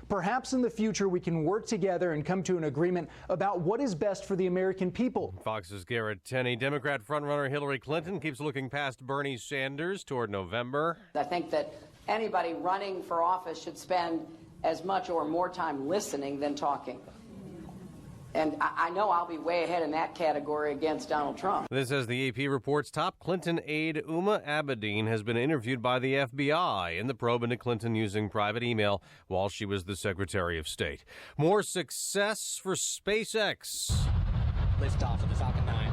Perhaps in the future we can work together and come to an agreement about what is best for the American people. Fox's Garrett Tenney. Democrat frontrunner Hillary Clinton keeps looking past Bernie Sanders toward November. I think that anybody running for office should spend as much or more time listening than talking. And I know I'll be way ahead in that category against Donald Trump. This as the AP reports top Clinton aide Uma Abedin has been interviewed by the FBI in the probe into Clinton using private email while she was the Secretary of State. More success for SpaceX. Liftoff of the Falcon 9.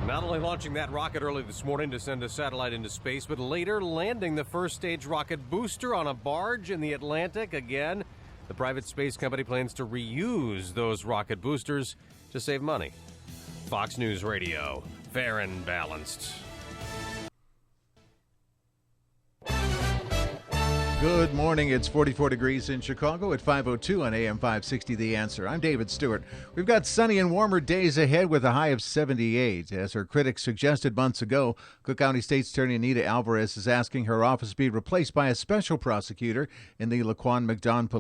Not only launching that rocket early this morning to send a satellite into space, but later landing the first stage rocket booster on a barge in the Atlantic again. The private space company plans to reuse those rocket boosters to save money. Fox News Radio, fair and balanced. Good morning. It's 44 degrees in Chicago at 5:02 on AM 560 The Answer. I'm David Stewart. We've got sunny and warmer days ahead with a high of 78. As her critics suggested months ago, Cook County State's Attorney Anita Alvarez is asking her office be replaced by a special prosecutor in the Laquan McDonald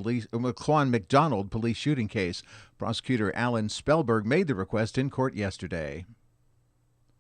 police shooting case. Prosecutor Alan Spellberg made the request in court yesterday.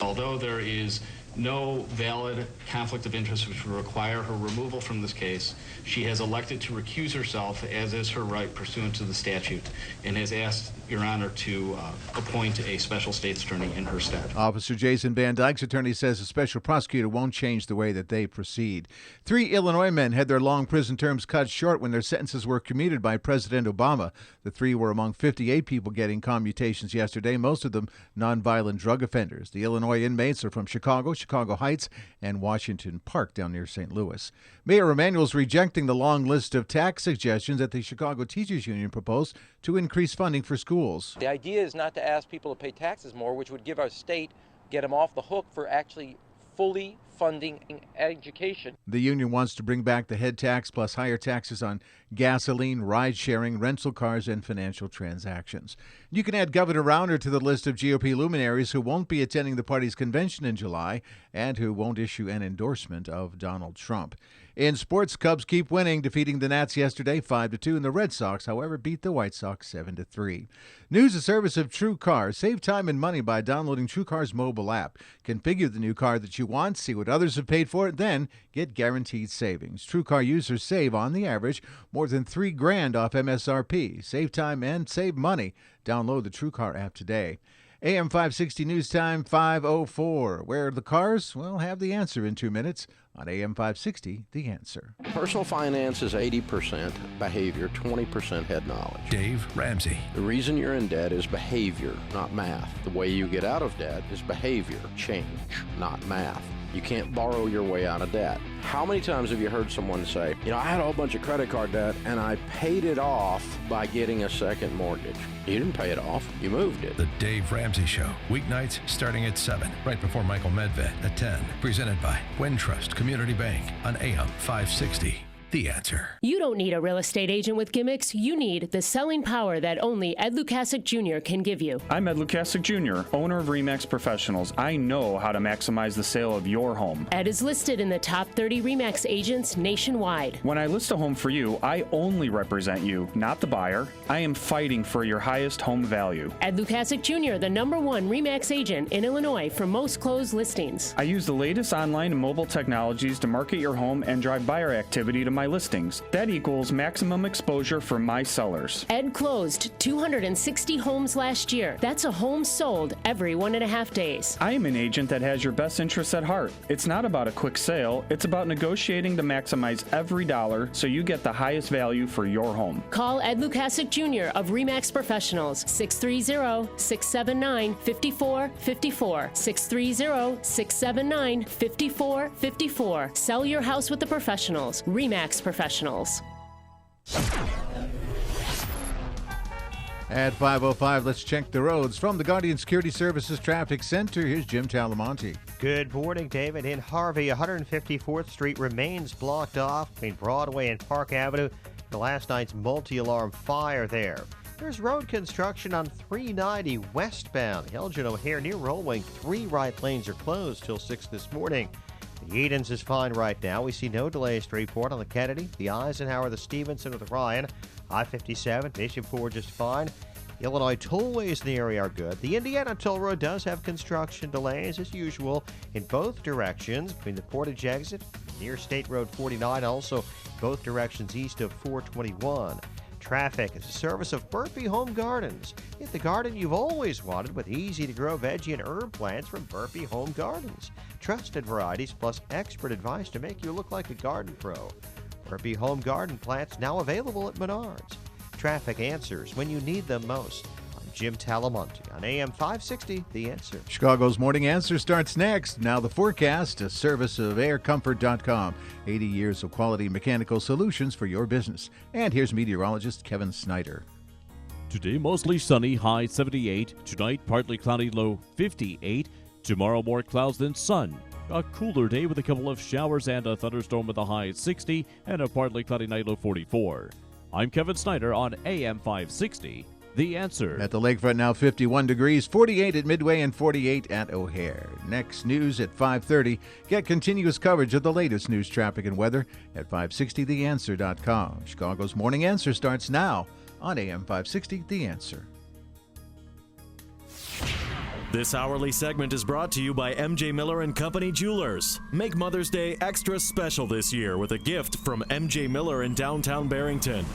Although there is no valid conflict of interest which would require her removal from this case, she has elected to recuse herself, as is her right pursuant to the statute, and has asked Your Honor to appoint a special state's attorney in her stead. Officer Jason Van Dyke's attorney says a special prosecutor won't change the way that they proceed. 3 Illinois men had their long prison terms cut short when their sentences were commuted by President Obama. The 3 were among 58 people getting commutations yesterday, most of them nonviolent drug offenders. The Illinois inmates are from Chicago, Chicago Heights, and Washington Park down near St. Louis. Mayor Emanuel's rejecting the long list of tax suggestions that the Chicago Teachers Union proposed to increase funding for schools. The idea is not to ask people to pay taxes more, which would give our state, get them off the hook for actually fully funding education. The union wants to bring back the head tax plus higher taxes on gasoline, ride-sharing, rental cars, and financial transactions. You can add Governor Rauner to the list of GOP luminaries who won't be attending the party's convention in July and who won't issue an endorsement of Donald Trump. In sports, Cubs keep winning, defeating the Nats yesterday 5-2, and the Red Sox, however, beat the White Sox 7-3. News and service of True Car. Save time and money by downloading True Car's mobile app. Configure the new car that you want, see what others have paid for it, then get guaranteed savings. True Car users save, on the average, more than $3,000 off MSRP. Save time and save money. Download the True Car app today. AM 560 News Time 5:04. Where are the cars? Well, have the answer in 2 minutes on AM 560, The Answer. Personal finance is 80% behavior, 20% head knowledge. Dave Ramsey. The reason you're in debt is behavior, not math. The way you get out of debt is behavior, change, not math. You can't borrow your way out of debt. How many times have you heard someone say, I had a whole bunch of credit card debt and I paid it off by getting a second mortgage? You didn't pay it off. You moved it. The Dave Ramsey Show. Weeknights starting at 7, right before Michael Medved at 10. Presented by Wintrust Community Bank on AM 560. The Answer. You don't need a real estate agent with gimmicks. You need the selling power that only Ed Lukasik Jr. can give you. I'm Ed Lukasik Jr., owner of RE/MAX Professionals. I know how to maximize the sale of your home. Ed is listed in the top 30 RE/MAX agents nationwide. When I list a home for you, I only represent you, not the buyer. I am fighting for your highest home value. Ed Lukasik Jr., the #1 RE/MAX agent in Illinois for most closed listings. I use the latest online and mobile technologies to market your home and drive buyer activity to my listings. That equals maximum exposure for my sellers. Ed closed 260 homes last year. That's a home sold every 1.5 days. I am an agent that has your best interests at heart. It's not about a quick sale. It's about negotiating to maximize every dollar so you get the highest value for your home. Call Ed Lukasik Jr. of RE/MAX Professionals, 630-679-5454, 630-679-5454. Sell your house with the professionals, RE/MAX Professionals. At 5:05, let's check the roads. From the Guardian Security Services Traffic Center, here's Jim Talamonte. Good morning, David. In Harvey, 154th Street remains blocked off between Broadway and Park Avenue. The last night's multi-alarm fire there. There's road construction on 390 westbound. Elgin O'Hare near Rollwing. 3 right lanes are closed till 6 this morning. The Edens is fine right now. We see no delays to report on the Kennedy, the Eisenhower, the Stevenson, or the Ryan. I-57, Mission 4 just fine. Illinois tollways in the area are good. The Indiana toll road does have construction delays, as usual, in both directions between the Portage exit near State Road 49, also both directions east of 421. Traffic is a service of Burpee Home Gardens. Get the garden you've always wanted with easy-to-grow veggie and herb plants from Burpee Home Gardens. Trusted varieties plus expert advice to make you look like a garden pro. Burpee Home Garden plants now available at Menards. Traffic answers when you need them most. I'm Jim Talamonte on AM 560, The Answer. Chicago's Morning Answer starts next. Now the forecast, a service of aircomfort.com. 80 years of quality mechanical solutions for your business. And here's meteorologist Kevin Snyder. Today, mostly sunny, high 78. Tonight, partly cloudy, low 58. Tomorrow, more clouds than sun. A cooler day with a couple of showers and a thunderstorm with a high 60 and a partly cloudy night, low 44. I'm Kevin Snyder on AM 560, The Answer. At the lakefront now 51 degrees, 48 at Midway and 48 at O'Hare. Next news at 5:30. Get continuous coverage of the latest news, traffic, and weather at 560theanswer.com. Chicago's Morning Answer starts now on AM 560, The Answer. This hourly segment is brought to you by MJ Miller & Company Jewelers. Make Mother's Day extra special this year with a gift from MJ Miller in downtown Barrington.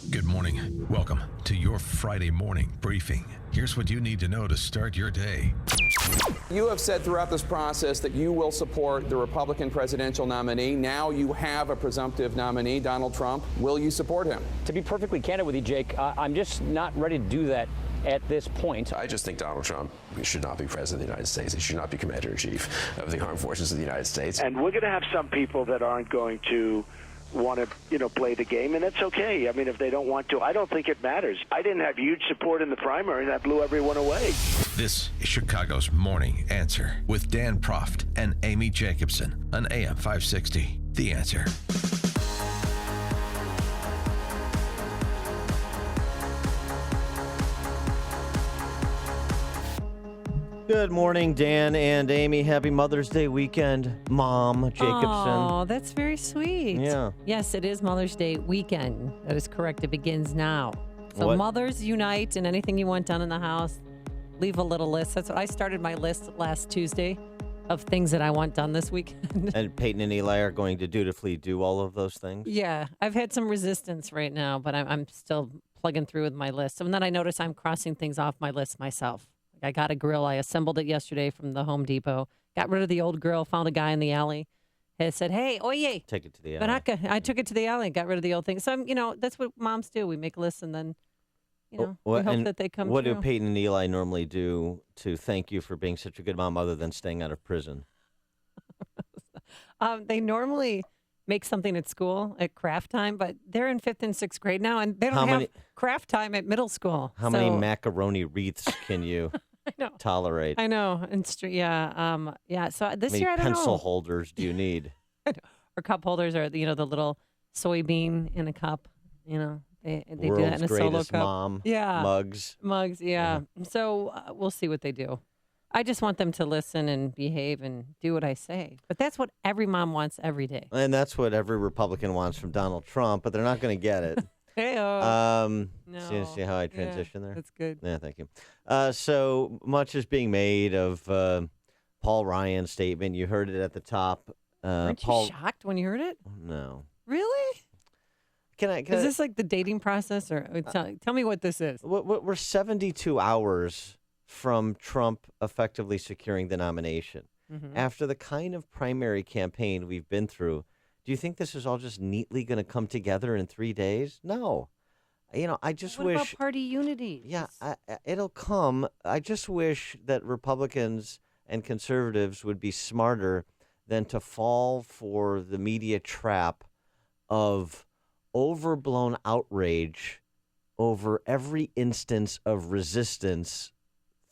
Good morning. Welcome to your Friday morning briefing. Here's what you need to know to start your day. You have said throughout this process that you will support the Republican presidential nominee. Now you have a presumptive nominee, Donald Trump. Will you support him? To be perfectly candid with you, Jake, I'm just not ready to do that at this point. I just think Donald Trump should not be president of the United States. He should not be commander-in-chief of the armed forces of the United States. And we're going to have some people that aren't going to want to, play the game, and that's okay. I mean, if they don't want to, I don't think it matters. I didn't have huge support in the primary, and that blew everyone away. This is Chicago's Morning Answer with Dan Proft and Amy Jacobson on AM 560, The Answer. Good morning, Dan and Amy. Happy Mother's Day weekend, Mom Jacobson. Oh, that's very sweet. Yeah. Yes, it is Mother's Day weekend. That is correct. It begins now. So What? mothers unite, and anything you want done in the house, leave a little list. That's what I started my list last Tuesday of things that I want done this weekend. And Peyton and Eli are going to dutifully do all of those things? Yeah, I've had some resistance right now, but I'm still plugging through with my list. And then I notice I'm crossing things off my list myself. I got a grill. I assembled it yesterday from the Home Depot. Got rid of the old grill. Found a guy in the alley. He said, "Hey, oye, take it to the alley." Baraka. I took it to the alley. Got rid of the old thing. So that's what moms do. We make lists and then, we hope that they come. What through. do Peyton and Eli normally do to thank you for being such a good mom, other than staying out of prison? They normally make something at school at craft time, but they're in 5th and 6th grade now, and they don't have craft time at middle school. How many macaroni wreaths can you tolerate? I know. And So this year I don't know. Pencil holders do you need? Or cup holders, or the little soybean in a cup. They do that in a solo cup. Mom. Yeah. Mugs. Yeah. So we'll see what they do. I just want them to listen and behave and do what I say. But that's what every mom wants every day. And that's what every Republican wants from Donald Trump, but they're not going to get it. No. See how I transition there? That's good. Yeah, thank you. So much is being made of Paul Ryan's statement. You heard it at the top. Weren't you shocked when you heard it? No. Really? Is this like the dating process? Or tell me what this is. We're 72 hours from Trump effectively securing the nomination. Mm-hmm. After the kind of primary campaign we've been through, do you think this is all just neatly going to come together in 3 days? No. I just wish... What about party unity? Yeah, it'll come. I just wish that Republicans and conservatives would be smarter than to fall for the media trap of overblown outrage over every instance of resistance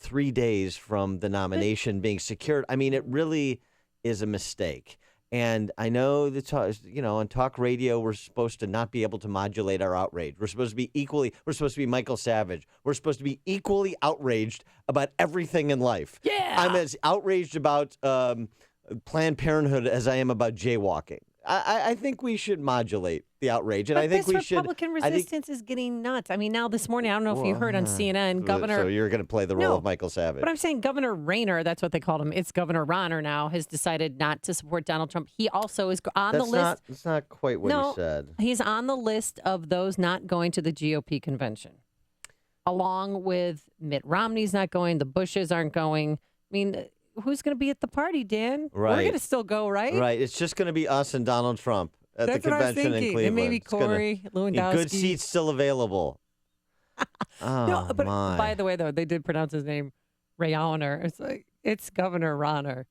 3 days from the nomination being secured. I mean, it really is a mistake. And I know that, on talk radio, we're supposed to not be able to modulate our outrage. We're supposed to be Michael Savage. We're supposed to be equally outraged about everything in life. Yeah. I'm as outraged about Planned Parenthood as I am about jaywalking. I think we should modulate the outrage, and But I think we this should. Republican resistance is getting nuts. I mean, now this morning, I don't know if you heard on CNN, Governor. So you're going to play the role of Michael Savage. But I'm saying Governor Rayner, that's what they called him. It's Governor Rayner now, has decided not to support Donald Trump. He also is on the list. That's not quite what he said. He's on the list of those not going to the GOP convention, along with Mitt Romney's not going. The Bushes aren't going. I mean, who's going to be at the party, Dan? Right. We're going to still go, right? Right. It's just going to be us and Donald Trump at That's the what I was convention in thinking. Cleveland. And maybe Corey Lewandowski. Good seats still available. No, but by the way, though, they did pronounce his name Rayner. It's like it's Governor Rayner.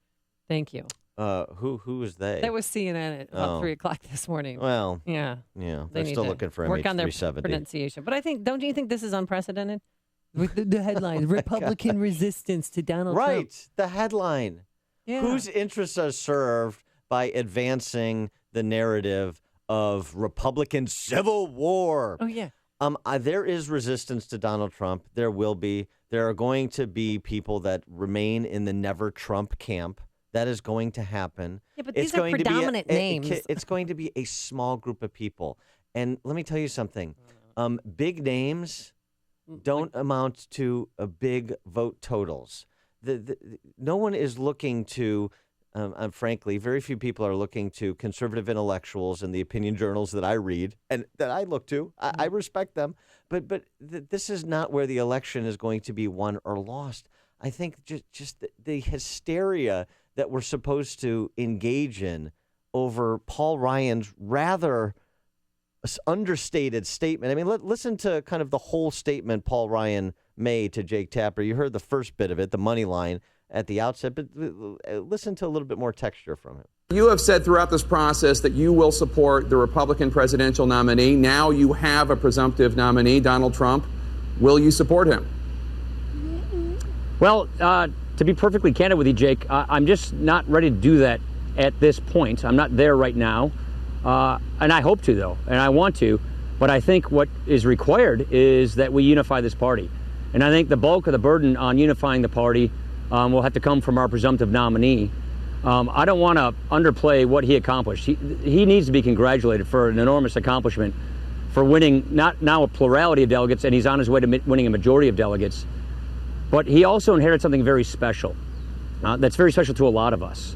Thank you. Who was they? That was CNN at about 3 o'clock this morning. Well, yeah. They're They need still to looking for work on their MH370. pronunciation. But I think, don't you think this is unprecedented? With the headline, Republican resistance to Donald Trump. Right, the headline. Yeah. Whose interests are served by advancing the narrative of Republican civil war? Oh, yeah. There is resistance to Donald Trump. There will be. There are going to be people that remain in the never Trump camp. That is going to happen. Yeah, but these are predominant names. It's going to be a small group of people. And let me tell you something. Big names don't amount to big vote totals. No one is looking to, frankly, very few people are looking to conservative intellectuals and the opinion journals that I read and that I look to. I respect them. But this is not where the election is going to be won or lost. I think just the hysteria that we're supposed to engage in over Paul Ryan's rather understated statement. I mean, listen to kind of the whole statement Paul Ryan made to Jake Tapper. You heard the first bit of it, the money line at the outset, but listen to a little bit more texture from him. You have said throughout this process that you will support the Republican presidential nominee. Now you have a presumptive nominee, Donald Trump. Will you support him? Well, to be perfectly candid with you, Jake, I'm just not ready to do that at this point. I'm not there right now. And I hope to, though, and I want to. But I think what is required is that we unify this party. And I think the bulk of the burden on unifying the party will have to come from our presumptive nominee. I don't want to underplay what he accomplished. He needs to be congratulated for an enormous accomplishment for winning not now a plurality of delegates, and he's on his way to winning a majority of delegates. But he also inherited something very special. That's very special to a lot of us.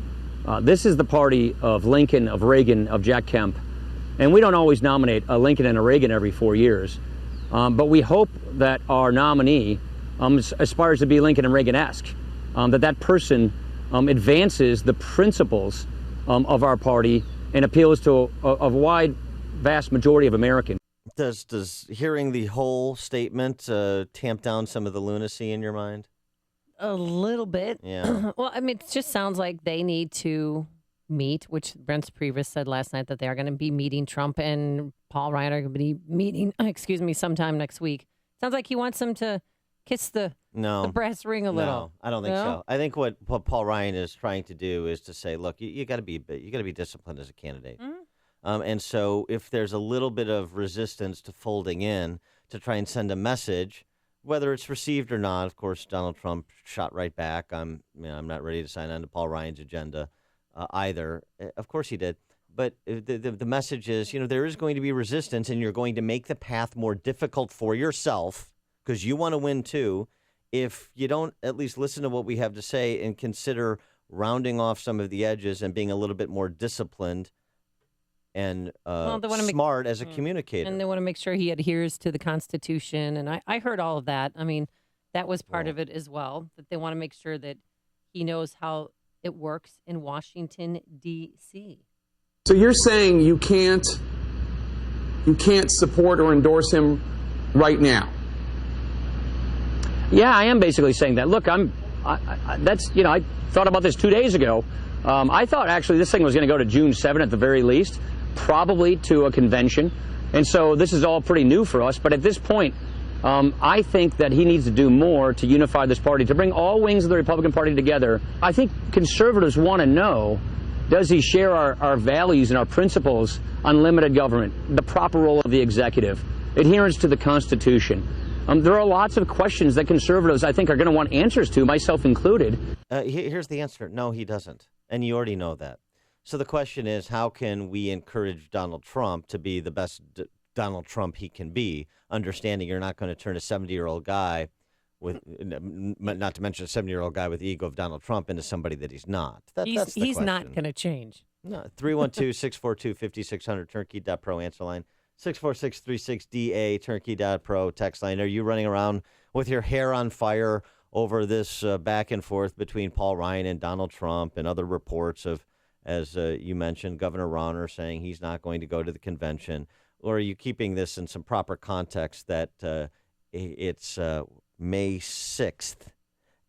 This is the party of Lincoln, of Reagan, of Jack Kemp. And we don't always nominate a Lincoln and a Reagan every 4 years. But we hope that our nominee aspires to be Lincoln and Reagan-esque, that person advances the principles of our party and appeals to a wide, vast majority of Americans. Does hearing the whole statement tamp down some of the lunacy in your mind? A little bit. Yeah. Well, I mean, it just sounds like they need to meet, which Brent Previs said last night that they are going to be meeting. Trump and Paul Ryan are going to be meeting, sometime next week. Sounds like he wants them to kiss the brass ring a little. No, I don't think so. I think what Paul Ryan is trying to do is to say, look, you got to be disciplined as a candidate. Mm-hmm. And so if there's a little bit of resistance to folding in to try and send a message, whether it's received or not, of course, Donald Trump shot right back. I'm not ready to sign on to Paul Ryan's agenda either. Of course he did. But the message is, there is going to be resistance, and you're going to make the path more difficult for yourself because you want to win too. If you don't at least listen to what we have to say and consider rounding off some of the edges and being a little bit more disciplined and smart as a communicator. And they want to make sure he adheres to the Constitution. And I heard all of that. I mean, that was part of it as well, that they want to make sure that he knows how it works in Washington, D.C. So you're saying you can't support or endorse him right now? Yeah, I am basically saying that. Look, I thought about this 2 days ago. I thought actually this thing was going to go to June 7th at the very least, probably to a convention. And so this is all pretty new for us. But at this point, I think that he needs to do more to unify this party, to bring all wings of the Republican Party together. I think conservatives want to know, does he share our values and our principles on limited government, the proper role of the executive, adherence to the Constitution? There are lots of questions that conservatives, I think, are going to want answers to, myself included. Here's the answer. No, he doesn't. And you already know that. So the question is, how can we encourage Donald Trump to be the best Donald Trump he can be, understanding you're not going to turn a 70-year-old guy with, not to mention a 70-year-old guy with the ego of Donald Trump, into somebody that he's not. That's the he's question. not going to change. No, 312-642-5600, turnkey.pro answer line. 64636DA, turnkey.pro text line. Are you running around with your hair on fire over this back and forth between Paul Ryan and Donald Trump and other reports of, as you mentioned, Governor Rauner saying he's not going to go to the convention? Or are you keeping this in some proper context that it's May 6th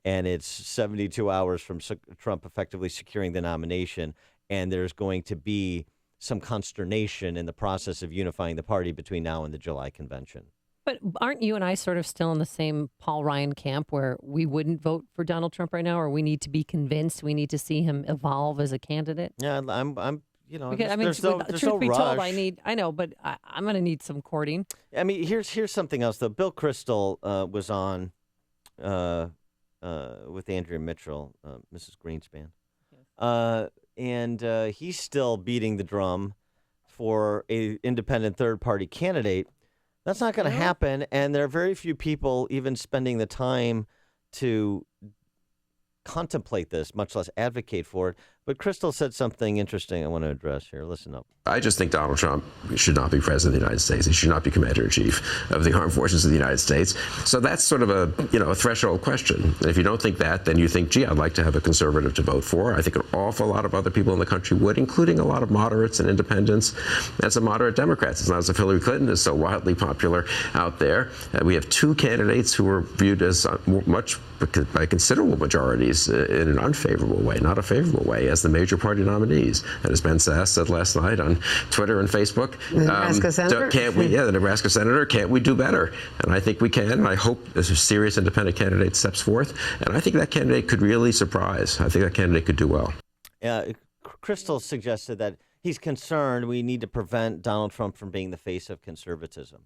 and it's 72 hours from Trump effectively securing the nomination, and there's going to be some consternation in the process of unifying the party between now and the July convention? But aren't you and I sort of still in the same Paul Ryan camp where we wouldn't vote for Donald Trump right now, or we need to be convinced, we need to see him evolve as a candidate? Yeah, I'm you know, because, there's no truth be rush. told, I know, but I'm going to need some courting. I mean, here's something else though. Bill Kristol was on with Andrea Mitchell, Mrs. Greenspan, and he's still beating the drum for a independent third-party candidate. That's not going to happen, and there are very few people even spending the time to contemplate this, much less advocate for it. But Crystal said something interesting I want to address here. Listen up. I just think Donald Trump should not be president of the United States. He should not be commander-in-chief of the armed forces of the United States. So that's sort of a threshold question. And if you don't think that, then you think, gee, I'd like to have a conservative to vote for. I think an awful lot of other people in the country would, including a lot of moderates and independents and some moderate Democrats. It's not as if Hillary Clinton is so wildly popular out there. We have two candidates who are viewed as much by considerable majorities in an unfavorable way, not a favorable way, as the major party nominees. And as Ben Sass said last night on Twitter and Facebook, the Nebraska senator? The Nebraska senator, can't we do better? And I think we can, and I hope a serious independent candidate steps forth. And I think that candidate could really surprise. I think that candidate could do well. Crystal suggested that he's concerned we need to prevent Donald Trump from being the face of conservatism.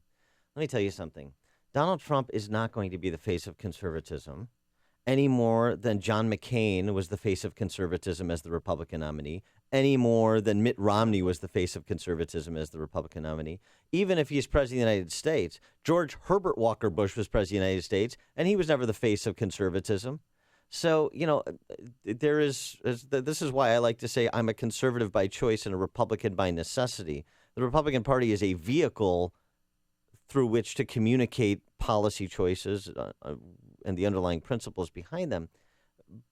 Let me tell you something. Donald Trump is not going to be the face of conservatism any more than John McCain was the face of conservatism as the Republican nominee, any more than Mitt Romney was the face of conservatism as the Republican nominee. Even if he's president of the United States, George Herbert Walker Bush was president of the United States, and he was never the face of conservatism. So, this is why I like to say I'm a conservative by choice and a Republican by necessity. The Republican Party is a vehicle through which to communicate policy choices and the underlying principles behind them.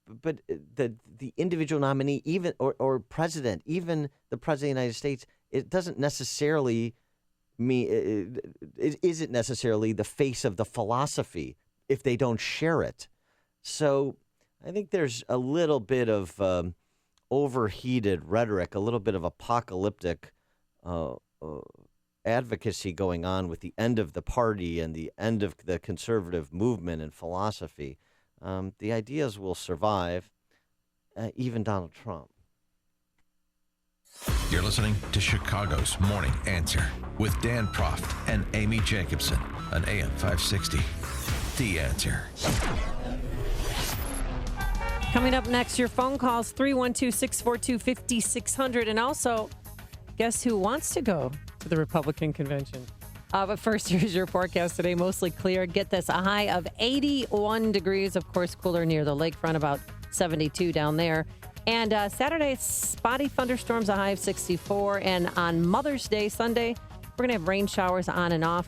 But the individual nominee, even or president, even the president of the United States, it doesn't necessarily mean it isn't necessarily the face of the philosophy if they don't share it. So I think there's a little bit of overheated rhetoric, a little bit of apocalyptic advocacy going on with the end of the party and the end of the conservative movement and philosophy. The ideas will survive, even Donald Trump. You're listening to Chicago's Morning Answer with Dan Proft and Amy Jacobson on AM 560. The Answer. Coming up next, your phone calls, 312-642-5600. And also, guess who wants to go to the Republican convention? But first, here's your forecast today. Mostly clear. Get this, a high of 81 degrees. Of course, cooler near the lakefront, about 72 down there. And Saturday, spotty thunderstorms, a high of 64. And on Mother's Day, Sunday, we're going to have rain showers on and off,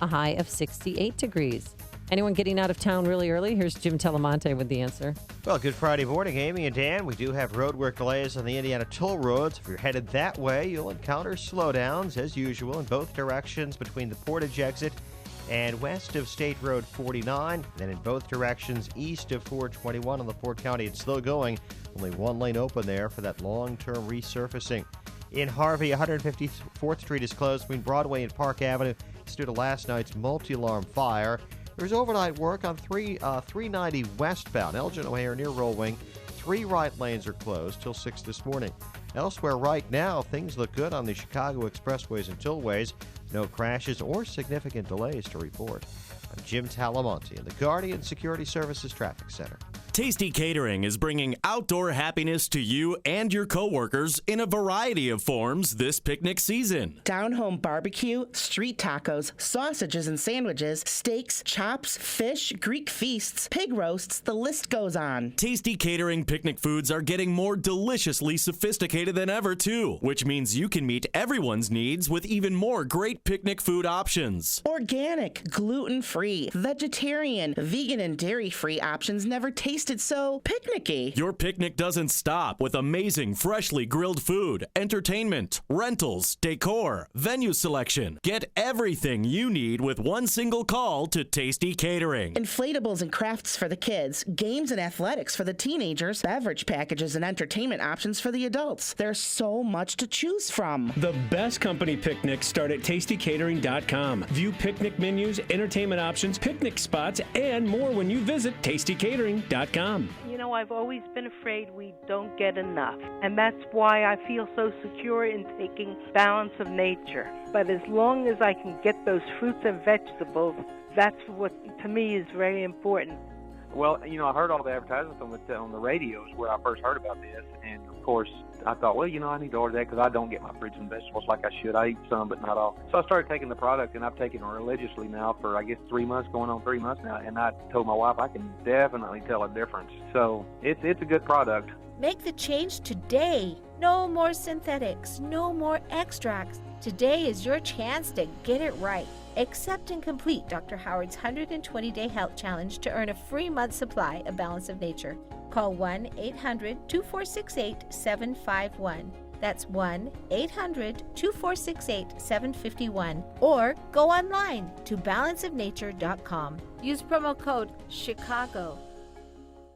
a high of 68 degrees. Anyone getting out of town really early? Here's Jim Telemonte with the answer. Well, good Friday morning, Amy and Dan. We do have roadwork delays on the Indiana toll roads. If you're headed that way, you'll encounter slowdowns, as usual, in both directions between the Portage exit and west of State Road 49. Then in both directions east of 421 on LaPorte County, it's slow going. Only one lane open there for that long-term resurfacing. In Harvey, 154th Street is closed between Broadway and Park Avenue. It's due to last night's multi-alarm fire. There's overnight work on 390 westbound, Elgin O'Hare near Roll Wing. 3 right lanes are closed till 6 this morning. Elsewhere right now, things look good on the Chicago expressways and tollways. No crashes or significant delays to report. I'm Jim Talamonte in the Guardian Security Services Traffic Center. Tasty Catering is bringing outdoor happiness to you and your coworkers in a variety of forms this picnic season. Down-home barbecue, street tacos, sausages and sandwiches, steaks, chops, fish, Greek feasts, pig roasts, the list goes on. Tasty Catering picnic foods are getting more deliciously sophisticated than ever, too, which means you can meet everyone's needs with even more great picnic food options. Organic, gluten-free, vegetarian, vegan, and dairy-free options never tasted so picnicky. Your picnic doesn't stop with amazing freshly grilled food, entertainment, rentals, decor, venue selection. Get everything you need with one single call to Tasty Catering. Inflatables and crafts for the kids, games and athletics for the teenagers, beverage packages and entertainment options for the adults. There's so much to choose from. The best company picnics start at tastycatering.com. View picnic menus, entertainment options, picnic spots, and more when you visit tastycatering.com. You know, I've always been afraid we don't get enough, and that's why I feel so secure in taking Balance of Nature. But as long as I can get those fruits and vegetables, that's what, to me, is very important. Well, you know, I heard all the advertisements on the radios where I first heard about this, and of course, I thought, well, you know, I need to order that because I don't get my fruits and vegetables like I should. I eat some, but not all. So I started taking the product, and I've taken it religiously now for, I guess, 3 months, going on 3 months now, and I told my wife I can definitely tell a difference. So it's a good product. Make the change today. No more synthetics, no more extracts. Today is your chance to get it right. Accept and complete Dr. Howard's 120-day health challenge to earn a free month supply of Balance of Nature. Call 1-800-2468-751. That's 1-800-2468-751. Or go online to balanceofnature.com. Use promo code CHICAGO.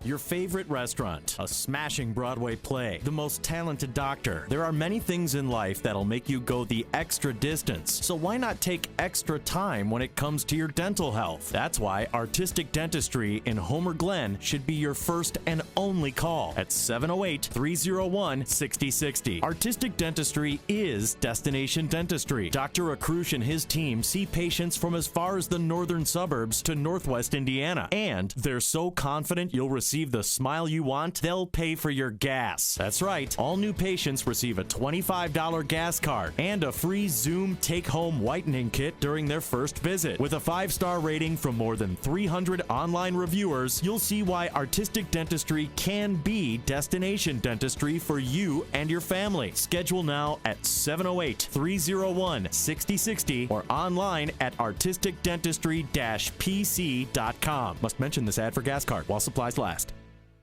Your favorite restaurant, a smashing Broadway play, the most talented doctor. There are many things in life that'll make you go the extra distance. So why not take extra time when it comes to your dental health? That's why Artistic Dentistry in Homer Glen should be your first and only call at 708-301-6060. Artistic Dentistry is Destination Dentistry. Dr. Akrush and his team see patients from as far as the northern suburbs to northwest Indiana. And they're so confident you'll receive the smile you want, they'll pay for your gas. That's right. All new patients receive a $25 gas card and a free Zoom take-home whitening kit during their first visit. With a 5-star rating from more than 300 online reviewers, you'll see why Artistic Dentistry can be Destination Dentistry for you and your family. Schedule now at 708-301-6060 or online at artisticdentistry-pc.com. Must mention this ad for gas card while supplies last.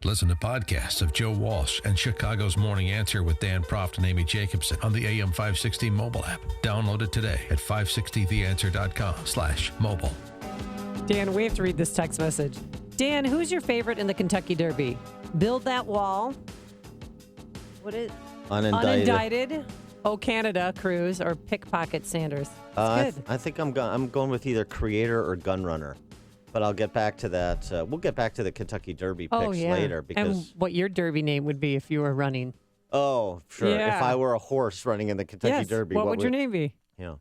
Listen to podcasts of Joe Walsh and Chicago's Morning Answer with Dan Proft and Amy Jacobson on the AM 560 mobile app. Download it today at 560theanswer.com/mobile. Dan, we have to read this text message. Dan, who's your favorite in the Kentucky Derby? Build that wall. What is Unindicted. Oh, Canada, Cruz, or Pickpocket Sanders. That's good. I think I'm going with either Creator or Gunrunner. But I'll get back to that. We'll get back to the Kentucky Derby picks later. Because and what your Derby name would be if you were running. Oh, sure. Yeah. If I were a horse running in the Kentucky Derby. What would your name be? Yeah.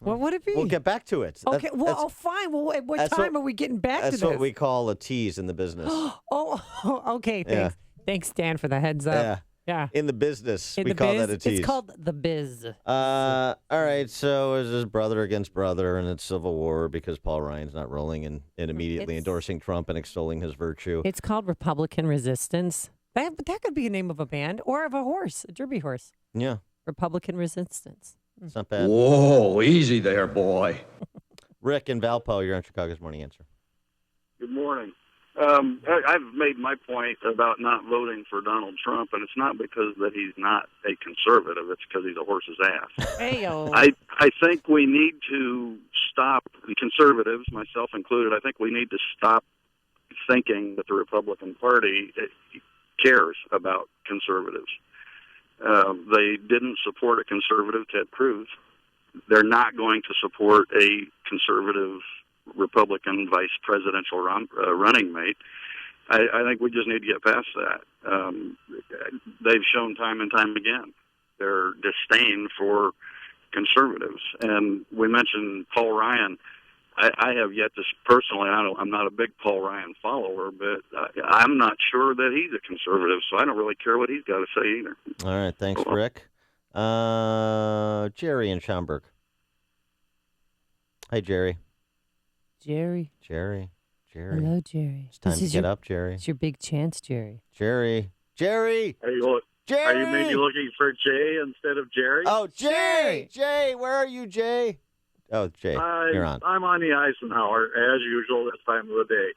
What would it be? We'll get back to it. Okay. Fine. Well, at what time are we getting back to this? That's what we call a tease in the business. Okay. Thanks. Thanks, Dan, for the heads up. Yeah. Yeah. In the business, we call that a tease. It's called the biz. All right. So is this brother against brother, and it's civil war because Paul Ryan's not rolling and immediately endorsing Trump and extolling his virtue. It's called Republican Resistance. That could be a name of a band or of a horse, a derby horse. Yeah. Republican Resistance. It's not bad. Whoa, easy there, boy. Rick and Valpo, you're on Chicago's Morning Answer. Good morning. I've made my point about not voting for Donald Trump, and it's not because that he's not a conservative. It's because he's a horse's ass. Hey-o. I think we need to stop, the conservatives, myself included, I think we need to stop thinking that the Republican Party cares about conservatives. They didn't support a conservative, Ted Cruz. They're not going to support a conservative Republican vice presidential running mate. I think we just need to get past that. They've shown time and time again their disdain for conservatives. And we mentioned Paul Ryan. I have yet to personally. I'm not a big Paul Ryan follower, but I'm not sure that he's a conservative, so I don't really care what he's got to say either. All right, thanks, Rick. Jerry in Schaumburg. Hey, Jerry. Jerry. Hello, Jerry. It's time to get up, Jerry. It's your big chance, Jerry. Jerry. Are you maybe looking for Jay instead of Jerry? Oh, Jay! Jay, where are you, Jay? Oh, Jay, you're on. I'm on the Eisenhower as usual this time of the day.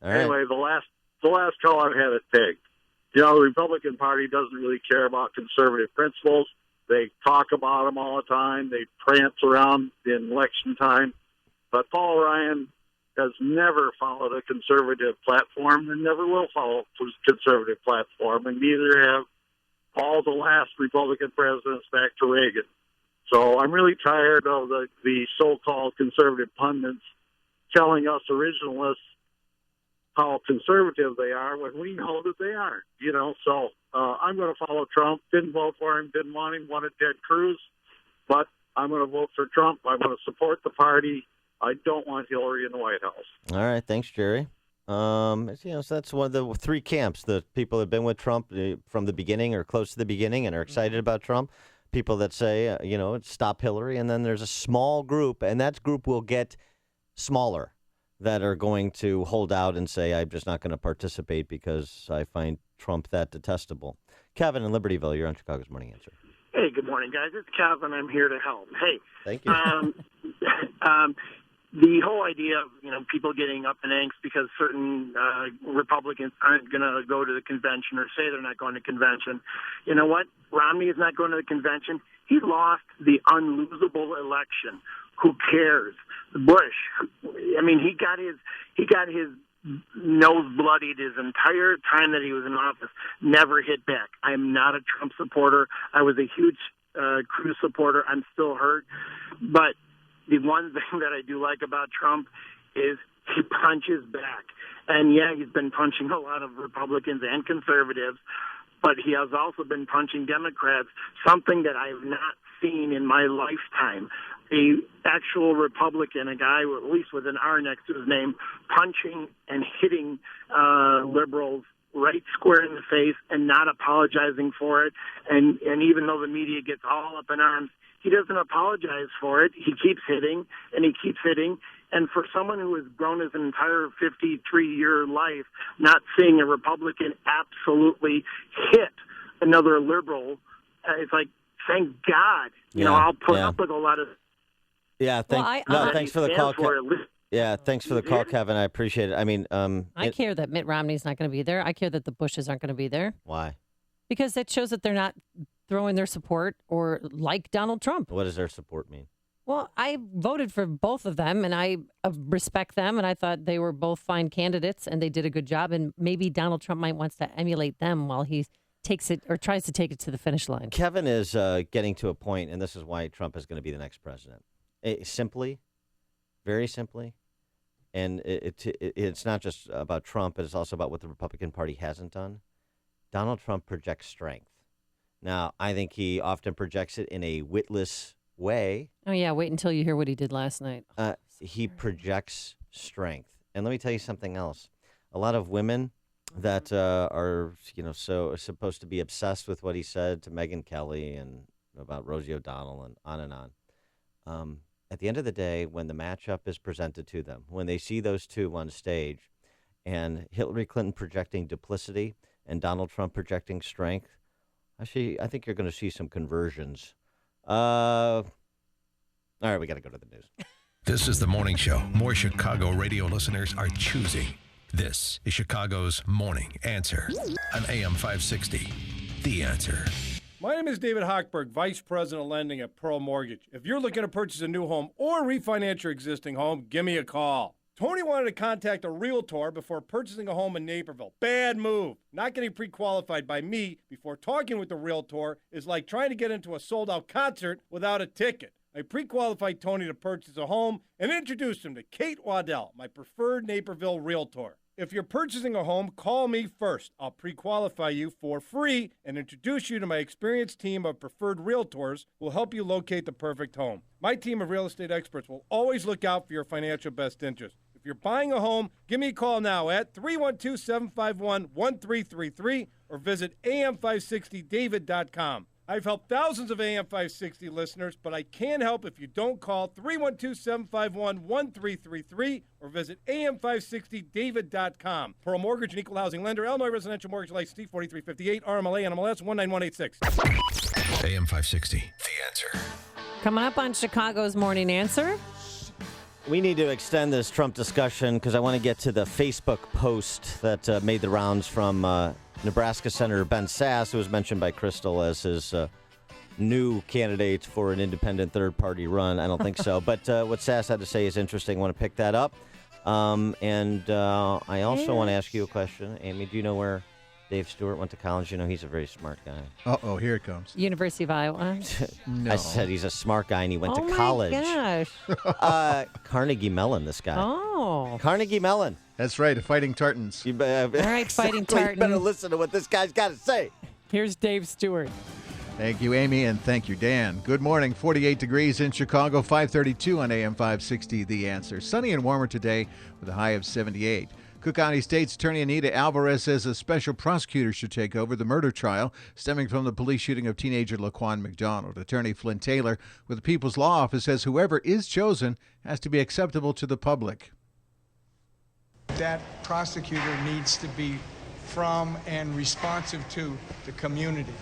All right. Anyway, the last caller had it pegged. The Republican Party doesn't really care about conservative principles. They talk about them all the time. They prance around in election time. But Paul Ryan has never followed a conservative platform and never will follow a conservative platform, and neither have all the last Republican presidents back to Reagan. So I'm really tired of the so-called conservative pundits telling us originalists how conservative they are when we know that they aren't. So I'm going to follow Trump. Didn't vote for him, didn't want him, wanted Ted Cruz, but I'm going to vote for Trump. I'm going to support the party. I don't want Hillary in the White House. All right, thanks, Jerry. So that's one of the three camps. The people that have been with Trump from the beginning or close to the beginning and are excited about Trump. People that say, stop Hillary. And then there's a small group, and that group will get smaller, that are going to hold out and say, I'm just not going to participate because I find Trump that detestable. Kevin in Libertyville, you're on Chicago's Morning Answer. Hey, good morning, guys. It's Kevin. I'm here to help. Hey. Thank you. The whole idea of, people getting up in angst because certain Republicans aren't going to go to the convention or say they're not going to convention. You know what? Romney is not going to the convention. He lost the unlosable election. Who cares? Bush, he got his nose bloodied his entire time that he was in office, never hit back. I am not a Trump supporter. I was a huge Cruz supporter. I'm still hurt. But the one thing that I do like about Trump is he punches back. And, yeah, he's been punching a lot of Republicans and conservatives, but he has also been punching Democrats, something that I have not seen in my lifetime. A actual Republican, a guy at least with an R next to his name, punching and hitting liberals right square in the face and not apologizing for it. And even though the media gets all up in arms, he doesn't apologize for it. He keeps hitting, and he keeps hitting. And for someone who has grown his entire 53-year life, not seeing a Republican absolutely hit another liberal, it's like, thank God. I'll put up with a lot of... Yeah, thanks for the call. Thanks for the call, Kevin. I appreciate it. I care that Mitt Romney's not going to be there. I care that the Bushes aren't going to be there. Why? Because that shows that they're not throwing their support or like Donald Trump. What does their support mean? Well, I voted for both of them, and I respect them, and I thought they were both fine candidates, and they did a good job, and maybe Donald Trump might wants to emulate them while he takes it or tries to take it to the finish line. Kevin is getting to a point, and this is why Trump is going to be the next president. Very simply, and it's not just about Trump, but it's also about what the Republican Party hasn't done. Donald Trump projects strength. Now, I think he often projects it in a witless way. Oh, yeah, wait until you hear what he did last night. He projects strength. And let me tell you something else. A lot of women that are, so supposed to be obsessed with what he said to Megyn Kelly and about Rosie O'Donnell and on. At the end of the day, when the matchup is presented to them, when they see those two on stage and Hillary Clinton projecting duplicity and Donald Trump projecting strength, actually, I think you're going to see some conversions. All right, we got to go to the news. This is the morning show more Chicago radio listeners are choosing. This is Chicago's Morning Answer on AM 560. The Answer. My name is David Hochberg, Vice President of Lending at Pearl Mortgage. If you're looking to purchase a new home or refinance your existing home, give me a call. Tony wanted to contact a realtor before purchasing a home in Naperville. Bad move. Not getting pre-qualified by me before talking with the realtor is like trying to get into a sold-out concert without a ticket. I pre-qualified Tony to purchase a home and introduced him to Kate Waddell, my preferred Naperville realtor. If you're purchasing a home, call me first. I'll pre-qualify you for free and introduce you to my experienced team of preferred realtors who will help you locate the perfect home. My team of real estate experts will always look out for your financial best interest. If you're buying a home, give me a call now at 312-751-1333 or visit am560david.com. I've helped thousands of AM560 listeners, but I can't help if you don't call 312-751-1333 or visit am560david.com. Pearl Mortgage and Equal Housing Lender, Illinois Residential Mortgage License 4358, RMLA, NMLS 19186. AM560, The Answer. Coming up on Chicago's Morning Answer. We need to extend this Trump discussion because I want to get to the Facebook post that made the rounds from Nebraska Senator Ben Sasse, who was mentioned by Crystal as his new candidate for an independent third-party run. I don't think so. But what Sasse had to say is interesting. I want to pick that up. And I also want to ask you a question. Amy, do you know where Dave Stewart went to college? You know, he's a very smart guy. Uh-oh, here it comes. University of Iowa. No. I said he's a smart guy, and he went to Oh, college. my gosh. Carnegie Mellon, this guy. Oh. Carnegie Mellon. That's right, Fighting Tartans. All right, Fighting Tartans. You better listen to what this guy's got to say. Here's Dave Stewart. Thank you, Amy, and thank you, Dan. Good morning. 48 degrees in Chicago, 532 on AM 560, The Answer. Sunny and warmer today with a high of 78. Cook County State's Attorney Anita Alvarez says a special prosecutor should take over the murder trial stemming from the police shooting of teenager Laquan McDonald. Attorney Flynn Taylor with the People's Law Office says whoever is chosen has to be acceptable to the public. That prosecutor needs to be from and responsive to the community.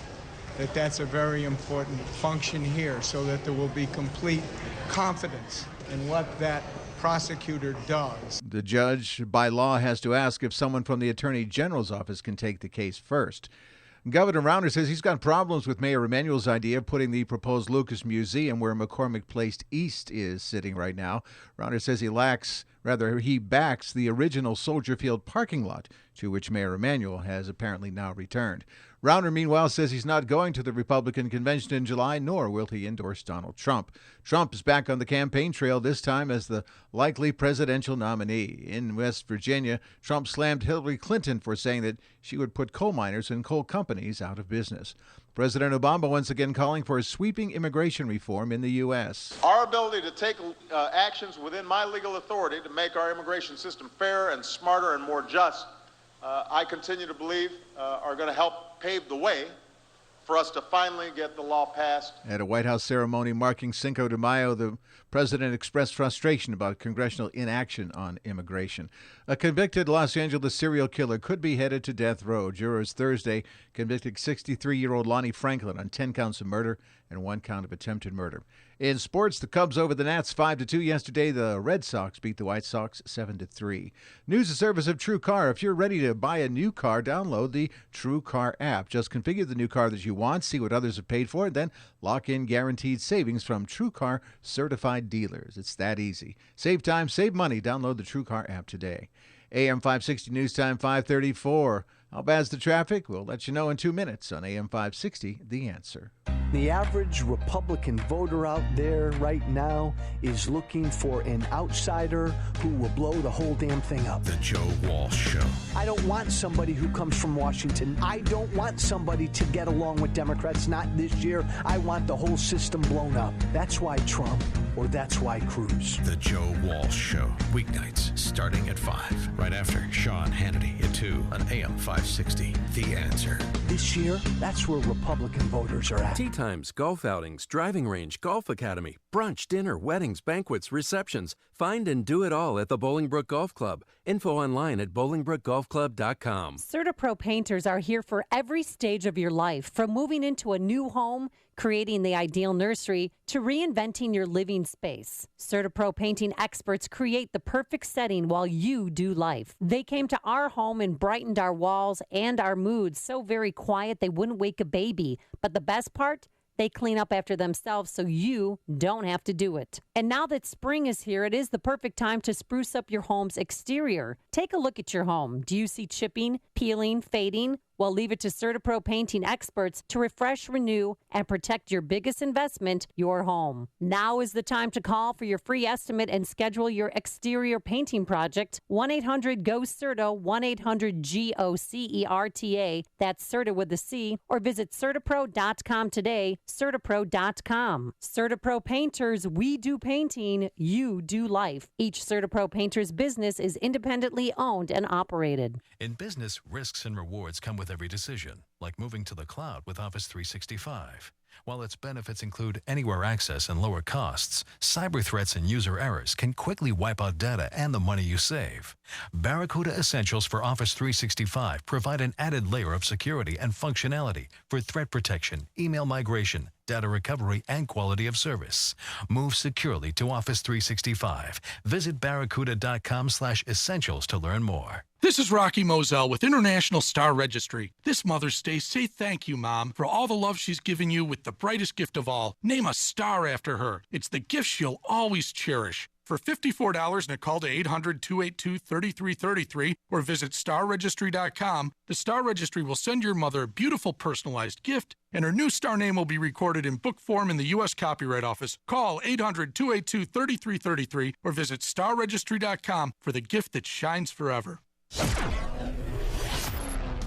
That's a very important function here so that there will be complete confidence in what that prosecutor does. The judge, by law, has to ask if someone from the Attorney General's office can take the case first. Governor Rauner says he's got problems with Mayor Emanuel's idea of putting the proposed Lucas Museum where McCormick Place East is sitting right now. Rauner says he backs the original Soldier Field parking lot, to which Mayor Emanuel has apparently now returned. Rauner, meanwhile, says he's not going to the Republican convention in July, nor will he endorse Donald Trump. Trump is back on the campaign trail, this time as the likely presidential nominee. In West Virginia, Trump slammed Hillary Clinton for saying that she would put coal miners and coal companies out of business. President Obama once again calling for a sweeping immigration reform in the U.S. Our ability to take actions within my legal authority to make our immigration system fairer and smarter and more just, I continue to believe are going to help pave the way for us to finally get the law passed. At a White House ceremony marking Cinco de Mayo, the president expressed frustration about congressional inaction on immigration. A convicted Los Angeles serial killer could be headed to death row. Jurors Thursday convicted 63-year-old Lonnie Franklin on 10 counts of murder and 1 count of attempted murder. In sports, the Cubs over the Nats 5-2 yesterday. The Red Sox beat the White Sox 7-3. News and service of True Car. If you're ready to buy a new car, download the True Car app. Just configure the new car that you want, see what others have paid for, and then lock in guaranteed savings from True Car certified dealers. It's that easy. Save time, save money. Download the True Car app today. AM 560 News Time 534. How bad's the traffic? We'll let you know in 2 minutes on AM 560, The Answer. The average Republican voter out there right now is looking for an outsider who will blow the whole damn thing up. The Joe Walsh Show. I don't want somebody who comes from Washington. I don't want somebody to get along with Democrats. Not this year. I want the whole system blown up. That's why Trump, or that's why Cruz. The Joe Walsh Show. Weeknights starting at 5. Right after Sean Hannity at 2 on AM 560. The Answer. This year, that's where Republican voters are at. Tea times, golf outings, driving range, golf academy, brunch, dinner, weddings, banquets, receptions. Find and do it all at the Bolingbrook Golf Club. Info online at bolingbrookgolfclub.com. CertaPro painters are here for every stage of your life, from moving into a new home, creating the ideal nursery, to reinventing your living space. CertaPro painting experts create the perfect setting while you do life. They came to our home and brightened our walls and our moods so very quiet they wouldn't wake a baby. But the best part? They clean up after themselves so you don't have to do it. And now that spring is here, it is the perfect time to spruce up your home's exterior. Take a look at your home. Do you see chipping, peeling, fading? Well, leave it to CertaPro painting experts to refresh, renew, and protect your biggest investment, your home. Now is the time to call for your free estimate and schedule your exterior painting project. 1-800-GO-CERTA, 1-800-GOCERTA. That's CERTA with a C, or visit CertaPro.com today. CertaPro.com. CertaPro Painters, we do painting, you do life. Each CertaPro Painters business is independently owned and operated. In business, risks and rewards come with every decision, like moving to the cloud with Office 365. While its benefits include anywhere access and lower costs, cyber threats and user errors can quickly wipe out data and the money you save. Barracuda Essentials for Office 365 provide an added layer of security and functionality for threat protection, email migration, data recovery, and quality of service. Move securely to Office 365. Visit barracuda.com/essentials to learn more. This is Rocky Moselle with International Star Registry. This Mother's Day, say thank you, Mom, for all the love she's given you with the brightest gift of all. Name a star after her. It's the gift she'll always cherish. For $54 and a call to 800-282-3333 or visit starregistry.com, the Star Registry will send your mother a beautiful personalized gift, and her new star name will be recorded in book form in the U.S. Copyright Office. Call 800-282-3333 or visit starregistry.com for the gift that shines forever.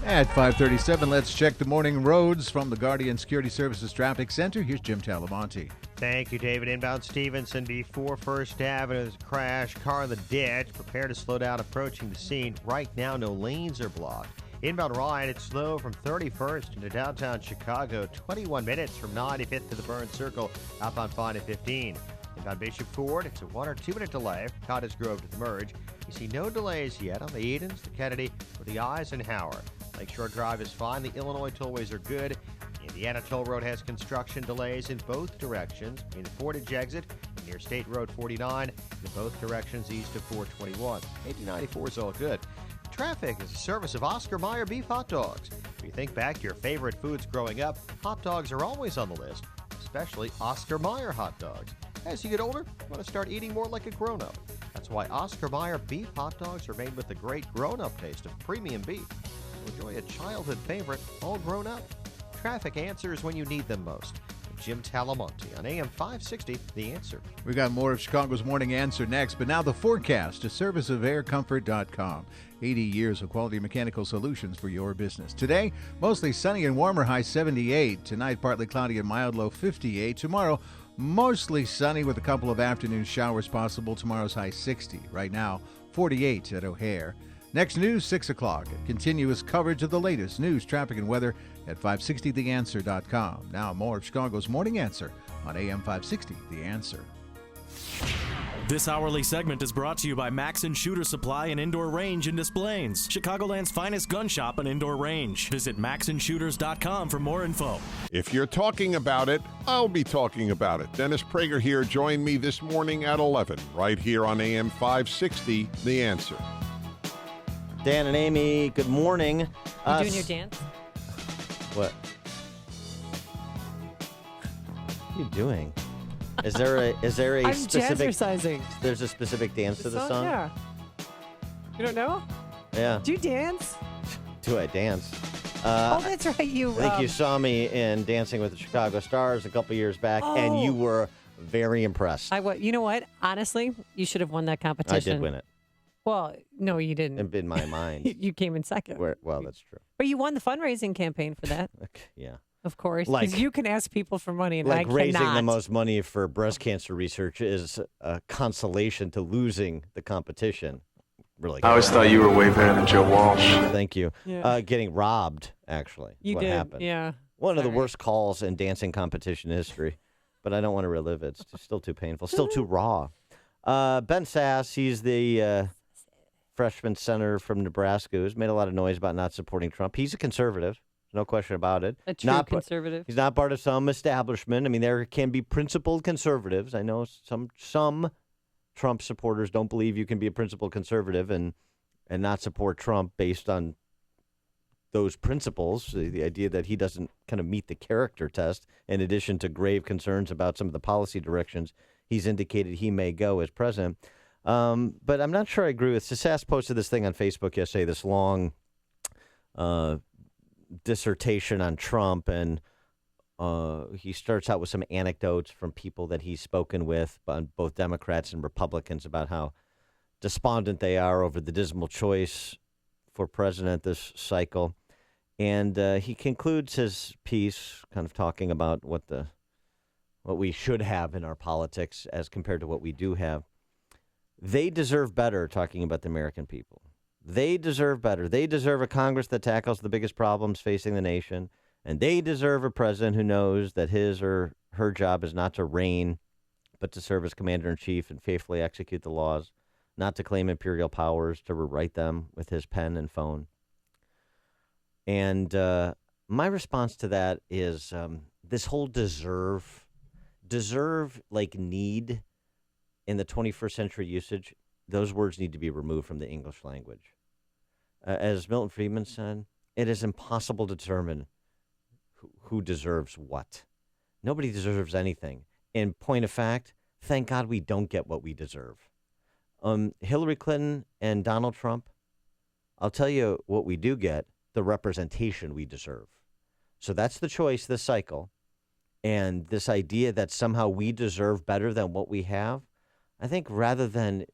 At 5:37, let's check the morning roads from the Guardian Security Services Traffic Center. Here's Jim Talamonte. Thank you, David. Inbound Stevenson before First Avenue. There's a crash. Car in the ditch. Prepare to slow down approaching the scene. Right now, no lanes are blocked. Inbound Ryan, it's slow from 31st into downtown Chicago. 21 minutes from 95th to the Burn Circle. Outbound 5 to 15. Inbound Bishop Ford, it's a 1 or 2 minute delay from Cottage Grove to the merge. You see no delays yet on the Edens, the Kennedy, or the Eisenhower. Lakeshore Drive is fine. The Illinois tollways are good. Indiana Toll Road has construction delays in both directions between the Portage exit and near State Road 49 in both directions east of 421. 8094 is all good. Traffic is a service of Oscar Mayer Beef Hot Dogs. If you think back to your favorite foods growing up, hot dogs are always on the list, especially Oscar Mayer hot dogs. As you get older, you want to start eating more like a grown-up. That's why Oscar Mayer Beef Hot Dogs are made with the great grown-up taste of premium beef. Enjoy a childhood favorite, all grown up. Traffic answers when you need them most. Jim Talamonte on AM 560, The Answer. We got more of Chicago's Morning Answer next, but now the forecast, a service of aircomfort.com. 80 years of quality mechanical solutions for your business. Today, mostly sunny and warmer, high 78. Tonight, partly cloudy and mild, low 58. Tomorrow, mostly sunny with a couple of afternoon showers possible. Tomorrow's high 60. Right now, 48 at O'Hare. Next news, 6 o'clock. Continuous coverage of the latest news, traffic, and weather at 560theanswer.com. Now more of Chicago's Morning Answer on AM 560, The Answer. This hourly segment is brought to you by Max & Shooter Supply and Indoor Range in Des Plaines, Chicagoland's finest gun shop and indoor range. Visit maxandshooters.com for more info. If you're talking about it, I'll be talking about it. Dennis Prager here. Join me this morning at 11, right here on AM 560, The Answer. Dan and Amy, good morning. You doing your dance? What? What are you doing? Is there a I'm specific? jazzercising. There's a specific dance to the song. Yeah. You don't know? Yeah. Do you dance? Do I dance? Oh, that's right. You. I think you saw me in Dancing with the Chicago Stars a couple years back, and you were very impressed. You know what? Honestly, you should have won that competition. I did win it. Well, no, you didn't. In my mind. You came in second. Well, that's true. But you won the fundraising campaign for that. Okay, yeah. Of course. Like- Because you can ask people for money, and I Like cannot. raising the most money for breast cancer research is a consolation to losing the competition. Really. I always thought you were way better than Joe Walsh. Thank you. Yeah. Getting robbed, actually. You what did, happened. yeah. One of the worst calls in dancing competition history, but I don't want to relive it. It's still too painful, still too raw. Ben Sass, he's the freshman center from Nebraska who's made a lot of noise about not supporting Trump. He's a conservative. No question about it. A true conservative. He's not part of some establishment. I mean, there can be principled conservatives. I know some Trump supporters don't believe you can be a principled conservative and not support Trump based on those principles. The idea that he doesn't kind of meet the character test, in addition to grave concerns about some of the policy directions he's indicated he may go as president. But I'm not sure I agree with. Sass posted this thing on Facebook yesterday, this long dissertation on Trump, and he starts out with some anecdotes from people that he's spoken with, both Democrats and Republicans, about how despondent they are over the dismal choice for president this cycle. And he concludes his piece kind of talking about what we should have in our politics as compared to what we do have. They deserve better, talking about the American people. They deserve better. They deserve a Congress that tackles the biggest problems facing the nation. And they deserve a president who knows that his or her job is not to reign, but to serve as commander-in-chief and faithfully execute the laws, not to claim imperial powers, to rewrite them with his pen and phone. And my response to that is this whole deserve like need in the 21st century usage, those words need to be removed from the English language. As Milton Friedman said, it is impossible to determine who deserves what. Nobody deserves anything. In point of fact, thank God we don't get what we deserve. Hillary Clinton and Donald Trump, I'll tell you what we do get, the representation we deserve. So that's the choice this cycle. And this idea that somehow we deserve better than what we have, I think rather than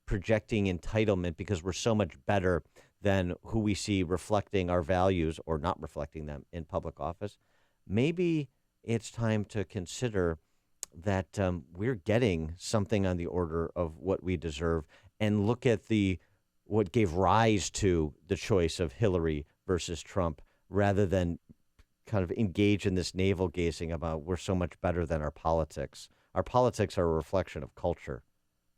projecting entitlement because we're so much better than who we see reflecting our values or not reflecting them in public office, maybe it's time to consider that we're getting something on the order of what we deserve and look at what gave rise to the choice of Hillary versus Trump rather than kind of engage in this navel-gazing about we're so much better than our politics. Our politics are a reflection of culture,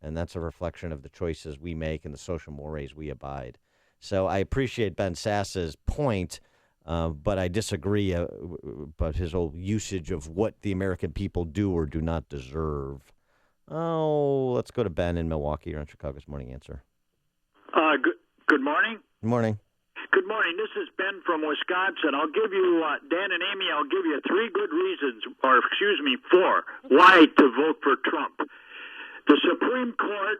and that's a reflection of the choices we make and the social mores we abide. So I appreciate Ben Sass's point, but I disagree about his whole usage of what the American people do or do not deserve. Oh, let's go to Ben in Milwaukee. You're on Chicago's Morning Answer. Good morning. Good morning. Good morning. This is Ben from Wisconsin. I'll give you, Dan and Amy, I'll give you 3 good reasons, or 4, why to vote for Trump. The Supreme Court,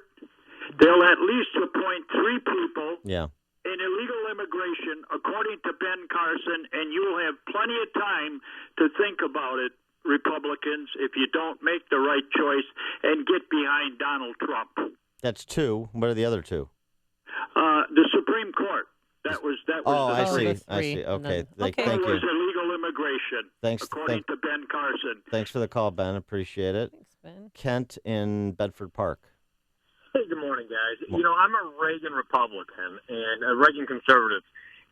they'll at least appoint 3 people in illegal immigration, according to Ben Carson, and you'll have plenty of time to think about it, Republicans, if you don't make the right choice and get behind Donald Trump. That's 2. What are the other 2? The Supreme Court. That was I the see. I see. Okay. Thank you. It was illegal immigration, according to Ben Carson. Thanks for the call, Ben. Appreciate it. Thanks, Ben. Kent in Bedford Park. Hey, good morning, guys. You know, I'm a Reagan Republican and a Reagan conservative.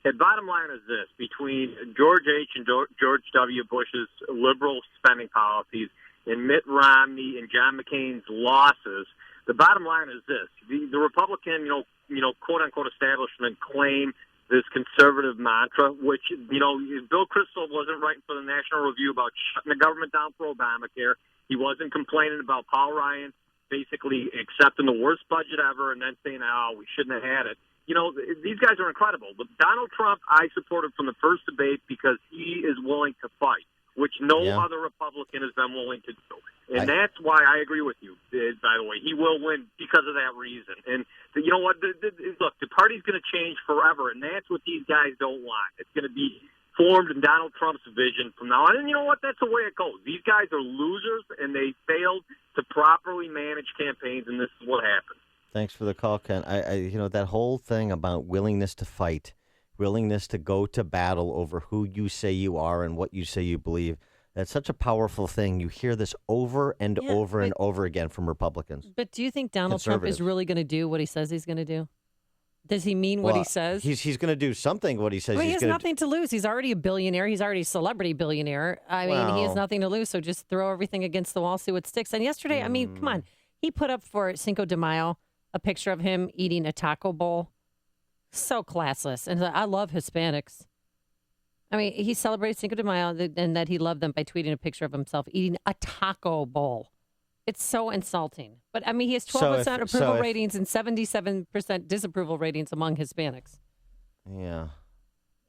The bottom line is this. Between George H. and George W. Bush's liberal spending policies and Mitt Romney and John McCain's losses, the bottom line is this. The Republican, quote-unquote establishment claim this conservative mantra, which, Bill Kristol wasn't writing for the National Review about shutting the government down for Obamacare. He wasn't complaining about Paul Ryan basically accepting the worst budget ever and then saying, we shouldn't have had it. These guys are incredible. But Donald Trump, I supported from the first debate because he is willing to fight, which no other Republican has been willing to do. And that's why I agree with you, by the way. He will win because of that reason. And you know what? Look, the party's going to change forever, and that's what these guys don't want. It's going to be formed in Donald Trump's vision from now on. And you know what? That's the way it goes. These guys are losers, and they failed to properly manage campaigns, and this is what happened. Thanks for the call, Ken. That whole thing about willingness to fight, willingness to go to battle over who you say you are and what you say you believe, that's such a powerful thing. You hear this over and over and over again from Republicans. But do you think Donald Trump is really going to do what he says he's going to do? Does he mean what he says? He's going to do something what he says he's going to do. He has nothing to lose. He's already a billionaire. He's already a celebrity billionaire. I mean, he has nothing to lose, so just throw everything against the wall, see what sticks. And yesterday, I mean, come on. He put up for Cinco de Mayo a picture of him eating a taco bowl. So classless. And I love Hispanics. I mean, he celebrated Cinco de Mayo and that he loved them by tweeting a picture of himself eating a taco bowl. It's so insulting. But, I mean, he has 12% approval ratings and 77% disapproval ratings among Hispanics. Yeah.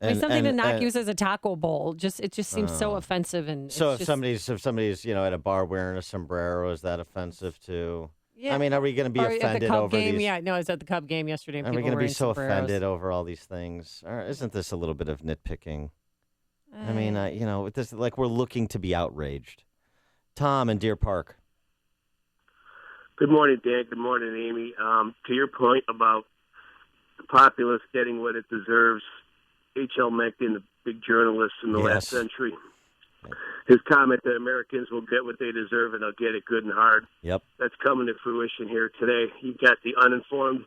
I mean, something to knock you as a taco bowl. It just seems so offensive. And so if somebody's at a bar wearing a sombrero, is that offensive too? Yeah. I mean, are we going to be offended over game? these? Yeah, no, I was at the Cub game yesterday. And are we going to be so sombreros. offended over all these things? Or isn't this a little bit of nitpicking? I mean, this like we're looking to be outraged. Tom in Deer Park. Good morning, Dan. Good morning, Amy. To your point about the populace getting what it deserves, H.L. Mencken, the big journalist in the last century, his comment that Americans will get what they deserve and they'll get it good and hard. Yep. That's coming to fruition here today. You've got the uninformed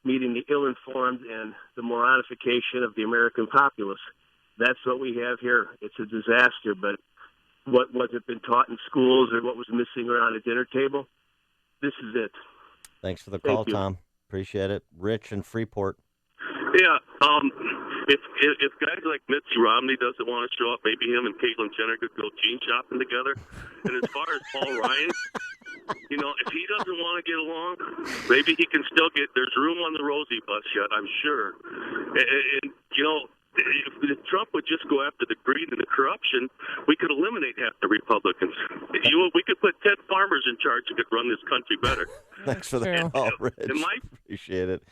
meeting the ill-informed and the moronification of the American populace. That's what we have here. It's a disaster, but what wasn't been taught in schools or what was missing around a dinner table, this is it. Thanks for the call, Tom. Appreciate it. Rich in Freeport. Yeah, if guys like Mitt Romney doesn't want to show up, maybe him and Caitlyn Jenner could go jean shopping together. And as far as Paul Ryan, if he doesn't want to get along, maybe he can still get. There's room on the Rosie bus yet, I'm sure. And if Trump would just go after the greed and the corruption, we could eliminate half the Republicans. We could put Ted Farmers in charge and could run this country better. Thanks for the call, Rich. Appreciate it.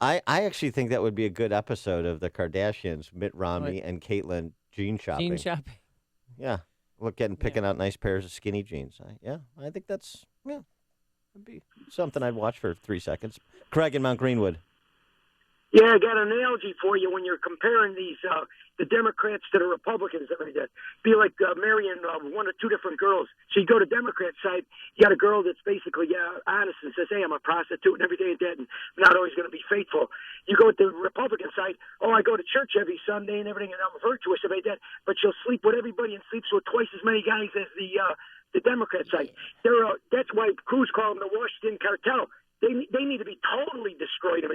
I actually think that would be a good episode of the Kardashians, Mitt Romney and Caitlyn jean shopping. Jean shopping. Yeah. Picking out nice pairs of skinny jeans. I think that's, it'd be something I'd watch for 3 seconds. Craig in Mount Greenwood. Yeah, I got an analogy for you when you're comparing these the Democrats to the Republicans. Be like marrying one or two different girls. So you go to Democrat side, you got a girl that's basically honest and says, "Hey, I'm a prostitute and everything like that, and I'm not always going to be faithful." You go with the Republican side, "Oh, I go to church every Sunday and everything, and I'm virtuous and like that." But she'll sleep with everybody and sleeps with twice as many guys as the Democrat side. That's why Cruz called them the Washington cartel. They need to be totally destroyed.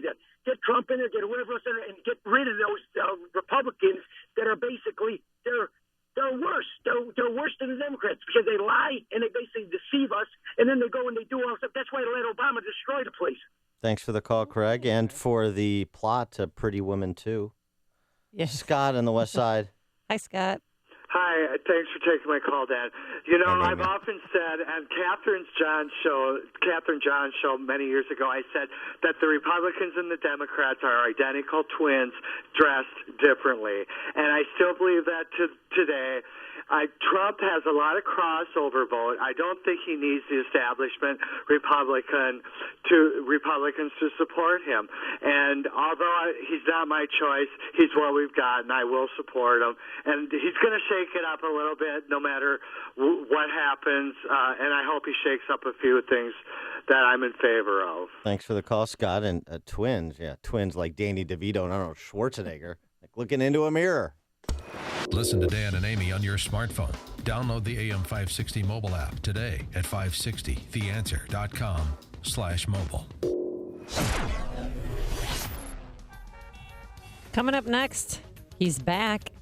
Get Trump in there, get whoever else in there, and get rid of those Republicans that are basically they're worse. They're worse than the Democrats because they lie and they basically deceive us, and then they go and they do all stuff. That's why they let Obama destroy the place. Thanks for the call, Craig, and for the plot to Pretty Woman 2. Yes. Scott on the West Side. Hi, Scott. Hi, thanks for taking my call, Dan. I've often said, and Catherine John's show many years ago, I said that the Republicans and the Democrats are identical twins dressed differently. And I still believe that today. Trump has a lot of crossover vote. I don't think he needs the establishment Republicans to support him. And although he's not my choice, he's what we've got, and I will support him. And he's going to shake it up a little bit no matter what happens, and I hope he shakes up a few things that I'm in favor of. Thanks for the call, Scott. And twins, twins like Danny DeVito and Arnold Schwarzenegger, like looking into a mirror. Listen to Dan and Amy on your smartphone. Download the AM 560 mobile app today at 560theanswer.com/mobile. Coming up next, he's back.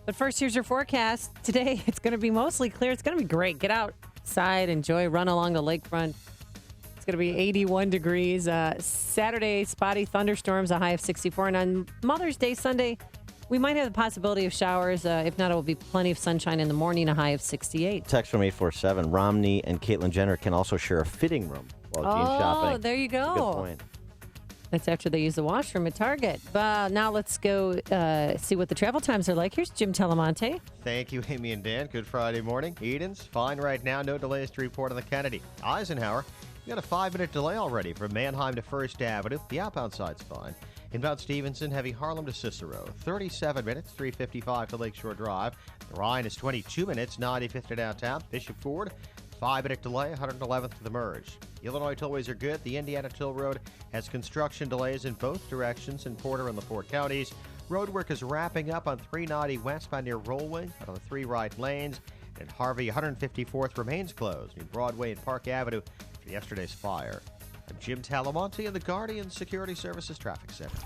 But first, here's your forecast. Today, it's going to be mostly clear. It's going to be great. Get outside, enjoy, run along the lakefront. It's going to be 81 degrees. Saturday, spotty thunderstorms, a high of 64. And on Mother's Day, Sunday, we might have the possibility of showers. If not, it will be plenty of sunshine in the morning, a high of 68. Text from 847. Romney and Caitlyn Jenner can also share a fitting room while jean shopping. Oh, there you go. Good point. That's after they use the washroom at Target. Now let's go see what the travel times are like. Here's Jim Telemonte. Thank you, Amy and Dan. Good Friday morning. Eden's fine right now. No delays to report on the Kennedy. Eisenhower, you got a 5-minute delay already from Manheim to First Avenue. The outbound side's fine. Inbound Stevenson, heavy Harlem to Cicero. 37 minutes, 3:55 to Lakeshore Drive. The Rhine is 22 minutes, 95th to downtown. Bishop Ford, 5-minute delay, 111th to the merge. The Illinois tollways are good. The Indiana Toll Road has construction delays in both directions in Porter and LaPorte counties. Road work is wrapping up on 390 westbound near Rollway on the 3 right lanes. And Harvey, 154th remains closed near Broadway and Park Avenue for yesterday's fire. I'm Jim Talamonte in the Guardian Security Services Traffic Center.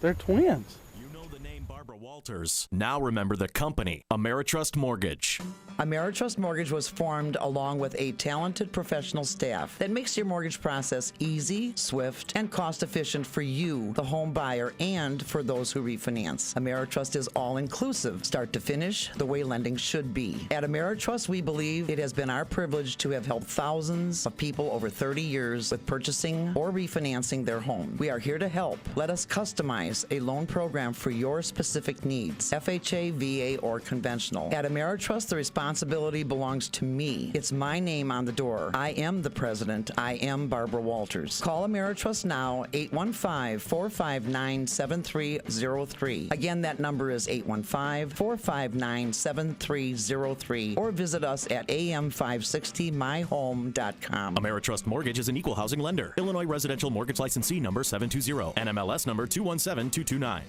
They're twins. You know the name Barbara Walters. Now remember the company, Ameritrust Mortgage. Ameritrust Mortgage was formed along with a talented professional staff that makes your mortgage process easy, swift, and cost-efficient for you, the home buyer, and for those who refinance. Ameritrust is all-inclusive, start to finish, the way lending should be. At Ameritrust, we believe it has been our privilege to have helped thousands of people over 30 years with purchasing or refinancing their home. We are here to help. Let us customize a loan program for your specific needs, FHA, VA, or conventional. At Ameritrust, the responsibility belongs to me. It's my name on the door. I am the president. I am Barbara Walters. Call Ameritrust now, 815-459-7303. Again, that number is 815-459-7303, or visit us at am560myhome.com. Ameritrust Mortgage is an equal housing lender. Illinois Residential Mortgage Licensee number 720, NMLS number 217229.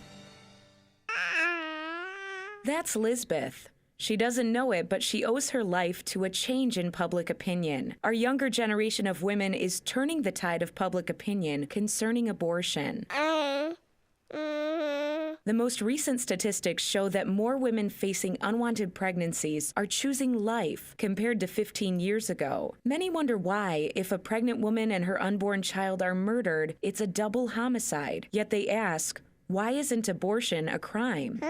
That's Lisbeth. She doesn't know it, but she owes her life to a change in public opinion. Our younger generation of women is turning the tide of public opinion concerning abortion. The most recent statistics show that more women facing unwanted pregnancies are choosing life compared to 15 years ago. Many wonder why, if a pregnant woman and her unborn child are murdered, it's a double homicide. Yet they ask, why isn't abortion a crime?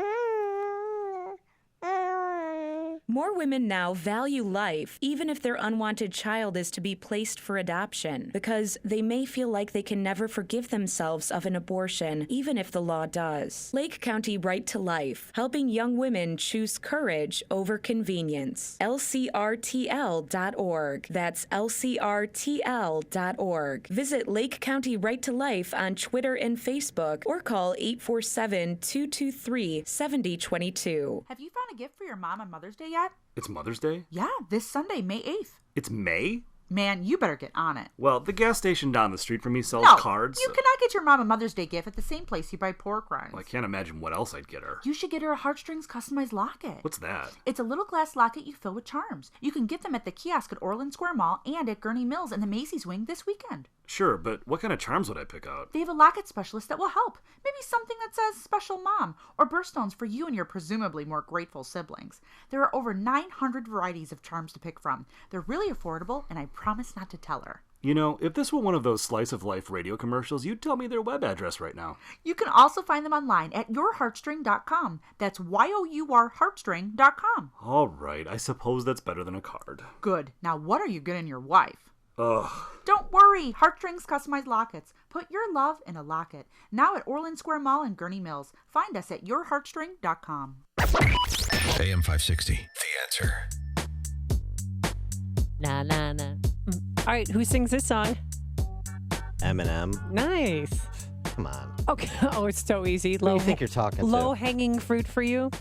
More women now value life, even if their unwanted child is to be placed for adoption, because they may feel like they can never forgive themselves of an abortion, even if the law does. Lake County Right to Life, helping young women choose courage over convenience. LCRTL.org. That's LCRTL.org. Visit Lake County Right to Life on Twitter and Facebook, or call 847-223-7022. Have you found a gift for your mom on Mother's Day yet? It's Mother's Day? Yeah, this Sunday, May 8th. It's May? Man, you better get on it. Well, the gas station down the street from me sells cards. You cannot get your mom a Mother's Day gift at the same place you buy pork rinds. Well, I can't imagine what else I'd get her. You should get her a heartstrings customized locket. What's that? It's a little glass locket you fill with charms. You can get them at the kiosk at Orland Square Mall and at Gurney Mills and the Macy's Wing this weekend. Sure, but what kind of charms would I pick out? They have a locket specialist that will help. Maybe something that says special mom or birthstones for you and your presumably more grateful siblings. There are over 900 varieties of charms to pick from. They're really affordable, and I promise not to tell her. You know, if this were one of those slice of life radio commercials, you'd tell me their web address right now. You can also find them online at yourheartstring.com. That's yourheartstring.com. All right, I suppose that's better than a card. Good. Now what are you getting your wife? Ugh. Don't worry, Heartstrings customized lockets. Put your love in a locket. Now at Orland Square Mall and Gurney Mills. Find us at yourheartstring.com. AM 560, The Answer. Na na na. All right, who sings this song? Eminem. Nice. Come on. Okay. Oh, it's so easy. Who do you think you're talking to? Low-hanging fruit for you.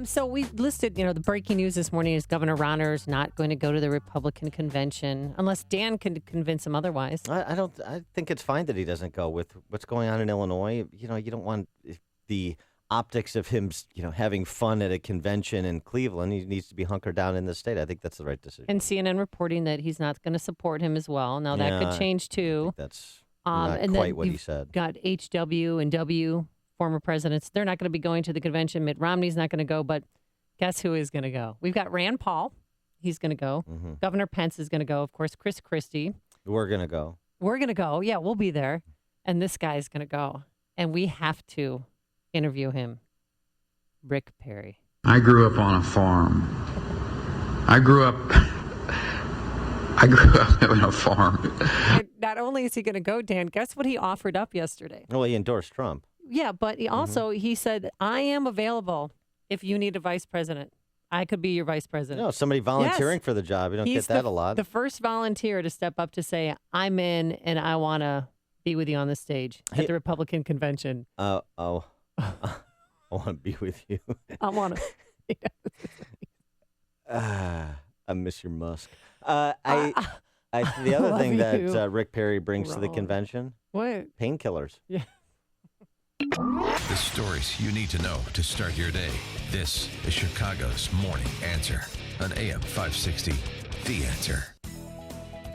So we listed, the breaking news this morning is Governor Rauner's not going to go to the Republican convention unless Dan can convince him otherwise. I think it's fine that he doesn't go with what's going on in Illinois. You don't want the optics of him, having fun at a convention in Cleveland. He needs to be hunkered down in the state. I think that's the right decision. And CNN reporting that he's not going to support him as well. Now that could change too. I think that's not quite what he said. Got HW and W. Former presidents, they're not going to be going to the convention. Mitt Romney's not going to go, but guess who is going to go? We've got Rand Paul. He's going to go. Mm-hmm. Governor Pence is going to go. Of course, Chris Christie. We're going to go. We're going to go. Yeah, we'll be there. And this guy's going to go. And we have to interview him. Rick Perry. I grew up on a farm. I grew up on a farm. And not only is he going to go, Dan, guess what he offered up yesterday? Well, he endorsed Trump. Yeah, but he also, he said, I am available if you need a vice president. I could be your vice president. No, somebody volunteering for the job. You don't get that a lot. The first volunteer to step up to say, I'm in and I want to be with you on the stage at the Republican convention. I want to be with you. I want to. I miss your musk. The other thing that Rick Perry brings to the convention, what? Painkillers. Yeah. The stories you need to know to start your day. This is Chicago's Morning Answer on AM 560, The Answer.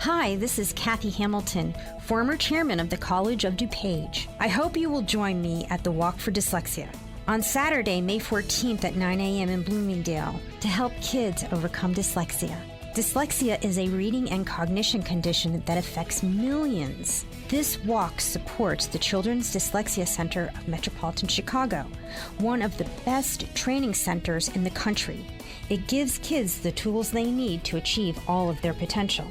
Hi, this is Kathy Hamilton, former chairman of the College of DuPage. I hope you will join me at the Walk for Dyslexia. On Saturday, May 14th at 9 a.m. in Bloomingdale to help kids overcome dyslexia. Dyslexia is a reading and cognition condition that affects millions. This walk supports the Children's Dyslexia Center of Metropolitan Chicago, one of the best training centers in the country. It gives kids the tools they need to achieve all of their potential.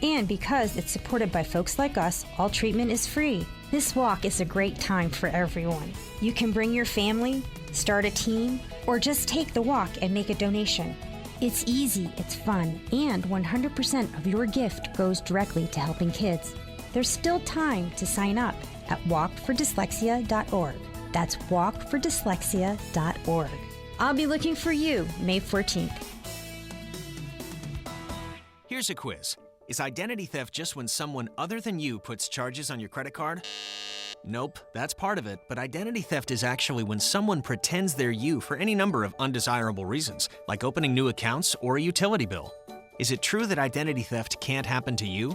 And because it's supported by folks like us, all treatment is free. This walk is a great time for everyone. You can bring your family, start a team, or just take the walk and make a donation. It's easy, it's fun, and 100% of your gift goes directly to helping kids. There's still time to sign up at walkfordyslexia.org. That's walkfordyslexia.org. I'll be looking for you May 14th. Here's a quiz. Is identity theft just when someone other than you puts charges on your credit card? Nope, that's part of it, but identity theft is actually when someone pretends they're you for any number of undesirable reasons, like opening new accounts or a utility bill. Is it true that identity theft can't happen to you?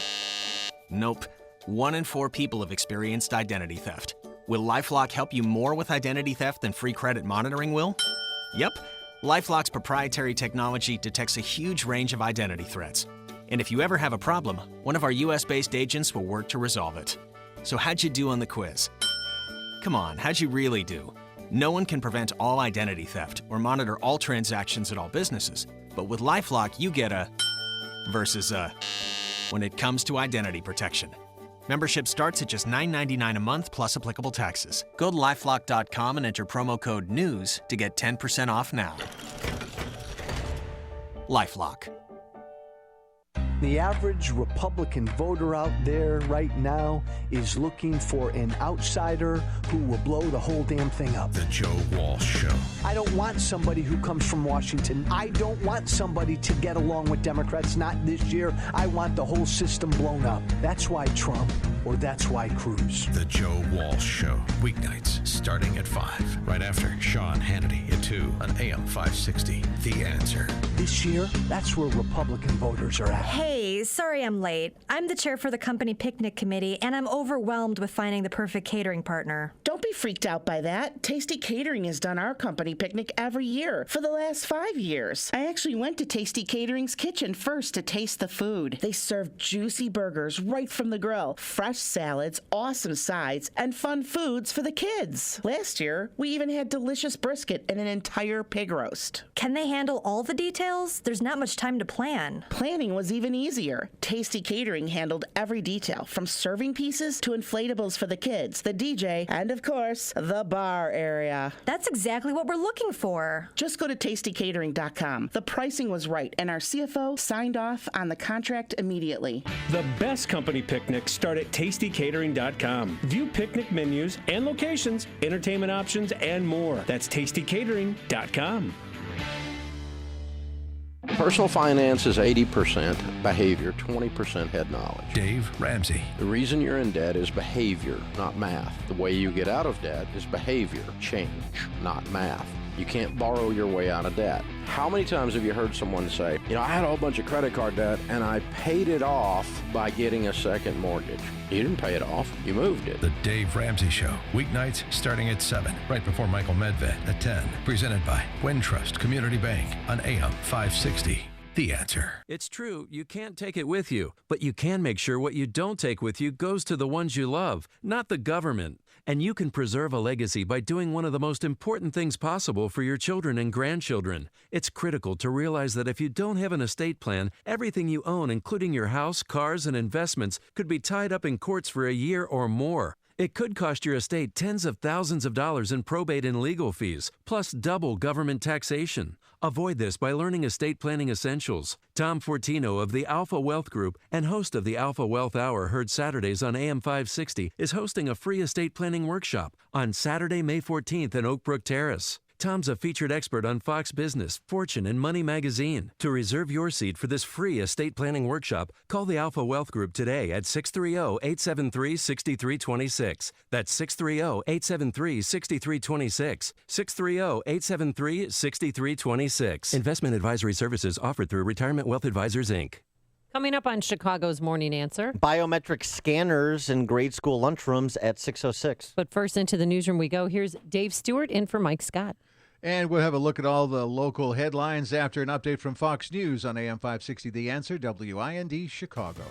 Nope. 1 in 4 people have experienced identity theft. Will LifeLock help you more with identity theft than free credit monitoring will? Yep. LifeLock's proprietary technology detects a huge range of identity threats. And if you ever have a problem, one of our US-based agents will work to resolve it. So how'd you do on the quiz? Come on, how'd you really do? No one can prevent all identity theft or monitor all transactions at all businesses. But with LifeLock, you get a versus a when it comes to identity protection. Membership starts at just $9.99 a month plus applicable taxes. Go to LifeLock.com and enter promo code NEWS to get 10% off now. LifeLock. The average Republican voter out there right now is looking for an outsider who will blow the whole damn thing up. The Joe Walsh Show. I don't want somebody who comes from Washington. I don't want somebody to get along with Democrats, not this year. I want the whole system blown up. That's why Trump, or that's why Cruz. The Joe Walsh Show. Weeknights starting at 5. Right after Sean Hannity at 2 on AM 560. The Answer. This year, that's where Republican voters are at. Hey, sorry I'm late. I'm the chair for the company picnic committee, and I'm overwhelmed with finding the perfect catering partner. Don't be freaked out by that. Tasty Catering has done our company picnic every year for the last 5 years. I actually went to Tasty Catering's kitchen first to taste the food. They served juicy burgers right from the grill, fresh salads, awesome sides, and fun foods for the kids. Last year, we even had delicious brisket and an entire pig roast. Can they handle all the details? There's not much time to plan. Planning was even easier. Tasty Catering handled every detail, from serving pieces to inflatables for the kids, the DJ, and of course, the bar area. That's exactly what we're looking for. Just go to tastycatering.com. The pricing was right, and our CFO signed off on the contract immediately. The best company picnics start at tastycatering.com. View picnic menus and locations, entertainment options, and more. That's tastycatering.com. Personal finance is 80% behavior, 20% head knowledge. Dave Ramsey. The reason you're in debt is behavior, not math. The way you get out of debt is behavior, change, not math. You can't borrow your way out of debt. How many times have you heard someone say, I had a whole bunch of credit card debt and I paid it off by getting a second mortgage? You didn't pay it off, you moved it. The Dave Ramsey Show. Weeknights starting at 7, right before Michael Medved at 10. Presented by Trust Community Bank on AM 560. The Answer. It's true, you can't take it with you, but you can make sure what you don't take with you goes to the ones you love, not the government. And you can preserve a legacy by doing one of the most important things possible for your children and grandchildren. It's critical to realize that if you don't have an estate plan, everything you own, including your house, cars, and investments, could be tied up in courts for a year or more. It could cost your estate tens of thousands of dollars in probate and legal fees, plus double government taxation. Avoid this by learning estate planning essentials. Tom Fortino of the Alpha Wealth Group and host of the Alpha Wealth Hour, heard Saturdays on AM 560, is hosting a free estate planning workshop on Saturday, May 14th in Oak Brook Terrace. Tom's a featured expert on Fox Business, Fortune, and Money Magazine. To reserve your seat for this free estate planning workshop, call the Alpha Wealth Group today at 630-873-6326. That's 630-873-6326. 630-873-6326. Investment advisory services offered through Retirement Wealth Advisors, Inc. Coming up on Chicago's Morning Answer. Biometric scanners in grade school lunchrooms at 6:06. But first, into the newsroom we go. Here's Dave Stewart in for Mike Scott. And we'll have a look at all the local headlines after an update from Fox News on AM 560 The Answer, WIND Chicago.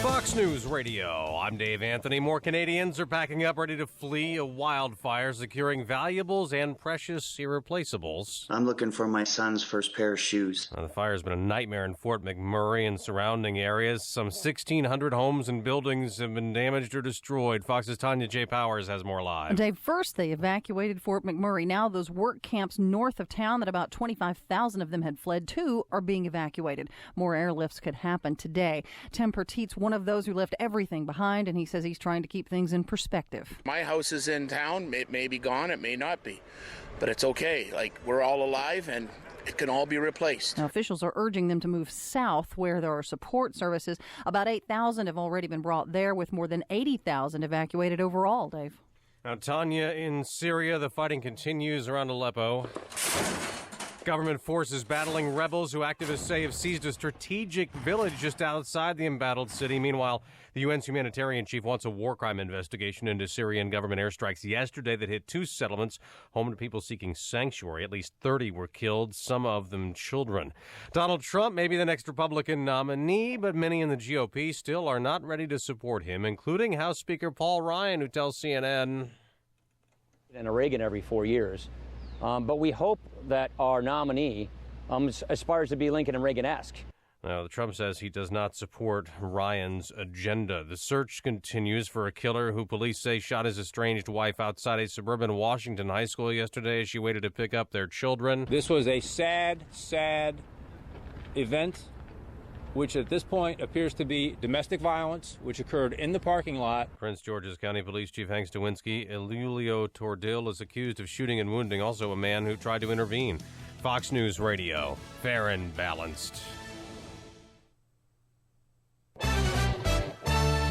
Fox News Radio. I'm Dave Anthony. More Canadians are packing up, ready to flee a wildfire, securing valuables and precious irreplaceables. I'm looking for my son's first pair of shoes. The fire has been a nightmare in Fort McMurray and surrounding areas. Some 1,600 homes and buildings have been damaged or destroyed. Fox's Tanya J. Powers has more live. Dave, first they evacuated Fort McMurray. Now those work camps north of town that about 25,000 of them had fled to are being evacuated. More airlifts could happen today. Tim Pertit's one of those who left everything behind, and he says he's trying to keep things in perspective. My house is in town. It may be gone. It may not be. But it's okay. We're all alive, and it can all be replaced. Now, officials are urging them to move south where there are support services. About 8,000 have already been brought there, with more than 80,000 evacuated overall, Dave. Now, Tanya, in Syria, the fighting continues around Aleppo. Government forces battling rebels who activists say have seized a strategic village just outside the embattled city. Meanwhile, the UN's humanitarian chief wants a war crime investigation into Syrian government airstrikes yesterday that hit 2 settlements, home to people seeking sanctuary. At least 30 were killed, some of them children. Donald Trump may be the next Republican nominee, but many in the GOP still are not ready to support him, including House Speaker Paul Ryan, who tells CNN. And a Reagan every 4 years. But we hope that our nominee aspires to be Lincoln and Reagan-esque. Now, Trump says he does not support Ryan's agenda. The search continues for a killer who police say shot his estranged wife outside a suburban Washington high school yesterday as she waited to pick up their children. This was a sad event, which at this point appears to be domestic violence, which occurred in the parking lot. Prince George's County Police Chief Hank Stawinski, Elulio Tordil, is accused of shooting and wounding also a man who tried to intervene. Fox News Radio, fair and balanced.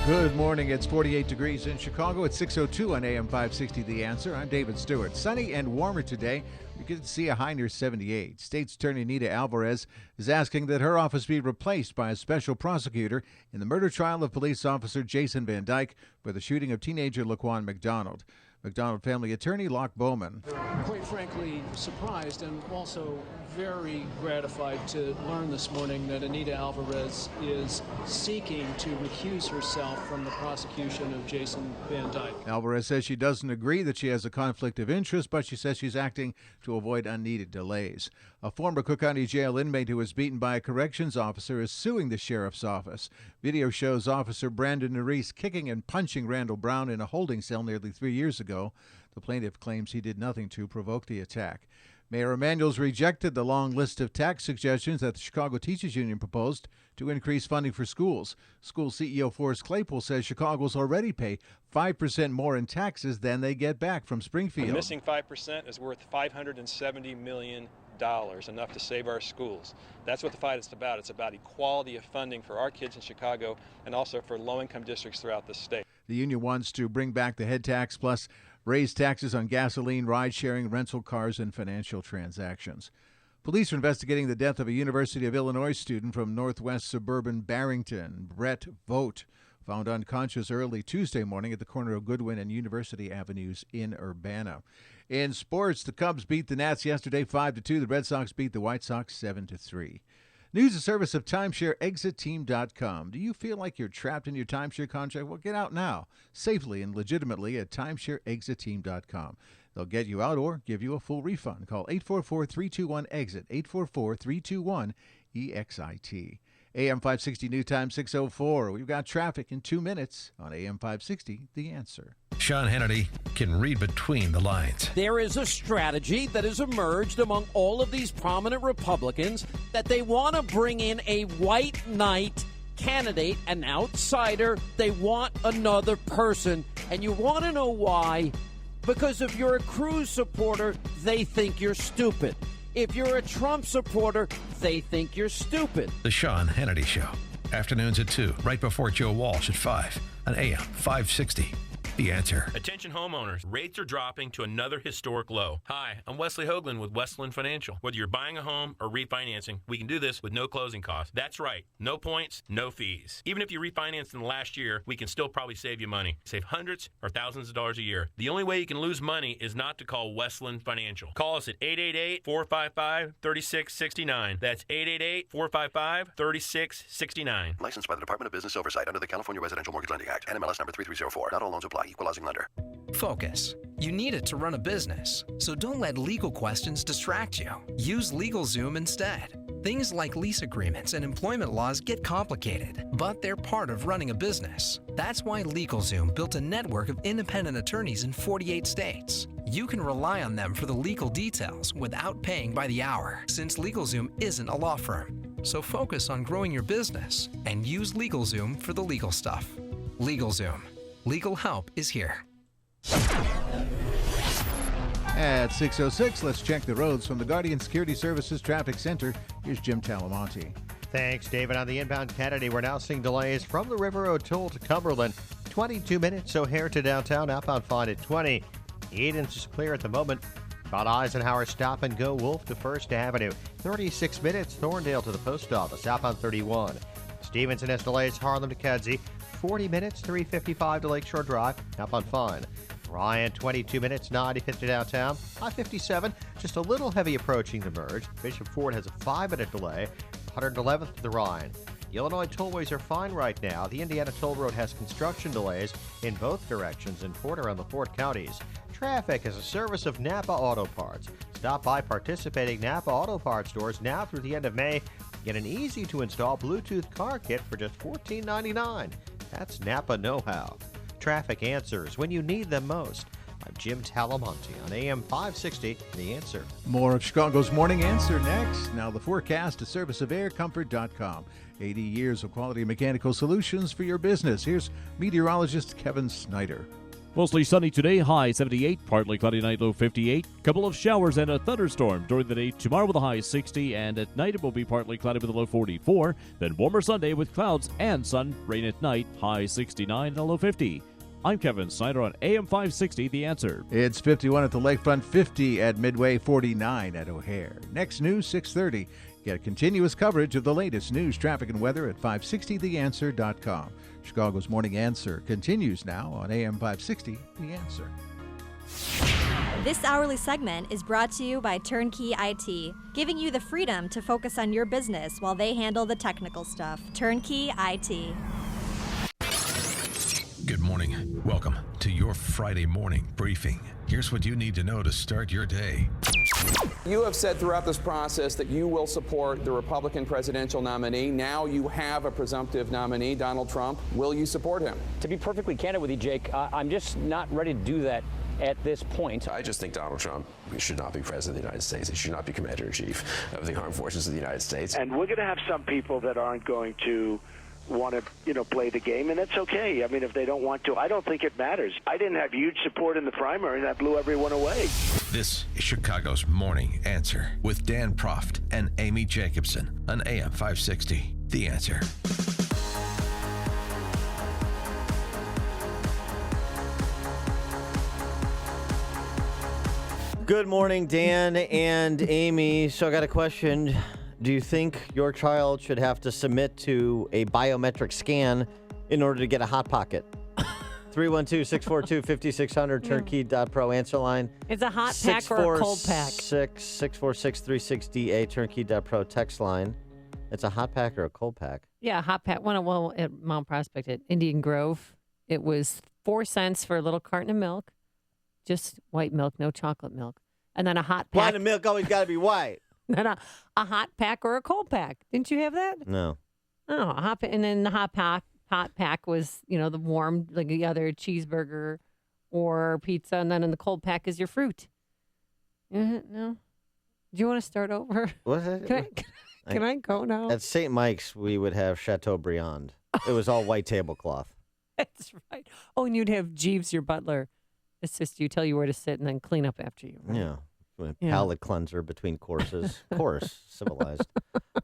Good morning. It's 48 degrees in Chicago. It's 6:02 on AM 560 The Answer. I'm David Stewart. Sunny and warmer today. We could see a high near 78. State's Attorney Anita Alvarez is asking that her office be replaced by a special prosecutor in the murder trial of police officer Jason Van Dyke for the shooting of teenager Laquan McDonald. McDonald family attorney Locke Bowman. Quite frankly, surprised and also very gratified to learn this morning that Anita Alvarez is seeking to recuse herself from the prosecution of Jason Van Dyke. Alvarez says she doesn't agree that she has a conflict of interest, but she says she's acting to avoid unneeded delays. A former Cook County Jail inmate who was beaten by a corrections officer is suing the sheriff's office. Video shows Officer Brandon Nerese kicking and punching Randall Brown in a holding cell nearly 3 years ago. The plaintiff claims he did nothing to provoke the attack. Mayor Emanuel's rejected the long list of tax suggestions that the Chicago Teachers Union proposed to increase funding for schools. School CEO Forrest Claypool says Chicagoans already pay 5% more in taxes than they get back from Springfield. The missing 5% is worth $570 million, enough to save our schools. That's what the fight is about. It's about equality of funding for our kids in Chicago and also for low-income districts throughout the state. The union wants to bring back the head tax plus raise taxes on gasoline, ride-sharing, rental cars, and financial transactions. Police are investigating the death of a University of Illinois student from northwest suburban Barrington, Brett Vogt, found unconscious early Tuesday morning at the corner of Goodwin and University Avenues in Urbana. In sports, the Cubs beat the Nats yesterday 5-2. The Red Sox beat the White Sox 7-3. News and service of TimeshareExitTeam.com. Do you feel like you're trapped in your timeshare contract? Well, get out now, safely and legitimately at TimeshareExitTeam.com. They'll get you out or give you a full refund. Call 844-321-EXIT, 844-321-EXIT. AM 560 New Time 6:04. We've got traffic in 2 minutes on AM 560, The Answer. Sean Hannity can read between the lines. There is a strategy that has emerged among all of these prominent Republicans that they want to bring in a white knight candidate, an outsider. They want another person. And you want to know why? Because if you're a Cruz supporter, they think you're stupid. If you're a Trump supporter, they think you're stupid. The Sean Hannity Show. Afternoons at 2, right before Joe Walsh at 5 on AM 560. The Answer. Attention homeowners, rates are dropping to another historic low. Hi, I'm Wesley Hoagland with Westland Financial. Whether you're buying a home or refinancing, we can do this with no closing costs. That's right, no points, no fees. Even if you refinanced in the last year, we can still probably save you money. Save hundreds or thousands of dollars a year. The only way you can lose money is not to call Westland Financial. Call us at 888-455-3669. That's 888-455-3669. Licensed by the Department of Business Oversight under the California Residential Mortgage Lending Act. NMLS number 3304. Not all loans apply. Equalizing lender. Focus. You need it to run a business, so don't let legal questions distract you. Use LegalZoom instead. Things like lease agreements and employment laws get complicated, but they're part of running a business. That's why LegalZoom built a network of independent attorneys in 48 states. You can rely on them for the legal details without paying by the hour, since LegalZoom isn't a law firm. So focus on growing your business and use LegalZoom for the legal stuff. LegalZoom. Legal help is here. At 6:06, let's check the roads from the Guardian Security Services Traffic Center. Here's Jim Talamonte. Thanks, David. On the inbound Kennedy, we're now seeing delays from the River O'Toole to Cumberland. 22 minutes O'Hare to downtown, outbound fine at 20. Edens is clear at the moment. About Eisenhower stop and go Wolf to First Avenue. 36 minutes Thorndale to the post office, outbound 31. Stevenson has delays Harlem to Kedzie. 40 minutes 355 to Lakeshore Drive, outbound fine. Ryan, 22 minutes, 95th to downtown. I-57, just a little heavy approaching the merge. Bishop Ford has a 5-minute delay. 111th to the Rhine. The Illinois tollways are fine right now. The Indiana Toll Road has construction delays in both directions in Fort around the Fort counties. Traffic is a service of Napa Auto Parts. Stop by participating Napa Auto Parts stores now through the end of May. Get an easy-to-install Bluetooth car kit for just $14.99. That's Napa know-how. Traffic answers when you need them most. I'm Jim Talamonte on AM 560, The Answer. More of Chicago's Morning Answer next. Now the forecast, a service of aircomfort.com. 80 years of quality mechanical solutions for your business. Here's meteorologist Kevin Snyder. Mostly sunny today, high 78, partly cloudy night, low 58. Couple of showers and a thunderstorm during the day tomorrow with a high 60, and at night it will be partly cloudy with a low 44. Then warmer Sunday with clouds and sun, rain at night, high 69 and a low 50. I'm Kevin Snyder on AM 560, The Answer. It's 51 at the lakefront, 50 at Midway, 49 at O'Hare. Next news, 6:30. Get continuous coverage of the latest news, traffic, and weather at 560theanswer.com. Chicago's Morning Answer continues now on AM 560, The Answer. This hourly segment is brought to you by Turnkey IT, giving you the freedom to focus on your business while they handle the technical stuff. Turnkey IT. Good morning. Welcome to your Friday morning briefing. Here's what you need to know to start your day. You have said throughout this process that you will support the Republican presidential nominee. Now you have a presumptive nominee, Donald Trump. Will you support him? To be perfectly candid with you, Jake, I'm just not ready to do that at this point. I just think Donald Trump should not be president of the United States. He should not be commander-in-chief of the armed forces of the United States. And we're going to have some people that aren't going to want to, play the game, and that's okay. I mean, if they don't want to, I don't think it matters. I didn't have huge support in the primary, and that blew everyone away. This is Chicago's Morning Answer with Dan Proft and Amy Jacobson on AM 560. The Answer. Good morning, Dan and Amy. So I got a question. Do you think your child should have to submit to a biometric scan in order to get a Hot Pocket? 312-642-5600, turnkey.pro answer line. It's a hot pack or a cold pack. 646-360-A, turnkey.pro text line. It's a hot pack or a cold pack? Yeah, a hot pack. Well, at Mount Prospect at Indian Grove, it was 4 cents for a little carton of milk. Just white milk, no chocolate milk. And then a hot pack. Wine and milk always got to be white. Then a hot pack or a cold pack. Didn't you have that? No. Oh, a hot pack. And then the hot pack was, the warm, like the other cheeseburger or pizza. And then in the cold pack is your fruit. No? Do you want to start over? What's that? Can I go now? At St. Mike's, we would have Chateaubriand. It was all white tablecloth. That's right. Oh, and you'd have Jeeves, your butler, assist you, tell you where to sit, and then clean up after you. Right? Yeah. Palate cleanser between courses. Of course, civilized.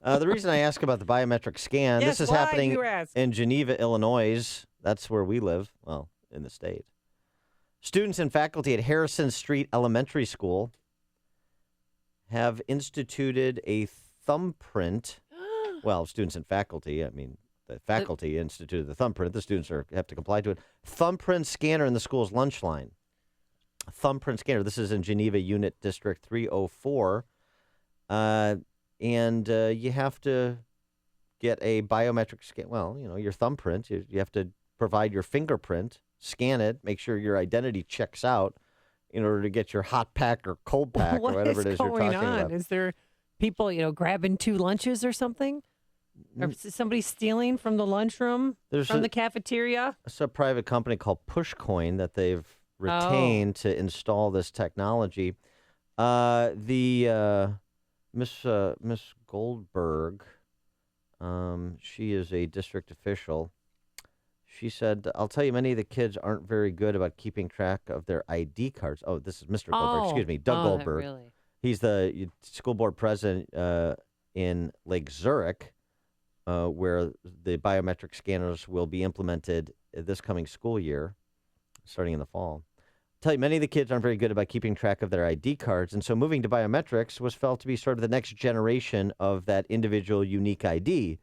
The reason I ask about the biometric scan, this is happening in Geneva, Illinois. That's where we live, well, in the state. Students and faculty at Harrison Street Elementary School have instituted a thumbprint. Well, students and faculty, I mean, the faculty instituted the thumbprint. The students have to comply to it. Thumbprint scanner in the school's lunch line. Thumbprint scanner. This is in Geneva Unit District 304. And you have to get a biometric scan. Well, your thumbprint. You have to provide your fingerprint, scan it, make sure your identity checks out in order to get your hot pack or cold pack or whatever it is you're talking about. Is there people, grabbing 2 lunches or something? Or somebody stealing from the lunchroom, from the cafeteria? It's a private company called Pushcoin that they've retained to install this technology. Miss Goldberg, she is a district official. She said, I'll tell you, many of the kids aren't very good about keeping track of their ID cards. Oh, this is Mr. Goldberg. Excuse me, Doug Goldberg. Really? He's the school board president in Lake Zurich, where the biometric scanners will be implemented this coming school year, starting in the fall. I'll tell you, many of the kids aren't very good about keeping track of their ID cards, and so moving to biometrics was felt to be sort of the next generation of that individual unique ID.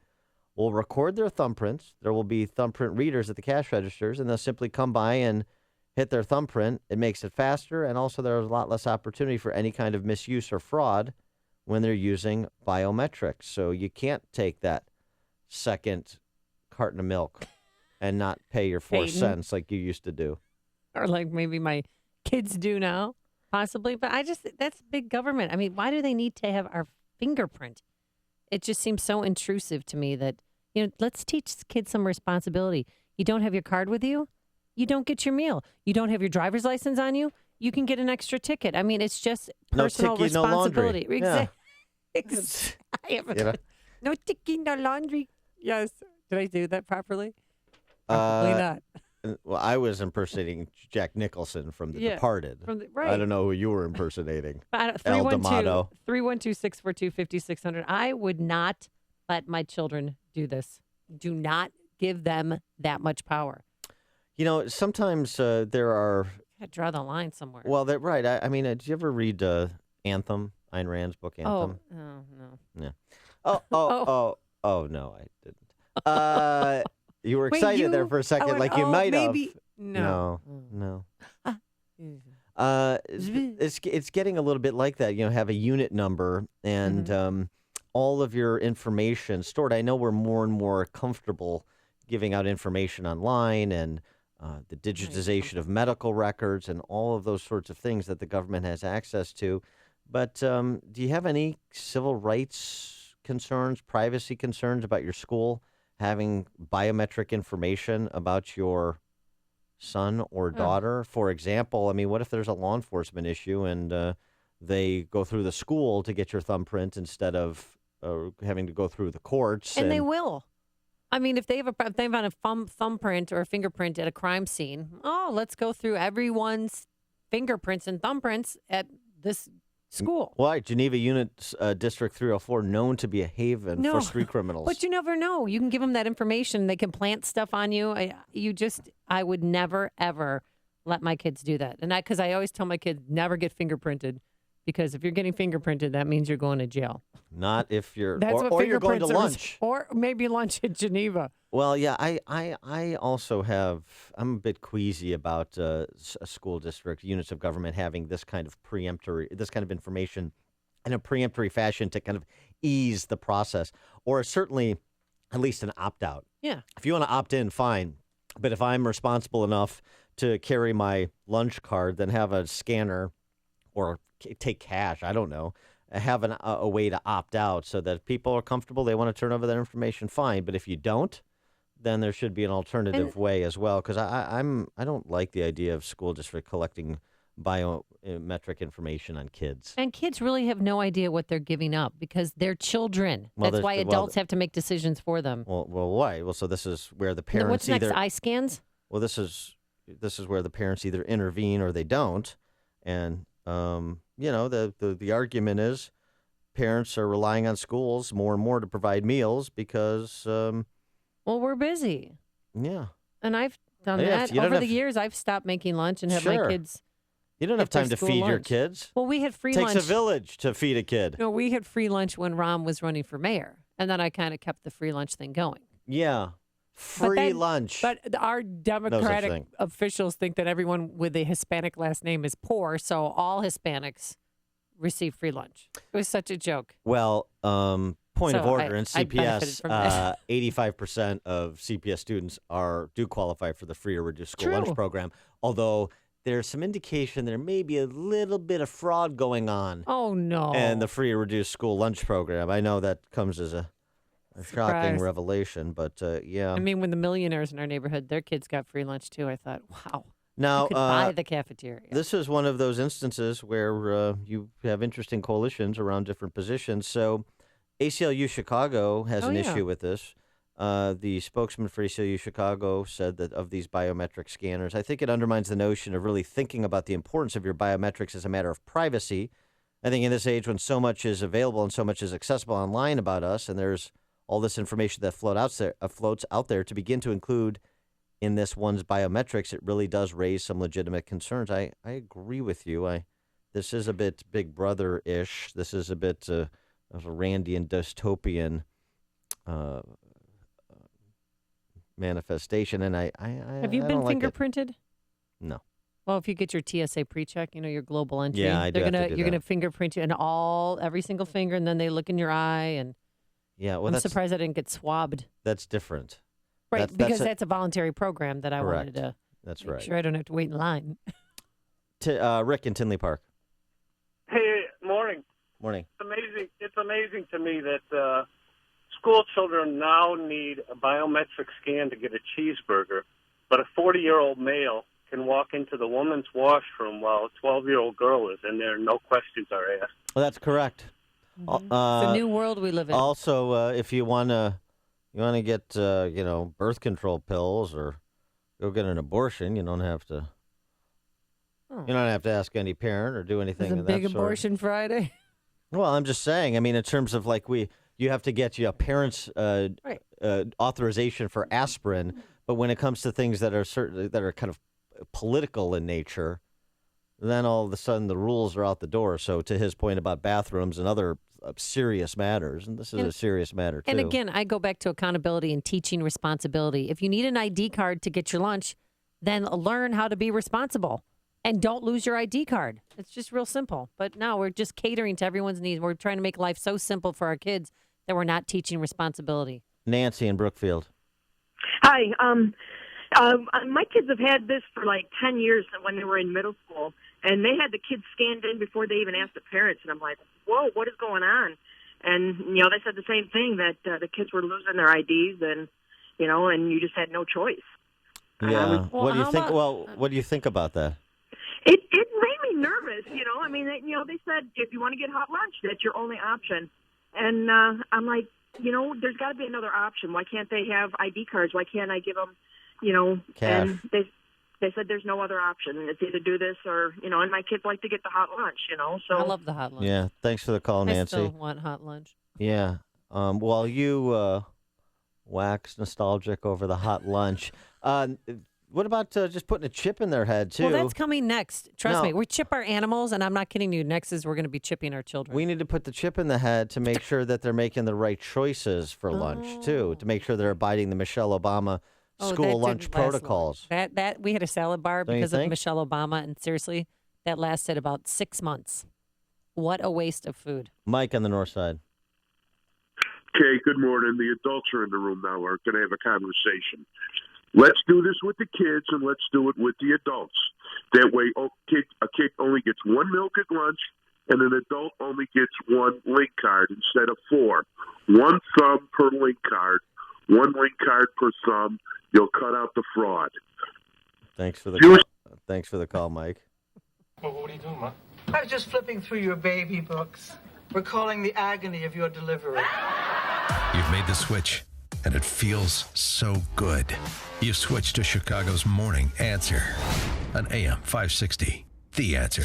We'll record their thumbprints. There will be thumbprint readers at the cash registers, and they'll simply come by and hit their thumbprint. It makes it faster, and also there's a lot less opportunity for any kind of misuse or fraud when they're using biometrics. So you can't take that second carton of milk and not pay your 4 cents like you used to do. Or like maybe my kids do now, possibly. But that's big government. I mean, why do they need to have our fingerprint? It just seems so intrusive to me that, let's teach kids some responsibility. You don't have your card with you, you don't get your meal. You don't have your driver's license on you, you can get an extra ticket. I mean, it's just personal responsibility. No laundry. No ticky, no laundry. Yes. Did I do that properly? Probably not. Well, I was impersonating Jack Nicholson from The Departed. Right. I don't know who you were impersonating. El D'Amato. 312-642-5600. I would not let my children do this. Do not give them that much power. Sometimes there are... I draw the line somewhere. Well, right. I mean, did you ever read Anthem, Ayn Rand's book, Anthem? Oh, no. Yeah. Oh, no, I didn't. You were excited there for a second, you might have. No. It's getting a little bit like that. Have a unit number and all of your information stored. I know we're more and more comfortable giving out information online and the digitization of medical records and all of those sorts of things that the government has access to. But do you have any civil rights concerns, privacy concerns about your school having biometric information about your son or daughter? For example, I mean, what if there's a law enforcement issue and they go through the school to get your thumbprint instead of having to go through the courts? And they will. I mean, if they have a thumbprint or a fingerprint at a crime scene, let's go through everyone's fingerprints and thumbprints at this school. Why? Geneva Unit District 304, known to be a haven for street criminals. But you never know. You can give them that information. They can plant stuff on you. I would never, ever let my kids do that. And because I always tell my kids, never get fingerprinted. Because if you're getting fingerprinted, that means you're going to jail. Not if you're, That's or you're going to fingerprints lunch. Or maybe lunch at Geneva. Well, yeah, I also I'm a bit queasy about a school district, units of government having this kind of information in a preemptory fashion to kind of ease the process, or certainly at least an opt-out. Yeah. If you want to opt in, fine. But if I'm responsible enough to carry my lunch card, then have a scanner or take cash, I don't know, have a way to opt out so that if people are comfortable, they want to turn over that information, fine. But if you don't, then there should be an alternative way as well. Because I don't like the idea of school district collecting biometric information on kids. And kids really have no idea what they're giving up because they're children. That's why adults have to make decisions for them. Well, why? Well, so this is where the parents What's next, eye scans? Well, this is where the parents either intervene or they don't. And the argument is parents are relying on schools more and more to provide meals because we're busy. Yeah. And done that. Over the years, I've stopped making lunch and have my kids. You don't have time to feed your kids. Well, we had free lunch. Takes a village to feed a kid. No, we had free lunch when Rahm was running for mayor, and then I kind of kept the free lunch thing going. Yeah, free lunch. But our Democratic officials think that everyone with a Hispanic last name is poor, so all Hispanics receive free lunch. It was such a joke. Well, point of order in I benefited CPS, from this. 85% of CPS students do qualify for the free or reduced school lunch program, although there's some indication there may be a little bit of fraud going on. Oh, no. And the free or reduced school lunch program. I know that comes as a shocking revelation, but yeah. I mean, when the millionaires in our neighborhood, their kids got free lunch too, I thought, wow. Now, you could buy the cafeteria. This is one of those instances where you have interesting coalitions around different positions. So ACLU Chicago has an issue with this. The spokesman for ACLU Chicago said that of these biometric scanners, I think it undermines the notion of really thinking about the importance of your biometrics as a matter of privacy. I think in this age when so much is available and so much is accessible online about us, and there's all this information that floats out there to begin to include in this one's biometrics, it really does raise some legitimate concerns. I agree with you. This is a bit Big Brother-ish. This is a bit of a Randian dystopian manifestation, and I have you been fingerprinted? No. Well, if you get your TSA pre-check, your global entry, you're gonna fingerprint you in every single finger, and then they look in your eye. And I'm surprised I didn't get swabbed. That's different, right? Because that's a voluntary program that I wanted to. That's make right. Sure, I don't have to wait in line. Rick in Tinley Park. Hey, morning. Morning. It's amazing to me that school children now need a biometric scan to get a cheeseburger, but a 40-year-old male can walk into the woman's washroom while a 12-year-old girl is in there. No questions are asked. Well, that's correct. It's a new world we live in. Also, if you want to get birth control pills or go get an abortion, you don't have to. You don't have to ask any parent or do anything. It's a big abortion Friday. Well, I'm just saying. I mean, in terms of you have to get a parent's authorization for aspirin, but when it comes to things that are kind of political in nature, then all of a sudden the rules are out the door. So to his point about bathrooms and other serious matters, and this is a serious matter too. And again, I go back to accountability and teaching responsibility. If you need an ID card to get your lunch, then learn how to be responsible. And don't lose your ID card. It's just real simple. But no, we're just catering to everyone's needs. We're trying to make life so simple for our kids that we're not teaching responsibility. Nancy in Brookfield. Hi. My kids have had this for like 10 years when they were in middle school, and they had the kids scanned in before they even asked the parents. And I'm like, whoa, what is going on? And, they said the same thing, that the kids were losing their IDs and you just had no choice. Yeah. What do you think? Well, what do you think about that? It made me nervous, I mean, they said if you want to get hot lunch, that's your only option. And I'm like, there's got to be another option. Why can't they have ID cards? Why can't I give them, Cash. And they said there's no other option. It's either do this or, and my kids like to get the hot lunch, so. I love the hot lunch. Yeah, thanks for the call, Nancy. I still want hot lunch. Yeah. While you wax nostalgic over the hot lunch, what about just putting a chip in their head, too? Well, that's coming next. Trust me. We chip our animals, and I'm not kidding you. Next is we're going to be chipping our children. We need to put the chip in the head to make sure that they're making the right choices for lunch, too, to make sure they're abiding the Michelle Obama school lunch protocols. That we had a salad bar because of Michelle Obama, and seriously, that lasted about 6 months. What a waste of food. Mike on the north side. Okay, good morning. The adults are in the room now. We're going to have a conversation. Let's do this with the kids, and let's do it with the adults. That way, a kid only gets one milk at lunch, and an adult only gets one link card instead of 4. 1 thumb per link card, 1 link card per thumb. You'll cut out the fraud. Thanks for the call, Mike. Well, what are you doing, Ma? I was just flipping through your baby books, recalling the agony of your delivery. You've made the switch, and it feels so good. You've switched to Chicago's Morning Answer on AM 560. The Answer.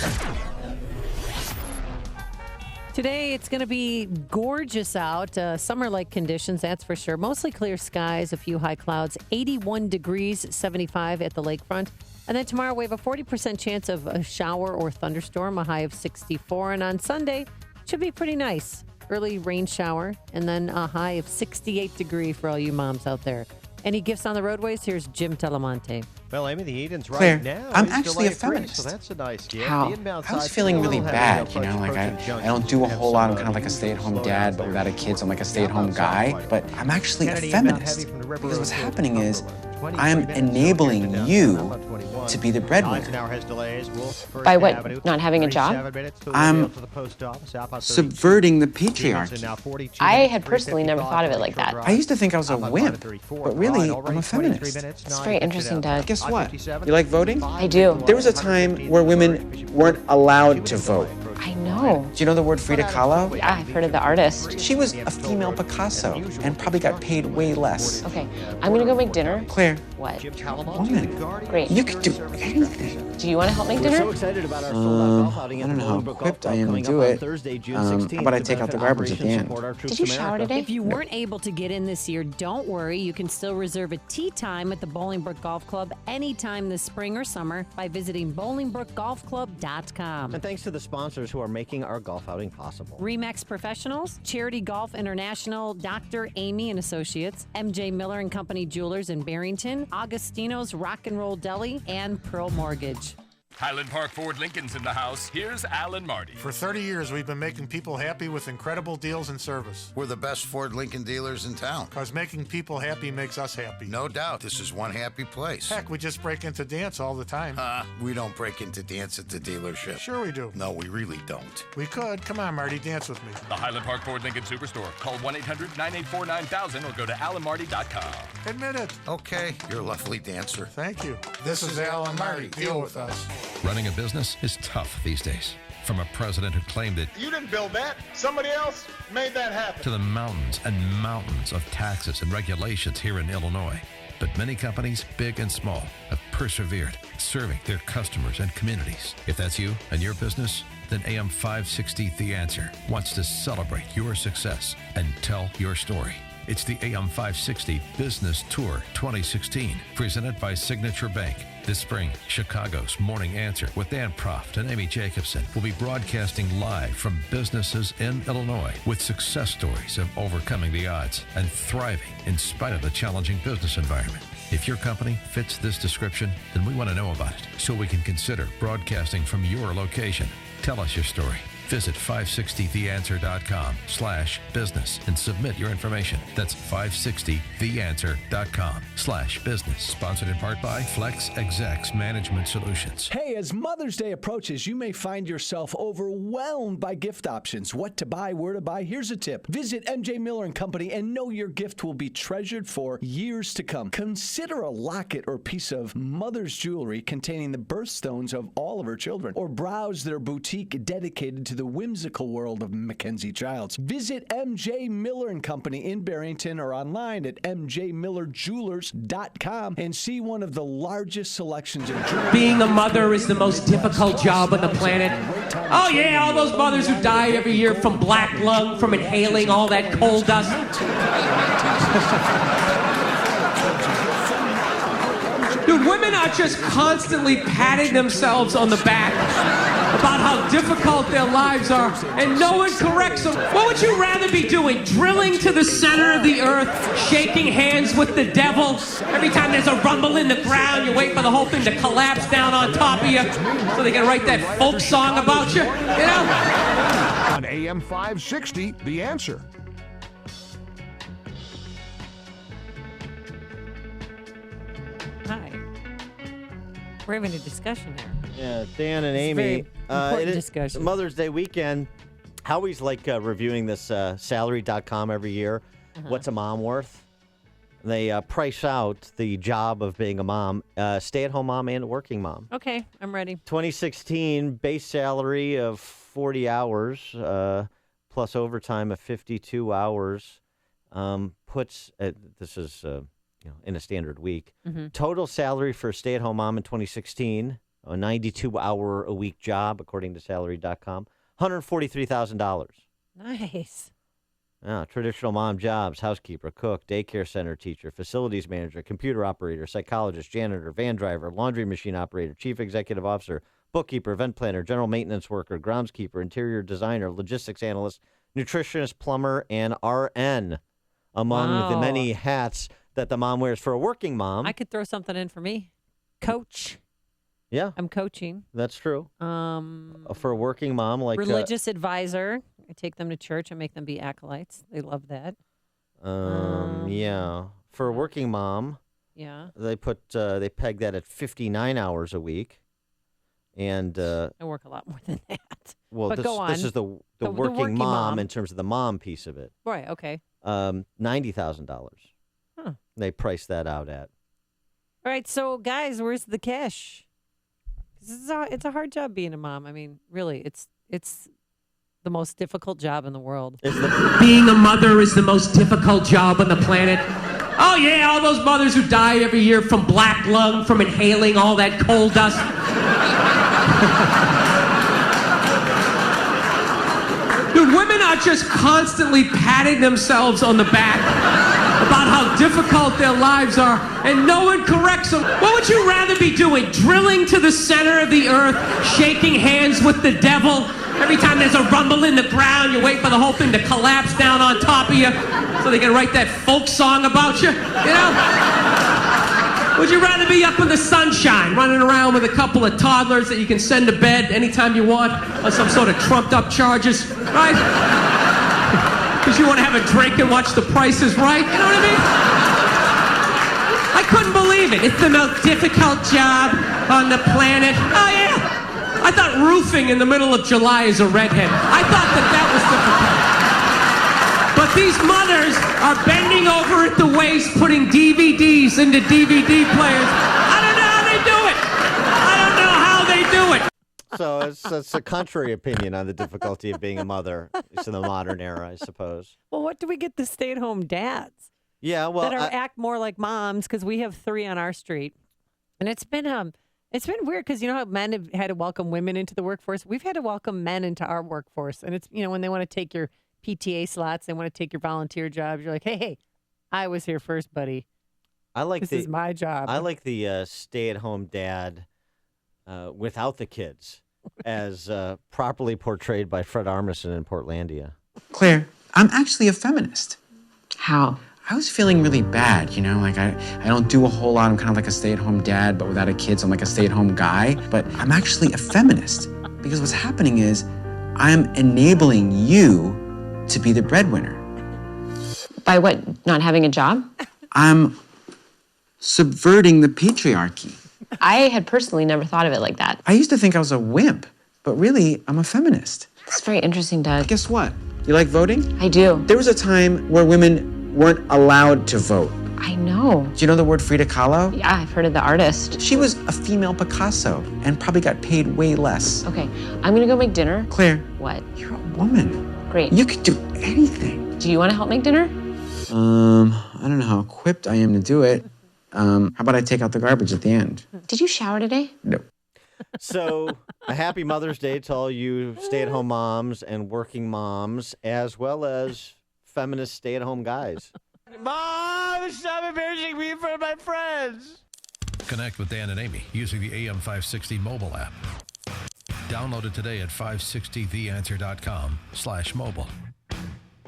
Today, it's going to be gorgeous out. Summer-like conditions, that's for sure. Mostly clear skies, a few high clouds, 81 degrees, 75 at the lakefront. And then tomorrow, we have a 40% chance of a shower or thunderstorm, a high of 64. And on Sunday, should be pretty nice. Early rain shower, and then a high of 68 degree for all you moms out there. Any gifts on the roadways? Here's Jim Telemonte. Well, Amy, the Eden's Claire, right now. I'm is actually a delay-free, feminist. So that's a nice gift. How? The inbound I was side feeling really still bad, has you know, like I junction. don't do a whole lot. I'm kind of like a stay-at-home dad, but without a kid, so I'm like a stay-at-home guy. But I'm actually a feminist because what's happening is I'm enabling you to be the breadwinner. By what? Not having a job? I'm subverting the patriarchy. I had personally never thought of it like that. I used to think I was a wimp, but really, I'm a feminist. It's very interesting, Doug. Guess what? You like voting? I do. There was a time where women weren't allowed to vote. I know. Do you know the word Frida Kahlo? Yeah, I've heard of the artist. She was a female Picasso and probably got paid way less. Okay, I'm gonna go make dinner. Claire. What? Woman. Great. You could do anything. Do you want to help make dinner? I don't know how equipped I am to do it. How about I take out the garbage at the end? Did you shower today? If you weren't able to get in this year, don't worry. You can still reserve a tee time at the Bolingbrook Golf Club anytime this spring or summer by visiting BolingbrookGolfClub.com. And thanks to the sponsors who are making our golf outing possible. Remax Professionals, Charity Golf International, Dr. Amy and Associates, MJ Miller and Company Jewelers in Barrington, Augustino's Rock and Roll Deli, and Pearl Mortgage. Highland Park Ford Lincoln's in the house. Here's Alan Marty. For 30 years, we've been making people happy with incredible deals and service. We're the best Ford Lincoln dealers in town. Because making people happy makes us happy. No doubt. This is one happy place. Heck, we just break into dance all the time. We don't break into dance at the dealership. Sure we do. No, we really don't. We could. Come on, Marty, dance with me. The Highland Park Ford Lincoln Superstore. Call 1-800-984-9000 or go to alanmarty.com. Admit it. Okay, you're a lovely dancer. Thank you. This is Alan Marty. Deal with us. Running a business is tough these days. From a president who claimed it You didn't build that. Somebody else made that happen. to the mountains and mountains of taxes and regulations here in Illinois. But many companies, big and small, have persevered, serving their customers and communities. If that's you and your business, then AM 560 The Answer wants to celebrate your success and tell your story. It's the AM 560 Business Tour 2016, presented by Signature Bank. This spring, Chicago's Morning Answer with Dan Proft and Amy Jacobson will be broadcasting live from businesses in Illinois with success stories of overcoming the odds and thriving in spite of the challenging business environment. If your company fits this description, then we want to know about it so we can consider broadcasting from your location. Tell us your story. Visit 560theanswer.com/business and submit your information. That's 560theanswer.com/business. Sponsored in part by Flex Execs Management Solutions. Hey, as Mother's Day approaches, you may find yourself overwhelmed by gift options. What to buy, where to buy? Here's a tip. Visit MJ Miller and Company and know your gift will be treasured for years to come. Consider a locket or piece of mother's jewelry containing the birthstones of all of her children, or browse their boutique dedicated to the whimsical world of Mackenzie Childs. Visit MJ Miller and Company in Barrington or online at mjmillerjewelers.com and see one of the largest selections of jewelry. Being a mother is the most difficult job on the planet. Oh yeah, all those mothers who die every year from black lung, from inhaling all that coal dust. Dude, women are just constantly patting themselves on the back about how difficult their lives are, and no one corrects them. What would you rather be doing? Drilling to the center of the earth, shaking hands with the devil? Every time there's a rumble in the ground, you wait for the whole thing to collapse down on top of you so they can write that folk song about you, you know? On AM 560, The Answer. Hi. We're having a discussion here. Yeah, Dan and It's a Amy. very important It is discussion. Mother's Day weekend. Howie's like reviewing this salary.com every year. What's a mom worth? They price out the job of being a mom, stay-at-home mom and a working mom. Okay, I'm ready. 2016 base salary of 40 hours plus overtime of 52 hours puts this is in a standard week. Total salary for a stay-at-home mom in 2016, a 92-hour-a-week job, according to salary.com, $143,000. Nice. Yeah, traditional mom jobs: housekeeper, cook, daycare center teacher, facilities manager, computer operator, psychologist, janitor, van driver, laundry machine operator, chief executive officer, bookkeeper, event planner, general maintenance worker, groundskeeper, interior designer, logistics analyst, nutritionist, plumber, and RN, among the many hats that the mom wears. For a working mom, I could throw something in for me. Coach. Yeah. I'm coaching. That's true. For a working mom, like religious advisor. I take them to church and make them be acolytes. They love that. Yeah. For a working mom, yeah, they peg that at 59 hours a week. And I work a lot more than that. Well, but go on. This is the working mom in terms of the mom piece of it. Right, okay. $90,000. Huh. They priced that out at. All right, so guys, where's the cash? It's a hard job being a mom. I mean, really, it's the most difficult job in the world. Being a mother is the most difficult job on the planet. Oh, yeah, all those mothers who die every year from black lung, from inhaling all that coal dust. Dude, women are just constantly patting themselves on the back about how difficult their lives are, and no one corrects them. What would you rather be doing? Drilling to the center of the earth, shaking hands with the devil? Every time there's a rumble in the ground, you wait for the whole thing to collapse down on top of you so they can write that folk song about you, you know? Would you rather be up in the sunshine, running around with a couple of toddlers that you can send to bed anytime you want on some sort of trumped-up charges, right? Because you want to have a drink and watch The Price is Right, you know what I mean? I couldn't believe it. It's the most difficult job on the planet. Oh, yeah. I thought roofing in the middle of July is a redhead. I thought that was difficult. But these mothers are bending over at the waist, putting DVDs into DVD players. I don't know how they do it. I don't know how they do it. So it's a contrary opinion on the difficulty of being a mother. It's in the modern era, I suppose. Well, what do we get the stay-at-home dads? Yeah, well, that act more like moms, because we have 3 on our street, and it's been weird because you know how men have had to welcome women into the workforce. We've had to welcome men into our workforce, and it's when they want to take your PTA slots, they want to take your volunteer jobs. You're like, hey, I was here first, buddy. This is my job. I like the stay-at-home dad without the kids, as properly portrayed by Fred Armisen in Portlandia. Claire, I'm actually a feminist. How? I was feeling really bad, like I don't do a whole lot. I'm kind of like a stay-at-home dad, but without a kid, so I'm like a stay-at-home guy. But I'm actually a feminist because what's happening is I'm enabling you to be the breadwinner. By what? Not having a job? I'm subverting the patriarchy. I had personally never thought of it like that. I used to think I was a wimp, but really, I'm a feminist. It's very interesting, Doug. Guess what? You like voting? I do. There was a time where women weren't allowed to vote. I know. Do you know the word Frida Kahlo? Yeah, I've heard of the artist. She was a female Picasso and probably got paid way less. Okay, I'm gonna go make dinner. Claire. What? You're a woman. Great. You could do anything. Do you want to help make dinner? I don't know how equipped I am to do it. How about I take out the garbage at the end? Did you shower today? No. So, a happy Mother's Day to all you stay-at-home moms and working moms, as well as feminist stay-at-home guys. Mom, stop embarrassing me in front of my friends. Connect with Dan and Amy using the AM 560 mobile app. Download it today at 560theanswer.com/mobile.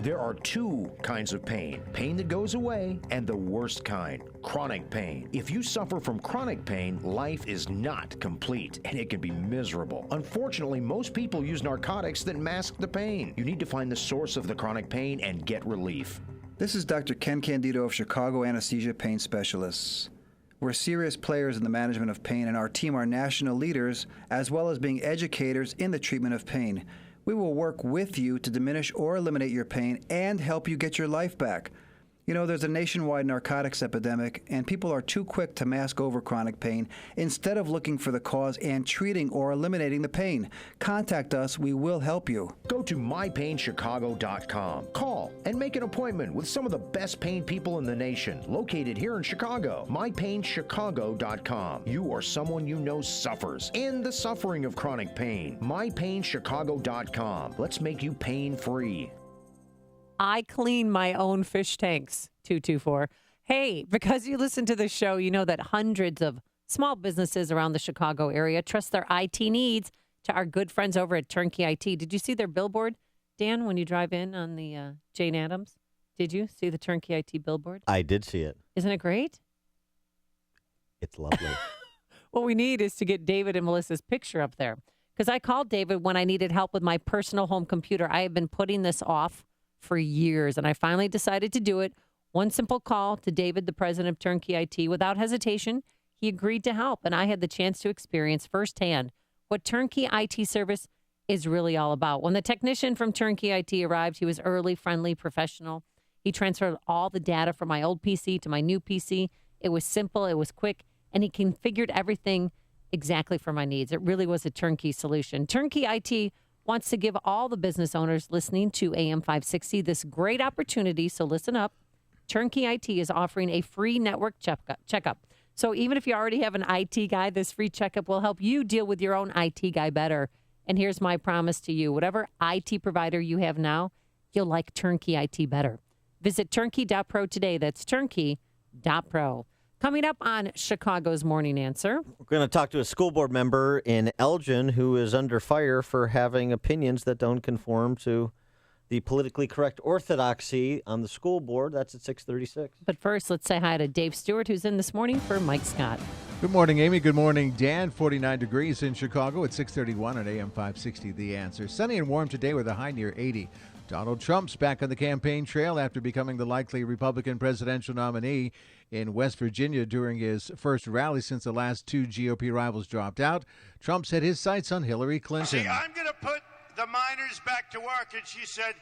There are 2 kinds of pain. Pain that goes away and the worst kind, chronic pain. If you suffer from chronic pain, life is not complete and it can be miserable. Unfortunately, most people use narcotics that mask the pain. You need to find the source of the chronic pain and get relief. This is Dr. Ken Candido of Chicago Anesthesia Pain Specialists. We're serious players in the management of pain, and our team are national leaders, as well as being educators in the treatment of pain. We will work with you to diminish or eliminate your pain and help you get your life back. You know, there's a nationwide narcotics epidemic, and people are too quick to mask over chronic pain instead of looking for the cause and treating or eliminating the pain. Contact us. We will help you. Go to mypainchicago.com. Call and make an appointment with some of the best pain people in the nation, located here in Chicago. mypainchicago.com. You or someone you know suffers and the suffering of chronic pain. mypainchicago.com. Let's make you pain-free. I clean my own fish tanks, 224. Hey, because you listen to the show, you know that hundreds of small businesses around the Chicago area trust their IT needs to our good friends over at Turnkey IT. Did you see their billboard, Dan, when you drive in on the Jane Addams? Did you see the Turnkey IT billboard? I did see it. Isn't it great? It's lovely. What we need is to get David and Melissa's picture up there. Because I called David when I needed help with my personal home computer. I have been putting this off for years, and I finally decided to do it. One simple call to David, the president of Turnkey IT. Without hesitation, he agreed to help, and I had the chance to experience firsthand what Turnkey IT service is really all about. When the technician from Turnkey IT arrived, he was early, friendly, professional. He transferred all the data from my old PC to my new PC. It was simple, it was quick, and he configured everything exactly for my needs. It really was a turnkey solution. Turnkey IT wants to give all the business owners listening to AM 560 this great opportunity, so listen up. Turnkey IT is offering a free network checkup. So even if you already have an IT guy, this free checkup will help you deal with your own IT guy better. And here's my promise to you. Whatever IT provider you have now, you'll like Turnkey IT better. Visit turnkey.pro today. That's turnkey.pro. Coming up on Chicago's Morning Answer. We're going to talk to a school board member in Elgin who is under fire for having opinions that don't conform to the politically correct orthodoxy on the school board. That's at 6:36. But first, let's say hi to Dave Stewart, who's in this morning for Mike Scott. Good morning, Amy. Good morning, Dan. 49 degrees in Chicago at 6:31 on AM 560, The Answer. Sunny and warm today with a high near 80. Donald Trump's back on the campaign trail after becoming the likely Republican presidential nominee in West Virginia during his first rally since the last two GOP rivals dropped out. Trump set his sights on Hillary Clinton. See, I'm going to put the miners back to work, and she said,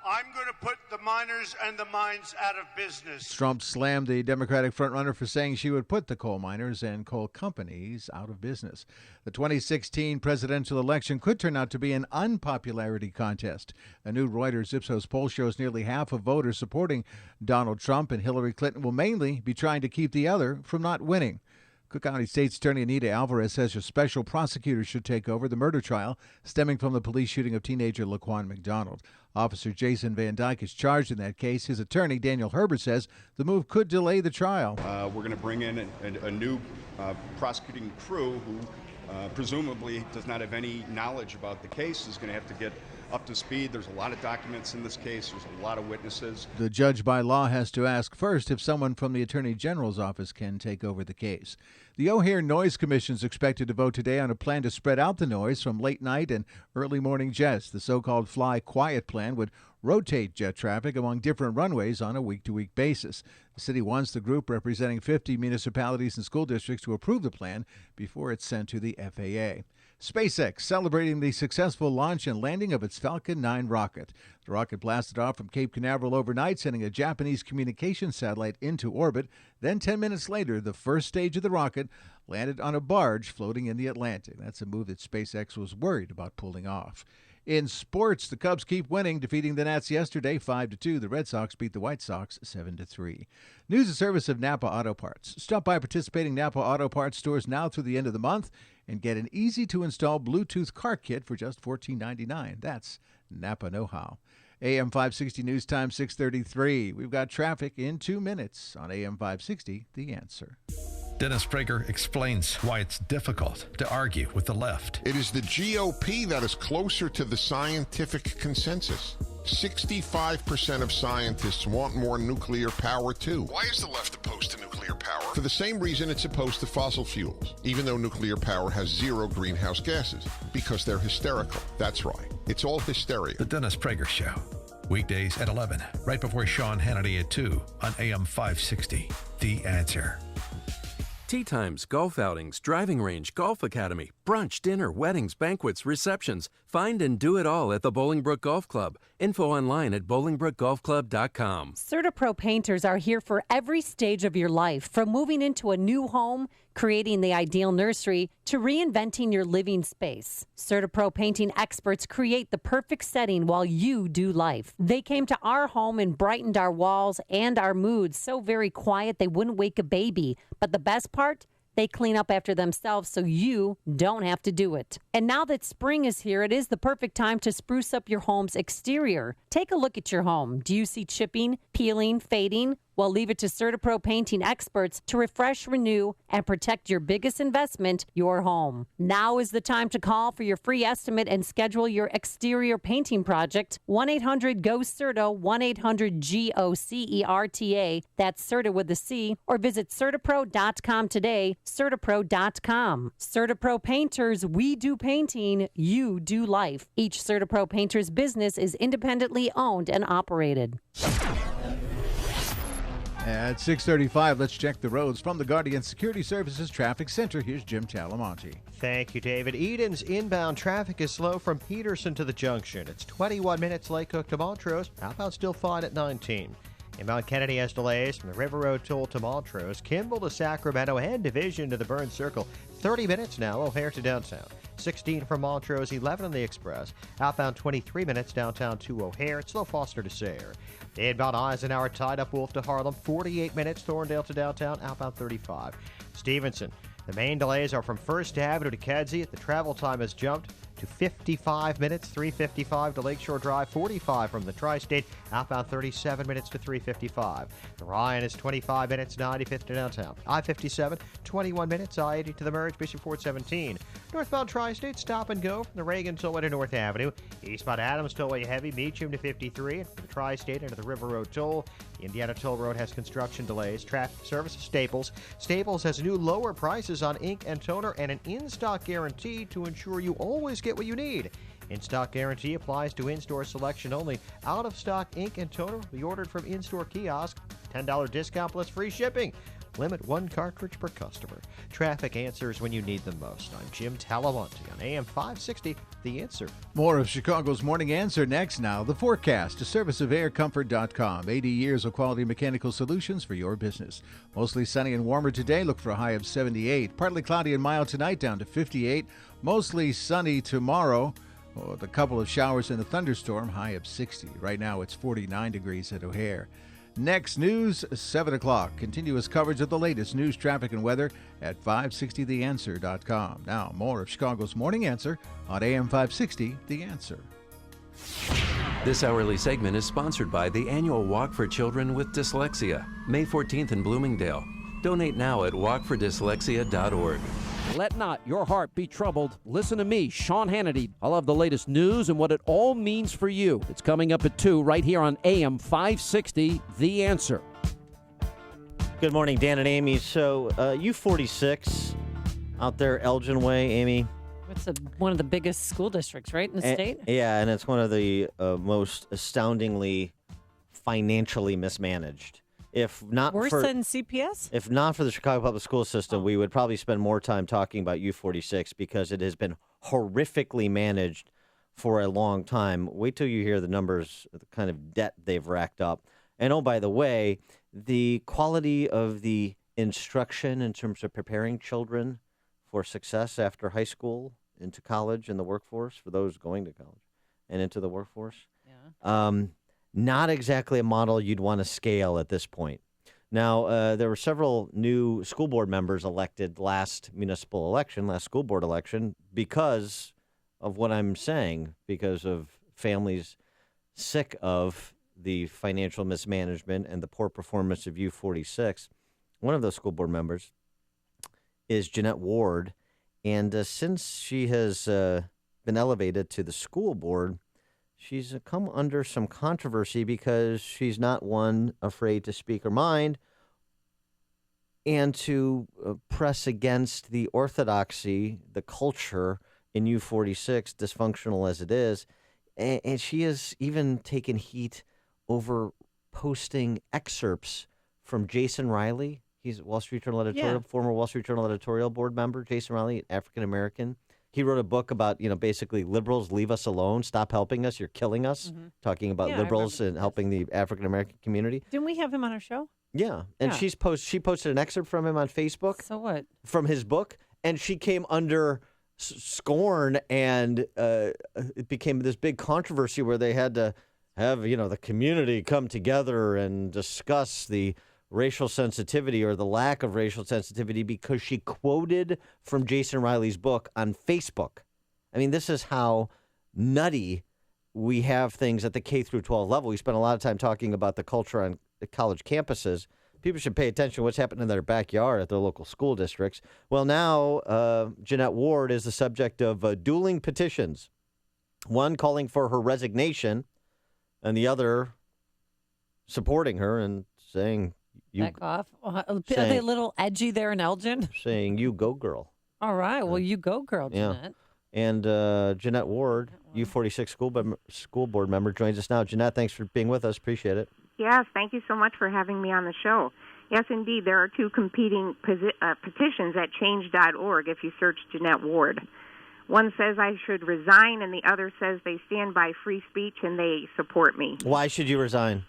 I'm going to put the miners and the mines out of business. Trump slammed the Democratic frontrunner for saying she would put the coal miners and coal companies out of business. The 2016 presidential election could turn out to be an unpopularity contest. A new Reuters Ipsos poll shows nearly half of voters supporting Donald Trump, and Hillary Clinton will mainly be trying to keep the other from not winning. Cook County State's Attorney Anita Alvarez says a special prosecutor should take over the murder trial stemming from the police shooting of teenager Laquan McDonald. Officer Jason Van Dyke is charged in that case. His attorney, Daniel Herbert, says the move could delay the trial. We're going to bring in a new prosecuting crew who presumably does not have any knowledge about the case, is going to have to get up to speed. There's a lot of documents in this case. There's a lot of witnesses. The judge by law has to ask first if someone from the Attorney General's office can take over the case. The O'Hare Noise Commission is expected to vote today on a plan to spread out the noise from late night and early morning jets. The so-called Fly Quiet plan would rotate jet traffic among different runways on a week-to-week basis. The city wants the group representing 50 municipalities and school districts to approve the plan before it's sent to the FAA. SpaceX celebrating the successful launch and landing of its Falcon 9 rocket. The rocket blasted off from Cape Canaveral overnight, sending a Japanese communications satellite into orbit. Then 10 minutes later, the first stage of the rocket landed on a barge floating in the Atlantic. That's a move that SpaceX was worried about pulling off. In sports, the Cubs keep winning, defeating the Nats yesterday 5-2. The Red Sox beat the White Sox 7-3. News and service of Napa Auto Parts. Stop by participating Napa Auto Parts stores now through the end of the month and get an easy-to-install Bluetooth car kit for just $14.99. That's Napa know-how. AM 560 News Time 6:33. We've got traffic in 2 minutes on AM 560, The Answer. Dennis Prager explains why it's difficult to argue with the left. It is the GOP that is closer to the scientific consensus. 65% of scientists want more nuclear power, too. Why is the left opposed to nuclear power? For the same reason it's opposed to fossil fuels, even though nuclear power has zero greenhouse gases, because they're hysterical. That's right. It's all hysteria. The Dennis Prager Show. Weekdays at 11, right before Sean Hannity at 2 on AM 560. The Answer. Tea times, golf outings, driving range, golf academy, brunch, dinner, weddings, banquets, receptions. Find and do it all at the Bolingbrook Golf Club. Info online at bolingbrookgolfclub.com. CertaPro painters are here for every stage of your life, from moving into a new home, creating the ideal nursery, to reinventing your living space. CertaPro painting experts create the perfect setting while you do life. They came to our home and brightened our walls and our moods so very quiet they wouldn't wake a baby. But the best part? They clean up after themselves so you don't have to do it. And now that spring is here, it is the perfect time to spruce up your home's exterior. Take a look at your home. Do you see chipping, peeling, fading? Well, leave it to CertaPro painting experts to refresh, renew, and protect your biggest investment, your home. Now is the time to call for your free estimate and schedule your exterior painting project. 1-800-GO-CERTA, 1-800-GOCERTA. That's CERTA with a C. Or visit CertaPro.com today, CertaPro.com. CertaPro Painters, we do painting, you do life. Each CertaPro Painters business is independently owned and operated. At 6:35, let's check the roads from the Guardian Security Services Traffic Center. Here's Jim Talamonte. Thank you, David. Eden's inbound traffic is slow from Peterson to the junction. It's 21 minutes Lake Cook to Montrose. Outbound still fine at 19. Inbound Kennedy has delays from the River Road toll to Montrose, Kimball to Sacramento, and Division to the Burn Circle. 30 minutes now, O'Hare to downtown. 16 from Montrose, 11 on the Express. Outbound 23 minutes downtown to O'Hare. It's slow Foster to Sayre. Inbound Eisenhower tied up Wolf to Harlem. 48 minutes Thorndale to downtown. Outbound 35. Stevenson. The main delays are from First Avenue to Kedzie. The travel time has jumped to 55 minutes, 3:55 to Lakeshore Drive, 45 from the Tri-State, outbound 37 minutes to 3:55. The Ryan is 25 minutes, 95th to downtown. I-57, 21 minutes, I-80 to the Merge, Bishop Ford 17. Northbound Tri-State, stop and go from the Reagan Tollway to North Avenue. Eastbound Adams Tollway heavy, Meacham to 53, and from the Tri-State into the River Road Toll. The Indiana Toll Road has construction delays. Traffic service of Staples. Staples has new lower prices on ink and toner and an in-stock guarantee to ensure you always get what you need. In-stock guarantee applies to in-store selection only. Out-of-stock ink and toner will be ordered from in-store kiosk. $10 discount plus free shipping. Limit 1 cartridge per customer. Traffic answers when you need them most. I'm Jim Talamonte on AM 560, The Answer. More of Chicago's Morning Answer next now. The forecast, a service of aircomfort.com. 80 years of quality mechanical solutions for your business. Mostly sunny and warmer today. Look for a high of 78. Partly cloudy and mild tonight, down to 58. Mostly sunny tomorrow. With a couple of showers and a thunderstorm, high of 60. Right now it's 49 degrees at O'Hare. Next news, 7 o'clock. Continuous coverage of the latest news, traffic, and weather at 560theanswer.com. Now, more of Chicago's Morning Answer on AM 560, The Answer. This hourly segment is sponsored by the annual Walk for Children with Dyslexia, May 14th in Bloomingdale. Donate now at walkfordyslexia.org. Let not your heart be troubled. Listen to me, Sean Hannity. I'll have the latest news and what it all means for you. It's coming up at 2 right here on AM 560, The Answer. Good morning, Dan and Amy. So, U46 out there, Elgin Way, Amy. It's one of the biggest school districts, right, in the state? Yeah, and it's one of the most astoundingly financially mismanaged. If not Worse for, than CPS? If not for the Chicago public school system, we would probably spend more time talking about U46 because it has been horrifically managed for a long time. Wait till you hear the numbers, the kind of debt they've racked up. And oh, by the way, the quality of the instruction in terms of preparing children for success after high school, into college and the workforce, for those going to college and into the workforce. Yeah. Not exactly a model you'd want to scale at this point. Now, there were several new school board members elected last school board election, because of what I'm saying, because of families sick of the financial mismanagement and the poor performance of U46. One of those school board members is Jeanette Ward, and since she has been elevated to the school board, she's come under some controversy because she's not one afraid to speak her mind and to press against the orthodoxy, the culture in U46, dysfunctional as it is. And she has even taken heat over posting excerpts from Jason Riley He's a Wall Street Journal editorial, Yeah. former Wall Street Journal editorial board member. Jason Riley, African American. He wrote a book about, basically liberals leave us alone, stop helping us, you're killing us. Talking about Yeah, I liberals remember and helping the African American community. Didn't we have him on our show? Yeah, and Yeah. she posted an excerpt from him on Facebook. So what? From his book, and she came under scorn, and it became this big controversy where they had to have the community come together and discuss the racial sensitivity or the lack of racial sensitivity because she quoted from Jason Riley's book on Facebook. I mean, this is how nutty we have things at the K through 12 level. We spend a lot of time talking about the culture on the college campuses. People should pay attention to what's happening in their backyard at their local school districts. Well, now Jeanette Ward is the subject of dueling petitions, one calling for her resignation and the other supporting her and saying, Back off. Are they a little edgy there in Elgin? saying, you go, girl. All right. Well, you go, girl, Yeah. Jeanette. And Jeanette Ward, U46 school board member, joins us now. Jeanette, thanks for being with us. Appreciate it. Yes, thank you so much for having me on the show. Yes, indeed, there are two competing petitions at change.org if you search Jeanette Ward. One says I should resign, and the other says they stand by free speech and they support me. Why should you resign?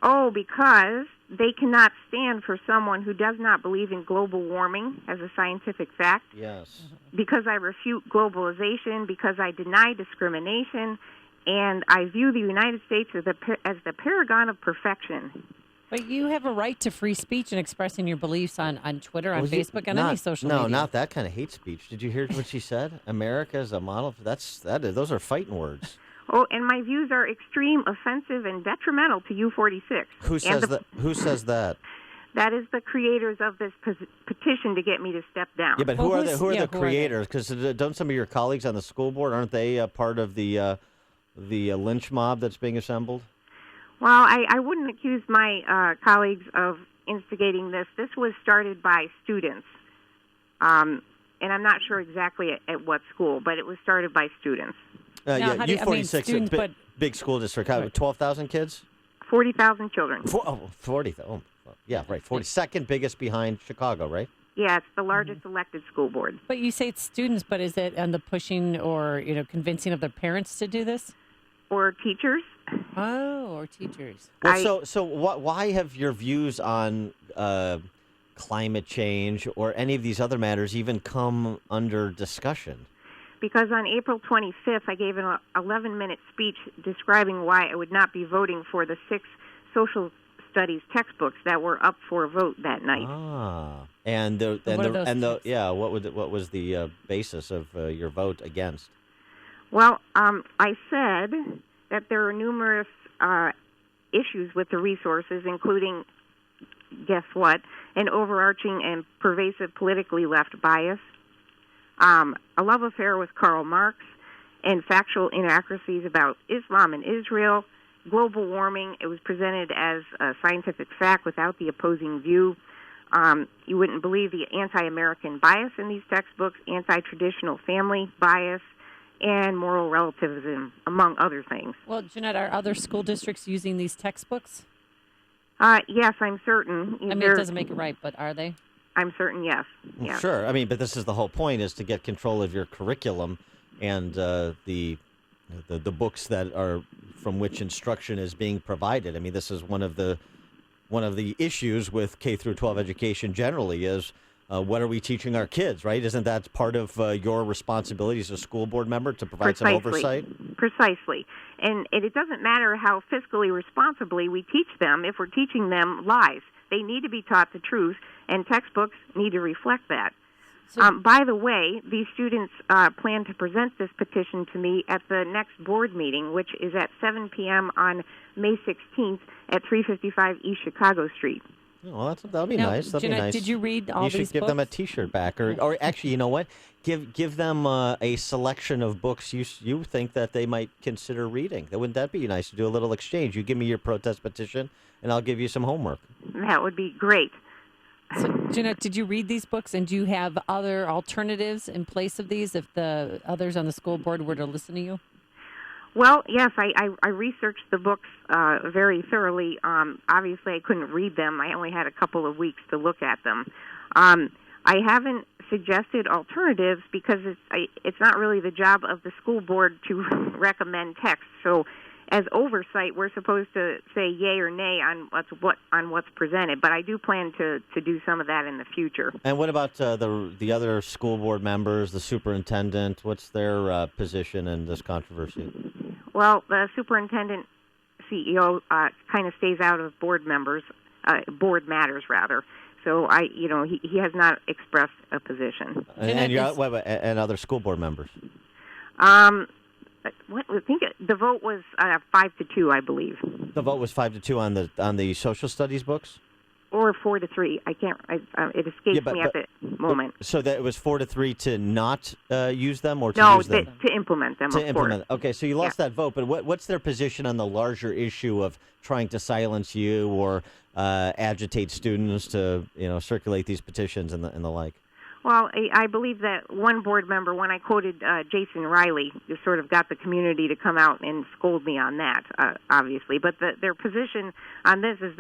Oh, because they cannot stand for someone who does not believe in global warming as a scientific fact. Yes. Because I refute globalization, because I deny discrimination, and I view the United States as the paragon of perfection. But you have a right to free speech and expressing your beliefs on Twitter, on Facebook, and any social media. No, not that kind of hate speech. Did you hear what she said? America is a model. Those are fighting words. Oh, and my views are extreme, offensive, and detrimental to U46. Who says that? Who says that? That is the creators of this petition to get me to step down. Yeah, but who are the creators? Because don't some of your colleagues on the school board, aren't they part of the lynch mob that's being assembled? Well, I wouldn't accuse my colleagues of instigating this. This was started by students, and I'm not sure exactly at what school, but it was started by students. Yeah, U46, big school district. 12,000 kids? 40,000 children. 40. Oh, yeah, right. 42nd biggest behind Chicago, right? Yeah, it's the largest elected school board. But you say it's students, but is it on the pushing or convincing of their parents to do this? Or teachers. Oh, or teachers. Well, why have your views on climate change or any of these other matters even come under discussion? Because on April 25th, I gave an 11-minute speech describing why I would not be voting for the 6 social studies textbooks that were up for a vote that night. What was the basis of your vote against? Well, I said that there are numerous issues with the resources, including, guess what, an overarching and pervasive politically left bias, a love affair with Karl Marx, and factual inaccuracies about Islam and Israel, global warming. It was presented as a scientific fact without the opposing view. You wouldn't believe the anti-American bias in these textbooks, anti-traditional family bias, and moral relativism, among other things. Well, Jeanette, are other school districts using these textbooks? Yes, I'm certain. It doesn't make it right, but are they? I'm certain, yes. Yeah. Sure. I mean, but this is the whole point, is to get control of your curriculum and the books that are from which instruction is being provided. I mean, this is one of the issues with K through 12 education generally is what are we teaching our kids, right? Isn't that part of your responsibility as a school board member to provide some oversight? Precisely. And it doesn't matter how fiscally responsibly we teach them if we're teaching them lies. They need to be taught the truth, and textbooks need to reflect that. By the way, these students plan to present this petition to me at the next board meeting, which is at 7 p.m. on May 16th at 355 East Chicago Street. Oh, well, that'll be nice. That'll be nice. Did you read all these books? You should give them a T-shirt back, or actually, you know what? Give them a selection of books you think that they might consider reading. Wouldn't that be nice to do a little exchange? You give me your protest petition, and I'll give you some homework. That would be great. So, Jeanette, did you read these books, and do you have other alternatives in place of these if the others on the school board were to listen to you? Well, yes, I researched the books very thoroughly. Obviously, I couldn't read them. I only had a couple of weeks to look at them. I haven't suggested alternatives because it's not really the job of the school board to recommend text. So, as oversight, we're supposed to say yay or nay on what's presented. But I do plan to do some of that in the future. And what about the other school board members, the superintendent? What's their position in this controversy? Well, the superintendent CEO kind of stays out of board matters rather. So he has not expressed a position. And other school board members. I think the vote was 5-2, I believe. The vote was 5-2 on the social studies books, or 4-3. I can't. It escapes me at the moment. So that it was 4-3 to not use them, or to use them? To implement them. To implement. Okay, so you lost that vote. But what's their position on the larger issue of trying to silence you or agitate students to circulate these petitions and the like? Well, I believe that one board member, when I quoted Jason Riley, sort of got the community to come out and scold me on that, obviously. But their position on this is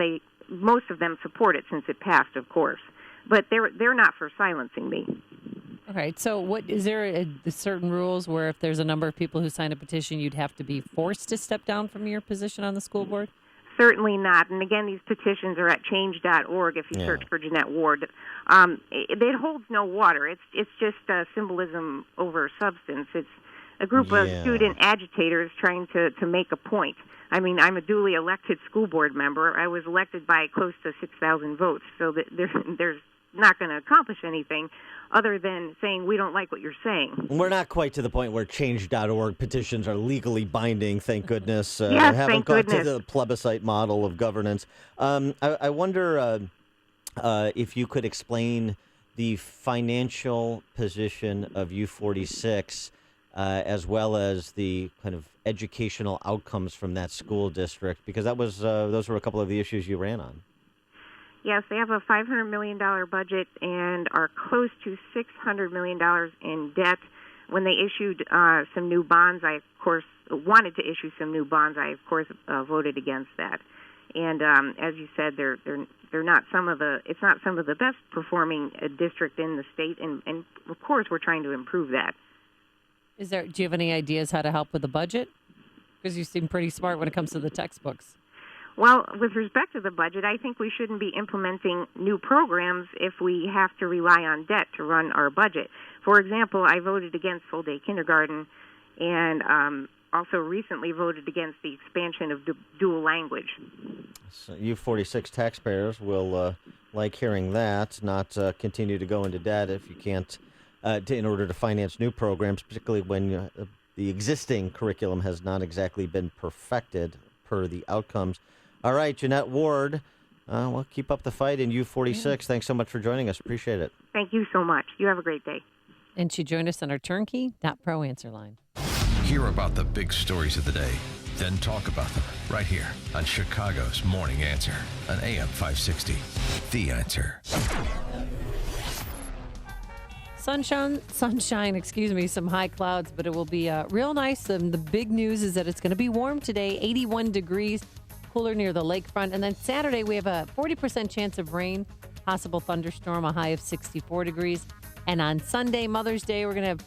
most of them support it since it passed, of course. But they're not for silencing me. All right. So is there certain rules where if there's a number of people who sign a petition, you'd have to be forced to step down from your position on the school board? Certainly not. And again, these petitions are at change.org if you search for Jeanette Ward. It holds no water. It's just symbolism over substance. It's a group of student agitators trying to make a point. I mean, I'm a duly elected school board member. I was elected by close to 6,000 votes, so there's not going to accomplish anything other than saying we don't like what you're saying. We're not quite to the point where change.org petitions are legally binding, thank goodness. Yes, haven't gone to the plebiscite model of governance. I wonder if you could explain the financial position of U46 as well as the kind of educational outcomes from that school district, because those were a couple of the issues you ran on. Yes, they have a $500 million budget and are close to $600 million in debt. When they issued some new bonds, I, of course, wanted to issue some new bonds. I, of course, voted against that. And as you said, they're not it's not some of the best performing district in the state, and of course, we're trying to improve that. Do you have any ideas how to help with the budget? Because you seem pretty smart when it comes to the textbooks. Well, with respect to the budget, I think we shouldn't be implementing new programs if we have to rely on debt to run our budget. For example, I voted against full-day kindergarten and also recently voted against the expansion of dual language. So U46 taxpayers will like hearing that, not continue to go into debt if you can't, in order to finance new programs, particularly when the existing curriculum has not exactly been perfected per the outcomes. All right, Jeanette Ward, well, keep up the fight in U46. Thanks so much for joining us. Appreciate it. Thank you so much. You have a great day. And she joined us on our turnkey.pro answer line. Hear about the big stories of the day, then talk about them right here on Chicago's Morning Answer on AM 560. The Answer. Sunshine, some high clouds, but it will be real nice. And the big news is that it's going to be warm today, 81 degrees, cooler near the lakefront. And then Saturday, we have a 40% chance of rain, possible thunderstorm, a high of 64 degrees. And on Sunday, Mother's Day, we're going to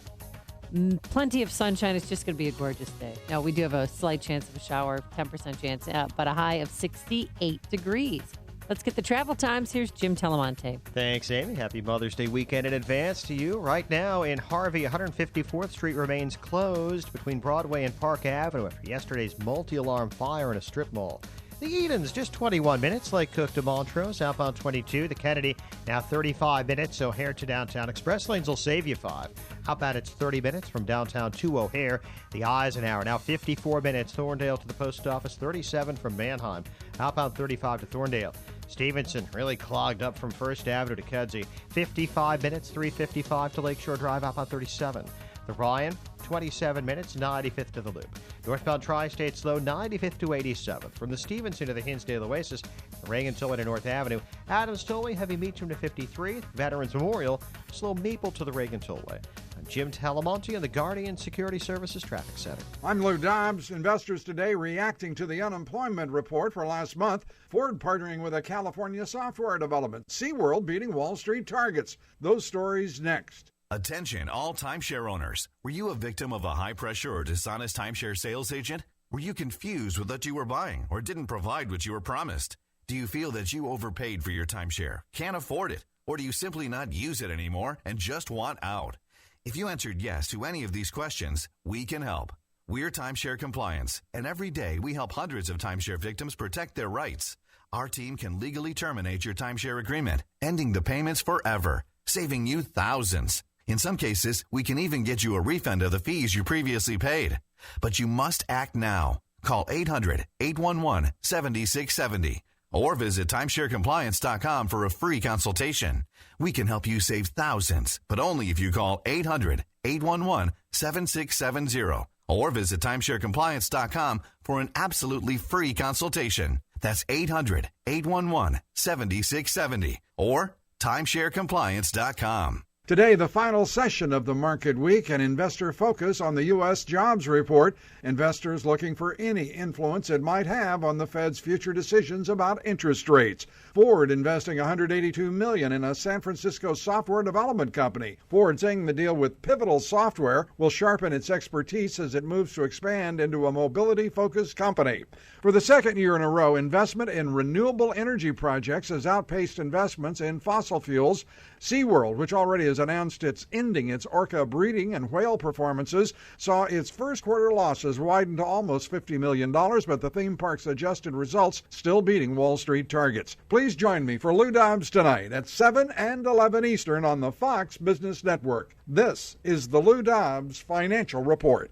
have plenty of sunshine. It's just going to be a gorgeous day. Now, we do have a slight chance of a shower, 10% chance, but a high of 68 degrees. Let's get the travel times. Here's Jim Telemonte. Thanks, Amy. Happy Mother's Day weekend in advance to you. Right now in Harvey, 154th Street remains closed between Broadway and Park Avenue after yesterday's multi-alarm fire in a strip mall. The Edens, just 21 minutes. Lake Cook to Montrose, outbound 22. The Kennedy, now 35 minutes. O'Hare to downtown. Express lanes will save you 5. Outbound, it's 30 minutes from downtown to O'Hare. The Eisenhower, now 54 minutes. Thorndale to the post office, 37 from Manheim. Outbound, 35 to Thorndale. Stevenson, really clogged up from First Avenue to Kedzie. 55 minutes, 355 to Lakeshore Drive, outbound 37. The Ryan, 27 minutes, 95th to the Loop. Northbound Tri-State slow, 95th to 87th. From the Stevenson to the Hinsdale Oasis, the Reagan Tollway to North Avenue. Adams Tollway, heavy Meacham to 53th. Veterans Memorial, slow Maple to the Reagan Tollway. And Jim Talamonte in the Guardian Security Services Traffic Center. I'm Lou Dobbs. Investors today reacting to the unemployment report for last month. Ford partnering with a California software development. SeaWorld beating Wall Street targets. Those stories next. Attention, all timeshare owners. Were you a victim of a high-pressure or dishonest timeshare sales agent? Were you confused with what you were buying or didn't provide what you were promised? Do you feel that you overpaid for your timeshare, can't afford it, or do you simply not use it anymore and just want out? If you answered yes to any of these questions, we can help. We're Timeshare Compliance, and every day we help hundreds of timeshare victims protect their rights. Our team can legally terminate your timeshare agreement, ending the payments forever, saving you thousands. In some cases, we can even get you a refund of the fees you previously paid. But you must act now. Call 800-811-7670 or visit timesharecompliance.com for a free consultation. We can help you save thousands, but only if you call 800-811-7670 or visit timesharecompliance.com for an absolutely free consultation. That's 800-811-7670 or timesharecompliance.com. Today, the final session of the market week, and investor focus on the U.S. jobs report. Investors looking for any influence it might have on the Fed's future decisions about interest rates. Ford investing $182 million in a San Francisco software development company. Ford saying the deal with Pivotal Software will sharpen its expertise as it moves to expand into a mobility-focused company. For the second year in a row, investment in renewable energy projects has outpaced investments in fossil fuels. SeaWorld, which already has announced it's ending its orca breeding and whale performances, saw its first quarter losses widen to almost $50 million, but the theme park's adjusted results still beating Wall Street targets. Please join me for Lou Dobbs tonight at 7 and 11 Eastern on the Fox Business Network. This is the Lou Dobbs Financial Report.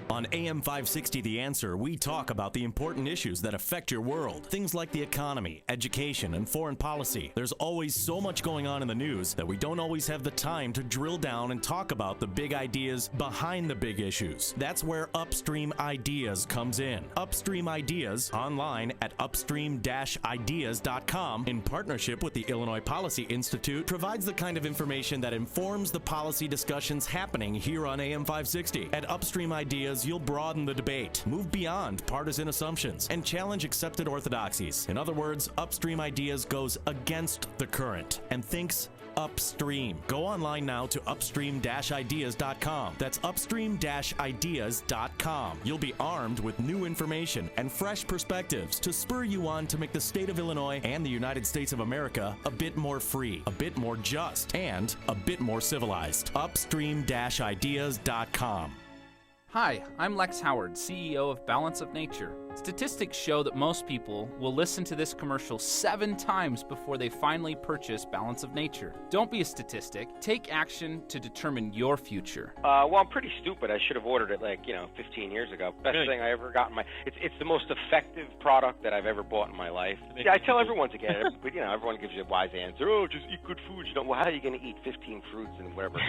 On AM 560 The Answer, we talk about the important issues that affect your world. Things like the economy, education, and foreign policy. There's always so much going on in the news that we don't always have the time to drill down and talk about the big ideas behind the big issues. That's where Upstream Ideas comes in. Upstream Ideas, online at upstream-ideas.com, in partnership with the Illinois Policy Institute, provides the kind of information that informs the policy discussions happening here on AM 560. At Upstream Ideas, you'll broaden the debate, move beyond partisan assumptions, and challenge accepted orthodoxies. In other words, Upstream Ideas goes against the current and thinks upstream. Go online now to upstream-ideas.com. That's upstream-ideas.com. You'll be armed with new information and fresh perspectives to spur you on to make the state of Illinois and the United States of America a bit more free, a bit more just, and a bit more civilized. Upstream-ideas.com. Hi, I'm Lex Howard, CEO of Balance of Nature. Statistics show that most people will listen to this commercial 7 times before they finally purchase Balance of Nature. Don't be a statistic. Take action to determine your future. Well, I'm pretty stupid. I should have ordered it 15 years ago. Best thing I ever got in my... It's the most effective product that I've ever bought in my life. Yeah, I tell everyone to get it, but everyone gives you a wise answer. Oh, just eat good food. Well, how are you going to eat 15 fruits and whatever?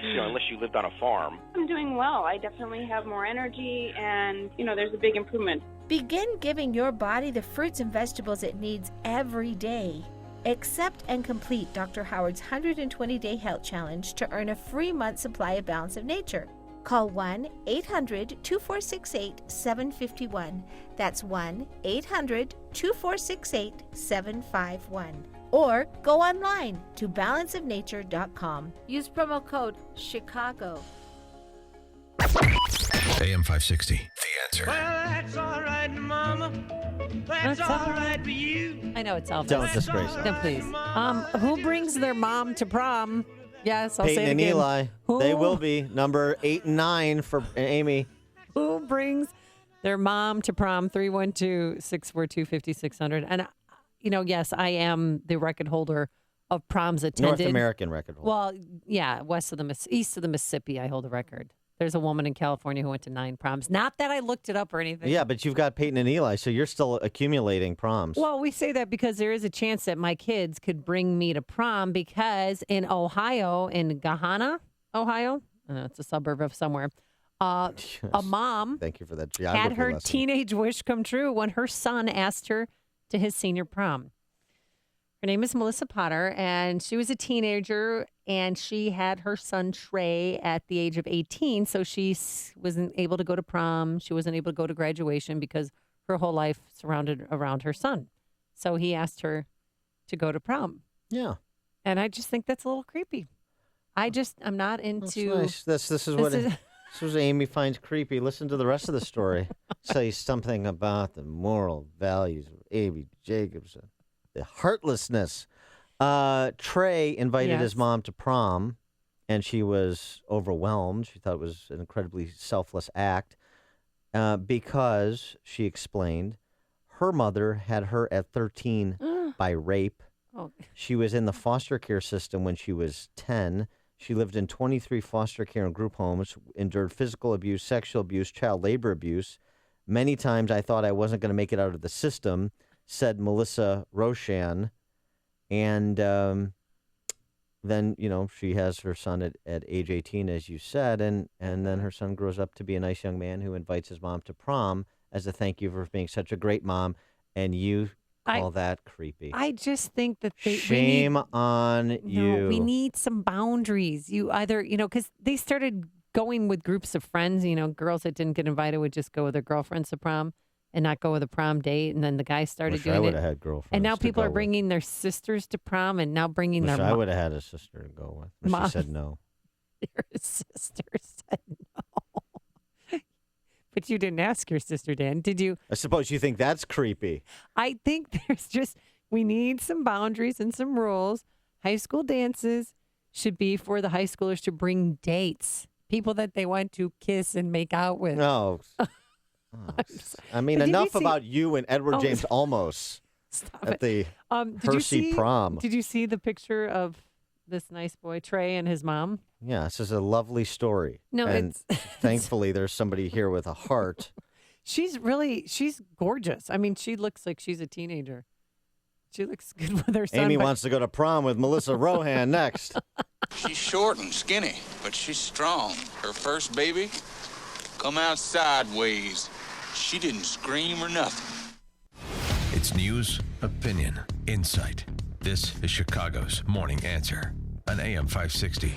Unless you lived on a farm. I'm doing well. I definitely have more energy, and there's a big improvement. Begin giving your body the fruits and vegetables it needs every day. Accept and complete Dr. Howard's 120-day health challenge to earn a free month supply of Balance of Nature. Call 1-800-2468-751. That's 1-800-2468-751. Or go online to balanceofnature.com. Use promo code CHICAGO. AM 560, The Answer. Well, that's all right, Mama. That's all right for you. I know it's Elvis. Don't disgrace it. No, please. Who brings their mom to prom? Yes, I'll Peyton say it and again. Eli. They will be number 8 and 9 for Amy. Who brings their mom to prom? 312-642-5600. And, yes, I am the record holder of proms attended. North American record holder. Well, yeah, east of the Mississippi, I hold the record. There's a woman in California who went to 9 proms. Not that I looked it up or anything. Yeah, but you've got Peyton and Eli, so you're still accumulating proms. Well, we say that because there is a chance that my kids could bring me to prom, because in Ohio, in Gahanna, Ohio, it's a suburb of somewhere, a mom Thank you for that had her lesson. teenage wish come true when her son asked her to his senior prom. Her name is Melissa Potter, and she was a teenager, and she had her son Trey at the age of 18. So she wasn't able to go to prom. She wasn't able to go to graduation because her whole life surrounded around her son. So he asked her to go to prom. Yeah. And I just think that's a little creepy. I'm not into. That's nice. This is what Amy finds creepy. Listen to the rest of the story. Say something about the moral values of Amy Jacobson. The heartlessness. Trey invited his mom to prom, and she was overwhelmed. She thought it was an incredibly selfless act because, she explained, her mother had her at 13 by rape. Oh. She was in the foster care system when she was 10. She lived in 23 foster care and group homes, endured physical abuse, sexual abuse, child labor abuse. Many times I thought I wasn't going to make it out of the system, said Melissa Roshan. And then, she has her son at age 18, as you said, and then her son grows up to be a nice young man who invites his mom to prom as a thank you for being such a great mom, and you call that creepy. I just think that Shame on you. We need some boundaries. You either, because they started going with groups of friends, girls that didn't get invited would just go with their girlfriends to prom and not go with a prom date. And then the guy started doing it. I would have had girlfriends. And now people are bringing their sisters to prom and now bringing their I would have had a sister to go with. But Mom. She said no. Your sister said no. But you didn't ask your sister, Dan, did you? I suppose you think that's creepy. I think we need some boundaries and some rules. High school dances should be for the high schoolers to bring dates, people that they want to kiss and make out with. No. I mean, enough about you and Edward James Olmos at the Hershey prom. Did you see the picture of this nice boy, Trey, and his mom? Yeah, this is a lovely story. No, and thankfully there's somebody here with a heart. She's gorgeous. I mean, she looks like she's a teenager. She looks good with her son. Amy wants to go to prom with Melissa Rohan next. She's short and skinny, but she's strong. Her first baby come out sideways. She didn't scream or nothing. It's news, opinion, insight. This is Chicago's Morning Answer on AM 560.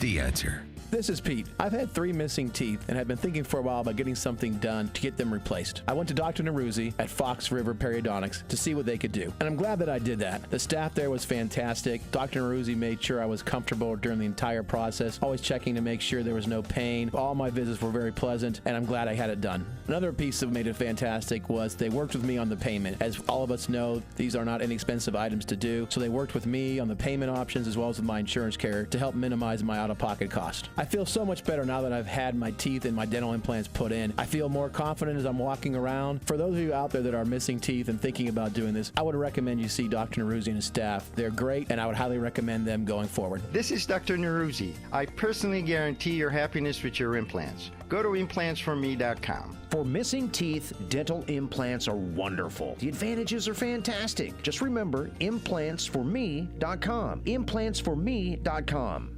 The Answer. This is Pete. I've had 3 missing teeth and have been thinking for a while about getting something done to get them replaced. I went to Dr. Neruzzi at Fox River Periodontics to see what they could do, and I'm glad that I did that. The staff there was fantastic. Dr. Neruzzi made sure I was comfortable during the entire process, always checking to make sure there was no pain. All my visits were very pleasant, and I'm glad I had it done. Another piece that made it fantastic was they worked with me on the payment. As all of us know, these are not inexpensive items to do, so they worked with me on the payment options as well as with my insurance carrier to help minimize my out-of-pocket cost. I feel so much better now that I've had my teeth and my dental implants put in. I feel more confident as I'm walking around. For those of you out there that are missing teeth and thinking about doing this, I would recommend you see Dr. Neruzzi and his staff. They're great, and I would highly recommend them going forward. This is Dr. Neruzzi. I personally guarantee your happiness with your implants. Go to implantsforme.com. For missing teeth, dental implants are wonderful. The advantages are fantastic. Just remember, implantsforme.com. Implantsforme.com.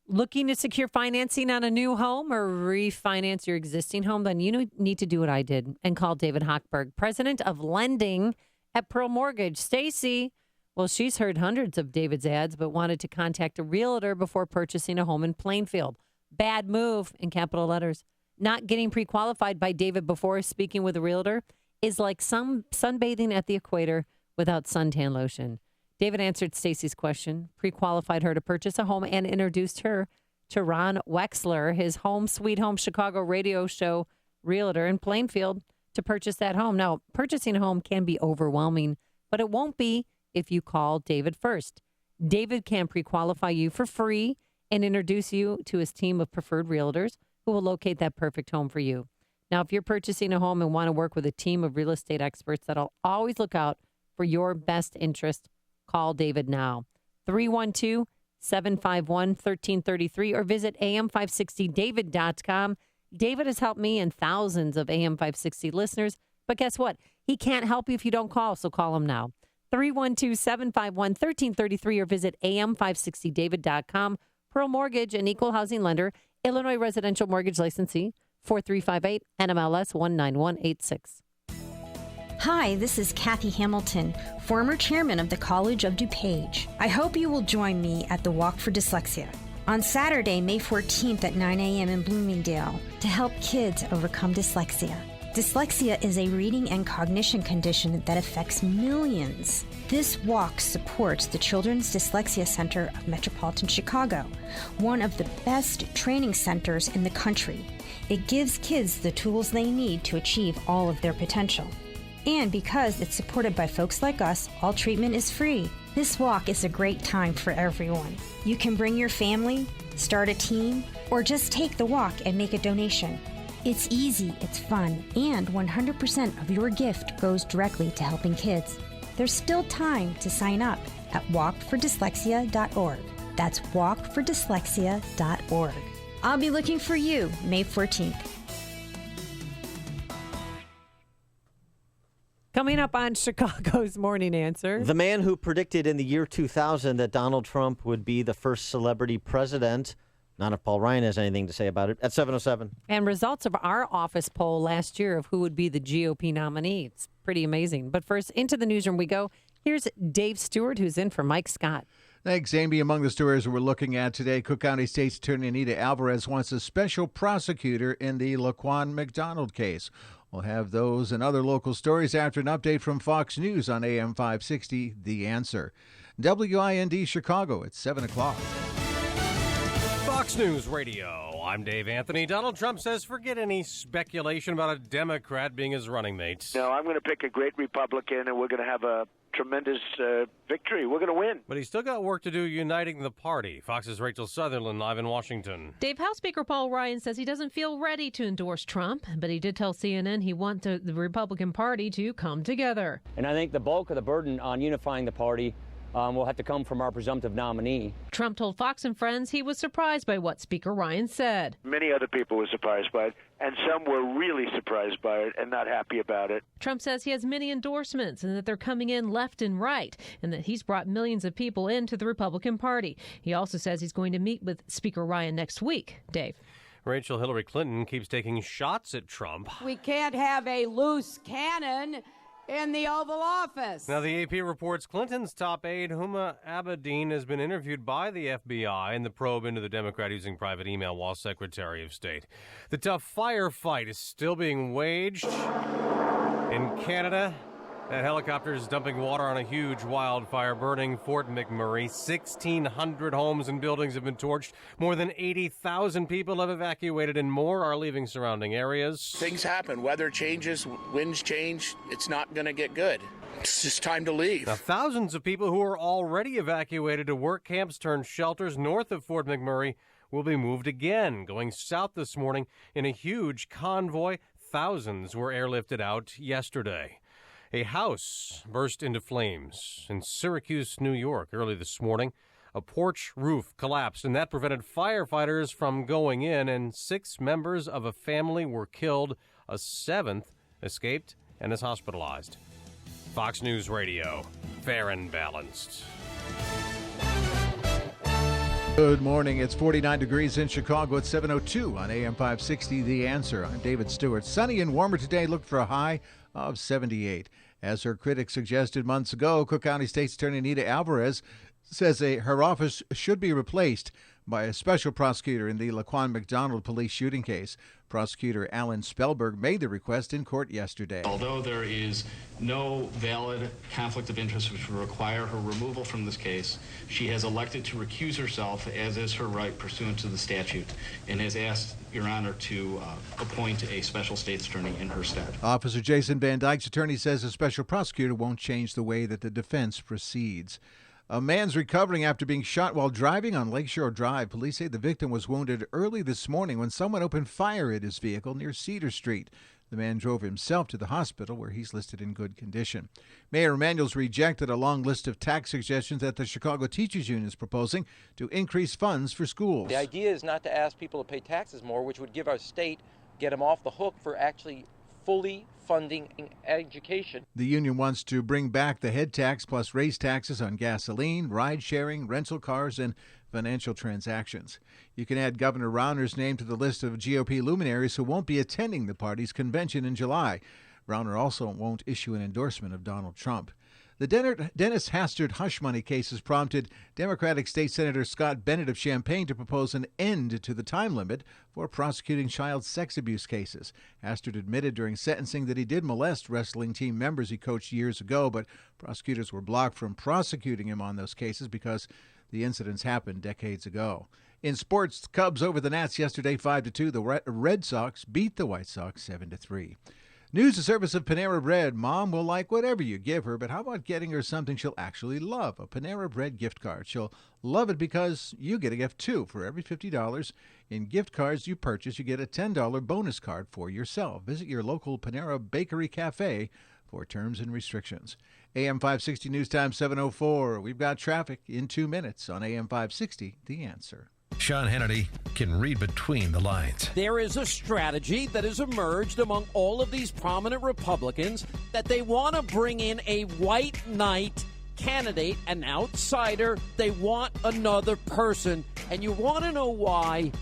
Looking to secure financing on a new home or refinance your existing home? Then you need to do what I did and call David Hochberg, president of lending at Pearl Mortgage. Stacy, well, she's heard hundreds of David's ads, but wanted to contact a realtor before purchasing a home in Plainfield. Bad move in capital letters. Not getting pre-qualified by David before speaking with a realtor is like some sunbathing at the equator without suntan lotion. David answered Stacy's question, pre-qualified her to purchase a home, and introduced her to Ron Wexler, his Home Sweet Home Chicago radio show realtor in Plainfield, to purchase that home. Now, purchasing a home can be overwhelming, but it won't be if you call David first. David can pre-qualify you for free and introduce you to his team of preferred realtors who will locate that perfect home for you. Now, if you're purchasing a home and want to work with a team of real estate experts that'll always look out for your best interest, call David now, 312-751-1333, or visit am560david.com. David has helped me and thousands of AM560 listeners, but guess what? He can't help you if you don't call, so call him now. 312-751-1333, or visit am560david.com. Pearl Mortgage, an equal housing lender, Illinois residential mortgage licensee, 4358 NMLS 19186. Hi, this is Kathy Hamilton, former chairman of the College of DuPage. I hope you will join me at the Walk for Dyslexia on Saturday, May 14th at 9 a.m. in Bloomingdale to help kids overcome dyslexia. Dyslexia is a reading and cognition condition that affects millions. This walk supports the Children's Dyslexia Center of Metropolitan Chicago, one of the best training centers in the country. It gives kids the tools they need to achieve all of their potential. And because it's supported by folks like us, all treatment is free. This walk is a great time for everyone. You can bring your family, start a team, or just take the walk and make a donation. It's easy, it's fun, and 100% of your gift goes directly to helping kids. There's still time to sign up at walkfordyslexia.org. That's walkfordyslexia.org. I'll be looking for you May 14th. Coming up on Chicago's Morning Answer. The man who predicted in the year 2000 that Donald Trump would be the first celebrity president. Not if Paul Ryan has anything to say about it. At 7:07. And results of our office poll last year of who would be the GOP nominee. It's pretty amazing. But first, into the newsroom we go. Here's Dave Stewart, who's in for Mike Scott. Thanks, Amy. Among the stories we're looking at today, Cook County State's Attorney Anita Alvarez wants a special prosecutor in the Laquan McDonald case. We'll have those and other local stories after an update from Fox News on AM 560, The Answer. WIND Chicago at 7 o'clock. Fox News Radio. I'm Dave Anthony. Donald Trump says forget any speculation about a Democrat being his running mate. No, I'm going to pick a great Republican, and we're going to have a tremendous victory. We're going to win. But he's still got work to do uniting the party. Fox's Rachel Sutherland live in Washington. Dave, House Speaker Paul Ryan says he doesn't feel ready to endorse Trump, but he did tell CNN he wants the Republican Party to come together. And I think the bulk of the burden on unifying the party will have to come from our presumptive nominee. Trump told Fox and Friends he was surprised by what Speaker Ryan said. Many other people were surprised by it, and some were really surprised by it and not happy about it. Trump says he has many endorsements and that they're coming in left and right, and that he's brought millions of people into the Republican Party. He also says he's going to meet with Speaker Ryan next week. Dave. Rachel, Hillary Clinton keeps taking shots at Trump. We can't have a loose cannon in the Oval Office. Now, the AP reports Clinton's top aide, Huma Abedin, has been interviewed by the FBI in the probe into the Democrat using private email while Secretary of State. The tough firefight is still being waged in Canada. That helicopter is dumping water on a huge wildfire burning Fort McMurray. 1,600 homes and buildings have been torched. More than 80,000 people have evacuated, and more are leaving surrounding areas. Things happen. Weather changes, winds change. It's not going to get good. It's just time to leave. Now, thousands of people who are already evacuated to work camps turned shelters north of Fort McMurray will be moved again. Going south this morning in a huge convoy, thousands were airlifted out yesterday. A house burst into flames in Syracuse, New York, early this morning. A porch roof collapsed, and that prevented firefighters from going in, and 6 members of a family were killed. A 7th escaped and is hospitalized. Fox News Radio, fair and balanced. Good morning. It's 49 degrees in Chicago at 7:02 on AM 560, The Answer. I'm David Stewart. Sunny and warmer today. Look for a high of 78. As her critics suggested months ago, Cook County State's Attorney Anita Alvarez says her office should be replaced by a special prosecutor in the Laquan McDonald police shooting case. Prosecutor Alan Spellberg made the request in court yesterday. Although there is no valid conflict of interest which would require her removal from this case, she has elected to recuse herself, as is her right pursuant to the statute, and has asked Your Honor to appoint a special state's attorney in her stead. Officer Jason Van Dyke's attorney says a special prosecutor won't change the way that the defense proceeds. A man's recovering after being shot while driving on Lakeshore Drive. Police say the victim was wounded early this morning when someone opened fire at his vehicle near Cedar Street. The man drove himself to the hospital, where he's listed in good condition. Mayor Emanuel's rejected a long list of tax suggestions that the Chicago Teachers Union is proposing to increase funds for schools. The idea is not to ask people to pay taxes more, which would give our state, get them off the hook for actually fully funding education. The union wants to bring back the head tax plus raise taxes on gasoline, ride-sharing, rental cars, and financial transactions. You can add Governor Rauner's name to the list of GOP luminaries who won't be attending the party's convention in July. Browner also won't issue an endorsement of Donald Trump. The Dennis Hastert hush money case has prompted Democratic State Senator Scott Bennett of Champaign to propose an end to the time limit for prosecuting child sex abuse cases. Hastert admitted during sentencing that he did molest wrestling team members he coached years ago, but prosecutors were blocked from prosecuting him on those cases because the incidents happened decades ago. In sports, Cubs over the Nats yesterday 5-2. The Red Sox beat the White Sox 7-3. News the service of Panera Bread. Mom will like whatever you give her, but how about getting her something she'll actually love? A Panera Bread gift card. She'll love it because you get a gift too. For every $50 in gift cards you purchase, you get a $10 bonus card for yourself. Visit your local Panera Bakery Cafe for terms and restrictions. AM 560 News Time 7:04. We've got traffic in 2 minutes on AM 560. The Answer. Sean Hannity can read between the lines. There is a strategy that has emerged among all of these prominent Republicans that they want to bring in a white knight candidate, an outsider. They want another person. And you want to know why?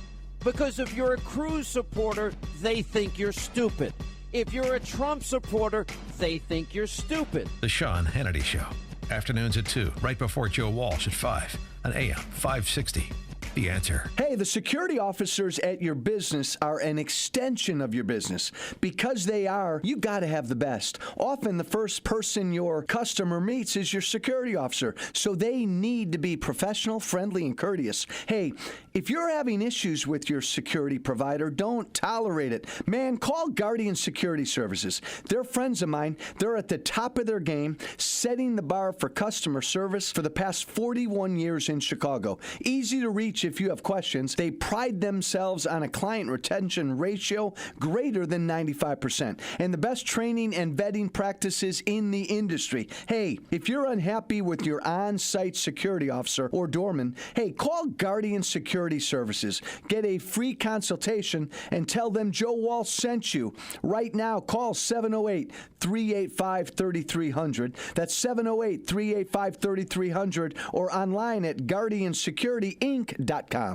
Because if you're a Cruz supporter, they think you're stupid. If you're a Trump supporter, they think you're stupid. The Sean Hannity Show. Afternoons at 2, right before Joe Walsh at 5 on AM 560. The Answer. Hey, the security officers at your business are an extension of your business. Because they are, you got to have the best. Often the first person your customer meets is your security officer, so they need to be professional, friendly, and courteous. Hey, if you're having issues with your security provider, don't tolerate it. Man, call Guardian Security Services. They're friends of mine. They're at the top of their game, setting the bar for customer service for the past 41 years in Chicago. Easy to reach if you have questions. They pride themselves on a client retention ratio greater than 95% and the best training and vetting practices in the industry. Hey, if you're unhappy with your on-site security officer or doorman, hey, call Guardian Security Services. Get a free consultation and tell them Joe Walsh sent you. Right now, call 708-385-3300. That's 708-385-3300 or online at guardiansecurityinc.com.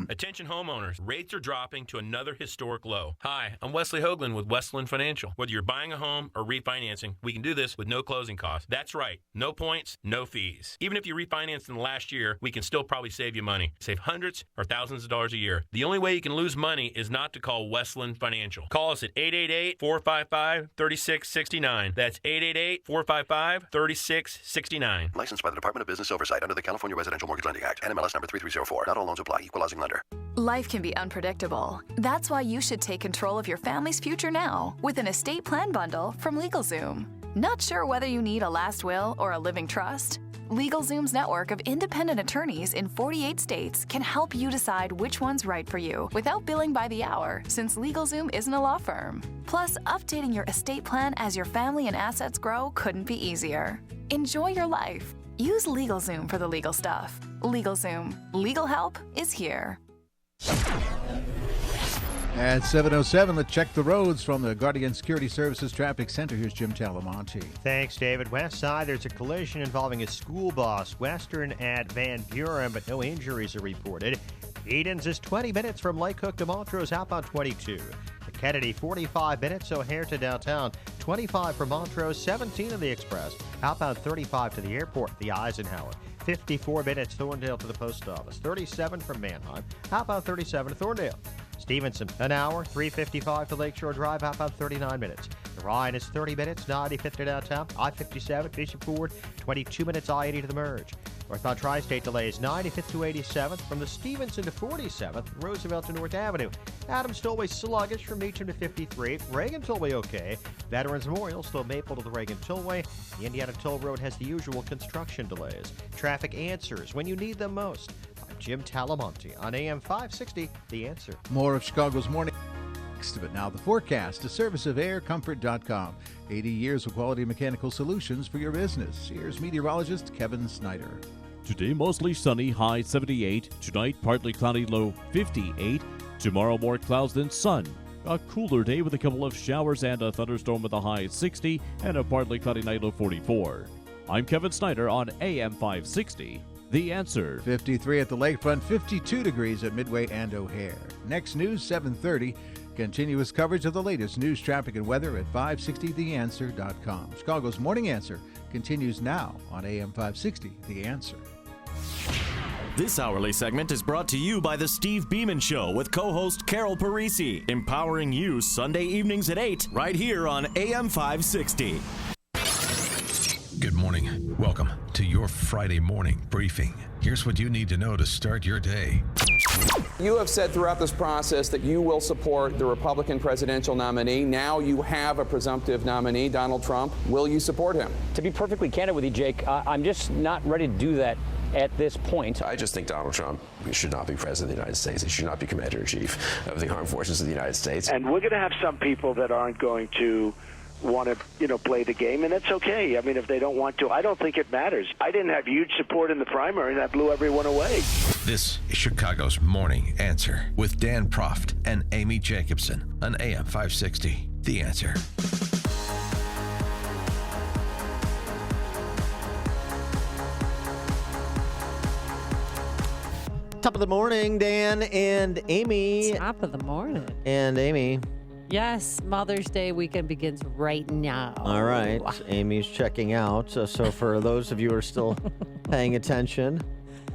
Attention homeowners, rates are dropping to another historic low. Hi, I'm Wesley Hoagland with Westland Financial. Whether you're buying a home or refinancing, we can do this with no closing costs. That's right, no points, no fees. Even if you refinanced in the last year, we can still probably save you money. Save hundreds or thousands of dollars a year. The only way you can lose money is not to call Westland Financial. Call us at 888-455-3669. That's 888-455-3669. Licensed by the Department of Business Oversight under the California Residential Mortgage Lending Act. NMLS number 3304. Not all loans apply. Equalizing lender. Life can be unpredictable. That's why you should take control of your family's future now with an estate plan bundle from LegalZoom. Not sure whether you need a last will or a living trust? LegalZoom's network of independent attorneys in 48 states can help you decide which one's right for you without billing by the hour, since LegalZoom isn't a law firm. Plus, updating your estate plan as your family and assets grow couldn't be easier. Enjoy your life. Use LegalZoom for the legal stuff. LegalZoom. Legal help is here. At 7:07, let's check the roads from the Guardian Security Services Traffic Center. Here's Jim Talamonte. Thanks, David. West side, there's a collision involving a school bus western at Van Buren, but no injuries are reported. Edens is 20 minutes from Lake Cook to Montrose, outbound 22. The Kennedy, 45 minutes, O'Hare to downtown, 25 from Montrose, 17 on the Express, outbound 35 to the airport, the Eisenhower. 54 minutes, Thorndale to the post office. 37 from Manheim, outbound 37 to Thorndale. Stevenson, an hour, 3:55 to Lakeshore Drive, outbound 39 minutes. The Ryan is 30 minutes, 95 to downtown. I-57, Bishop Ford, 22 minutes, I-80 to the merge. Northbound Tri-State delays 95th to 87th from the Stevenson to 47th, Roosevelt to North Avenue. Adams Tollway sluggish from Meacham to 53. Reagan Tollway okay. Veterans Memorial still Maple to the Reagan Tollway. The Indiana Toll Road has the usual construction delays. Traffic answers when you need them most. I'm Jim Talamonte on AM 560, The Answer. More of Chicago's morning. But now the forecast, a service of aircomfort.com. 80 years of quality mechanical solutions for your business. Here's meteorologist Kevin Snyder. Today mostly sunny, high 78. Tonight partly cloudy, low 58. Tomorrow more clouds than sun. A cooler day with a couple of showers and a thunderstorm with a high 60 and a partly cloudy night, low 44. I'm Kevin Snyder on AM 560. The Answer. 53 at the lakefront, 52 degrees at Midway and O'Hare. Next news, 7:30. Continuous coverage of the latest news, traffic, and weather at 560theanswer.com. Chicago's Morning Answer continues now on AM 560, The Answer. This hourly segment is brought to you by The Steve Beeman Show with co-host Carol Parisi, empowering you Sunday evenings at 8 right here on AM 560. Good morning. Welcome to your Friday morning briefing. Here's what you need to know to start your day. You have said throughout this process that you will support the Republican presidential nominee. Now you have a presumptive nominee, Donald Trump. Will you support him? To be perfectly candid with you, Jake, I'm just not ready to do that at this point. I just think Donald Trump should not be president of the United States. He should not be commander-in-chief of the armed forces of the United States. And we're going to have some people that aren't going to want to, play the game, and it's okay. I mean, if they don't want to, I don't think it matters. I didn't have huge support in the primary, and that blew everyone away. This is Chicago's Morning Answer with Dan Proft and Amy Jacobson on AM 560. The Answer. Top of the morning, Dan and Amy. Top of the morning. And Amy. Yes, Mother's Day weekend begins right now. All right. Amy's checking out. So for those of you who are still paying attention,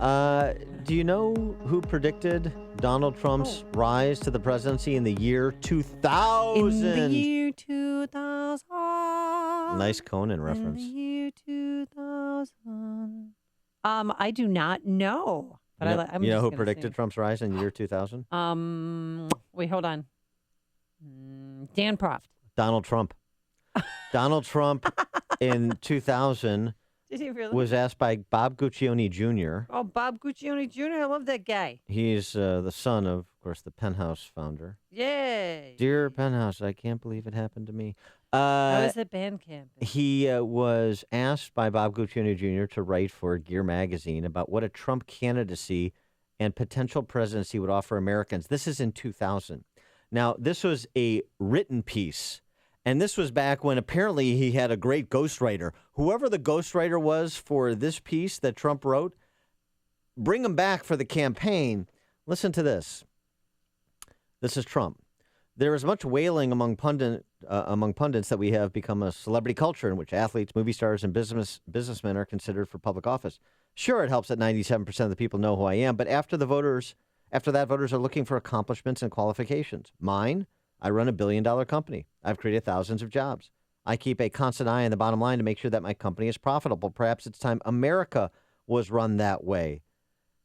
do you know who predicted Donald Trump's rise to the presidency in the year 2000? In the year 2000. Nice Conan reference. In the year 2000. I do not know. But you know who predicted Trump's rise in the year 2000? Wait, hold on. Dan Proft. Donald Trump. Donald Trump in 2000 Did he really? was asked by Bob Guccione Jr. Oh, Bob Guccione Jr. I love that guy. He's the son of course, the Penthouse founder. Yay. Dear Penthouse, I can't believe it happened to me. I was at band camp. He was asked by Bob Guccione Jr. to write for Gear magazine about what a Trump candidacy and potential presidency would offer Americans. This is in 2000. Now, this was a written piece, and this was back when apparently he had a great ghostwriter. Whoever the ghostwriter was for this piece that Trump wrote, bring him back for the campaign. Listen to this. This is Trump. There is much wailing among pundits that we have become a celebrity culture in which athletes, movie stars, and businessmen are considered for public office. Sure, it helps that 97% of the people know who I am, but after that, voters are looking for accomplishments and qualifications. Mine, I run a billion-dollar company. I've created thousands of jobs. I keep a constant eye on the bottom line to make sure that my company is profitable. Perhaps it's time America was run that way.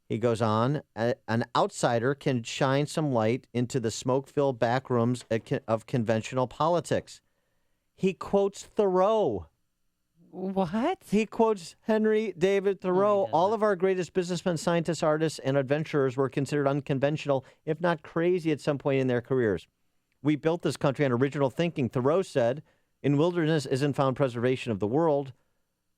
He goes on, an outsider can shine some light into the smoke-filled back rooms of conventional politics. He quotes Thoreau. What? He quotes Henry David Thoreau. All of our greatest businessmen, scientists, artists, and adventurers were considered unconventional, if not crazy, at some point in their careers. We built this country on original thinking. Thoreau said, in wilderness isn't found preservation of the world.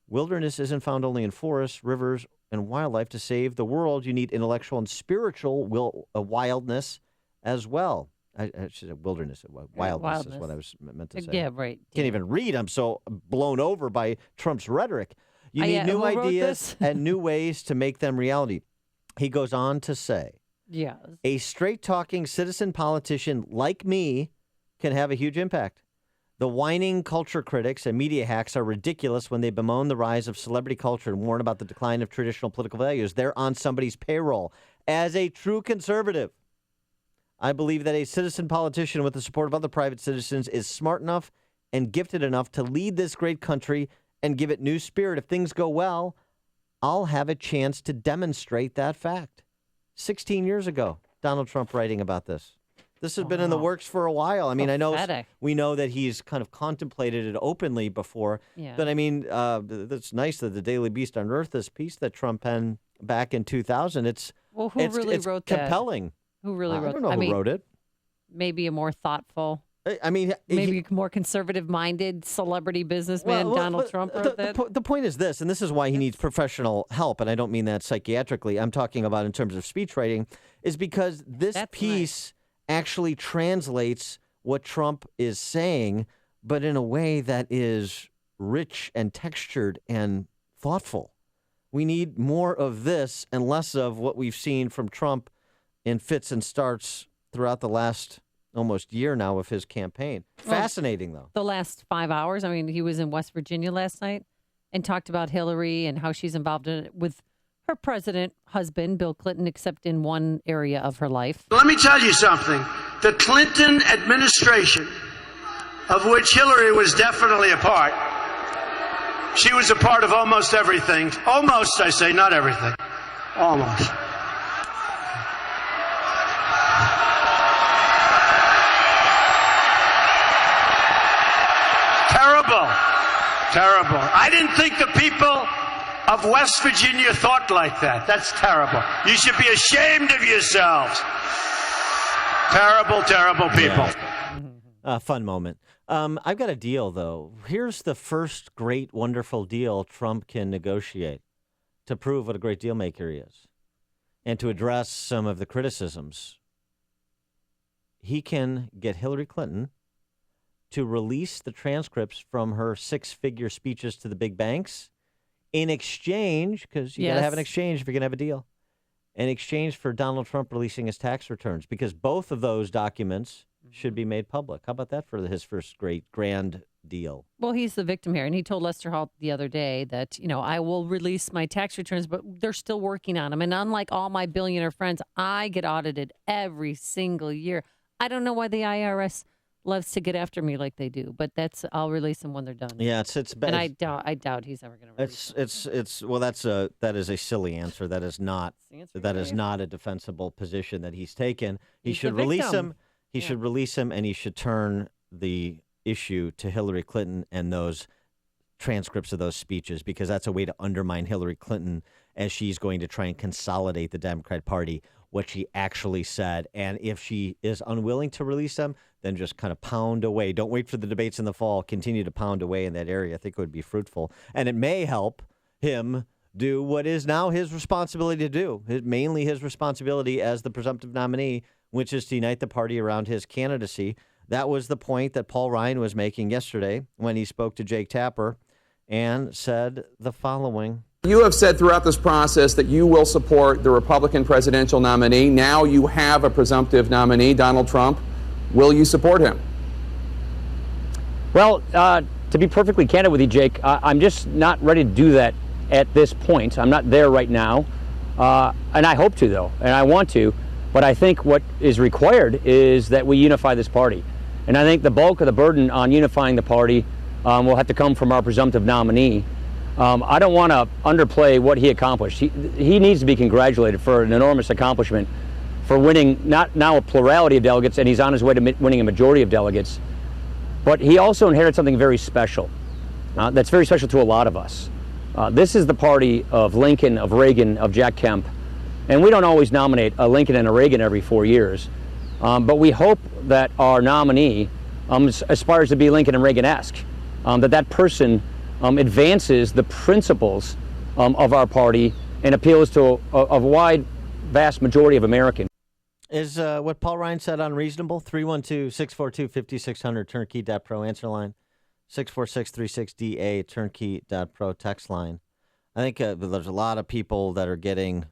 Wilderness isn't found only in forests, rivers, and wildlife. To save the world, you need intellectual and spiritual wildness as well. I should say wilderness. Wildness is what I was meant to say. Yeah, right. Can't even read. I'm so blown over by Trump's rhetoric. You need new ideas and new ways to make them reality. He goes on to say, yes, a straight-talking citizen politician like me can have a huge impact. The whining culture critics and media hacks are ridiculous when they bemoan the rise of celebrity culture and warn about the decline of traditional political values. They're on somebody's payroll. As a true conservative, I believe that a citizen politician with the support of other private citizens is smart enough and gifted enough to lead this great country and give it new spirit. If things go well, I'll have a chance to demonstrate that fact. 16 years ago, Donald Trump writing about this. This has been in the works for a while. I mean, we know that he's kind of contemplated it openly before. Yeah. But, I mean, it's nice that the Daily Beast unearthed this piece that Trump penned back in 2000. It's who really wrote that? Compelling. Who really wrote I don't know who wrote it. Maybe a more thoughtful, maybe more conservative-minded celebrity businessman, Donald Trump wrote that. The point is this, and this is why he needs professional help, and I don't mean that psychiatrically. I'm talking about in terms of speech writing, is because this piece actually translates what Trump is saying, but in a way that is rich and textured and thoughtful. We need more of this and less of what we've seen from Trump in fits and starts throughout the last, almost year now of his campaign. Fascinating, though. The last 5 hours. I mean, he was in West Virginia last night and talked about Hillary and how she's involved in it with her president husband, Bill Clinton, except in one area of her life. Let me tell you something. The Clinton administration, of which Hillary was definitely a part, she was a part of almost everything. Almost, I say, not everything. Almost. Terrible. Terrible. I didn't think the people of West Virginia thought like that. That's terrible. You should be ashamed of yourselves. Terrible, terrible people. Yeah. Fun moment. I've got a deal, though. Here's the first great, wonderful deal Trump can negotiate to prove what a great deal maker he is and to address some of the criticisms. He can get Hillary Clinton to release the transcripts from her 6-figure speeches to the big banks in exchange, because you got to have an exchange if you're going to have a deal, in exchange for Donald Trump releasing his tax returns, because both of those documents should be made public. How about that for his first great grand deal? Well, he's the victim here, and he told Lester Holt the other day that, I will release my tax returns, but they're still working on them. And unlike all my billionaire friends, I get audited every single year. I don't know why the IRS loves to get after me like they do, but I'll release them when they're done. Yeah, it's and I doubt he's ever going to release them. That is a silly answer. That is not a defensible position that he's taken. He should release him. He should release him, and he should turn the issue to Hillary Clinton and those transcripts of those speeches, because that's a way to undermine Hillary Clinton as she's going to try and consolidate the Democrat Party, what she actually said. And if she is unwilling to release them, then just kind of pound away. Don't wait for the debates in the fall. Continue to pound away in that area. I think it would be fruitful. And it may help him do what is now his responsibility to do, mainly his responsibility as the presumptive nominee, which is to unite the party around his candidacy. That was the point that Paul Ryan was making yesterday when he spoke to Jake Tapper and said the following. You have said throughout this process that you will support the Republican presidential nominee. Now you have a presumptive nominee, Donald Trump. Will you support him? Well, to be perfectly candid with you, Jake, I'm just not ready to do that at this point. I'm not there right now. And I hope to, though, and I want to. But I think what is required is that we unify this party. And I think the bulk of the burden on unifying the party will have to come from our presumptive nominee. I don't want to underplay what he accomplished. He needs to be congratulated for an enormous accomplishment, for winning not now a plurality of delegates, and he's on his way to winning a majority of delegates. But he also inherited something very special. That's very special to a lot of us. This is the party of Lincoln, of Reagan, of Jack Kemp. And we don't always nominate a Lincoln and a Reagan every 4 years. But we hope that our nominee aspires to be Lincoln and Reagan-esque, that person advances the principles of our party and appeals to a wide, vast majority of Americans. Is what Paul Ryan said unreasonable? 312-642-5600, turnkey.pro, answer line. 64636DA, turnkey.pro, text line. I think there's a lot of people that are getting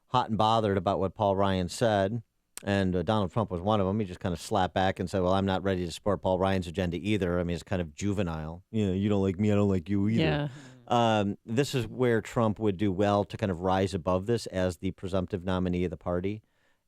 hot and bothered about what Paul Ryan said, and Donald Trump was one of them. He just kind of slapped back and said, well, I'm not ready to support Paul Ryan's agenda either. I mean, it's kind of juvenile. You don't like me, I don't like you either. Yeah. This is where Trump would do well to kind of rise above this as the presumptive nominee of the party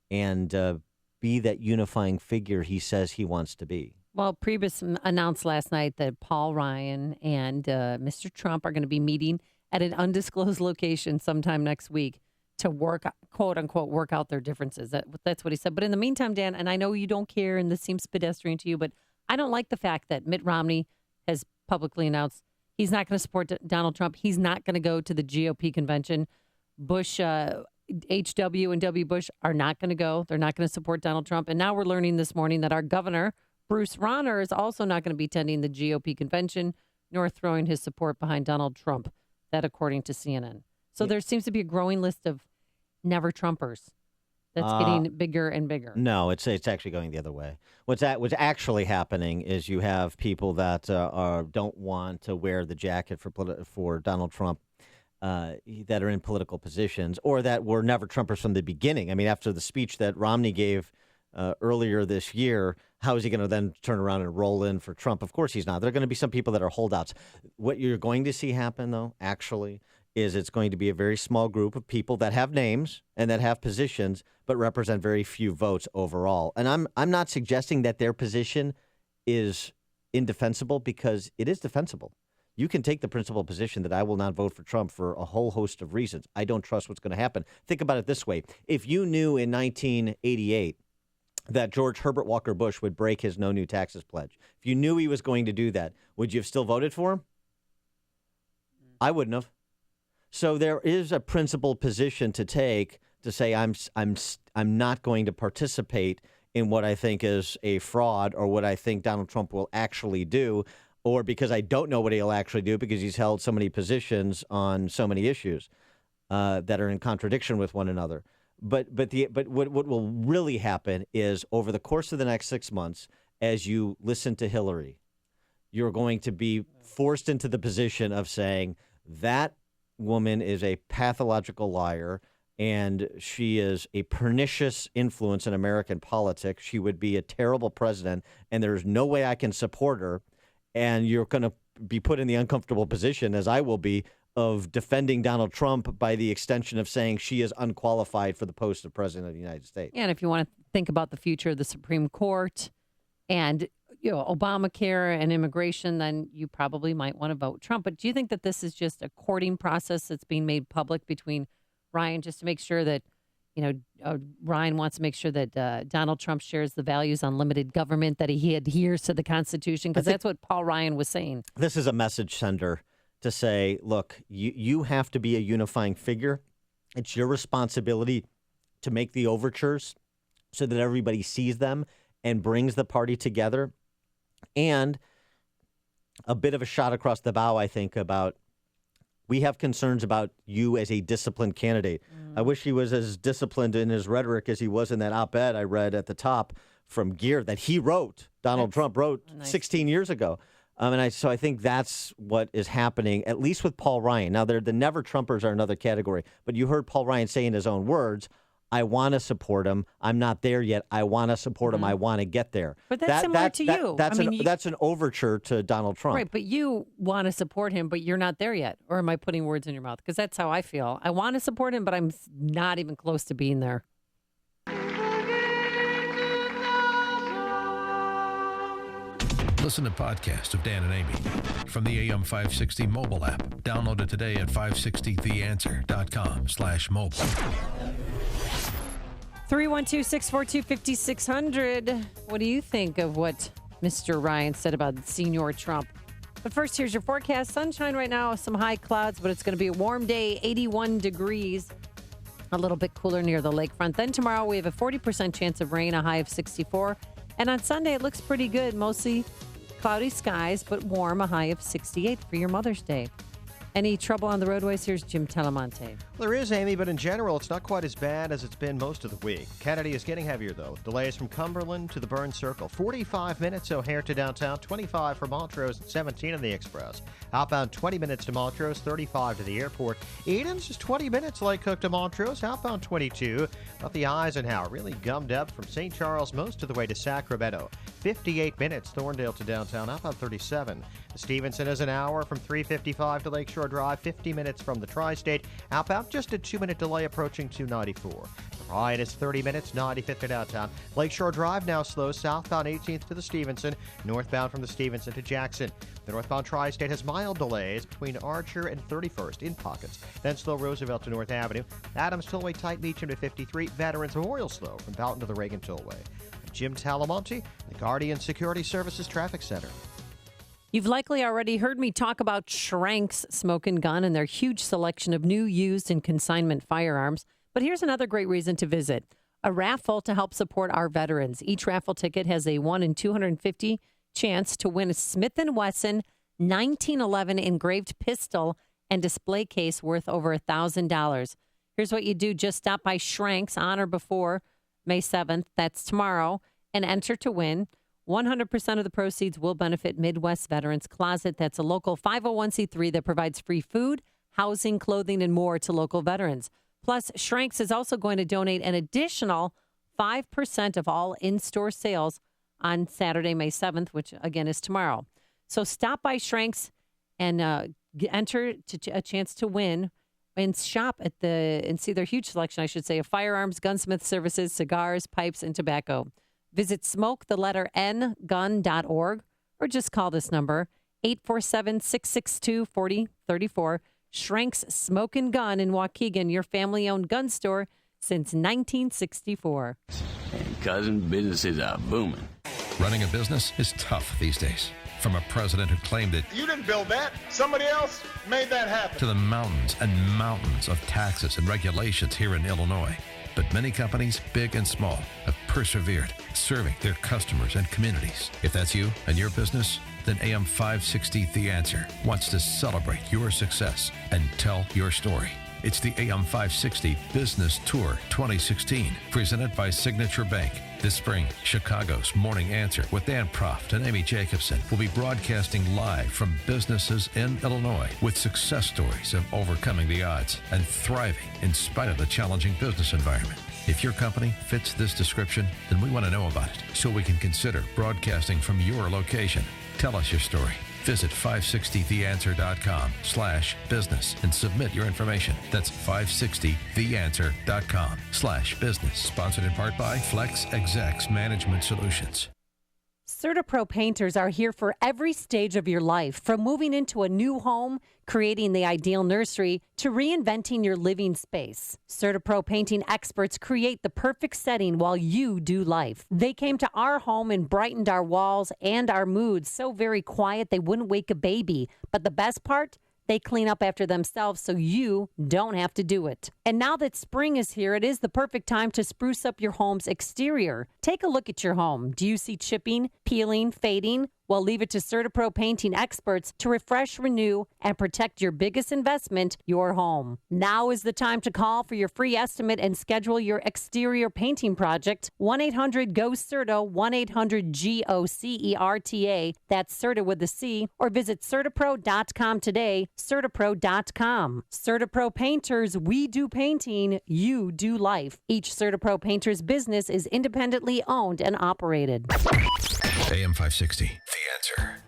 and be that unifying figure he says he wants to be. Well, Priebus announced last night that Paul Ryan and Mr. Trump are going to be meeting at an undisclosed location sometime next week to work, quote unquote, work out their differences. That's what he said. But in the meantime, Dan, and I know you don't care and this seems pedestrian to you, but I don't like the fact that Mitt Romney has publicly announced he's not going to support Donald Trump. He's not going to go to the GOP convention. Bush, H.W. and W. Bush are not going to go. They're not going to support Donald Trump. And now we're learning this morning that our governor, Bruce Rauner, is also not going to be attending the GOP convention nor throwing his support behind Donald Trump. That according to CNN. So there seems to be a growing list of never Trumpers that's getting bigger and bigger. No, it's actually going the other way. What's actually happening is you have people that don't want to wear the jacket for Donald Trump that are in political positions or that were never Trumpers from the beginning. I mean, after the speech that Romney gave earlier this year, how is he going to then turn around and roll in for Trump? Of course he's not. There are going to be some people that are holdouts. What you're going to see happen, though, actually, is it's going to be a very small group of people that have names and that have positions but represent very few votes overall. And I'm not suggesting that their position is indefensible, because it is defensible. You can take the principled position that I will not vote for Trump for a whole host of reasons. I don't trust what's going to happen. Think about it this way. If you knew in 1988 that George Herbert Walker Bush would break his no new taxes pledge, if you knew he was going to do that, would you have still voted for him? I wouldn't have. So there is a principled position to take to say I'm not going to participate in what I think is a fraud or what I think Donald Trump will actually do, or because I don't know what he'll actually do because he's held so many positions on so many issues that are in contradiction with one another. But what will really happen is over the course of the next 6 months, as you listen to Hillary, you're going to be forced into the position of saying that woman is a pathological liar and she is a pernicious influence in American politics. She would be a terrible president, and there's no way I can support her. And you're going to be put in the uncomfortable position, as I will be, of defending Donald Trump by the extension of saying she is unqualified for the post of president of the United States. Yeah, and if you want to think about the future of the Supreme Court and Obamacare and immigration, then you probably might want to vote Trump. But do you think that this is just a courting process that's being made public between Ryan, just to make sure that, Ryan wants to make sure that Donald Trump shares the values on limited government, that he adheres to the Constitution? Because that's what Paul Ryan was saying. This is a message sender to say, look, you have to be a unifying figure. It's your responsibility to make the overtures so that everybody sees them and brings the party together. And a bit of a shot across the bow, I think, about we have concerns about you as a disciplined candidate. I wish he was as disciplined in his rhetoric as he was in that op-ed I read at the top from Gear that he wrote, Donald Trump wrote 16 years ago. So I think that's what is happening, at least with Paul Ryan. Now, the never Trumpers are another category, but you heard Paul Ryan say in his own words, I want to support him. I'm not there yet. I want to support him. I want to get there. But that's similar to you. That's an overture to Donald Trump. Right, but you want to support him, but you're not there yet. Or am I putting words in your mouth? Because that's how I feel. I want to support him, but I'm not even close to being there. Listen to podcasts of Dan and Amy from the AM 560 mobile app. Download it today at 560theanswer.com/mobile. 312-642-5600. What do you think of what Mr. Ryan said about Senior Trump? But first, here's your forecast. Sunshine right now, some high clouds, but it's going to be a warm day, 81 degrees. A little bit cooler near the lakefront. Then tomorrow, we have a 40% chance of rain, a high of 64. And on Sunday, it looks pretty good. Mostly cloudy skies, but warm, a high of 68 for your Mother's Day. Any trouble on the roadways? Here's Jim Talamonte. There is, Amy, but in general, it's not quite as bad as it's been most of the week. Kennedy is getting heavier, though. Delays from Cumberland to the Burn Circle. 45 minutes O'Hare to downtown, 25 from Montrose, and 17 on the Express. Outbound 20 minutes to Montrose, 35 to the airport. Eden's just 20 minutes Lake Cook to Montrose, outbound 22. Up the Eisenhower, really gummed up from St. Charles most of the way to Sacramento. 58 minutes Thorndale to downtown, outbound 37. Stevenson is an hour from 355 to Lakeshore Drive, 50 minutes from the Tri-State. Outbound, just a 2-minute delay approaching 294. Ryan is 30 minutes, 95th to downtown. Lakeshore Drive now slow, southbound 18th to the Stevenson, northbound from the Stevenson to Jackson. The northbound Tri-State has mild delays between Archer and 31st in pockets. Then slow Roosevelt to North Avenue. Adams Tollway tight Meacham to 53. Veterans Memorial slow from Fountain to the Reagan Tollway. Jim Talamonte, the Guardian Security Services Traffic Center. You've likely already heard me talk about Schrank's Smoke and Gun and their huge selection of new, used, and consignment firearms. But here's another great reason to visit. A raffle to help support our veterans. Each raffle ticket has a 1 in 250 chance to win a Smith & Wesson 1911 engraved pistol and display case worth over $1,000. Here's what you do. Just stop by Schrank's on or before May 7th. That's tomorrow. And enter to win. 100% of the proceeds will benefit Midwest Veterans Closet. That's a local 501c3 that provides free food, housing, clothing, and more to local veterans. Plus, Schrank's is also going to donate an additional 5% of all in-store sales on Saturday, May 7th, which again is tomorrow. So stop by Schrank's and enter a chance to win and shop at and see their huge selection, I should say, of firearms, gunsmith services, cigars, pipes, and tobacco. Visit smoke_gun.org or just call this number, 847-662-4034. Schrank's Smoke and Gun in Waukegan, your family-owned gun store since 1964. And cousin, businesses are booming. Running a business is tough these days. From a president who claimed it You didn't build that. Somebody else made that happen. to the mountains and mountains of taxes and regulations here in Illinois. But many companies, big and small, have persevered, serving their customers and communities. If that's you and your business, then AM 560 The Answer wants to celebrate your success and tell your story. It's the AM 560 Business Tour 2016, presented by Signature Bank. This spring, Chicago's Morning Answer with Dan Proft and Amy Jacobson will be broadcasting live from businesses in Illinois with success stories of overcoming the odds and thriving in spite of the challenging business environment. If your company fits this description, then we want to know about it so we can consider broadcasting from your location. Tell us your story. Visit 560theanswer.com/business and submit your information. That's 560theanswer.com/business. Sponsored in part by Flex Execs Management Solutions. CertaPro painters are here for every stage of your life, from moving into a new home, creating the ideal nursery, to reinventing your living space. CertaPro painting experts create the perfect setting while you do life. They came to our home and brightened our walls and our moods so very quiet they wouldn't wake a baby. But the best part? They clean up after themselves so you don't have to do it. And now that spring is here, it is the perfect time to spruce up your home's exterior. Take a look at your home. Do you see chipping, peeling, fading? Well, leave it to CertaPro painting experts to refresh, renew, and protect your biggest investment, your home. Now is the time to call for your free estimate and schedule your exterior painting project. 1-800-GO-CERTA, 1-800-GOCERTA. That's CERTA with a C. Or visit CertaPro.com today, CertaPro.com. CertaPro painters, we do painting, you do life. Each CertaPro painter's business is independently owned and operated. AM 560, The Answer.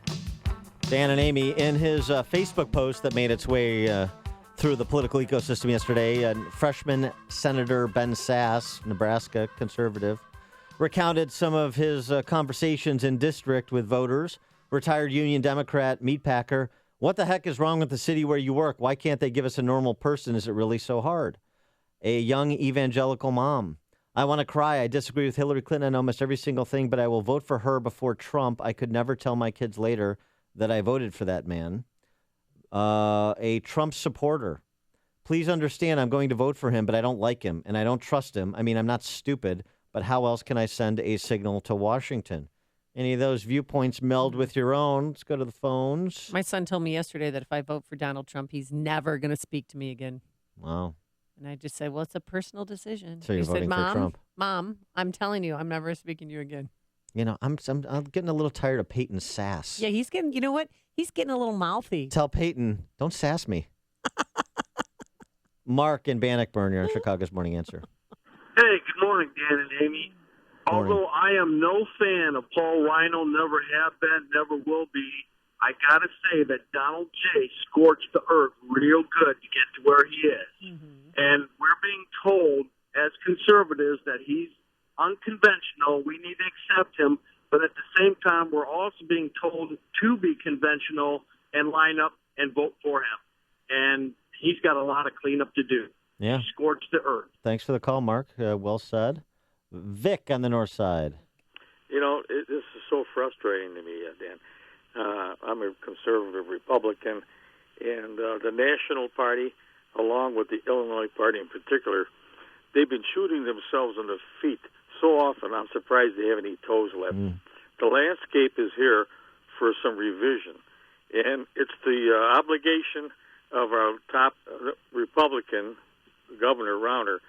Dan and Amy, in his Facebook post that made its way through the political ecosystem yesterday, freshman Senator Ben Sass, Nebraska conservative, recounted some of his conversations in district with voters. Retired Union Democrat meatpacker, what the heck is wrong with the city where you work? Why can't they give us a normal person? Is it really so hard? A young evangelical mom. I want to cry. I disagree with Hillary Clinton on almost every single thing, but I will vote for her before Trump. I could never tell my kids later that I voted for that man. A Trump supporter. Please understand I'm going to vote for him, but I don't like him and I don't trust him. I mean, I'm not stupid, but how else can I send a signal to Washington? Any of those viewpoints meld with your own? Let's go to the phones. My son told me yesterday that if I vote for Donald Trump, he's never going to speak to me again. Wow. And I just said, well, it's a personal decision. So you're he voting said, for Trump? Mom, I'm telling you, I'm never speaking to you again. You know, I'm getting a little tired of Peyton sass. Yeah, he's getting, you know what? He's getting a little mouthy. Tell Peyton, don't sass me. Mark in Bannockburn, you're on Chicago's Morning Answer. Hey, good morning, Dan and Amy. Morning. Although I am no fan of Paul Rhino, never have been, never will be, I got to say that Donald J. scorched the earth real good to get to where he is. And we're being told as conservatives that he's unconventional. We need to accept him. But at the same time, we're also being told to be conventional and line up and vote for him. And he's got a lot of cleanup to do. Yeah. He scorched the earth. Thanks for the call, Mark. Well said. Vic on the north side. You know, this is so frustrating to me, Dan. I'm a conservative Republican, and the National Party, along with the Illinois Party in particular, they've been shooting themselves in the feet so often, I'm surprised they have any toes left. The landscape is here for some revision, and it's the obligation of our top Republican, Governor Rauner,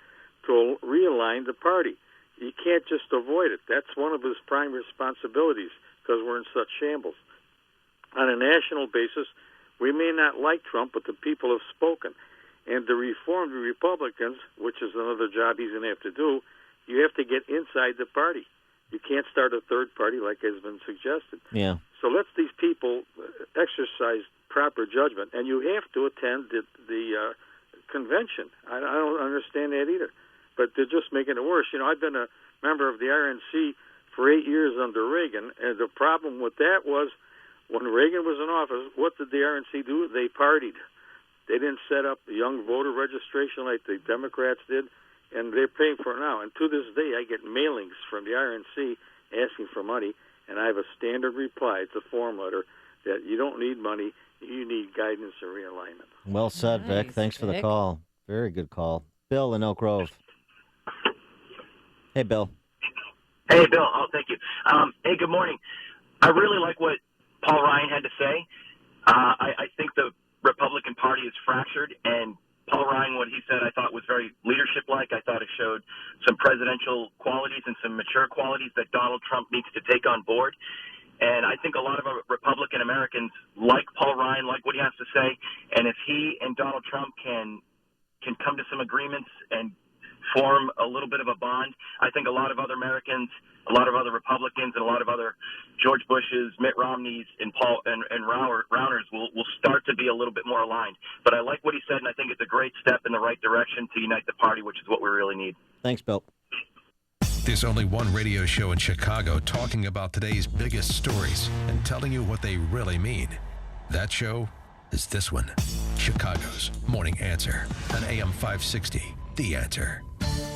to realign the party. You can't just avoid it. That's one of his prime responsibilities because we're in such shambles. On a national basis, we may not like Trump, but the people have spoken. And to reform the Republicans, which is another job he's going to have to do, you have to get inside the party. You can't start a third party like has been suggested. Yeah. So let these people exercise proper judgment, and you have to attend the convention. I don't understand that either, but they're just making it worse. I've been a member of the RNC for 8 years under Reagan, and the problem with that was when Reagan was in office, what did the RNC do? They partied. They didn't set up young voter registration like the Democrats did, and they're paying for it now. And to this day, I get mailings from the RNC asking for money, and I have a standard reply. It's a form letter that you don't need money, you need guidance and realignment. Well said, Vic. Thanks for the call. Very good call. Bill in Oak Grove. Hey, Bill. Hey, Bill. Oh, thank you. Hey, good morning. I really like what Paul Ryan had to say. I think the Republican Party is fractured, and Paul Ryan, what he said, I thought was very leadership-like. I thought it showed some presidential qualities and some mature qualities that Donald Trump needs to take on board. And I think a lot of Republican Americans like Paul Ryan, like what he has to say. And if he and Donald Trump can come to some agreements and form a little bit of a bond, I think a lot of other Americans, a lot of other Republicans, and a lot of other George Bushes, Mitt Romneys, and Paul and Rowners will start to be a little bit more aligned. But I like what he said, and I think it's a great step in the right direction to unite the party, which is what we really need. Thanks, Bill. There's only one radio show in Chicago talking about today's biggest stories and telling you what they really mean. That show is this one, Chicago's Morning Answer on AM 560, The Answer.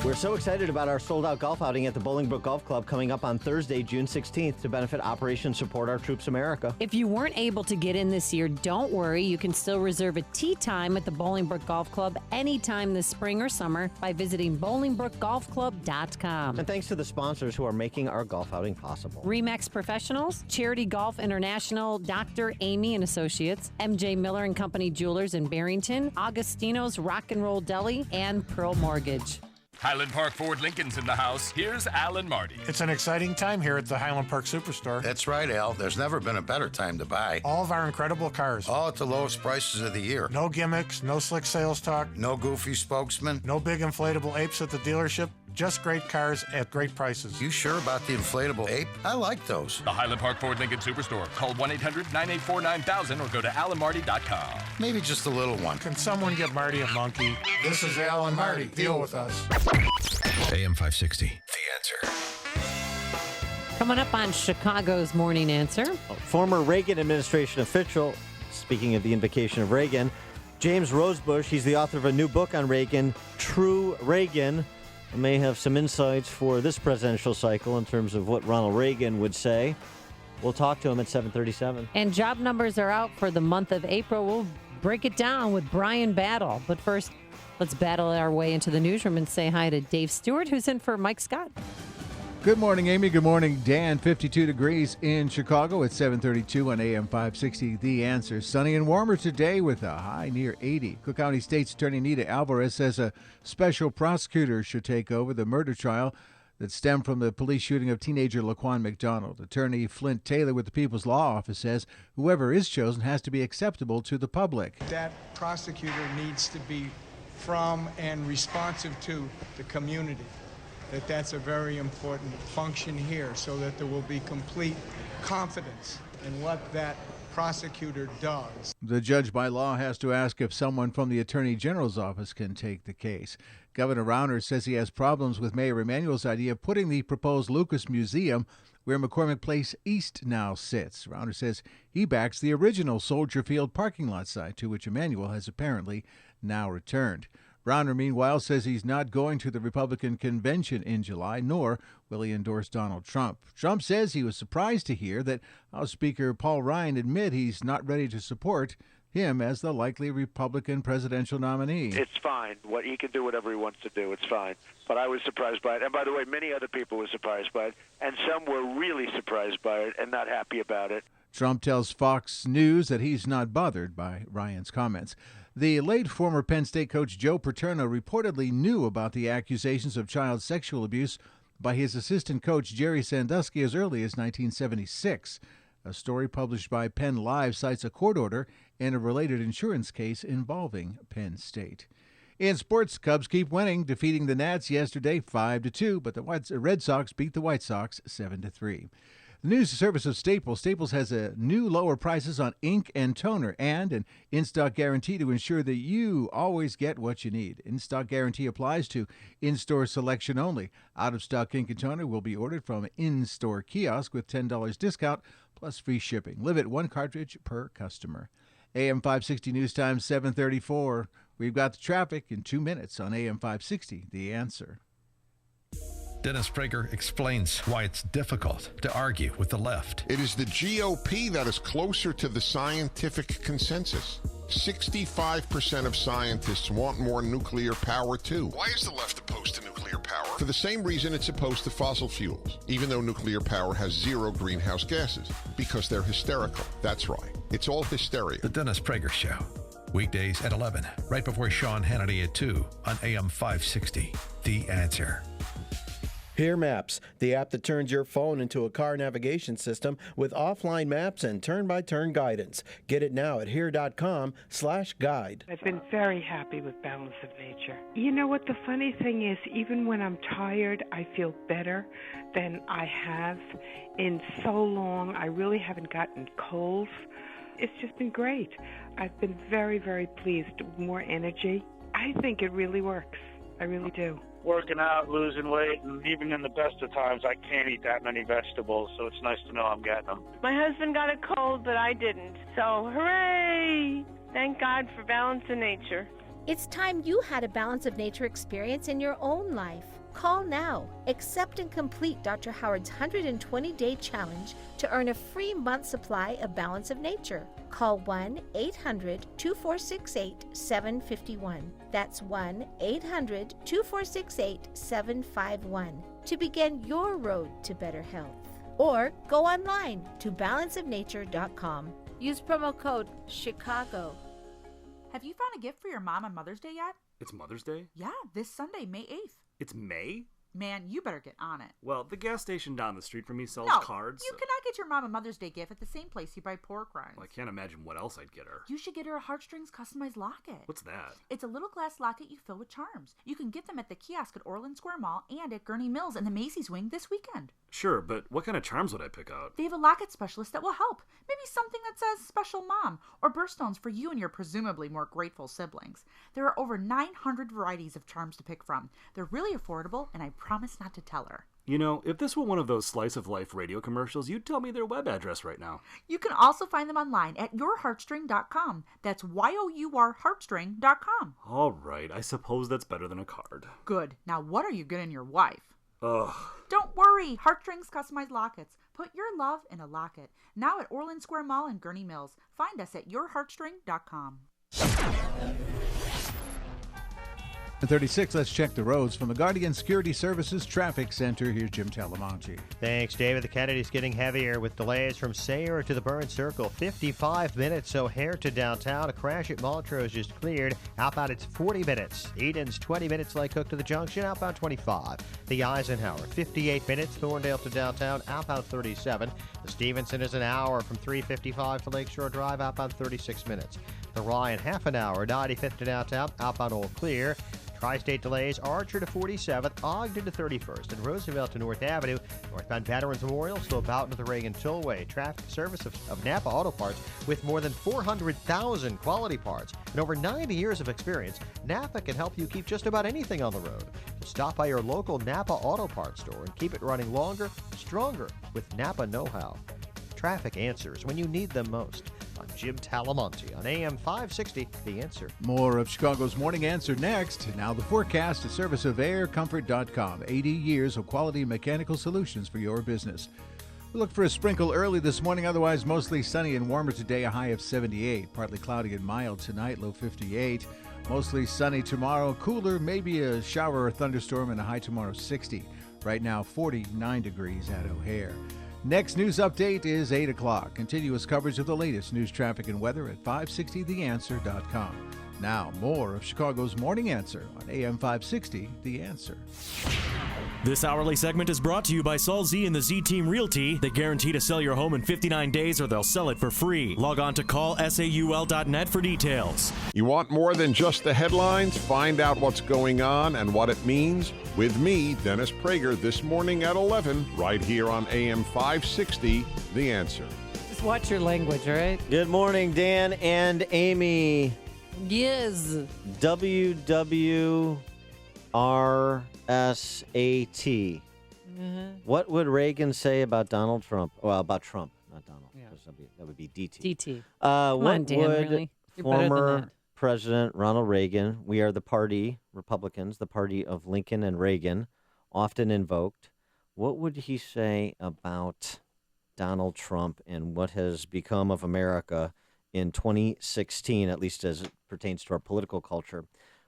We're so excited about our sold-out golf outing at the Bolingbrook Golf Club coming up on Thursday, June 16th to benefit Operation Support Our Troops America. If you weren't able to get in this year, don't worry. You can still reserve a tee time at the Bolingbrook Golf Club anytime this spring or summer by visiting BolingbrookGolfClub.com. And thanks to the sponsors who are making our golf outing possible. Remax Professionals, Charity Golf International, Dr. Amy and Associates, MJ Miller and Company Jewelers in Barrington, Augustino's Rock and Roll Deli, and Pearl Mortgage. Highland Park Ford Lincoln's in the house. Here's Alan Marty. It's an exciting time here at the Highland Park Superstore. That's right, Al. There's never been a better time to buy. All of our incredible cars. All at the lowest prices of the year. No gimmicks, no slick sales talk. No goofy spokesman. No big inflatable apes at the dealership. Just great cars at great prices. You sure about the inflatable ape? I like those. The Highland Park Ford Lincoln Superstore. Call 1-800-984-9000 or go to alanmarty.com. Maybe just a little one. Can someone get Marty a monkey? This is Alan Marty. Deal with us. AM 560, The Answer. Coming up on Chicago's Morning Answer. Former Reagan administration official, speaking of the invocation of Reagan, James Rosebush, he's the author of a new book on Reagan, True Reagan. May have some insights for this presidential cycle in terms of what Ronald Reagan would say. We'll talk to him at 7:37. And job numbers are out for the month of April. We'll break it down with Brian Battle. But first, let's battle our way into the newsroom and say hi to Dave Stewart, who's in for Mike Scott. Good morning, Amy. Good morning, Dan. 52 degrees in Chicago at 7:32 on AM 560. The Answer. Sunny and warmer today with a high near 80. Cook County State's Attorney Nita Alvarez says a special prosecutor should take over the murder trial that stemmed from the police shooting of teenager Laquan McDonald. Attorney Flint Taylor with the People's Law Office says whoever is chosen has to be acceptable to the public. That prosecutor needs to be from and responsive to the community. That's a very important function here so that there will be complete confidence in what that prosecutor does. The judge by law has to ask if someone from the Attorney General's office can take the case. Governor Rauner says he has problems with Mayor Emanuel's idea of putting the proposed Lucas Museum where McCormick Place East now sits. Rauner says he backs the original Soldier Field parking lot site to which Emanuel has apparently now returned. Rauner, meanwhile, says he's not going to the Republican convention in July, nor will he endorse Donald Trump. Trump says he was surprised to hear that House Speaker Paul Ryan admit he's not ready to support him as the likely Republican presidential nominee. It's fine. What he can do whatever he wants to do. It's fine. But I was surprised by it. And by the way, many other people were surprised by it. And some were really surprised by it and not happy about it. Trump tells Fox News that he's not bothered by Ryan's comments. The late former Penn State coach Joe Paterno reportedly knew about the accusations of child sexual abuse by his assistant coach Jerry Sandusky as early as 1976. A story published by Penn Live cites a court order and a related insurance case involving Penn State. In sports, Cubs keep winning, defeating the Nats yesterday 5-2, but the Red Sox beat the White Sox 7-3. The news service of Staples. Staples has a new lower prices on ink and toner and an in-stock guarantee to ensure that you always get what you need. In-stock guarantee applies to in-store selection only. Out-of-stock ink and toner will be ordered from in-store kiosk with $10 discount plus free shipping. Limit 1 cartridge per customer. AM 560 News Time 7:34. We've got the traffic in 2 minutes on AM 560. The Answer. Dennis Prager explains why it's difficult to argue with the left. It is the GOP that is closer to the scientific consensus. 65% of scientists want more nuclear power, too. Why is the left opposed to nuclear power? For the same reason it's opposed to fossil fuels, even though nuclear power has 0 greenhouse gases, because they're hysterical. That's right. It's all hysteria. The Dennis Prager Show. Weekdays at 11, right before Sean Hannity at 2 on AM 560. The Answer. Here Maps, the app that turns your phone into a car navigation system with offline maps and turn-by-turn guidance. Get it now at here.com/guide. I've been very happy with Balance of Nature. You know what the funny thing is, even when I'm tired, I feel better than I have in so long. I really haven't gotten colds. It's just been great. I've been very, very pleased. More energy. I think it really works. I really do. Working out, losing weight, and even in the best of times, I can't eat that many vegetables, so it's nice to know I'm getting them. My husband got a cold, but I didn't. So, hooray! Thank God for Balance of Nature. It's time you had a Balance of Nature experience in your own life. Call now. Accept and complete Dr. Howard's 120-day challenge to earn a free month supply of Balance of Nature. Call 1-800-2468-751. That's 1-800-2468-751 to begin your road to better health. Or go online to balanceofnature.com. Use promo code CHICAGO. Have you found a gift for your mom on Mother's Day yet? It's Mother's Day? Yeah, this Sunday, May 8th. It's May? Man, you better get on it. Well, the gas station down the street from me sells cards. You cannot get your mom a Mother's Day gift at the same place you buy pork rinds. Well, I can't imagine what else I'd get her. You should get her a heartstrings customized locket. What's that? It's a little glass locket you fill with charms. You can get them at the kiosk at Orland Square Mall and at Gurney Mills and the Macy's wing this weekend. Sure, but what kind of charms would I pick out? They have a locket specialist that will help. Maybe something that says Special Mom or birthstones for you and your presumably more grateful siblings. There are over 900 varieties of charms to pick from. They're really affordable, and I promise not to tell her. You know, if this were one of those slice of life radio commercials, you'd tell me their web address right now. You can also find them online at yourheartstring.com. That's YOUR heartstring.com. All right, I suppose that's better than a card. Good. Now what are you getting your wife? Ugh. Don't worry. Heartstrings customized lockets. Put your love in a locket. Now at Orland Square Mall and Gurney Mills. Find us at yourheartstring.com. 36, let's check the roads. From the Guardian Security Services Traffic Center, here's Jim Talamonte. Thanks, David. The Kennedy's getting heavier with delays from Sayre to the Burn Circle. 55 minutes, O'Hare to downtown. A crash at Montrose just cleared. Outbound, it's 40 minutes. Eden's 20 minutes. Lake Hook to the junction. Outbound, 25. The Eisenhower, 58 minutes. Thorndale to downtown. Outbound, 37. The Stevenson is an hour from 355 to Lakeshore Drive. Outbound, 36 minutes. The Ryan, half an hour. 95th to downtown. Outbound, all clear. Tri-state delays, Archer to 47th, Ogden to 31st, and Roosevelt to North Avenue. Northbound Veterans Memorial still about to the Reagan Tollway. Traffic service of Napa Auto Parts with more than 400,000 quality parts and over 90 years of experience. Napa can help you keep just about anything on the road. Stop by your local Napa Auto Parts store and keep it running longer, stronger with Napa know-how. Traffic answers when you need them most. I'm Jim Talamonte on AM 560, The Answer. More of Chicago's Morning Answer next. Now the forecast, a service of aircomfort.com. 80 years of quality mechanical solutions for your business. We look for a sprinkle early this morning, otherwise mostly sunny and warmer today, a high of 78. Partly cloudy and mild tonight, low 58. Mostly sunny tomorrow, cooler, maybe a shower or thunderstorm, and a high tomorrow 60. Right now 49 degrees at O'Hare. Next news update is 8 o'clock. Continuous coverage of the latest news, traffic, and weather at 560theanswer.com. Now, more of Chicago's Morning Answer on AM 560, The Answer. This hourly segment is brought to you by Sol Z and the Z Team Realty. They guarantee to sell your home in 59 days or they'll sell it for free. Log on to callsaul.net for details. You want more than just the headlines? Find out what's going on and what it means with me, Dennis Prager, this morning at 11, right here on AM 560, The Answer. Just watch your language, all right? Good morning, Dan and Amy. Yes. WWRSAT. What would Reagan say about Donald Trump? Well, about Trump, not Donald. Yeah. That would be DT. DT. What on, Dan, would really? You're better than former that. President Ronald Reagan, we are the party, Republicans, the party of Lincoln and Reagan, often invoked. What would he say about Donald Trump and what has become of America in 2016, at least as it pertains to our political culture?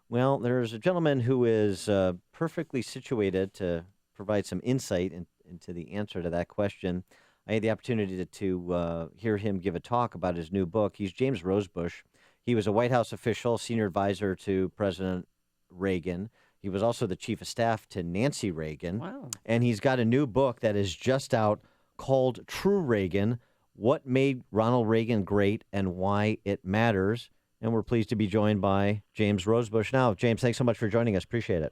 Well, there's a gentleman who is perfectly situated to provide some insight into the answer to that question. I had the opportunity to hear him give a talk about his new book. He's James Rosebush. He was a White House official, senior advisor to President Reagan. He was also the chief of staff to Nancy Reagan. Wow. And he's got a new book that is just out called True Reagan, What Made Ronald Reagan Great and Why It Matters. And we're pleased to be joined by James Rosebush now. James, thanks so much for joining us. Appreciate it.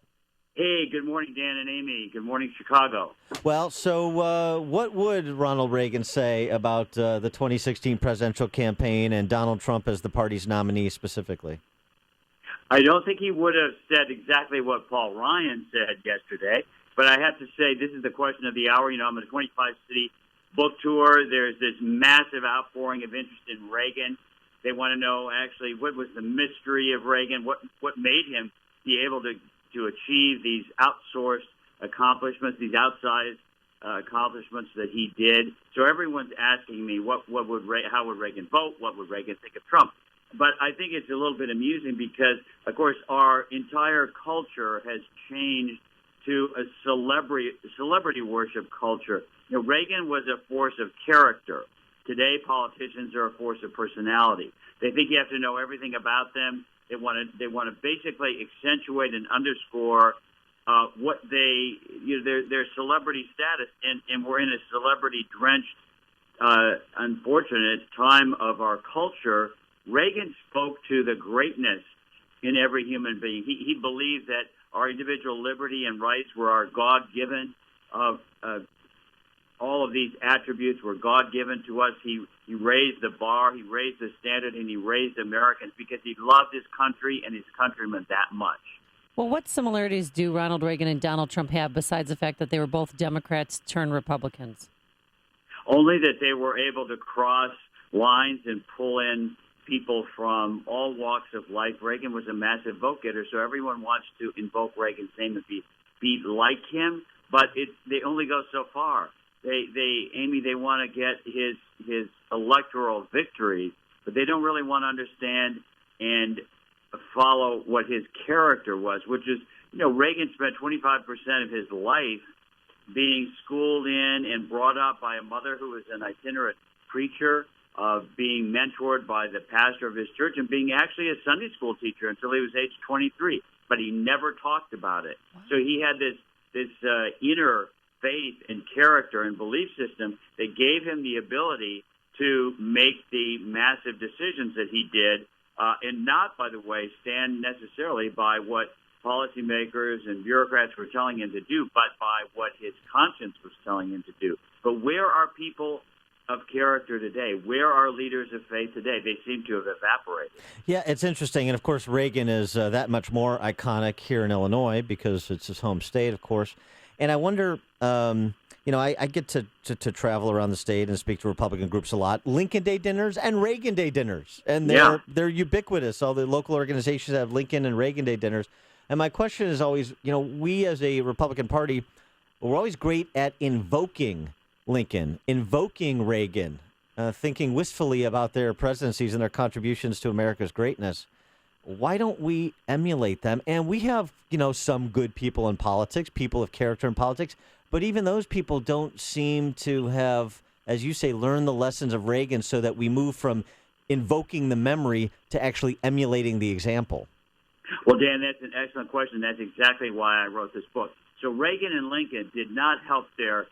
Hey, good morning, Dan and Amy. Good morning, Chicago. Well, so what would Ronald Reagan say about the 2016 presidential campaign and Donald Trump as the party's nominee specifically? I don't think he would have said exactly what Paul Ryan said yesterday, but I have to say this is the question of the hour. You know, I'm on a 25-city book tour. There's this massive outpouring of interest in Reagan. They want to know, actually, what was the mystery of Reagan? What made him be able to achieve these outsourced accomplishments, these outsized accomplishments that he did? So everyone's asking me, how would Reagan vote? What would Reagan think of Trump? But I think it's a little bit amusing because, of course, our entire culture has changed to a celebrity worship culture. You know, Reagan was a force of character. Today, politicians are a force of personality. They think you have to know everything about them. They want to basically accentuate and underscore what their celebrity status, and we're in a celebrity-drenched, unfortunate time of our culture. Reagan spoke to the greatness in every human being. He believed that our individual liberty and rights were our God-given. All of these attributes were God-given to us. He raised the bar, he raised the standard, and he raised Americans because he loved his country and his countrymen that much. Well, what similarities do Ronald Reagan and Donald Trump have besides the fact that they were both Democrats turned Republicans? Only that they were able to cross lines and pull in people from all walks of life. Reagan was a massive vote getter, so everyone wants to invoke Reagan's name and be like him, but they only go so far. They want to get his electoral victories, but they don't really want to understand and follow what his character was, which is, Reagan spent 25% of his life being schooled in and brought up by a mother who was an itinerant preacher, being mentored by the pastor of his church, and being actually a Sunday school teacher until he was age 23. But he never talked about it. So he had this inner faith and character and belief system that gave him the ability to make the massive decisions that he did, and not, by the way, stand necessarily by what policymakers and bureaucrats were telling him to do, but by what his conscience was telling him to do. But where are people of character today? Where are leaders of faith today? They seem to have evaporated. Yeah, it's interesting. And, of course, Reagan is that much more iconic here in Illinois because it's his home state, of course. And I wonder, I get to travel around the state and speak to Republican groups a lot. Lincoln Day dinners and Reagan Day dinners. And they're ubiquitous. All the local organizations have Lincoln and Reagan Day dinners. And my question is always, we as a Republican Party, we're always great at invoking Lincoln, invoking Reagan, thinking wistfully about their presidencies and their contributions to America's greatness. Why don't we emulate them? And we have, some good people in politics, people of character in politics, but even those people don't seem to have, as you say, learned the lessons of Reagan so that we move from invoking the memory to actually emulating the example. Well, Dan, that's an excellent question. That's exactly why I wrote this book. So Reagan and Lincoln did not help the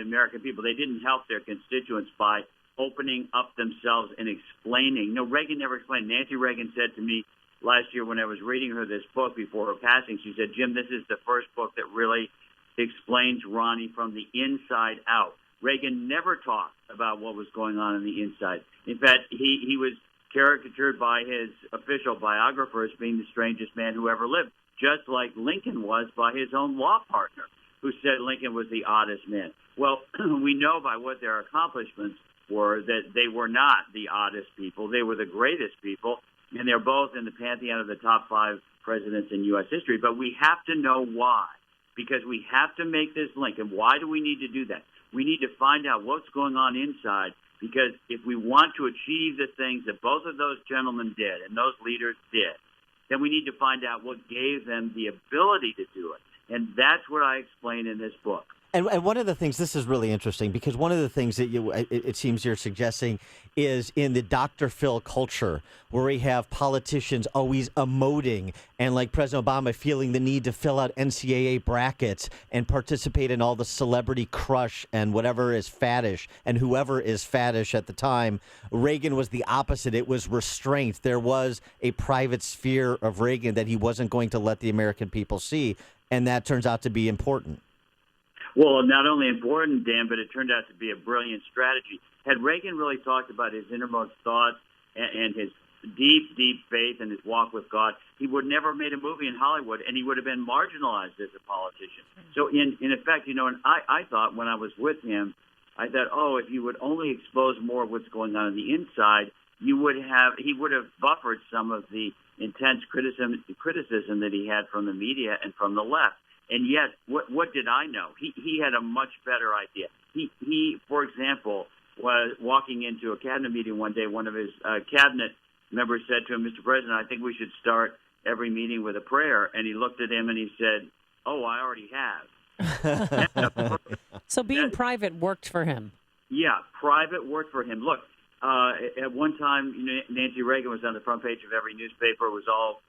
American people. They didn't help their constituents by opening up themselves and explaining. No, Reagan never explained. Nancy Reagan said to me last year when I was reading her this book before her passing, she said, Jim, this is the first book that really explains Ronnie from the inside out. Reagan never talked about what was going on the inside. In fact, he was caricatured by his official biographer as being the strangest man who ever lived, just like Lincoln was by his own law partner, who said Lincoln was the oddest man. Well, we know by what their accomplishments were that they were not the oddest people. They were the greatest people, and they're both in the pantheon of the top 5 presidents in U.S. history. But we have to know why, because we have to make this link. And why do we need to do that? We need to find out what's going on inside, because if we want to achieve the things that both of those gentlemen did and those leaders did, then we need to find out what gave them the ability to do it. And that's what I explain in this book. And one of the things, this is really interesting, because one of the things that it seems you're suggesting is in the Dr. Phil culture, where we have politicians always emoting and like President Obama feeling the need to fill out NCAA brackets and participate in all the celebrity crush and whatever is faddish and whoever is faddish at the time. Reagan was the opposite. It was restraint. There was a private sphere of Reagan that he wasn't going to let the American people see, and that turns out to be important. Well, not only important, Dan, but it turned out to be a brilliant strategy. Had Reagan really talked about his innermost thoughts and his deep, deep faith and his walk with God, he would never have made a movie in Hollywood, and he would have been marginalized as a politician. So, in effect, and I thought when I was with him, I thought, if you would only expose more of what's going on the inside, he would have buffered some of the intense criticism that he had from the media and from the left. And yet, what did I know? He had a much better idea. He, for example, was walking into a cabinet meeting one day. One of his cabinet members said to him, Mr. President, I think we should start every meeting with a prayer. And he looked at him and he said, I already have. So being private worked for him. Yeah, private worked for him. Look, at one time, Nancy Reagan was on the front page of every newspaper. It was all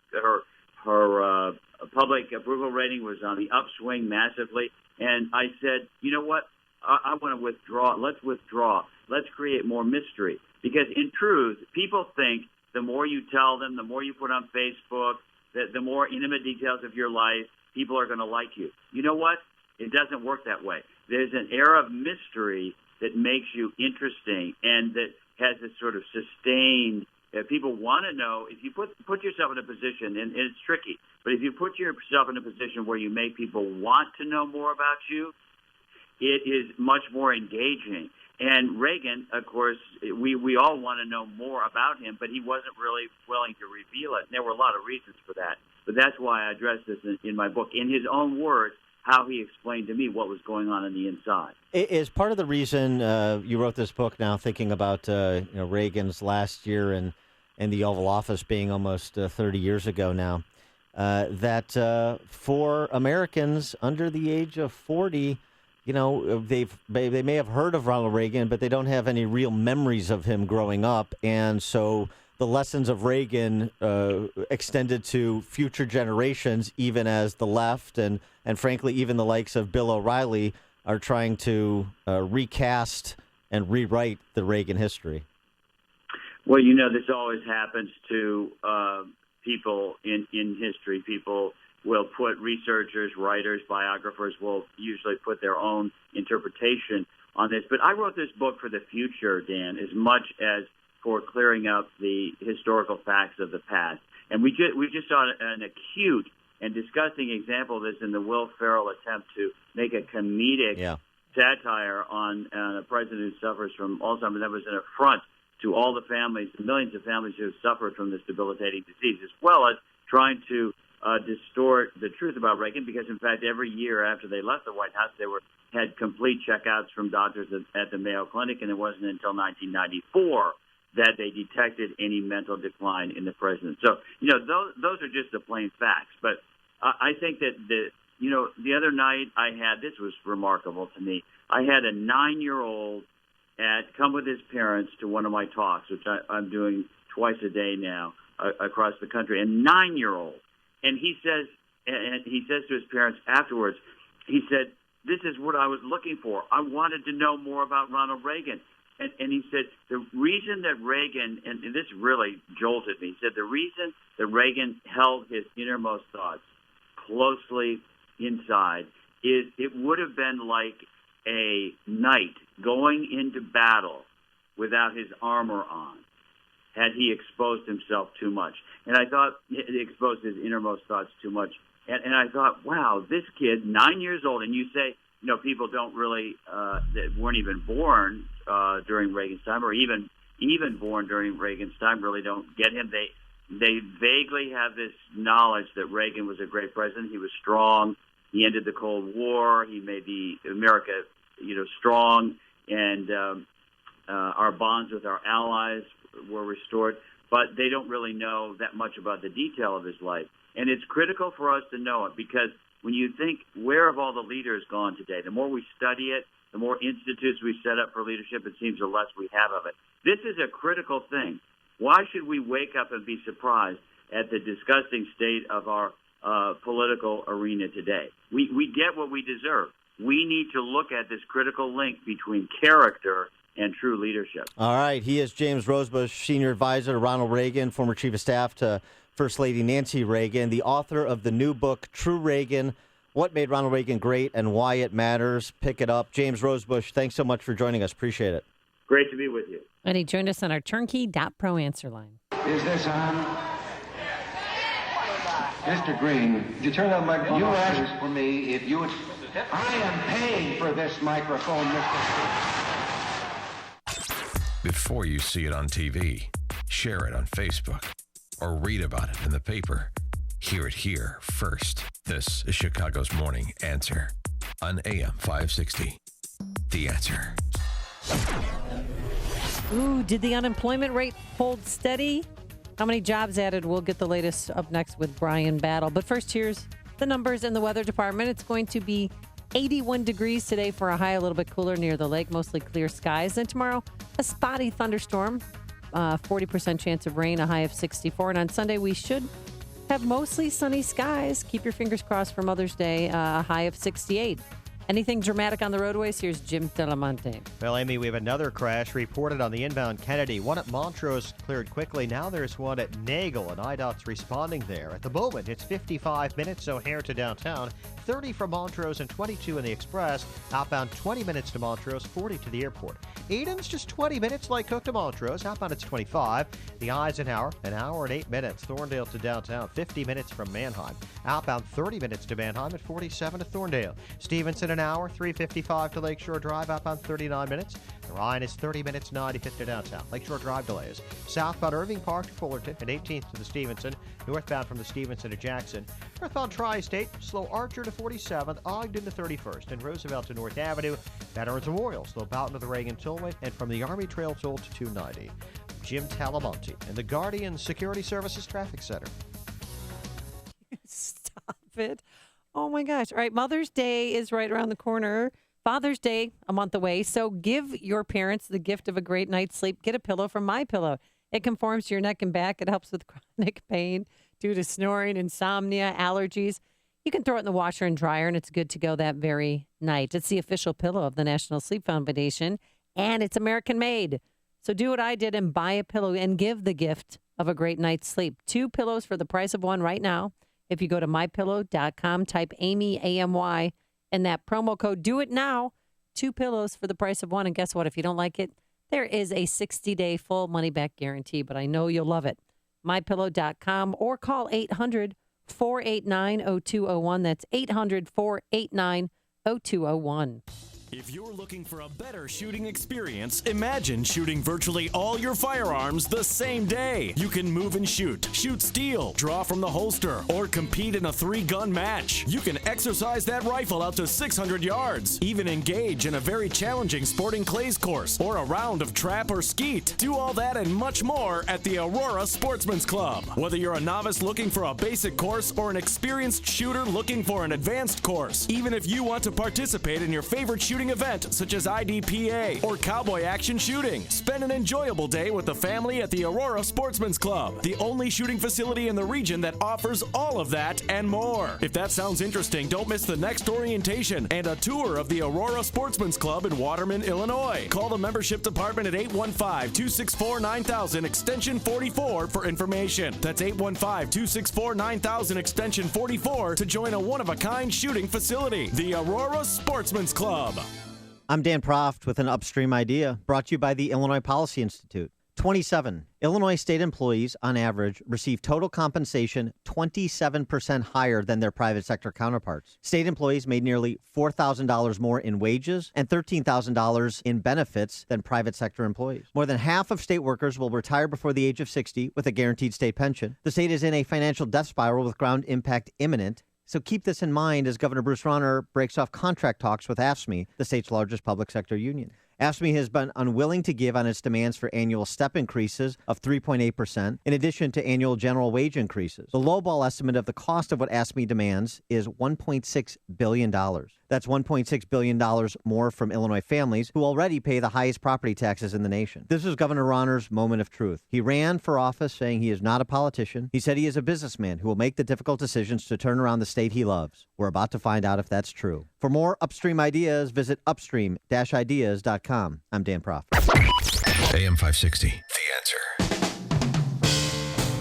her public approval rating was on the upswing massively. And I said, you know what? I want to withdraw. Let's withdraw. Let's create more mystery. Because in truth, people think the more you tell them, the more you put on Facebook, the more intimate details of your life, people are going to like you. You know what? It doesn't work that way. There's an air of mystery that makes you interesting and that has this sort of sustained. People want to know. If you put yourself in a position, and it's tricky, but if you put yourself in a position where you make people want to know more about you, it is much more engaging. And Reagan, of course, we all want to know more about him, but he wasn't really willing to reveal it. And there were a lot of reasons for that. But that's why I address this in my book, in his own words, how he explained to me what was going on the inside. Is part of the reason you wrote this book now, thinking about Reagan's last year and the Oval Office being almost 30 years ago now, that for Americans under the age of 40, they may have heard of Ronald Reagan, but they don't have any real memories of him growing up, and so the lessons of Reagan extended to future generations, even as the left and frankly even the likes of Bill O'Reilly are trying to recast and rewrite the Reagan history. Well, this always happens to people in history. People will put researchers, writers, biographers will usually put their own interpretation on this. But I wrote this book for the future, Dan, as much as for clearing up the historical facts of the past. And we just saw an acute and disgusting example of this in the Will Ferrell attempt to make a comedic satire on a president who suffers from Alzheimer's. That was an affront to all the families, the millions of families who have suffered from this debilitating disease, as well as trying to distort the truth about Reagan, because, in fact, every year after they left the White House, they had complete checkouts from doctors at the Mayo Clinic, and it wasn't until 1994 that they detected any mental decline in the president. So, those are just the plain facts. But I think that the other night this was remarkable to me. I had a 9-year-old come with his parents to one of my talks, which I'm doing twice a day now across the country, a 9-year-old. And he says, and he says to his parents afterwards, he said, "This is what I was looking for. I wanted to know more about Ronald Reagan." And he said, the reason that Reagan, and this really jolted me, he said the reason that Reagan held his innermost thoughts closely inside is it would have been like a knight going into battle without his armor on had he exposed himself too much. And I thought he exposed his innermost thoughts too much. And I thought, wow, this kid, 9 years old, and you say, people don't really, that weren't even born during Reagan's time, or even born during Reagan's time, really don't get him. They vaguely have this knowledge that Reagan was a great president. He was strong. He ended the Cold War. He made America, strong, and our bonds with our allies were restored. But they don't really know that much about the detail of his life. And it's critical for us to know it, because when you think, where have all the leaders gone today? The more we study it, the more institutes we set up for leadership, it seems the less we have of it. This is a critical thing. Why should we wake up and be surprised at the disgusting state of our political arena today? We get what we deserve. We need to look at this critical link between character and true leadership. All right. He is James Rosebush, Senior Advisor to Ronald Reagan, former Chief of Staff to First Lady Nancy Reagan, the author of the new book, True Reagan, What Made Ronald Reagan Great and Why It Matters. Pick it up. James Rosebush, thanks so much for joining us. Appreciate it. Great to be with you. And he joined us on our turnkey.pro answer line. Is this on? Mr. Green, did you turn on the microphone? You asked for me if you would... I am paying for this microphone, Mr. Before you see it on TV, share it on Facebook, or read about it in the paper. Hear it here first. This is Chicago's Morning Answer on AM 560. The Answer. Ooh, did the unemployment rate hold steady? How many jobs added? We'll get the latest up next with Brian Battle. But first, here's the numbers in the weather department. It's going to be 81 degrees today for a high, a little bit cooler near the lake, mostly clear skies. And tomorrow, a spotty thunderstorm, 40% chance of rain, a high of 64. And on Sunday, we should have mostly sunny skies. Keep your fingers crossed for Mother's Day, a high of 68. Anything dramatic on the roadways? Here's Jim Delamonte. Well, Amy, we have another crash reported on the inbound Kennedy. One at Montrose cleared quickly. Now there's one at Nagel, and IDOT's responding there. At the moment, it's 55 minutes O'Hare to downtown, 30 from Montrose, and 22 in the Express. Outbound 20 minutes to Montrose, 40 to the airport. Eden's just 20 minutes like Cook to Montrose. Outbound it's 25. The Eisenhower, an hour and 8 minutes. Thorndale to downtown, 50 minutes from Manheim. Outbound 30 minutes to Manheim at 47 to Thorndale. Stevenson, an hour, 3:55 to Lakeshore Drive, outbound 39 minutes. The Ryan is 30 minutes, 95th to downtown. Lakeshore Drive delays. Southbound Irving Park to Fullerton and 18th to the Stevenson. Northbound from the Stevenson to Jackson. Northbound Tri-State, slow Archer to 47th, Ogden to 31st, and Roosevelt to North Avenue. Veterans Memorial, slow Boughton to the Reagan Tollway, and from the Army Trail Toll to 290. Jim Talamonte in the Guardian Security Services Traffic Center. Stop it. Oh, my gosh. All right, Mother's Day is right around the corner. Father's Day, a month away. So give your parents the gift of a great night's sleep. Get a pillow from MyPillow. It conforms to your neck and back. It helps with chronic pain due to snoring, insomnia, allergies. You can throw it in the washer and dryer, and it's good to go that very night. It's the official pillow of the National Sleep Foundation, and it's American-made. So do what I did and buy a pillow and give the gift of a great night's sleep. 2 pillows for the price of one right now. If you go to mypillow.com, type Amy, A-M-Y, and that promo code, do it now. 2 pillows for the price of one. And guess what? If you don't like it, there is a 60-day full money-back guarantee, but I know you'll love it. mypillow.com or call 800-489-0201. That's 800-489-0201. If you're looking for a better shooting experience, imagine shooting virtually all your firearms the same day. You can move and shoot steel, draw from the holster, or compete in a 3-gun match. You can exercise that rifle out to 600 yards, even engage in a very challenging sporting clays course or a round of trap or skeet. Do all that and much more at the Aurora Sportsman's Club. Whether you're a novice looking for a basic course or an experienced shooter looking for an advanced course, even if you want to participate in your favorite shooting shooting event such as IDPA or cowboy action shooting. Spend an enjoyable day with the family at the Aurora Sportsman's Club, the only shooting facility in the region that offers all of that and more. If that sounds interesting, don't miss the next orientation and a tour of the Aurora Sportsman's Club in Waterman, Illinois. Call the membership department at 815-264-9000 extension 44 for information. That's 815-264-9000 extension 44 to join a one-of-a-kind shooting facility. The Aurora Sportsman's Club. I'm Dan Proft with an Upstream Idea brought to you by the Illinois Policy Institute. 27. Illinois state employees, on average, receive total compensation 27% higher than their private sector counterparts. State employees made nearly $4,000 more in wages and $13,000 in benefits than private sector employees. More than half of state workers will retire before the age of 60 with a guaranteed state pension. The state is in a financial death spiral with ground impact imminent. So keep this in mind as Governor Bruce Rauner breaks off contract talks with AFSCME, the state's largest public sector union. AFSCME has been unwilling to give on its demands for annual step increases of 3.8%, in addition to annual general wage increases. The lowball estimate of the cost of what AFSCME demands is $1.6 billion. That's $1.6 billion more from Illinois families who already pay the highest property taxes in the nation. This is Governor Rauner's moment of truth. He ran for office saying he is not a politician. He said he is a businessman who will make the difficult decisions to turn around the state he loves. We're about to find out if that's true. For more Upstream ideas, visit upstream-ideas.com. I'm Dan Proft. AM 560, The Answer.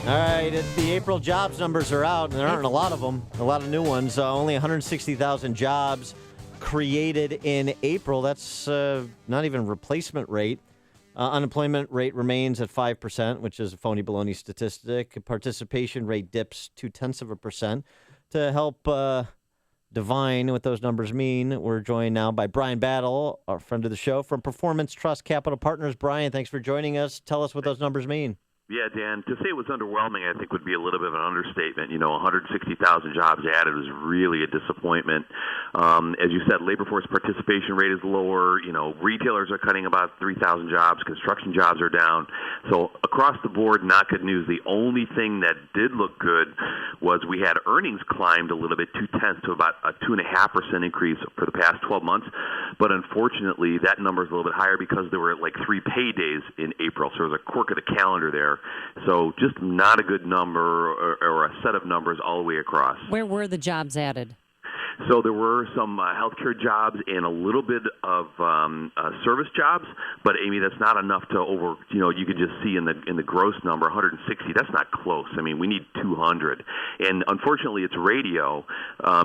All right, the April jobs numbers are out, and there aren't a lot of them, a lot of new ones. Only 160,000 jobs created in April. That's not even replacement rate. Unemployment rate remains at 5%, which is a phony baloney statistic. Participation rate dips 0.2%. To help divine what those numbers mean, we're joined now by Brian Battle, our friend of the show from Performance Trust Capital Partners. Brian, thanks for joining us. Tell us what those numbers mean. Yeah, Dan, to say it was underwhelming, I think, would be a little bit of an understatement. 160,000 jobs added was really a disappointment. As you said, labor force participation rate is lower. Retailers are cutting about 3,000 jobs. Construction jobs are down. So across the board, not good news. The only thing that did look good was we had earnings climbed a little bit, 0.2 to about a 2.5% increase for the past 12 months. But unfortunately, that number is a little bit higher because there were like 3 paydays in April. So there was a quirk of the calendar there. So just not a good number or a set of numbers all the way across. Where were the jobs added? So there were some healthcare jobs and a little bit of service jobs, but Amy, that's not enough to over. You could just see in the gross number, 160. That's not close. I mean, we need 200, and unfortunately, it's radio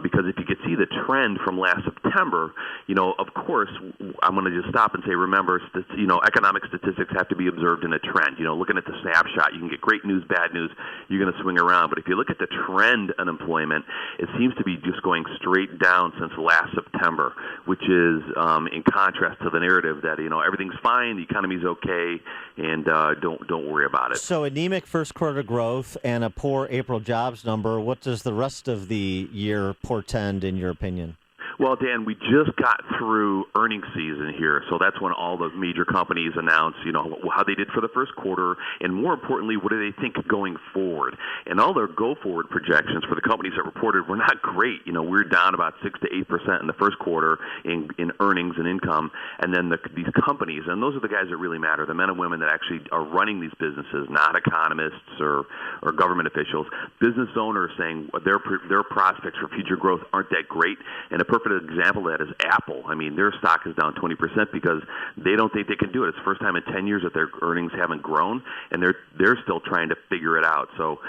because if you could see the trend from last September, of course, I'm going to just stop and say, remember, economic statistics have to be observed in a trend. Looking at the snapshot, you can get great news, bad news. You're going to swing around, but if you look at the trend unemployment, it seems to be just going straight down since last September, which is in contrast to the narrative that everything's fine, the economy's okay, and don't worry about it. So anemic first quarter growth and a poor April jobs number. What does the rest of the year portend, in your opinion? Well, Dan, we just got through earnings season here, so that's when all the major companies announce, how they did for the first quarter, and more importantly, what do they think going forward? And all their go-forward projections for the companies that reported were not great. We're down about 6 to 8% in the first quarter in earnings and income, and then these companies, and those are the guys that really matter, the men and women that actually are running these businesses, not economists or government officials. Business owners saying their prospects for future growth aren't that great, and a perfect example of that is Apple. I mean, their stock is down 20% because they don't think they can do it. It's the first time in 10 years that their earnings haven't grown, and they're still trying to figure it out. So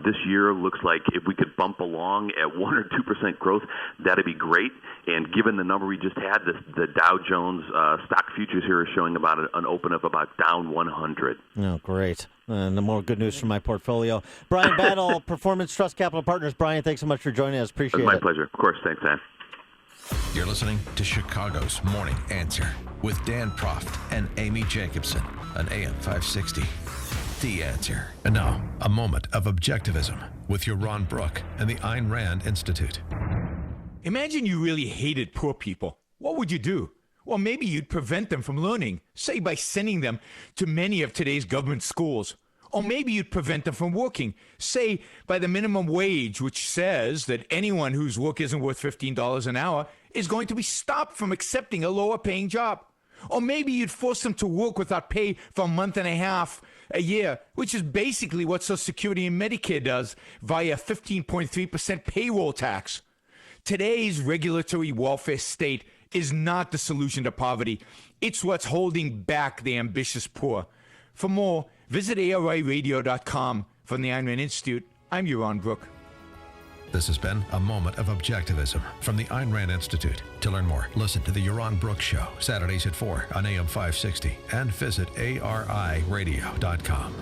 this year looks like if we could bump along at 1 or 2% growth, that'd be great. And given the number we just had, the Dow Jones stock futures here are showing about an open of about down 100. Oh, great. And the more good news from my portfolio. Brian Battle, Performance Trust Capital Partners. Brian, thanks so much for joining us. Appreciate it. My pleasure. Of course. Thanks, Dan. You're listening to Chicago's Morning Answer with Dan Proft and Amy Jacobson on AM 560. The Answer. And now, a moment of objectivism with your Ron Brook and the Ayn Rand Institute. Imagine you really hated poor people. What would you do? Well, maybe you'd prevent them from learning, say by sending them to many of today's government schools. Or maybe you'd prevent them from working, say by the minimum wage, which says that anyone whose work isn't worth $15 an hour is going to be stopped from accepting a lower paying job. Or maybe you'd force them to work without pay for a month and a half a year, which is basically what Social Security and Medicare does via 15.3% payroll tax. Today's regulatory welfare state is not the solution to poverty. It's what's holding back the ambitious poor. For more, visit ARIradio.com. From the Ayn Rand Institute, I'm Yaron Brook. This has been a moment of objectivism from the Ayn Rand Institute. To learn more, listen to the Yaron Brook Show, Saturdays at 4 on AM 560, and visit ARIradio.com.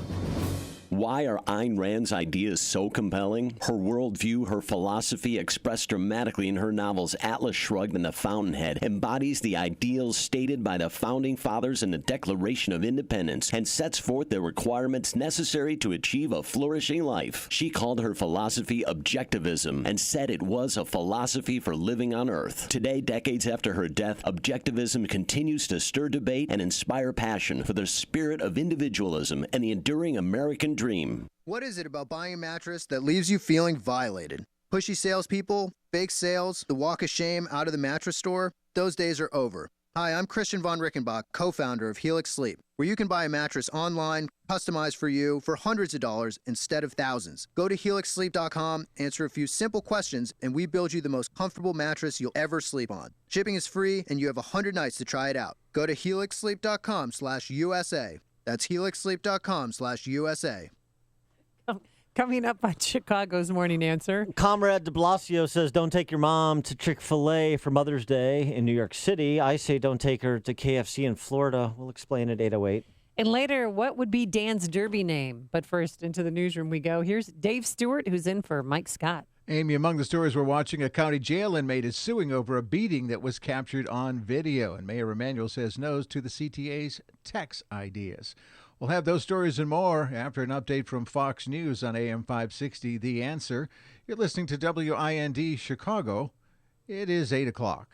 Why are Ayn Rand's ideas so compelling? Her worldview, her philosophy, expressed dramatically in her novels Atlas Shrugged and The Fountainhead, embodies the ideals stated by the Founding Fathers in the Declaration of Independence and sets forth the requirements necessary to achieve a flourishing life. She called her philosophy objectivism and said it was a philosophy for living on Earth. Today, decades after her death, objectivism continues to stir debate and inspire passion for the spirit of individualism and the enduring American dream. What is it about buying a mattress that leaves you feeling violated? Pushy salespeople, fake sales, the walk of shame out of the mattress store? Those days are over. Hi, I'm Christian von Rickenbach, co-founder of Helix Sleep, where you can buy a mattress online, customized for you, for hundreds of dollars instead of thousands. Go to helixsleep.com, answer a few simple questions, and we build you the most comfortable mattress you'll ever sleep on. Shipping is free, and you have 100 nights to try it out. Go to helixsleep.com/USA. That's helixsleep.com/USA. Coming up on Chicago's Morning Answer. Comrade de Blasio says, don't take your mom to Chick-fil-A for Mother's Day in New York City. I say don't take her to KFC in Florida. We'll explain at 8:08. And later, what would be Dan's derby name? But first, into the newsroom we go. Here's Dave Stewart, who's in for Mike Scott. Amy, among the stories we're watching, a county jail inmate is suing over a beating that was captured on video. And Mayor Emanuel says no to the CTA's tax ideas. We'll have those stories and more after an update from Fox News on AM 560, The Answer. You're listening to WIND Chicago. It is 8 o'clock.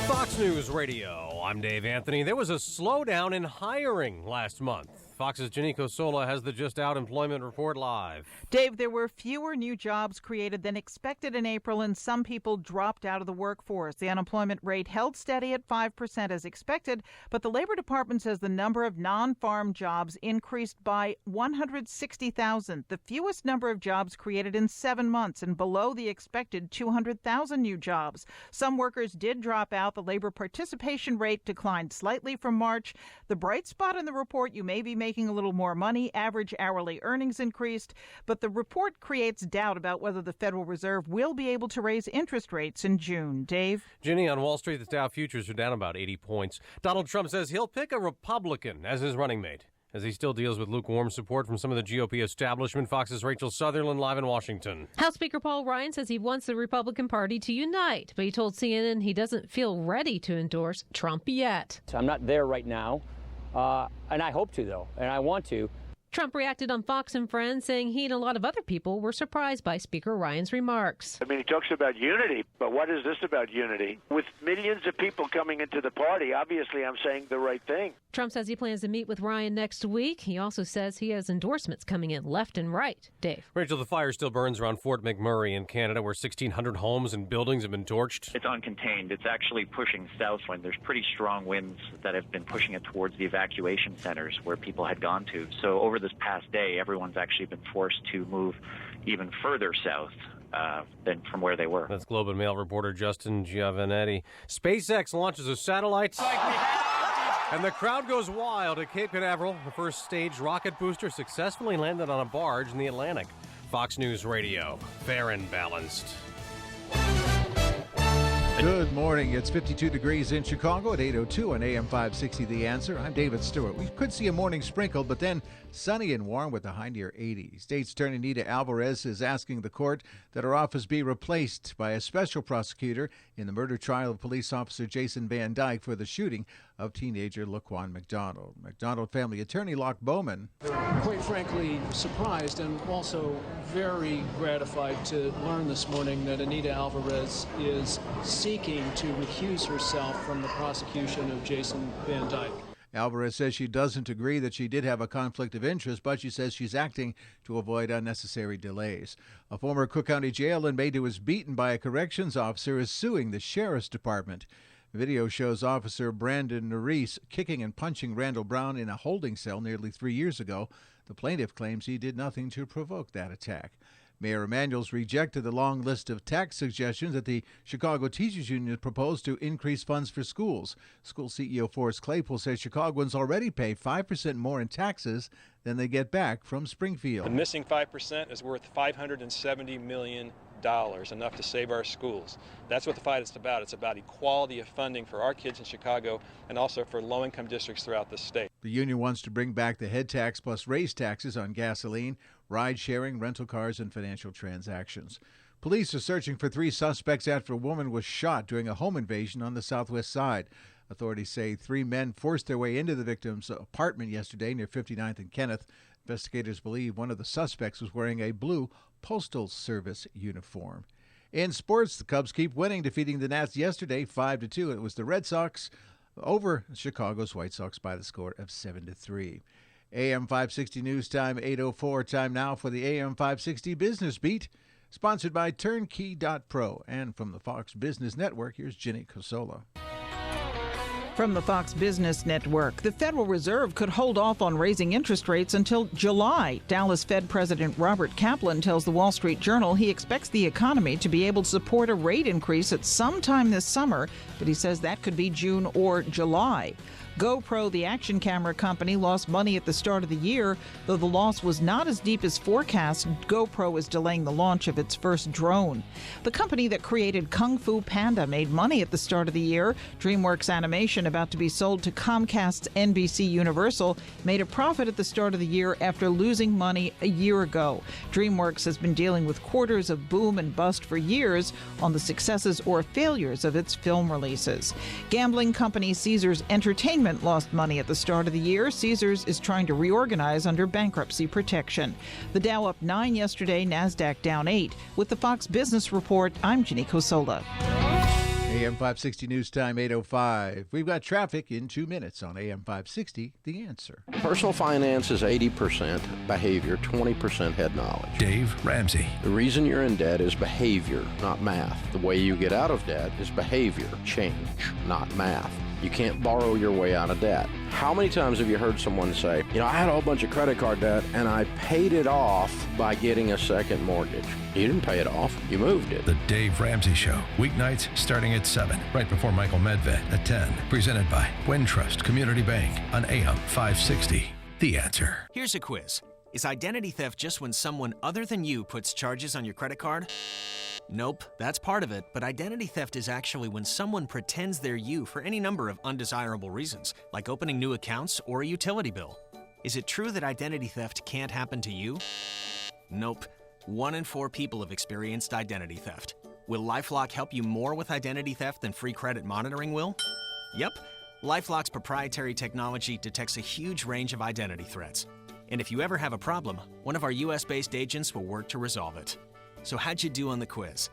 Fox News Radio. I'm Dave Anthony. There was a slowdown in hiring last month. Fox's Janico Sola has the Just Out Employment Report live. Dave, there were fewer new jobs created than expected in April, and some people dropped out of the workforce. The unemployment rate held steady at 5% as expected, but the Labor Department says the number of non-farm jobs increased by 160,000, the fewest number of jobs created in 7 months and below the expected 200,000 new jobs. Some workers did drop out. The labor participation rate declined slightly from March. The bright spot in the report, you may be making a little more money. Average hourly earnings increased, but the report creates doubt about whether the Federal Reserve will be able to raise interest rates in June. Dave? Ginny, on Wall Street, the Dow futures are down about 80 points. Donald Trump says he'll pick a Republican as his running mate, as he still deals with lukewarm support from some of the GOP establishment. Fox's Rachel Sutherland live in Washington. House Speaker Paul Ryan says he wants the Republican Party to unite, but he told CNN he doesn't feel ready to endorse Trump yet. So I'm not there right now. And I hope to, though, and I want to. Trump reacted on Fox and Friends, saying he and a lot of other people were surprised by Speaker Ryan's remarks. I mean, he talks about unity, but what is this about unity? With millions of people coming into the party, obviously I'm saying the right thing. Trump says he plans to meet with Ryan next week. He also says he has endorsements coming in left and right. Dave. Rachel, the fire still burns around Fort McMurray in Canada, where 1,600 homes and buildings have been torched. It's uncontained. It's actually pushing southwind. There's pretty strong winds that have been pushing it towards the evacuation centers where people had gone to. So over this past day, everyone's actually been forced to move even further south than from where they were. That's Globe and Mail reporter Justin Giovanetti. SpaceX launches a satellite, and the crowd goes wild at Cape Canaveral. The first stage rocket booster successfully landed on a barge in the Atlantic. Fox News Radio, fair and balanced. Good morning. It's 52 degrees in Chicago at 8:02 on AM 560 The Answer. I'm David Stewart. We could see a morning sprinkle, but then sunny and warm with a high near 80. State's Attorney Nita Alvarez is asking the court that her office be replaced by a special prosecutor in the murder trial of police officer Jason Van Dyke for the shooting of teenager Laquan McDonald. McDonald family attorney Locke Bowman. Quite frankly, surprised and also very gratified to learn this morning that Anita Alvarez is seeking to recuse herself from the prosecution of Jason Van Dyke. Alvarez says she doesn't agree that she did have a conflict of interest, but she says she's acting to avoid unnecessary delays. A former Cook County jail inmate who was beaten by a corrections officer is suing the sheriff's department. Video shows Officer Brandon Nerese kicking and punching Randall Brown in a holding cell nearly 3 years ago. The plaintiff claims he did nothing to provoke that attack. Mayor Emanuels rejected the long list of tax suggestions that the Chicago Teachers Union proposed to increase funds for schools. School CEO Forrest Claypool says Chicagoans already pay 5% more in taxes than they get back from Springfield. The missing 5% is worth $570 million, enough to save our schools. That's what the fight is about. It's about equality of funding for our kids in Chicago and also for low-income districts throughout the state. The union wants to bring back the head tax plus raise taxes on gasoline, ride-sharing, rental cars, and financial transactions. Police are searching for 3 suspects after a woman was shot during a home invasion on the southwest side. Authorities say 3 men forced their way into the victim's apartment yesterday near 59th and Kenneth. Investigators believe one of the suspects was wearing a blue Postal Service uniform. In sports, the Cubs keep winning, defeating the Nats yesterday 5-2. It was the Red Sox over Chicago's White Sox by the score of 7-3. AM 560 News Time 8:04. Time now for the AM 560 Business Beat, sponsored by Turnkey.pro. And from the Fox Business Network, here's Ginny Cosola. From the Fox Business Network, the Federal Reserve could hold off on raising interest rates until July. Dallas Fed President Robert Kaplan tells the Wall Street Journal he expects the economy to be able to support a rate increase at some time this summer, but he says that could be June or July. GoPro, the action camera company, lost money at the start of the year. Though the loss was not as deep as forecast, GoPro is delaying the launch of its first drone. The company that created Kung Fu Panda made money at the start of the year. DreamWorks Animation, about to be sold to Comcast's NBC Universal, made a profit at the start of the year after losing money a year ago. DreamWorks has been dealing with quarters of boom and bust for years on the successes or failures of its film releases. Gambling company Caesars Entertainment lost money at the start of the year. Caesars is trying to reorganize under bankruptcy protection. The Dow up 9 yesterday, NASDAQ down 8. With the Fox Business Report, I'm Ginny Cosola. AM 560 News Time 8:05. We've got traffic in 2 minutes on AM 560, The Answer. Personal finance is 80% behavior, 20% head knowledge. Dave Ramsey. The reason you're in debt is behavior, not math. The way you get out of debt is behavior, change, not math. You can't borrow your way out of debt. How many times have you heard someone say, I had a whole bunch of credit card debt and I paid it off by getting a second mortgage? You didn't pay it off. You moved it. The Dave Ramsey Show. Weeknights starting at 7, right before Michael Medved at 10. Presented by Wintrust Community Bank on AM 560. The Answer. Here's a quiz. Is identity theft just when someone other than you puts charges on your credit card? Nope, that's part of it, but identity theft is actually when someone pretends they're you for any number of undesirable reasons, like opening new accounts or a utility bill. Is it true that identity theft can't happen to you? Nope. 1 in 4 people have experienced identity theft. Will LifeLock help you more with identity theft than free credit monitoring will? Yep. LifeLock's proprietary technology detects a huge range of identity threats. And if you ever have a problem, one of our US-based agents will work to resolve it. So how'd you do on the quiz?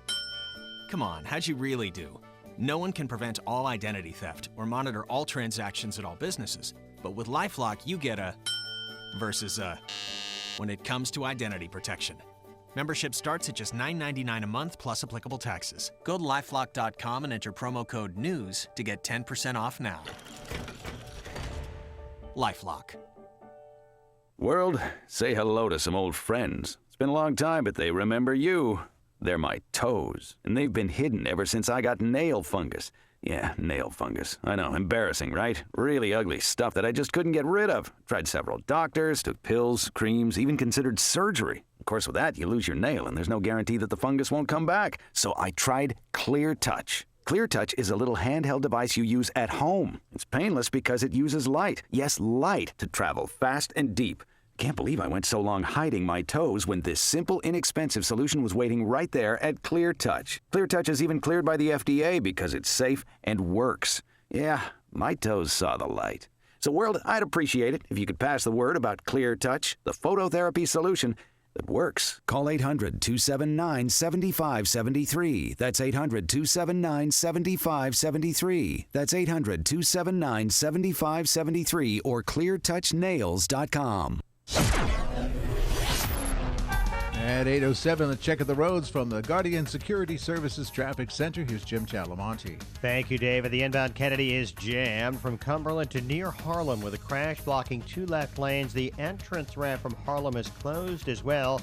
Come on, how'd you really do? No one can prevent all identity theft or monitor all transactions at all businesses. But with LifeLock, you get a versus a when it comes to identity protection. Membership starts at just $9.99 a month plus applicable taxes. Go to LifeLock.com and enter promo code NEWS to get 10% off now. LifeLock. World, say hello to some old friends. It's been a long time, but they remember you. They're my toes, and they've been hidden ever since I got nail fungus. Yeah, nail fungus. I know, embarrassing, right? Really ugly stuff that I just couldn't get rid of. Tried several doctors, took pills, creams, even considered surgery. Of course, with that, you lose your nail, and there's no guarantee that the fungus won't come back. So I tried Clear Touch. Clear Touch is a little handheld device you use at home. It's painless because it uses light. Yes, light to travel fast and deep. Can't believe I went so long hiding my toes when this simple, inexpensive solution was waiting right there at Clear Touch. Clear Touch is even cleared by the FDA because it's safe and works. Yeah, my toes saw the light. So, world, I'd appreciate it if you could pass the word about Clear Touch, the phototherapy solution that works. Call 800-279-7573. That's 800-279-7573. That's 800-279-7573 or cleartouchnails.com. At 8:07, a check of the roads from the Guardian Security Services Traffic Center. Here's Jim Chalamonte. Thank you, David. The inbound Kennedy is jammed from Cumberland to near Harlem with a crash blocking 2 left lanes. The entrance ramp from Harlem is closed as well.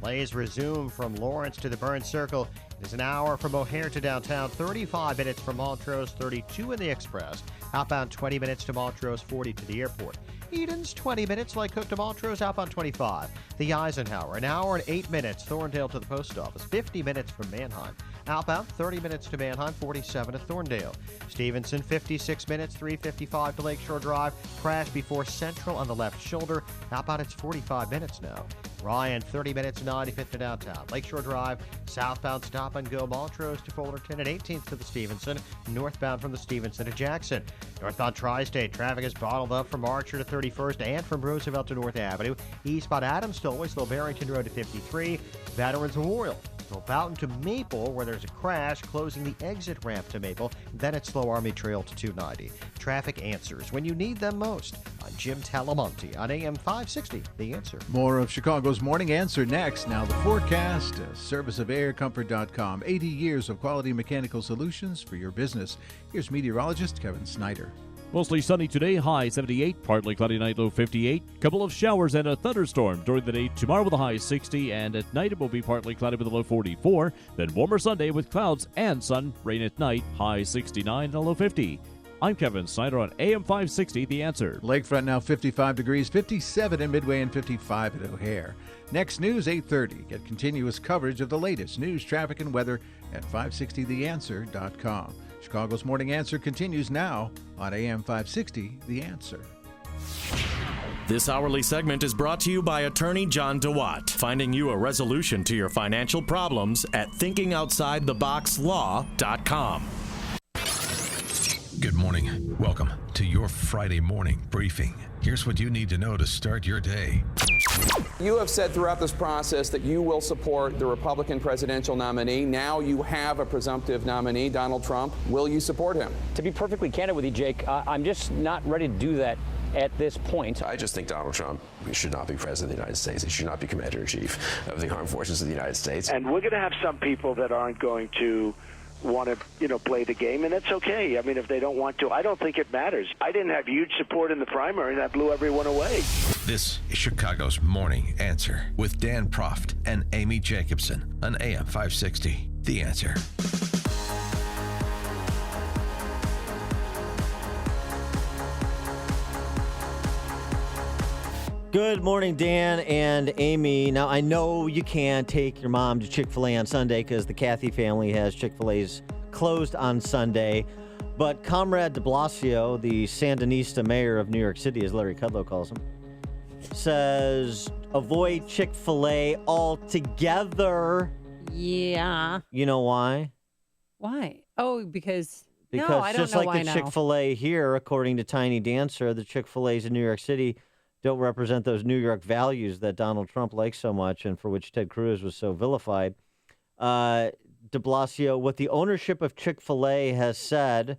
Delays resume from Lawrence to the Burns Circle. It is an hour from O'Hare to downtown, 35 minutes from Montrose, 32 in the Express. Outbound 20 minutes to Montrose, 40 to the airport. Eden's 20 minutes, like Cook to Montrose, outbound 25. The Eisenhower, an hour and 8 minutes. Thorndale to the post office, 50 minutes from Mannheim. Outbound 30 minutes to Mannheim, 47 to Thorndale. Stevenson, 56 minutes, 3:55 to Lakeshore Drive. Crash before Central on the left shoulder. Outbound it's 45 minutes now. Ryan, 30 minutes, 95th to downtown. Lakeshore Drive, southbound stop and go Montrose to Fullerton and 18th to the Stevenson. Northbound from the Stevenson to Jackson. Northbound Tri-State, traffic is bottled up from Archer to 31st and from Roosevelt to North Avenue. Eastbound Adams to Whistler Barrington Road to 53. Veterans Memorial. Boughton to Maple, where there's a crash, closing the exit ramp to Maple. Then it's Slow Army Trail to 290. Traffic answers when you need them most. I'm Jim Talamonte on AM 560, The Answer. More of Chicago's Morning Answer next. Now the forecast, a service of aircomfort.com. 80 years of quality mechanical solutions for your business. Here's meteorologist Kevin Snyder. Mostly sunny today, high 78, partly cloudy night, low 58. Couple of showers and a thunderstorm during the day tomorrow with a high 60, and at night it will be partly cloudy with a low 44. Then warmer Sunday with clouds and sun, rain at night, high 69 and a low 50. I'm Kevin Snyder on AM 560, The Answer. Lakefront now 55 degrees, 57 in Midway and 55 at O'Hare. Next news, 8:30. Get continuous coverage of the latest news, traffic, and weather at 560theanswer.com. Chicago's Morning Answer continues now on AM 560, The Answer. This hourly segment is brought to you by attorney John DeWatt, finding you a resolution to your financial problems at thinkingoutsidetheboxlaw.com. Good morning. Welcome to your Friday morning briefing. Here's what you need to know to start your day. You have said throughout this process that you will support the Republican presidential nominee. Now you have a presumptive nominee, Donald Trump. Will you support him? To be perfectly candid with you, Jake, I'm just not ready to do that at this point. I just think Donald Trump should not be president of the United States. He should not be commander-in-chief of the armed forces of the United States. And we're going to have some people that aren't going to want to, play the game, and it's okay. I mean, if they don't want to, I don't think it matters. I didn't have huge support in the primary, and that blew everyone away. This is Chicago's Morning Answer with Dan Proft and Amy Jacobson on AM 560, The Answer. Good morning, Dan and Amy. Now, I know you can't take your mom to Chick-fil-A on Sunday because the Cathy family has Chick-fil-A's closed on Sunday. But Comrade de Blasio, the Sandinista mayor of New York City, as Larry Kudlow calls him, says avoid Chick-fil-A altogether. Yeah. You know why? Why? Oh, because Because no, I don't just know like why the now. Chick-fil-A here, according to Tiny Dancer, the Chick-fil-A's in New York City don't represent those New York values that Donald Trump likes so much and for which Ted Cruz was so vilified. De Blasio, what the ownership of Chick-fil-A has said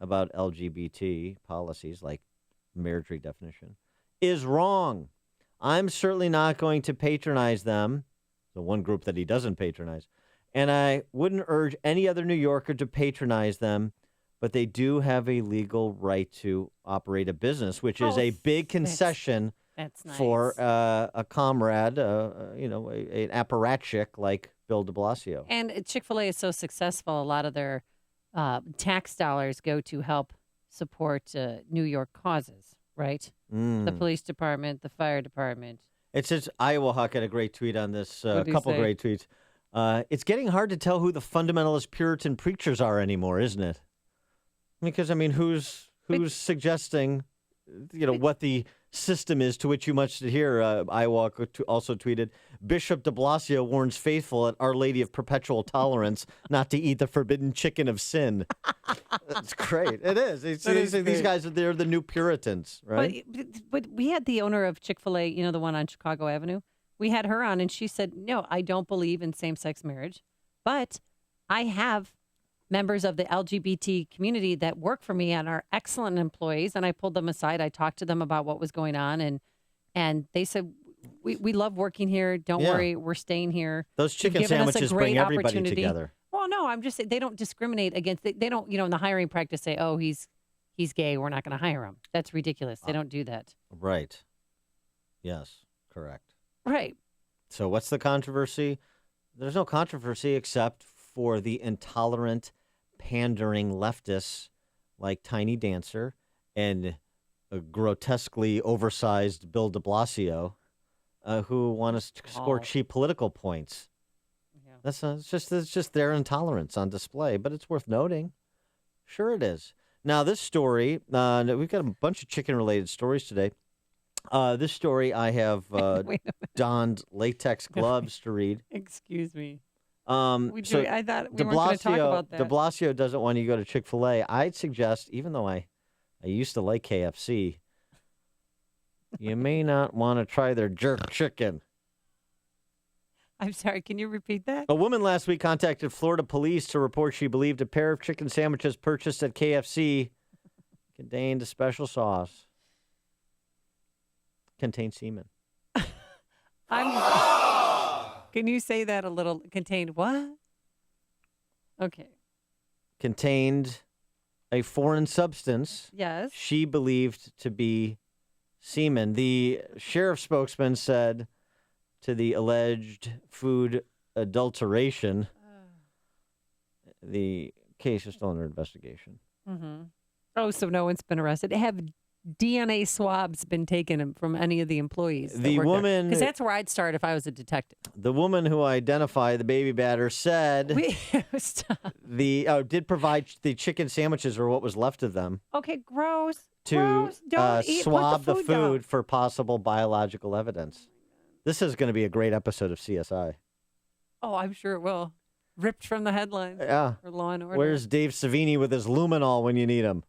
about LGBT policies, like marriage redefinition, is wrong. I'm certainly not going to patronize them, the one group that he doesn't patronize, and I wouldn't urge any other New Yorker to patronize them, but they do have a legal right to operate a business, which is a big concession that's nice. for a comrade, an apparatchik like Bill de Blasio. And Chick-fil-A is so successful, a lot of their tax dollars go to help support New York causes, right? The police department, the fire department. It's just Iowa Hawk had a great tweet on this, a couple say? great tweets. It's getting hard to tell who the fundamentalist Puritan preachers are anymore, isn't it? Because, I mean, who's suggesting, what the system is to which you must adhere? Iowa also tweeted, Bishop de Blasio warns faithful at Our Lady of Perpetual Tolerance not to eat the forbidden chicken of sin. That's great. It is. These guys, they're the new Puritans, right? But we had the owner of Chick-fil-A, the one on Chicago Avenue. We had her on, and she said, no, I don't believe in same-sex marriage, but I have members of the LGBT community that work for me and are excellent employees, and I pulled them aside. I talked to them about what was going on, and they said, we love working here. Don't worry, we're staying here. Those chicken You've given us a sandwiches great bring everybody opportunity. together. Well, no, I'm just saying they don't discriminate against. They don't, in the hiring practice say, oh, he's gay, we're not going to hire him. That's ridiculous. They don't do that. Right. Yes, correct. Right. So what's the controversy? There's no controversy except for the intolerant, pandering leftists like Tiny Dancer and a grotesquely oversized Bill de Blasio who want to score cheap political points. Yeah. It's just their intolerance on display, but it's worth noting. Sure it is. Now, this story, we've got a bunch of chicken-related stories today. This story, I have donned latex gloves to read. Excuse me. So I thought we weren't going to talk about that. De Blasio doesn't want you to go to Chick-fil-A. I'd suggest, even though I used to like KFC, you may not want to try their jerk chicken. I'm sorry, can you repeat that? A woman last week contacted Florida police to report she believed a pair of chicken sandwiches purchased at KFC contained a special sauce. Contained semen. Can you say that a little? Contained what? Okay. Contained a foreign substance. Yes. She believed to be semen. The sheriff's spokesman said to the alleged food adulteration, the case is still under investigation. Mm-hmm. Oh, so no one's been arrested. Have DNA swabs been taken from any of the employees? The woman, because that's where I'd start if I was a detective. The woman who identified the baby batter said did provide the chicken sandwiches or what was left of them. Okay, gross. To Don't eat, swab put the food for possible biological evidence. This is going to be a great episode of CSI. Oh, I'm sure it will. Ripped from the headlines. Yeah. For Law and Order. Where's Dave Savini with his luminol when you need him?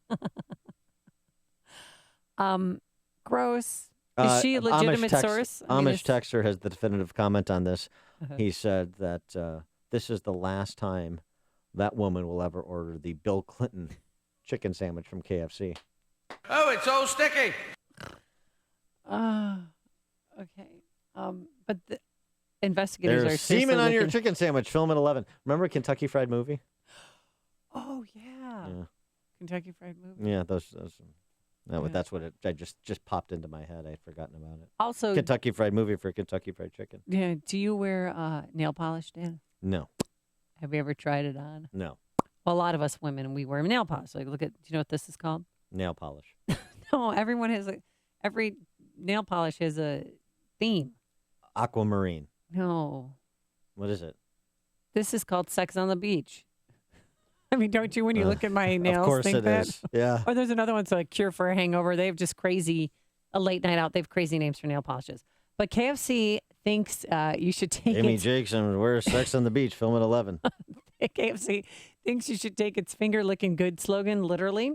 Gross. Is she a legitimate source? Amish Texter has the definitive comment on this. He said that this is the last time that woman will ever order the Bill Clinton chicken sandwich from KFC. Oh, it's so sticky. Okay. But the investigators There's are semen on your looking... chicken sandwich. Film at 11. Remember Kentucky Fried Movie? Oh yeah. Kentucky Fried Movie. Yeah, those. No, that's what I just popped into my head. I'd forgotten about it. Also, Kentucky Fried Movie for Kentucky Fried Chicken. Yeah. Do you wear nail polish, Dan? No. Have you ever tried it on? No. Well, a lot of us women, we wear nail polish. Like, look at. Do you know what this is called? Nail polish. No, everyone has every nail polish has a theme. Aquamarine. No. What is it? This is called Sex on the Beach. I mean, don't you, when you look at my nails, of course think it that? is. Yeah. Or there's another one, so like Cure for a Hangover. They have just crazy, a late night out. They have crazy names for nail polishes. But KFC thinks you should take Amy Jackson, where's Sex on the Beach? Film at 11. KFC thinks you should take its finger licking good slogan literally.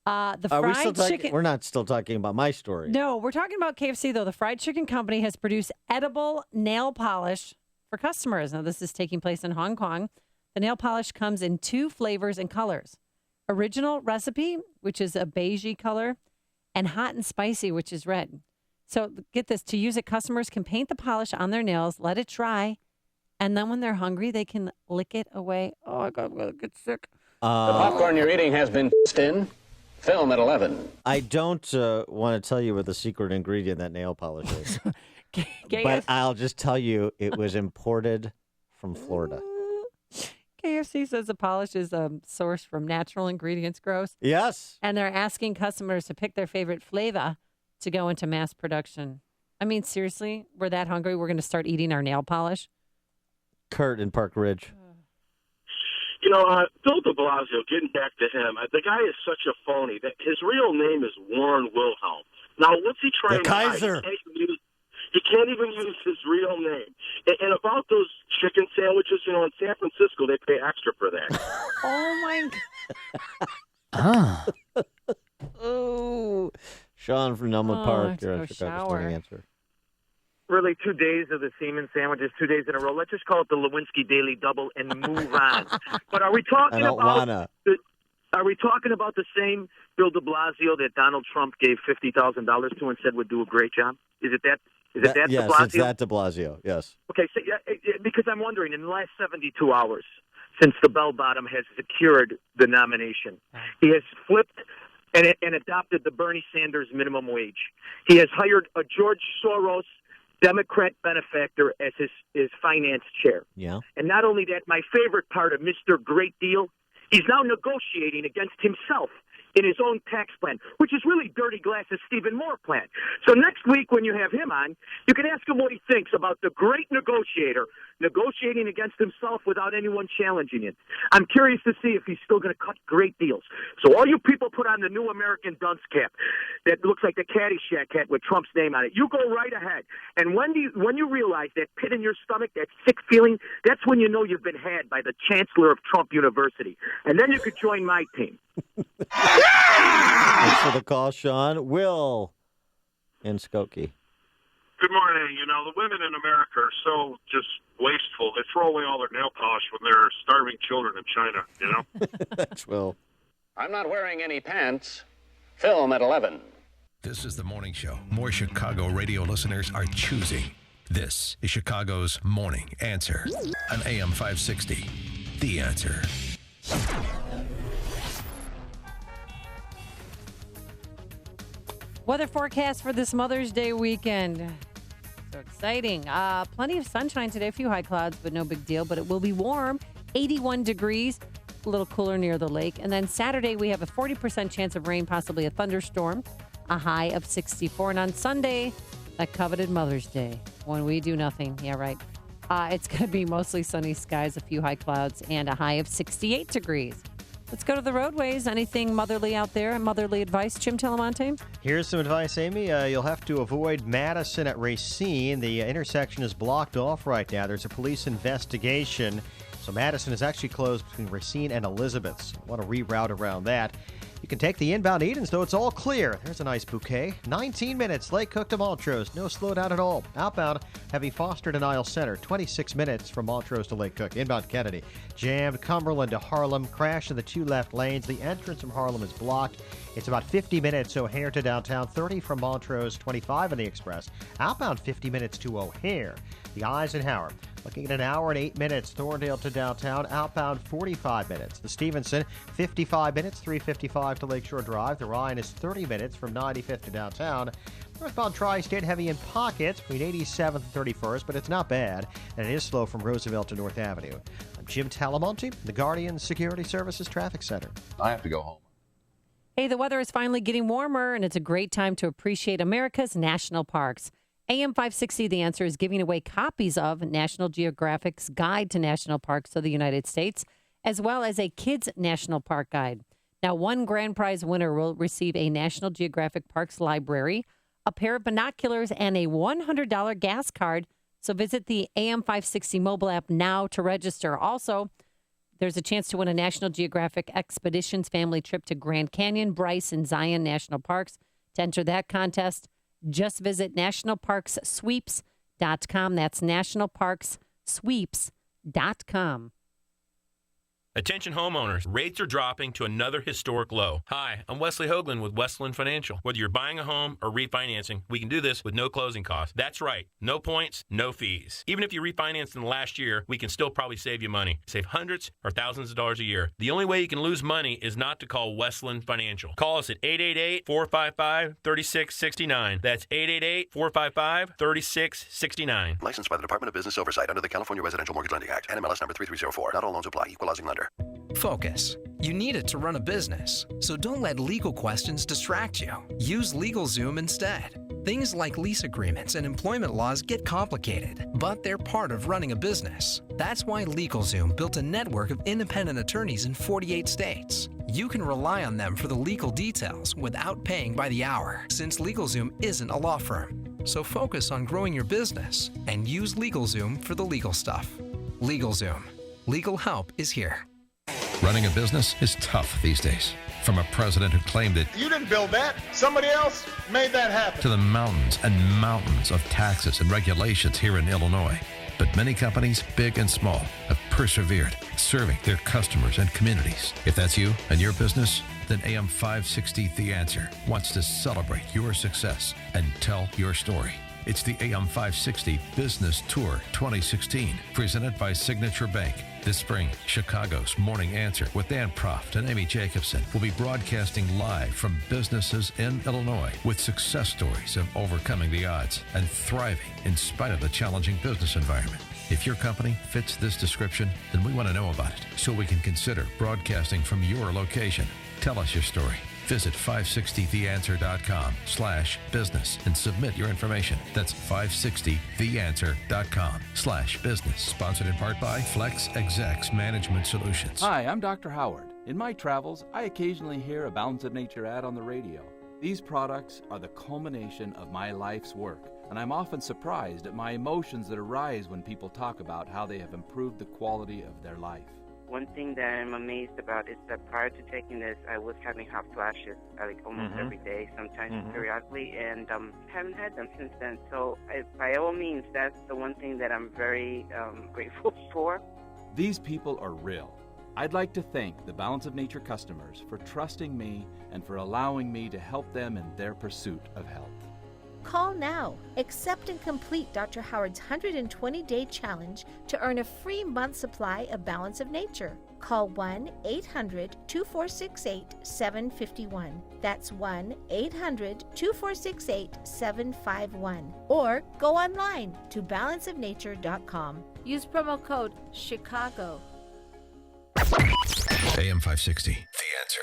The fried chicken. We're not still talking about my story. No, we're talking about KFC, though. The fried chicken company has produced edible nail polish for customers. Now, this is taking place in Hong Kong. The nail polish comes in 2 flavors and colors. Original recipe, which is a beigey color, and hot and spicy, which is red. So get this. To use it, customers can paint the polish on their nails, let it dry, and then when they're hungry, they can lick it away. Oh, my God, I'm going to get sick. The popcorn you're eating has been in. Film at 11. I don't want to tell you what the secret ingredient in that nail polish is. But I'll just tell you it was imported from Florida. KFC says the polish is sourced from natural ingredients. Gross. Yes. And they're asking customers to pick their favorite flavor to go into mass production. I mean, seriously, we're that hungry, we're going to start eating our nail polish? Kurt in Park Ridge. You know, Bill de Blasio, getting back to him, the guy is such a phony. That his real name is Warren Wilhelm. Now, what's he trying to hide? Kaiser. He can't even use his real name. And about those chicken sandwiches, you know, in San Francisco, they pay extra for that. Oh, my God. Oh. Sean from Nelma Park. You're on Chicago's Morning Answer. really 2 days of the semen sandwiches, 2 days in a row. Let's just call it the Lewinsky Daily Double and move on. But are we talking Are we talking about the same Bill de Blasio that Donald Trump gave $50,000 to and said would do a great job? Is it that? That yes, de Blasio? it's that de Blasio, yes. Okay, so, because I'm wondering, in the last 72 hours, since the bell bottom has secured the nomination, he has flipped and adopted the Bernie Sanders minimum wage. He has hired a George Soros Democrat benefactor as his finance chair. Yeah. And not only that, my favorite part of Mr. Great Deal, he's now negotiating against himself in his own tax plan, which is really Dirty Glass's Stephen Moore plan. So next week when you have him on, you can ask him what he thinks about the great negotiator negotiating against himself without anyone challenging it. I'm curious to see if he's still going to cut great deals. So all you people put on the new American dunce cap that looks like the Caddyshack hat with Trump's name on it. You go right ahead. And when you realize that pit in your stomach, that sick feeling, that's when you know you've been had by the chancellor of Trump University. And then you could join my team. Thanks for the call, Sean. Will in Skokie. Good morning. You know, the women in America are so just wasteful. They throw away all their nail polish when they're starving children in China, you know? That's Will. I'm not wearing any pants. Film at 11. This is the morning show more Chicago radio listeners are choosing. This is Chicago's Morning Answer on AM 560. The Answer. Weather forecast for this Mother's Day weekend. So exciting. Plenty of sunshine today. A few high clouds, but no big deal. But it will be warm. 81 degrees. A little cooler near the lake. And then Saturday, we have a 40% chance of rain, possibly a thunderstorm. A high of 64. And on Sunday, that coveted Mother's Day, when we do nothing. Yeah, right. It's going to be mostly sunny skies, a few high clouds, and a high of 68 degrees. Let's go to the roadways. Anything motherly out there? Motherly advice, Jim Telemonte? Here's some advice, Amy. You'll have to avoid Madison at Racine. The intersection is blocked off right now. There's a police investigation. So Madison is actually closed between Racine and Elizabeth's. Want to reroute around that. You can take the inbound Edens, though it's all clear. There's a nice bouquet. 19 minutes, Lake Cook to Montrose. No slowdown at all. Outbound, heavy Foster to Niles Center. 26 minutes from Montrose to Lake Cook. Inbound Kennedy. Jammed Cumberland to Harlem. Crash in the two left lanes. The entrance from Harlem is blocked. It's about 50 minutes O'Hare to downtown. 30 from Montrose. 25 in the Express. Outbound 50 minutes to O'Hare. The Eisenhower. Looking at an hour and 8 minutes, Thorndale to downtown, outbound 45 minutes. The Stevenson, 55 minutes, 355 to Lakeshore Drive. The Ryan is 30 minutes from 95th to downtown. Northbound Tri-State heavy in pockets between 87th and 31st, but it's not bad. And it is slow from Roosevelt to North Avenue. I'm Jim Talamonte, the Guardian Security Services Traffic Center. I have to go home. Hey, the weather is finally getting warmer, and it's a great time to appreciate America's national parks. AM 560, The Answer, is giving away copies of National Geographic's Guide to National Parks of the United States, as well as a Kids National Park Guide. Now, one grand prize winner will receive a National Geographic Parks library, a pair of binoculars, and a $100 gas card. So visit the AM 560 mobile app now to register. Also, there's a chance to win a National Geographic Expeditions family trip to Grand Canyon, Bryce, and Zion National Parks. To enter that contest, just visit nationalparkssweeps.com. That's nationalparkssweeps.com. Attention homeowners, rates are dropping to another historic low. Hi, I'm Wesley Hoagland with Westland Financial. Whether you're buying a home or refinancing, we can do this with no closing costs. That's right, no points, no fees. Even if you refinanced in the last year, we can still probably save you money. Save hundreds or thousands of dollars a year. The only way you can lose money is not to call Westland Financial. Call us at 888-455-3669. That's 888-455-3669. Licensed by the Department of Business Oversight under the California Residential Mortgage Lending Act. NMLS number 3304. Not all loans apply. Equalizing lender. Focus. You need it to run a business, so don't let legal questions distract you. Use LegalZoom instead. Things like lease agreements and employment laws get complicated, but they're part of running a business. That's why LegalZoom built a network of independent attorneys in 48 states. You can rely on them for the legal details without paying by the hour, since LegalZoom isn't a law firm. So focus on growing your business and use LegalZoom for the legal stuff. LegalZoom. Legal help is here. Running a business is tough these days. From a president who claimed it, You didn't build that. Somebody else made that happen. to the mountains and mountains of taxes and regulations here in Illinois. But many companies, big and small, have persevered, serving their customers and communities. If that's you and your business, then AM 560 The Answer wants to celebrate your success and tell your story. It's the AM 560 Business Tour 2016, presented by Signature Bank. This spring, Chicago's Morning Answer with Dan Proft and Amy Jacobson will be broadcasting live from businesses in Illinois with success stories of overcoming the odds and thriving in spite of the challenging business environment. If your company fits this description, then we want to know about it so we can consider broadcasting from your location. Tell us your story. Visit 560theanswer.com/business and submit your information. That's 560theanswer.com/business. Sponsored in part by Flex Execs Management Solutions. Hi, I'm Dr. Howard. In my travels, I occasionally hear a Balance of Nature ad on the radio. These products are the culmination of my life's work, and I'm often surprised at my emotions that arise when people talk about how they have improved the quality of their life. One thing that I'm amazed about is that prior to taking this, I was having hot flashes like almost every day, sometimes periodically, and haven't had them since then. So by all means, that's the one thing that I'm very grateful for. These people are real. I'd like to thank the Balance of Nature customers for trusting me and for allowing me to help them in their pursuit of health. Call now. Accept and complete Dr. Howard's 120-day challenge to earn a free month supply of Balance of Nature. Call 1-800-2468-751. That's 1-800-2468-751. Or go online to balanceofnature.com. Use promo code CHICAGO. AM 560, The Answer.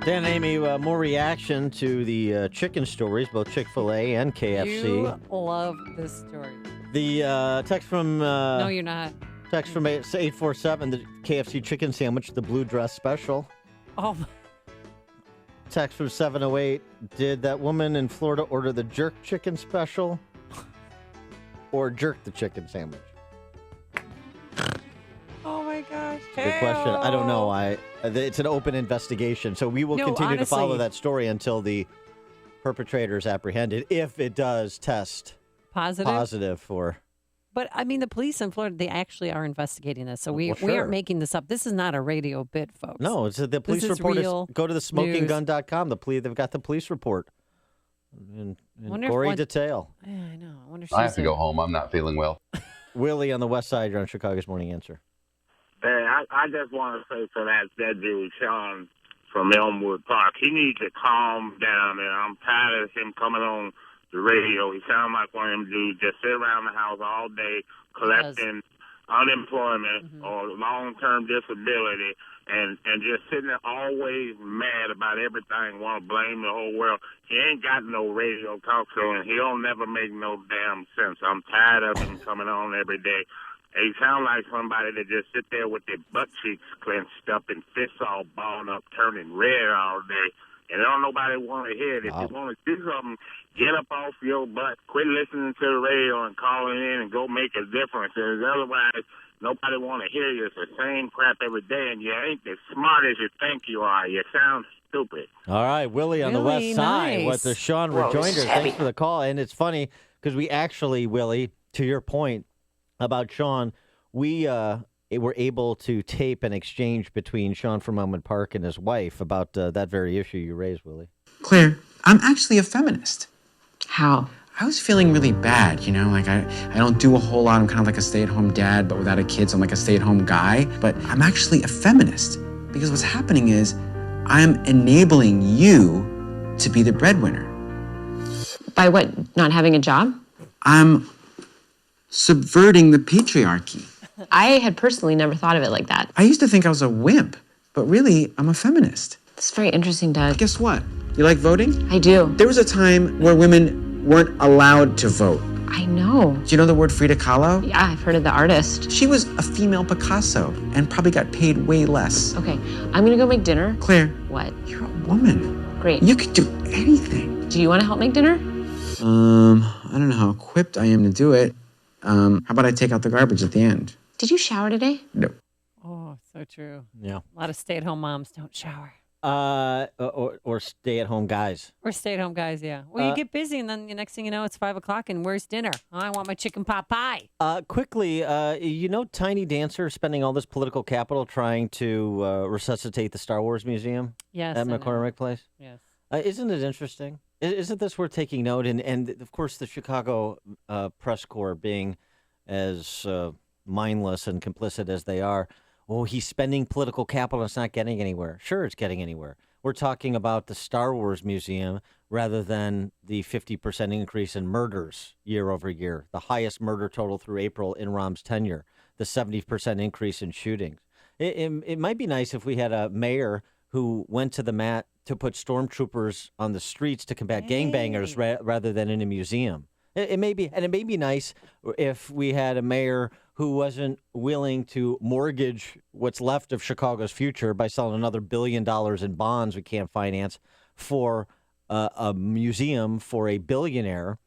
Dan and Amy, more reaction to the chicken stories, both Chick-fil-A and KFC. You love this story. The text from... no, you're not. Text from 847, the KFC chicken sandwich, the blue dress special. Oh. Text from 708, did that woman in Florida order the jerk chicken special or jerk the chicken sandwich? Oh my gosh. Good question. I don't know. It's an open investigation, so we will continue to follow that story until the perpetrator is apprehended, if it does test positive for... But, I mean, the police in Florida, they actually are investigating this, so we aren't making this up. This is not a radio bit, folks. No, it's the police report. Go to the smokinggun.com. They've got the police report in gory detail. Yeah, I know. I have to go home. I'm not feeling well. Willie on the west side, you're on Chicago's Morning Answer. Hey, I just want to say to that dude, Sean from Elmwood Park, he needs to calm down, and I'm tired of him coming on the radio. He sounds like one of them dudes just sit around the house all day collecting unemployment or long-term disability and just sitting there always mad about everything, want to blame the whole world. He ain't got no radio talk show, and he'll never make no damn sense. I'm tired of him coming on every day. He sound like somebody that just sit there with their butt cheeks clenched up and fists all balled up, turning red all day. And don't nobody want to hear it. If you want to do something, get up off your butt, quit listening to the radio and calling in and go make a difference. And otherwise, nobody want to hear you. It's the same crap every day, and you ain't as smart as you think you are. You sound stupid. All right, Willie on the west side with the Sean rejoinder. Thanks for the call. And it's funny because we actually, Willie, to your point about Sean, we were able to tape an exchange between Sean from Elmwood Park and his wife about that very issue you raised, Willie. Claire, I'm actually a feminist. How? I was feeling really bad, like I don't do a whole lot. I'm kind of like a stay-at-home dad, but without a kid, so I'm like a stay-at-home guy. But I'm actually a feminist because what's happening is I'm enabling you to be the breadwinner. By what? Not having a job? I'm subverting the patriarchy. I had personally never thought of it like that. I used to think I was a wimp, but really, I'm a feminist. It's very interesting, Doug. Guess what? You like voting? I do. There was a time where women weren't allowed to vote. I know. Do you know the word Frida Kahlo? Yeah, I've heard of the artist. She was a female Picasso and probably got paid way less. Okay, I'm gonna go make dinner. Claire. What? You're a woman. Great. You could do anything. Do you want to help make dinner? I don't know how equipped I am to do it. How about I take out the garbage at the end? Did you shower today? No. So true. Yeah. A lot of stay-at-home moms don't shower. Or stay-at-home guys. Or stay-at-home guys, yeah. Well, you get busy, and then the next thing you know, it's 5 o'clock, and where's dinner? Oh, I want my chicken pot pie. Quickly, Tiny Dancer spending all this political capital trying to resuscitate the Star Wars Museum Yes, at I know. McCormick Place? Yes. Isn't it interesting? Isn't this worth taking note? And of course, the Chicago press corps being as mindless and complicit as they are. Oh, he's spending political capital and it's not getting anywhere. Sure, it's getting anywhere. We're talking about the Star Wars Museum rather than the 50% increase in murders year over year, the highest murder total through April in Rahm's tenure, the 70% increase in shootings. It might be nice if we had a mayor who went to the mat to put stormtroopers on the streets to combat gangbangers rather than in a museum. It may be nice if we had a mayor who wasn't willing to mortgage what's left of Chicago's future by selling another $1 billion in bonds we can't finance for a museum for a billionaire,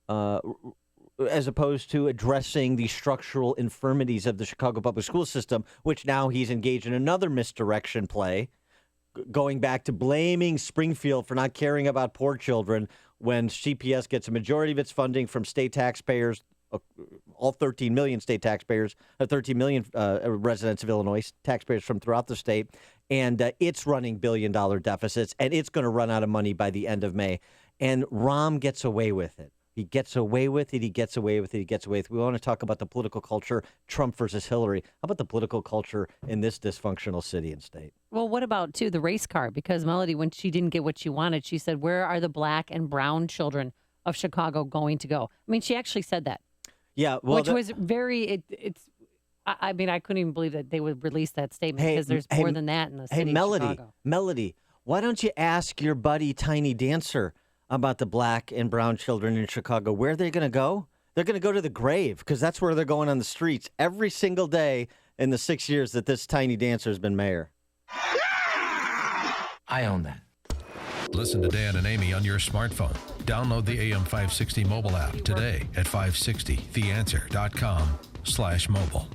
as opposed to addressing the structural infirmities of the Chicago public school system, which now he's engaged in another misdirection play, going back to blaming Springfield for not caring about poor children when CPS gets a majority of its funding from state taxpayers, all 13 million state taxpayers, 13 million residents of Illinois, taxpayers from throughout the state, and it's running billion-dollar deficits, and it's going to run out of money by the end of May. And Rahm gets away with it. He gets away with it. He gets away with it. He gets away with it. We want to talk about the political culture, Trump versus Hillary. How about the political culture in this dysfunctional city and state? Well, what about, too, the race car? Because Melody, when she didn't get what she wanted, she said, where are the black and brown children of Chicago going to go? I mean, she actually said that. Yeah. Well, which was very, I mean, I couldn't even believe that they would release that statement because there's more than that in the city of Chicago. Melody, why don't you ask your buddy Tiny Dancer about the black and brown children in Chicago? Where are they going to go? They're going to go to the grave because that's where they're going on the streets every single day in the 6 years that this Tiny Dancer has been mayor. I own that. Listen to Dan and Amy on your smartphone. Download the AM 560 mobile app today at 560theanswer.com/mobile.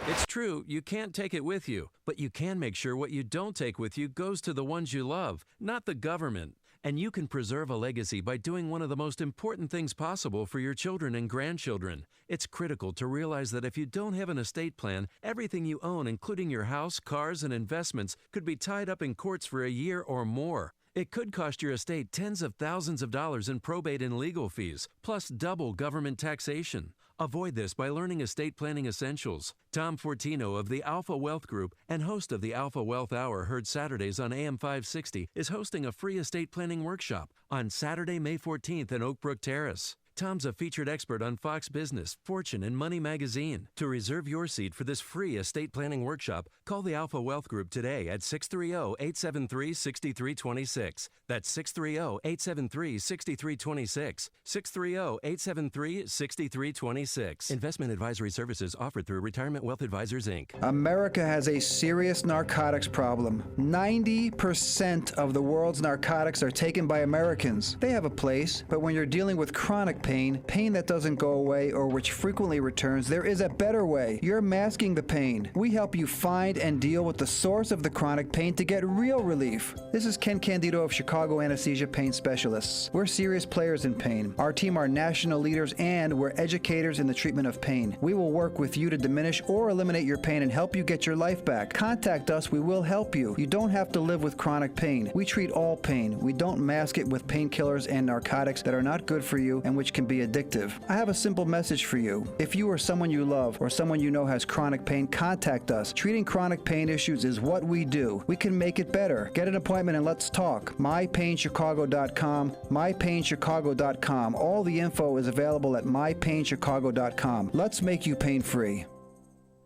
It's true, you can't take it with you, but you can make sure what you don't take with you goes to the ones you love, not the government. And you can preserve a legacy by doing one of the most important things possible for your children and grandchildren. It's critical to realize that if you don't have an estate plan, everything you own, including your house, cars, and investments, could be tied up in courts for a year or more. It could cost your estate tens of thousands of dollars in probate and legal fees, plus double government taxation. Avoid this by learning estate planning essentials. Tom Fortino of the Alpha Wealth Group and host of the Alpha Wealth Hour, heard Saturdays on AM 560, is hosting a free estate planning workshop on Saturday, May 14th in Oak Brook Terrace. Tom's a featured expert on Fox Business, Fortune, and Money Magazine. To reserve your seat for this free estate planning workshop, call the Alpha Wealth Group today at 630-873-6326. That's 630-873-6326. 630-873-6326. Investment advisory services offered through Retirement Wealth Advisors, Inc. America has a serious narcotics problem. 90% of the world's narcotics are taken by Americans. They have a place, but when you're dealing with chronic pain that doesn't go away or which frequently returns, there is a better way. You're masking the pain. We help you find and deal with the source of the chronic pain to get real relief. This is Ken Candido of Chicago Anesthesia Pain Specialists. We're serious players in pain. Our team are national leaders and we're educators in the treatment of pain. We will work with you to diminish or eliminate your pain and help you get your life back. Contact us. We will help you. You don't have to live with chronic pain. We treat all pain. We don't mask it with painkillers and narcotics that are not good for you and which can be addictive. I have a simple message for you. If you or someone you love or someone you know has chronic pain, contact us. Treating chronic pain issues is what we do. We can make it better. Get an appointment and let's talk. MyPainChicago.com, MyPainChicago.com. All the info is available at MyPainChicago.com. Let's make you pain-free.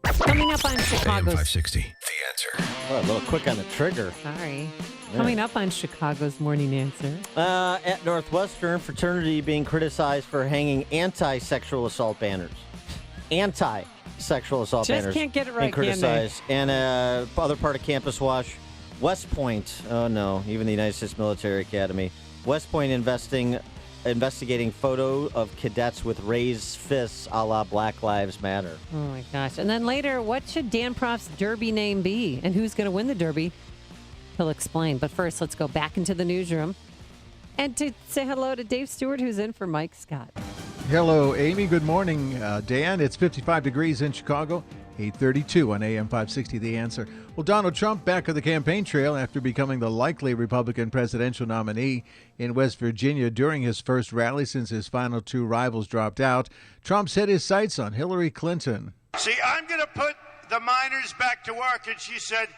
Coming up on Chicago's... AM 560, The Answer. Oh, a little quick on the trigger. Sorry. Yeah. Coming up on Chicago's Morning Answer. At Northwestern, fraternity being criticized for hanging anti-sexual assault banners. Anti-sexual assault banners. Just can't get it right, being criticized. And other part of Campus Wash, West Point. Oh, no. Even the United States Military Academy. West Point investing investigating photo of cadets with raised fists a la Black Lives Matter. Oh, my gosh. And then later, what should Dan Proft's Derby name be? And who's going to win the Derby? He'll explain. But first, let's go back into the newsroom and to say hello to Dave Stewart, who's in for Mike Scott. Hello, Amy. Good morning, Dan. It's 55 degrees in Chicago, 8:32 on AM 560, The Answer. Well, Donald Trump back on the campaign trail after becoming the likely Republican presidential nominee in West Virginia during his first rally since his final two rivals dropped out. Trump set his sights on Hillary Clinton. See, I'm going to put the miners back to work. And she said,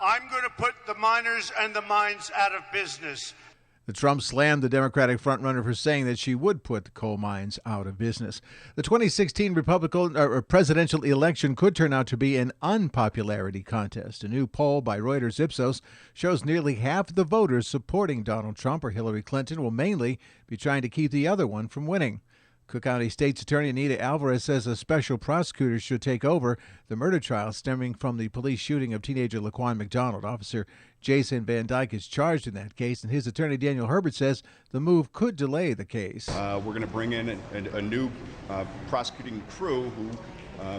I'm going to put the miners and the mines out of business. The Trump slammed the Democratic frontrunner for saying that she would put the coal mines out of business. The 2016 presidential election could turn out to be an unpopularity contest. A new poll by Reuters Ipsos shows nearly half of the voters supporting Donald Trump or Hillary Clinton will mainly be trying to keep the other one from winning. Cook County State's Attorney Anita Alvarez says a special prosecutor should take over the murder trial stemming from the police shooting of teenager Laquan McDonald. Officer Jason Van Dyke is charged in that case, and his attorney Daniel Herbert says the move could delay the case. We're going to bring in a new prosecuting crew who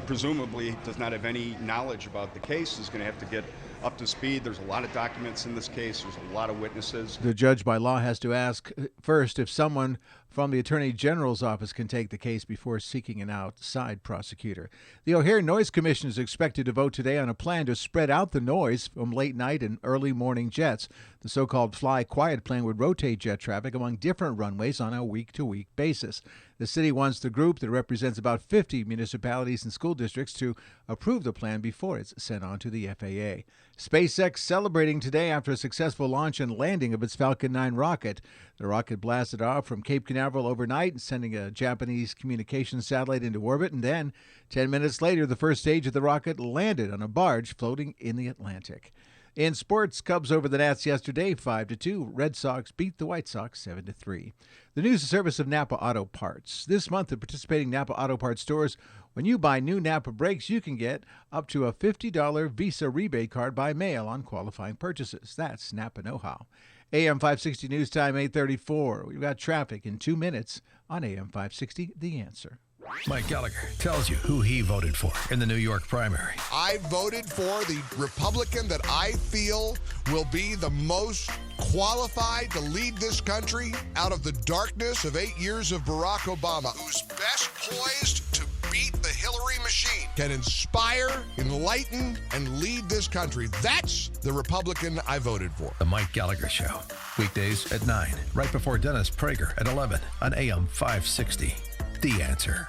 presumably does not have any knowledge about the case, is going to have to get up to speed. There's a lot of documents in this case. There's a lot of witnesses. The judge by law has to ask first if someone from the Attorney General's office can take the case before seeking an outside prosecutor. The O'Hare Noise Commission is expected to vote today on a plan to spread out the noise from late night and early morning jets. The so-called Fly Quiet plan would rotate jet traffic among different runways on a week-to-week basis. The city wants the group that represents about 50 municipalities and school districts to approve the plan before it's sent on to the FAA. SpaceX celebrating today after a successful launch and landing of its Falcon 9 rocket. The rocket blasted off from Cape Canaveral overnight, sending a Japanese communications satellite into orbit, and then 10 minutes later, the first stage of the rocket landed on a barge floating in the Atlantic. In sports, Cubs over the Nats yesterday, 5-2. Red Sox beat the White Sox 7-3. The news and service of Napa Auto Parts. This month at participating Napa Auto Parts stores, when you buy new Napa brakes, you can get up to a $50 Visa rebate card by mail on qualifying purchases. That's Napa know-how. AM 560 News Time, 8:34. We've got traffic in 2 minutes on AM 560, The Answer. Mike Gallagher tells you who he voted for in the New York primary. I voted for the Republican that I feel will be the most qualified to lead this country out of the darkness of 8 years of Barack Obama, who's best poised to beat the Hillary machine, can inspire, enlighten, and lead this country. That's the Republican I voted for. The Mike Gallagher Show. Weekdays at 9, right before Dennis Prager at 11 on AM 560. The Answer.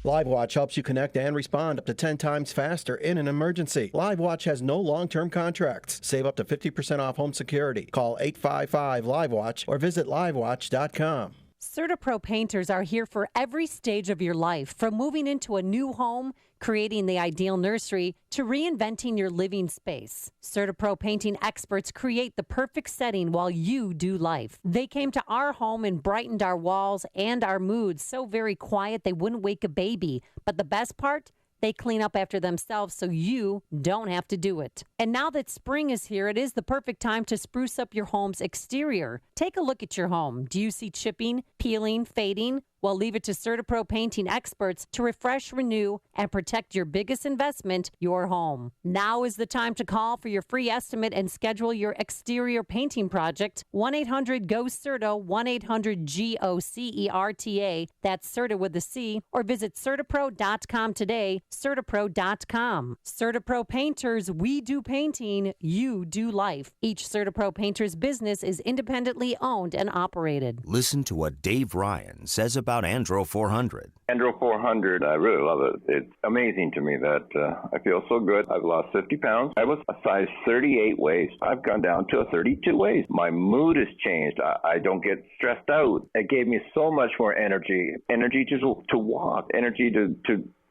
LiveWatch helps you connect and respond up to 10 times faster in an emergency. LiveWatch has no long-term contracts. Save up to 50% off home security. Call 855-LiveWatch or visit livewatch.com. CertaPro painters are here for every stage of your life, from moving into a new home, creating the ideal nursery, to reinventing your living space. CertaPro painting experts create the perfect setting while you do life. They came to our home and brightened our walls and our moods so very quiet they wouldn't wake a baby. But the best part? They clean up after themselves so you don't have to do it. And now that spring is here, it is the perfect time to spruce up your home's exterior. Take a look at your home. Do you see chipping, peeling, fading? Well, leave it to CertaPro painting experts to refresh, renew, and protect your biggest investment, your home. Now is the time to call for your free estimate and schedule your exterior painting project. 1-800-GO-CERTA, 1-800-GOCERTA. That's CERTA with a C. Or visit CertaPro.com today, CertaPro.com. CertaPro Painters, we do painting, you do life. Each CertaPro Painters business is independently owned and operated. Listen to what Dave Ryan says about Andro 400. Andro 400, I really love it. It's amazing to me that I feel so good. I've lost 50 pounds. I was a size 38 waist. I've gone down to a 32 waist. My mood has changed. I don't get stressed out. It gave me so much more energy to walk, energy to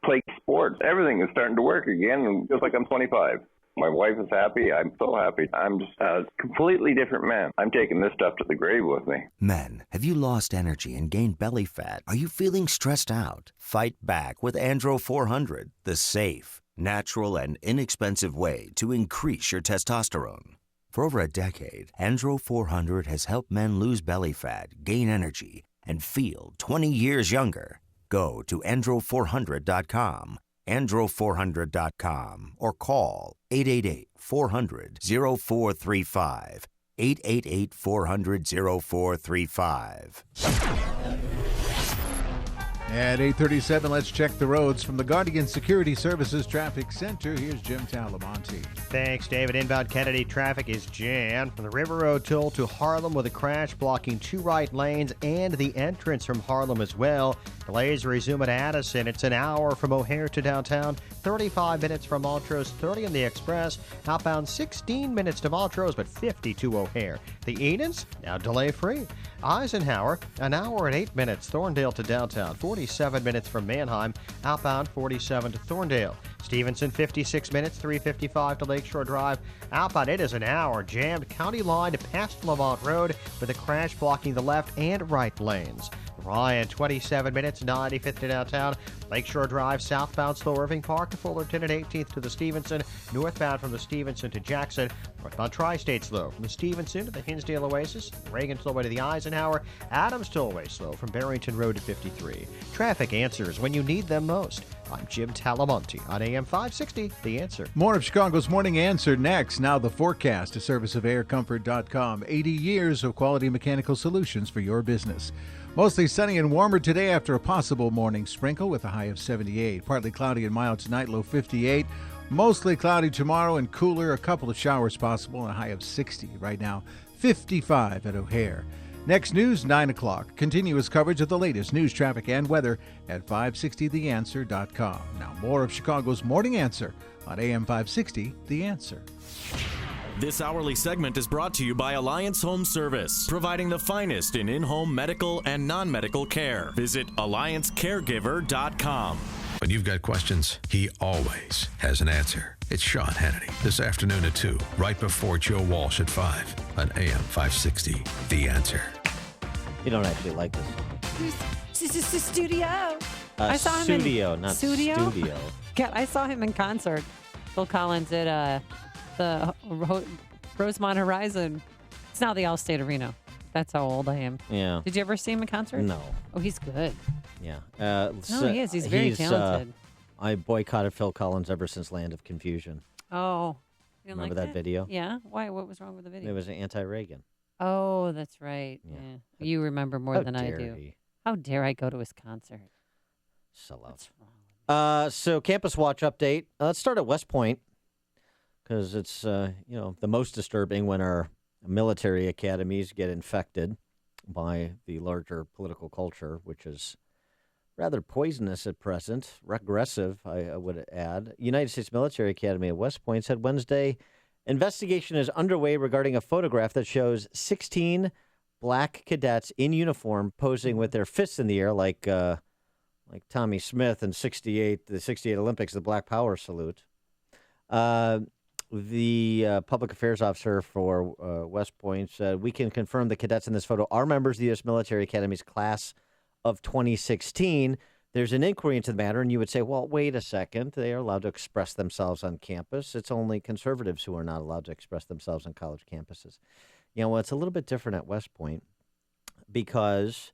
play sports. Everything is starting to work again, and it feels like I'm 25. My wife is happy. I'm so happy. I'm just a completely different man. I'm taking this stuff to the grave with me. Men, have you lost energy and gained belly fat? Are you feeling stressed out? Fight back with Andro 400, the safe, natural, and inexpensive way to increase your testosterone. For over a decade, Andro 400 has helped men lose belly fat, gain energy, and feel 20 years younger. Go to andro400.com, andro400.com, or call 888-400-0435, 888-400-0435. At 8:37, let's check the roads from the Guardian Security Services Traffic Center. Here's Jim Talamonte. Thanks, David. Inbound Kennedy traffic is jammed from the River Road toll to Harlem with a crash blocking 2 right lanes and the entrance from Harlem as well. Delays resume at Addison. It's an hour from O'Hare to downtown, 35 minutes from Montrose, 30 on the Express. Outbound 16 minutes to Montrose, but 50 to O'Hare. The Edens, now delay-free. Eisenhower, an hour and 8 minutes. Thorndale to downtown, 47 minutes from Manheim. Outbound 47 to Thorndale. Stevenson, 56 minutes, 3:55 to Lakeshore Drive. Outbound, it is an hour. Jammed county line to past Lamont Road with a crash blocking the left and right lanes. Ryan, 27 minutes, 95th to downtown. Lakeshore Drive, southbound slow Irving Park to Fullerton at 18th to the Stevenson. Northbound from the Stevenson to Jackson. Northbound Tri-State slow from the Stevenson to the Hinsdale Oasis. Reagan Tollway to the Eisenhower. Adams Tollway slow from Barrington Road to 53. Traffic answers when you need them most. I'm Jim Talamonte on AM 560, The Answer. More of Chicago's Morning Answer next. Now the forecast, a service of aircomfort.com. 80 years of quality mechanical solutions for your business. Mostly sunny and warmer today after a possible morning sprinkle with a high of 78. Partly cloudy and mild tonight, low 58. Mostly cloudy tomorrow and cooler. A couple of showers possible and a high of 60. Right now, 55 at O'Hare. Next news, 9 o'clock. Continuous coverage of the latest news, traffic, and weather at 560theanswer.com. Now more of Chicago's Morning Answer on AM 560, The Answer. This hourly segment is brought to you by Alliance Home Service, providing the finest in in-home medical and non-medical care. Visit alliancecaregiver.com. When you've got questions, he always has an answer. It's Sean Hannity this afternoon at 2, right before Joe Walsh at 5 on AM 560, The Answer. You don't actually like this song. Studio. I saw him studio, not studio. God, I saw him in concert. Phil Collins at the Rosemont Horizon. It's now the Allstate Arena. That's how old I am. Yeah. Did you ever see him in concert? No. Oh, he's good. Yeah. No, he is. He's very talented. I boycotted Phil Collins ever since Land of Confusion. Oh. You don't Remember like that video? Yeah. Why? What was wrong with the video? It was anti-Reagan. Oh, that's right. Yeah. You remember more than I do. How dare I go to his concert? So loud. So Campus Watch update. Let's start at West Point because it's the most disturbing when our military academies get infected by the larger political culture, which is rather poisonous at present, regressive, I would add. United States Military Academy at West Point said Wednesday, investigation is underway regarding a photograph that shows 16 black cadets in uniform posing with their fists in the air like Tommy Smith in the 68 Olympics, the Black Power salute. The public affairs officer for West Point said, we can confirm the cadets in this photo are members of the U.S. Military Academy's class of 2016. There's an inquiry into the matter, and you would say, well, wait a second. They are allowed to express themselves on campus. It's only conservatives who are not allowed to express themselves on college campuses. It's a little bit different at West Point because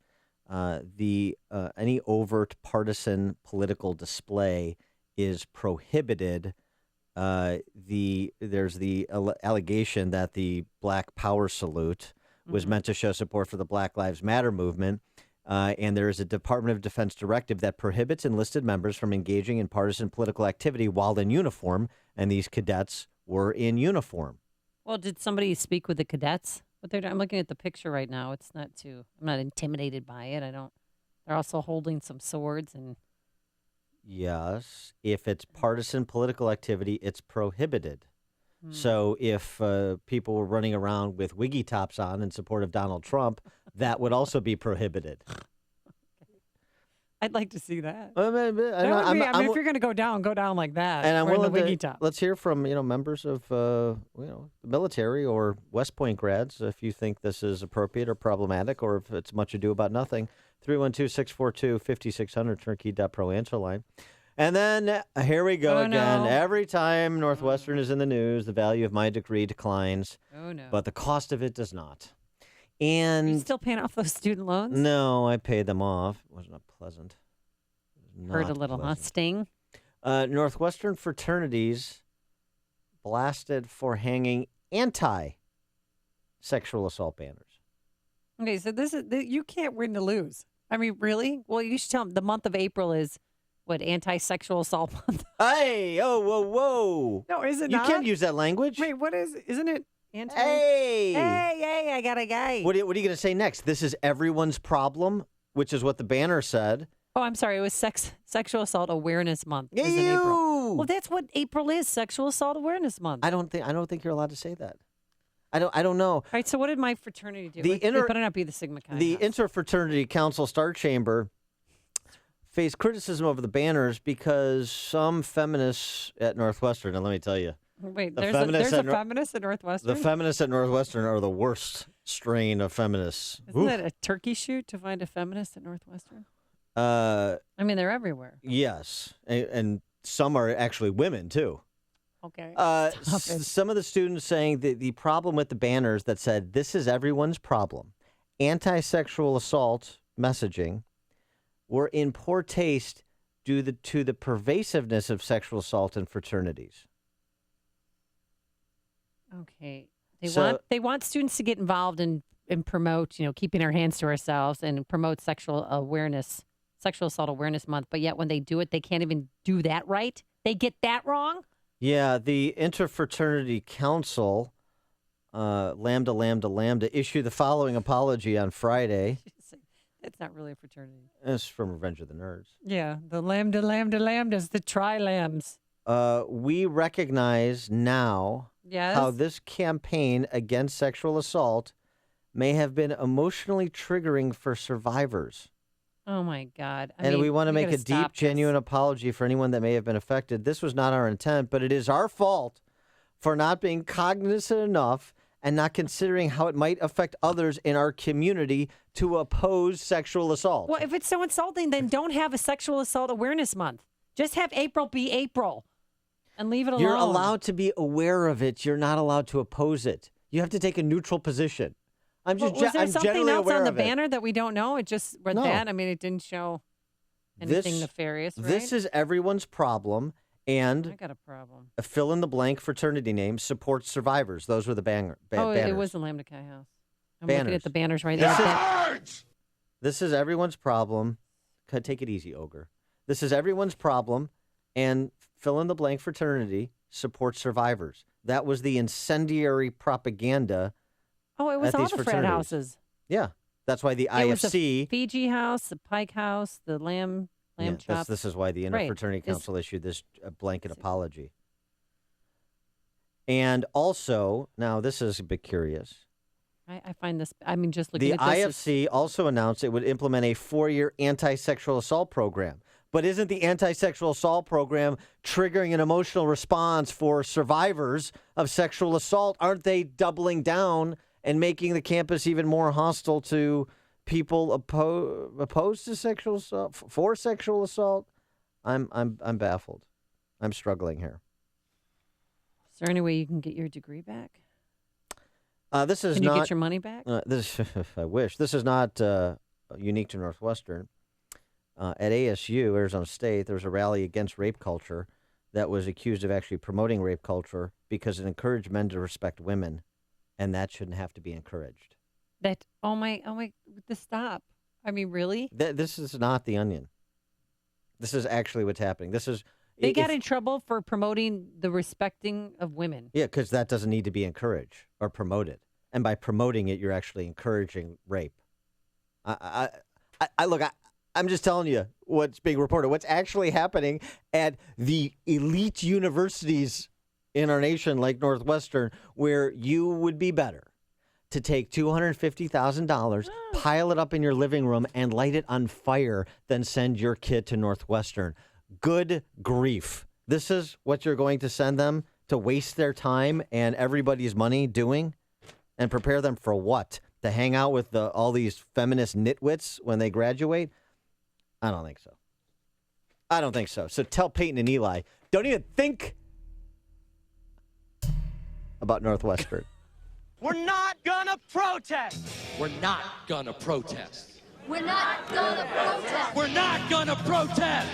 any overt partisan political display is prohibited. There's the allegation that the Black Power salute was meant to show support for the Black Lives Matter movement. And there is a Department of Defense directive that prohibits enlisted members from engaging in partisan political activity while in uniform. And these cadets were in uniform. Well, did somebody speak with the cadets? I'm looking at the picture right now. I'm not intimidated by it. They're also holding some swords and. Yes, if it's partisan political activity, it's prohibited. So if people were running around with wiggy tops on in support of Donald Trump, that would also be prohibited. I'd like to see that. If you're going to go down like that. And I'm willing the wiggy top. Let's hear from members of the military or West Point grads if you think this is appropriate or problematic, or if it's much ado about nothing. 312-642-5600, turnkey.pro answer line. And then here we go again. No. Every time Northwestern is in the news, the value of my degree declines. Oh, no. But the cost of it does not. And you still paying off those student loans? No, I paid them off. It wasn't pleasant. Hurt a little, huh? Sting? Northwestern fraternities blasted for hanging anti-sexual assault banners. Okay, so you can't win to lose. I mean, really? Well, you should tell them the month of April is what, anti-sexual assault month? Hey, whoa. No, is it You not? can't use that language. Wait, isn't it anti? Hey, I got a guy. What are you going to say next? This is everyone's problem, which is what the banner said. Oh, I'm sorry. It was Sexual Assault Awareness Month. Is in April. Well, that's what April is. Sexual Assault Awareness Month. I don't think you're allowed to say that. I don't know. All right. So what did my fraternity do? It better not be the Sigma Chi. The house. Interfraternity Council Star Chamber faced criticism over the banners because some feminists at Northwestern, and let me tell you, wait, there's a feminist at Northwestern? The feminists at Northwestern are the worst strain of feminists. Isn't that a turkey shoot to find a feminist at Northwestern? I mean, they're everywhere. Yes, and some are actually women, too. Okay. Some of the students saying that the problem with the banners that said, this is everyone's problem, anti-sexual assault messaging, were in poor taste due to the pervasiveness of sexual assault in fraternities. Okay. They want students to get involved and promote, keeping our hands to ourselves and promote Sexual Assault Awareness Month. But yet when they do it, they can't even do that right. They get that wrong. Yeah, the Interfraternity Council, Lambda, issued the following apology on Friday. It's not really a fraternity. It's from Revenge of the Nerds. Yeah, the Lambdas, the tri-lambs. We recognize now how this campaign against sexual assault may have been emotionally triggering for survivors. Oh, my God. We want to make a deep, genuine apology for anyone that may have been affected. This was not our intent, but it is our fault for not being cognizant enough and not considering how it might affect others in our community to oppose sexual assault. Well, if it's so insulting, then don't have a Sexual Assault Awareness Month. Just have April be April and leave it alone. You're allowed to be aware of it. You're not allowed to oppose it. You have to take a neutral position. Was there something else on the it. banner that we don't know? It just read that. I mean, it didn't show anything nefarious, right? This is everyone's problem, and I got a problem. A fill-in-the-blank fraternity name supports survivors. Those were the banners. It was the Lambda Chi house. I'm looking at the banners right now. This is everyone's problem. Take it easy, Ogre. This is everyone's problem, and fill-in-the-blank fraternity supports survivors. That was the incendiary propaganda. Oh, it was all the frat houses. Yeah. That's why the IFC. It was the Fiji House, the Pike House, the Lamb Chops. This is why the Interfraternity Council issued this blanket apology. And also, now this is a bit curious. I find this, just looking at this. The IFC also announced it would implement a 4-year anti-sexual assault program. But isn't the anti-sexual assault program triggering an emotional response for survivors of sexual assault? Aren't they doubling down and making the campus even more hostile to people opposed to sexual assault, for sexual assault? I'm baffled. I'm struggling here. Is there any way you can get your degree back? This is Can you not, get your money back? I wish. This is not unique to Northwestern. At ASU, Arizona State, there was a rally against rape culture that was accused of actually promoting rape culture because it encouraged men to respect women. And that shouldn't have to be encouraged. Stop. Really? This is not the Onion. This is actually what's happening. They got in trouble for promoting the respecting of women. Yeah, because that doesn't need to be encouraged or promoted. And by promoting it, you're actually encouraging rape. I'm just telling you what's being reported. What's actually happening at the elite universities in our nation, like Northwestern, where you would be better to take $250,000, pile it up in your living room, and light it on fire than send your kid to Northwestern. Good grief. This is what you're going to send them to waste their time and everybody's money doing? And prepare them for what? To hang out with all these feminist nitwits when they graduate? I don't think so. So tell Peyton and Eli, don't even think about Northwestern. We're not gonna protest. We're not gonna protest. We're not gonna protest. We're not gonna protest.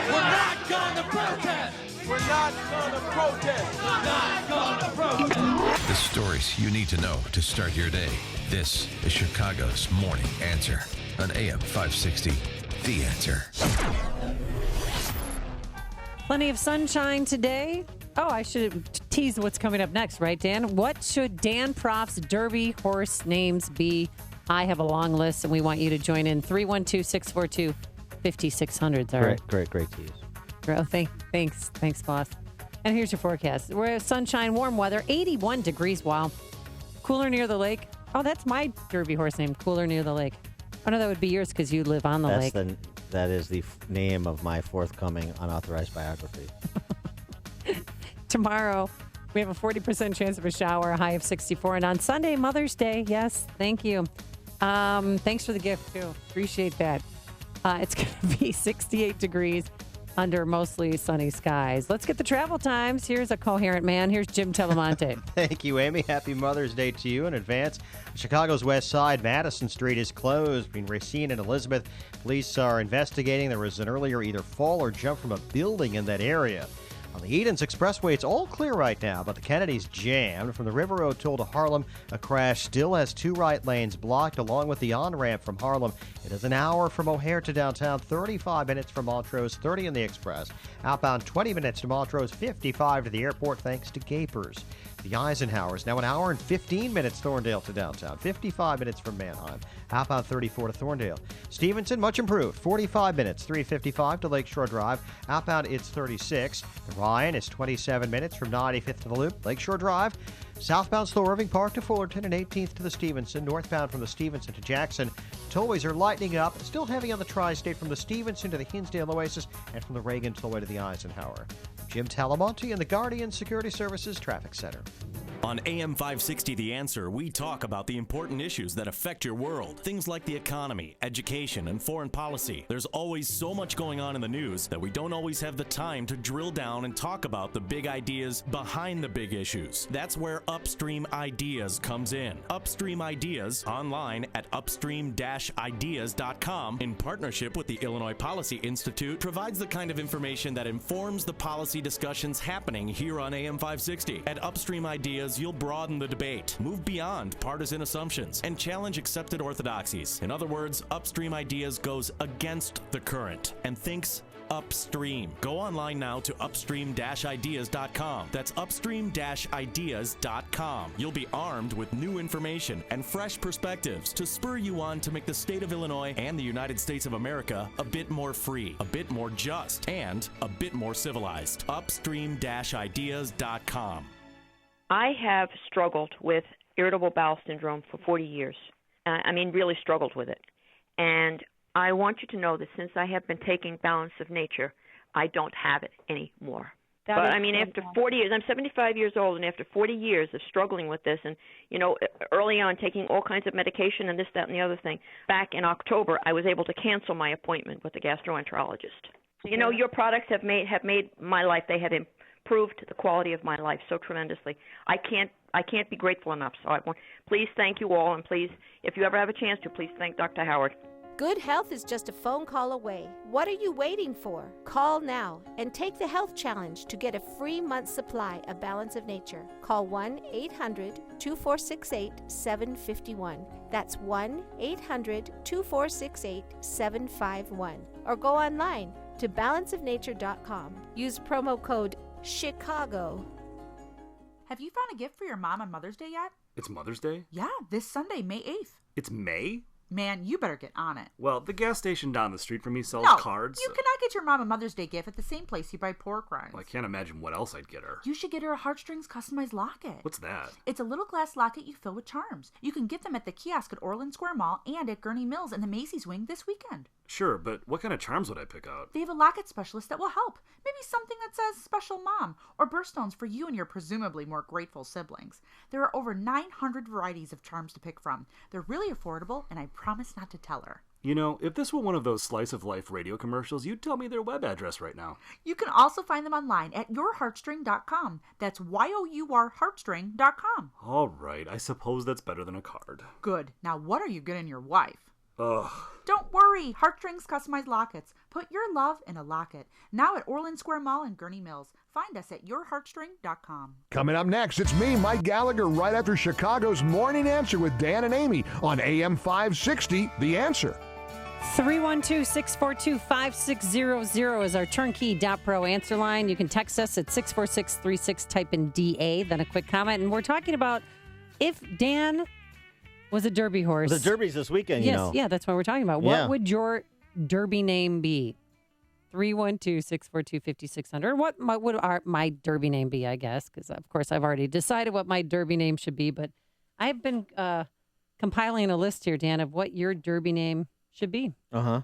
We're not gonna protest. We're not gonna protest. We're not gonna protest. The stories you need to know to start your day. This is Chicago's Morning Answer on AM 560. The Answer. Plenty of sunshine today. Oh, I should tease what's coming up next, right, Dan? What should Dan Proft's Derby horse names be? I have a long list, and we want you to join in. 312-642-5600. Great tease. Oh, thanks, boss. And here's your forecast. We're sunshine, warm weather, 81 degrees. Wow. Cooler near the lake. Oh, that's my Derby horse name, Cooler near the lake. Oh, no, that would be yours because you live on the lake. That is the name of my forthcoming unauthorized biography. Tomorrow, we have a 40% chance of a shower, a high of 64. And on Sunday, Mother's Day, yes, thank you. Thanks for the gift, too. Appreciate that. It's going to be 68 degrees under mostly sunny skies. Let's get the travel times. Here's a coherent man. Here's Jim Telemonte. Thank you, Amy. Happy Mother's Day to you in advance. Chicago's west side, Madison Street, is closed between Racine and Elizabeth. Police are investigating. There was an earlier either fall or jump from a building in that area. On the Edens Expressway, it's all clear right now, but the Kennedy's jammed. From the River Road toll to Harlem, a crash still has two right lanes blocked, along with the on-ramp from Harlem. It is an hour from O'Hare to downtown, 35 minutes from Montrose, 30 in the Express. Outbound, 20 minutes to Montrose, 55 to the airport, thanks to Gapers. The Eisenhower is now an hour and 15 minutes Thorndale to downtown, 55 minutes from Manheim. Outbound 34 to Thorndale. Stevenson, much improved, 45 minutes, 355 to Lakeshore Drive. Outbound, it's 36. The Ryan is 27 minutes from 95th to the Loop, Lakeshore Drive. Southbound slow Irving Park to Fullerton and 18th to the Stevenson. Northbound from the Stevenson to Jackson. Tollways are lightening up, still heavy on the tri-state from the Stevenson to the Hinsdale Oasis and from the Reagan Tollway to the Eisenhower. Jim Talamonte in the Guardian Security Services Traffic Center. On AM 560 The Answer, we talk about the important issues that affect your world. Things like the economy, education, and foreign policy. There's always so much going on in the news that we don't always have the time to drill down and talk about the big ideas behind the big issues. That's where Upstream Ideas comes in. Upstream Ideas, online at upstream-ideas.com, in partnership with the Illinois Policy Institute, provides the kind of information that informs the policy discussions happening here on AM 560. At Upstream Ideas, you'll broaden the debate, move beyond partisan assumptions, and challenge accepted orthodoxies. In other words, Upstream Ideas goes against the current and thinks upstream. Go online now to upstream-ideas.com. That's upstream-ideas.com. You'll be armed with new information and fresh perspectives to spur you on to make the state of Illinois and the United States of America a bit more free, a bit more just, and a bit more civilized. Upstream-ideas.com. I have struggled with irritable bowel syndrome for 40 years. Really struggled with it. And I want you to know that since I have been taking Balance of Nature, I don't have it anymore. After 40 years, I'm 75 years old, and after 40 years of struggling with this, and, early on taking all kinds of medication and this, that, and the other thing, back in October, I was able to cancel my appointment with the gastroenterologist. Your products have made my life, they have improved the quality of my life so tremendously. I can't be grateful enough. So please thank you all, and please, if you ever have a chance to, please thank Dr. Howard. Good health is just a phone call away. What are you waiting for? Call now and take the health challenge to get a free month's supply of Balance of Nature. Call 1-800-2468-751. That's 1-800-2468-751. Or go online to balanceofnature.com. Use promo code Chicago. Have you found a gift for your mom on Mother's Day yet? It's Mother's Day? Yeah, this Sunday, May 8th. It's May? Man, you better get on it. Well, the gas station down the street from me sells cards. You cannot get your mom a Mother's Day gift at the same place you buy pork rinds. Well, I can't imagine what else I'd get her. You should get her a heartstrings customized locket. What's that? It's a little glass locket you fill with charms. You can get them at the kiosk at Orland Square Mall and at Gurney Mills and the Macy's wing this weekend. Sure, but what kind of charms would I pick out? They have a locket specialist that will help. Maybe something that says Special Mom, or birthstones for you and your presumably more grateful siblings. There are over 900 varieties of charms to pick from. They're really affordable, and I promise not to tell her. You know, if this were one of those slice of life radio commercials, you'd tell me their web address right now. You can also find them online at yourheartstring.com. That's YOUR heartstring.com. All right, I suppose that's better than a card. Good. Now what are you getting your wife? Ugh. Don't worry. Heartstrings customized lockets. Put your love in a locket. Now at Orland Square Mall in Gurnee Mills. Find us at yourheartstring.com. Coming up next, it's me, Mike Gallagher, right after Chicago's Morning Answer with Dan and Amy on AM 560, The Answer. 312-642-5600 is our turnkey.pro answer line. You can text us at 64636, type in DA, then a quick comment. And we're talking about if Dan was a Derby horse. The Derby's this weekend, yes, you know. Yeah, that's what we're talking about. Yeah. What would your Derby name be? 312-642-5600. What would my Derby name be, I guess? Because, of course, I've already decided what my Derby name should be. But I've been compiling a list here, Dan, of what your Derby name should be. Uh-huh.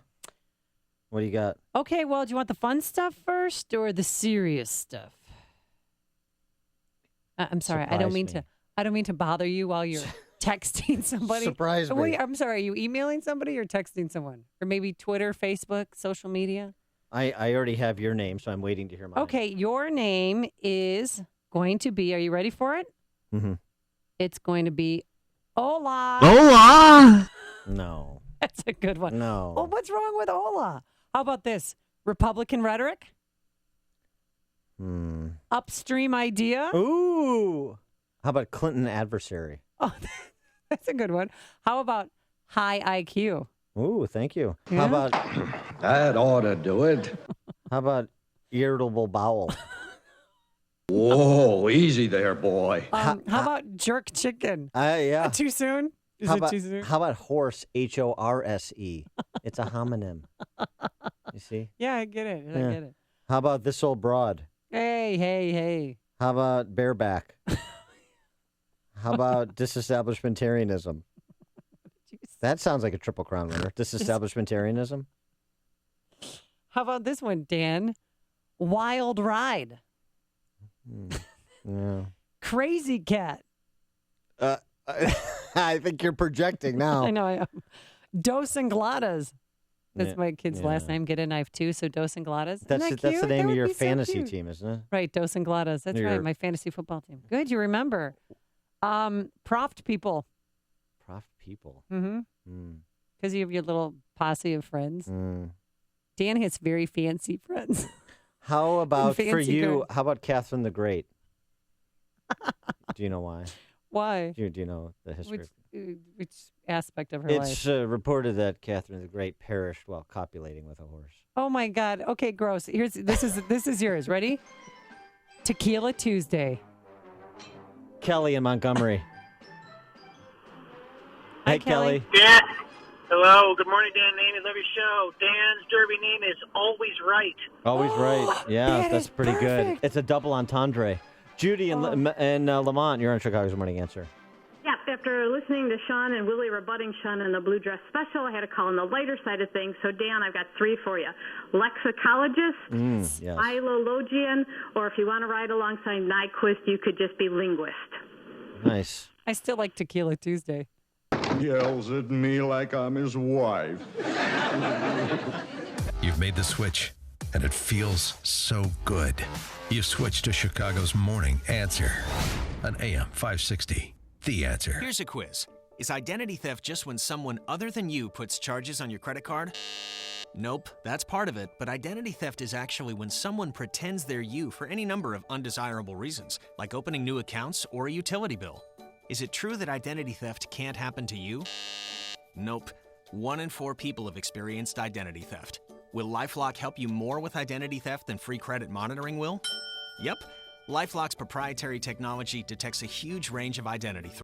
What do you got? Okay, well, do you want the fun stuff first or the serious stuff? I'm sorry. I don't mean to bother you while you're texting somebody. Surprise me. Wait, I'm sorry. Are you emailing somebody or texting someone? Or maybe Twitter, Facebook, social media? I already have your name, so I'm waiting to hear mine. Okay, your name is going to be, are you ready for it? Mm-hmm. It's going to be Hola. Hola. No. That's a good one. No. Well, what's wrong with Hola? How about this? Republican rhetoric? Upstream idea? Ooh. How about Clinton adversary? Oh, that's a good one. How about high IQ? Ooh, thank you. Yeah? How about that ought to do it. How about irritable bowel? Whoa, easy there, boy. How about jerk chicken? Yeah. Too soon? Is How it about, too soon? How about horse? HORSE. It's a homonym. You see? Yeah, I get it. I get it. How about this old broad? Hey. How about bareback? How about disestablishmentarianism? That sounds like a Triple Crown winner. Disestablishmentarianism. How about this one, Dan? Wild ride. Yeah. Crazy cat. I think you're projecting now. I know I am. Dos and Gladas. That's my kid's last name. Get a knife too. So Dos and Gladas. That's the name of your fantasy team, isn't it? Right, Dos and Gladas. That's right. My fantasy football team. Good, you remember. Proft people. Proft people. Mm-hmm. Because you have your little posse of friends. Dan has very fancy friends. How about for you? Girls. How about Catherine the Great? Do you know why? Why? Do you know the history? Which aspect of her life? It's reported that Catherine the Great perished while copulating with a horse. Oh my God! Okay, gross. This is yours. Ready? Tequila Tuesday. Kelly in Montgomery. Hi, Hey, Kelly. Dan. Hello. Good morning, Dan and Amy. Love your show. Dan's Derby name is Always Right. Always right. Yeah, that's pretty good. perfect. It's a double entendre. Judy in Lamont, you're on Chicago's Morning Answer. Yeah, after listening to Sean and Willie rebutting Sean in the Blue Dress Special, I had to call on the lighter side of things. So, Dan, I've got 3 for you. Lexicologist, yes. philologian, or if you want to ride alongside Nyquist, you could just be linguist. Nice. I still like Tequila Tuesday. Yells at me like I'm his wife. You've made the switch, and it feels so good. You've switched to Chicago's Morning Answer on AM 560. The Answer. Here's a quiz. Is identity theft just when someone other than you puts charges on your credit card? Nope, that's part of it, but identity theft is actually when someone pretends they're you for any number of undesirable reasons, like opening new accounts or a utility bill. Is it true that identity theft can't happen to you? Nope. 1 in 4 people have experienced identity theft. Will LifeLock help you more with identity theft than free credit monitoring will? Yep. LifeLock's proprietary technology detects a huge range of identity threats.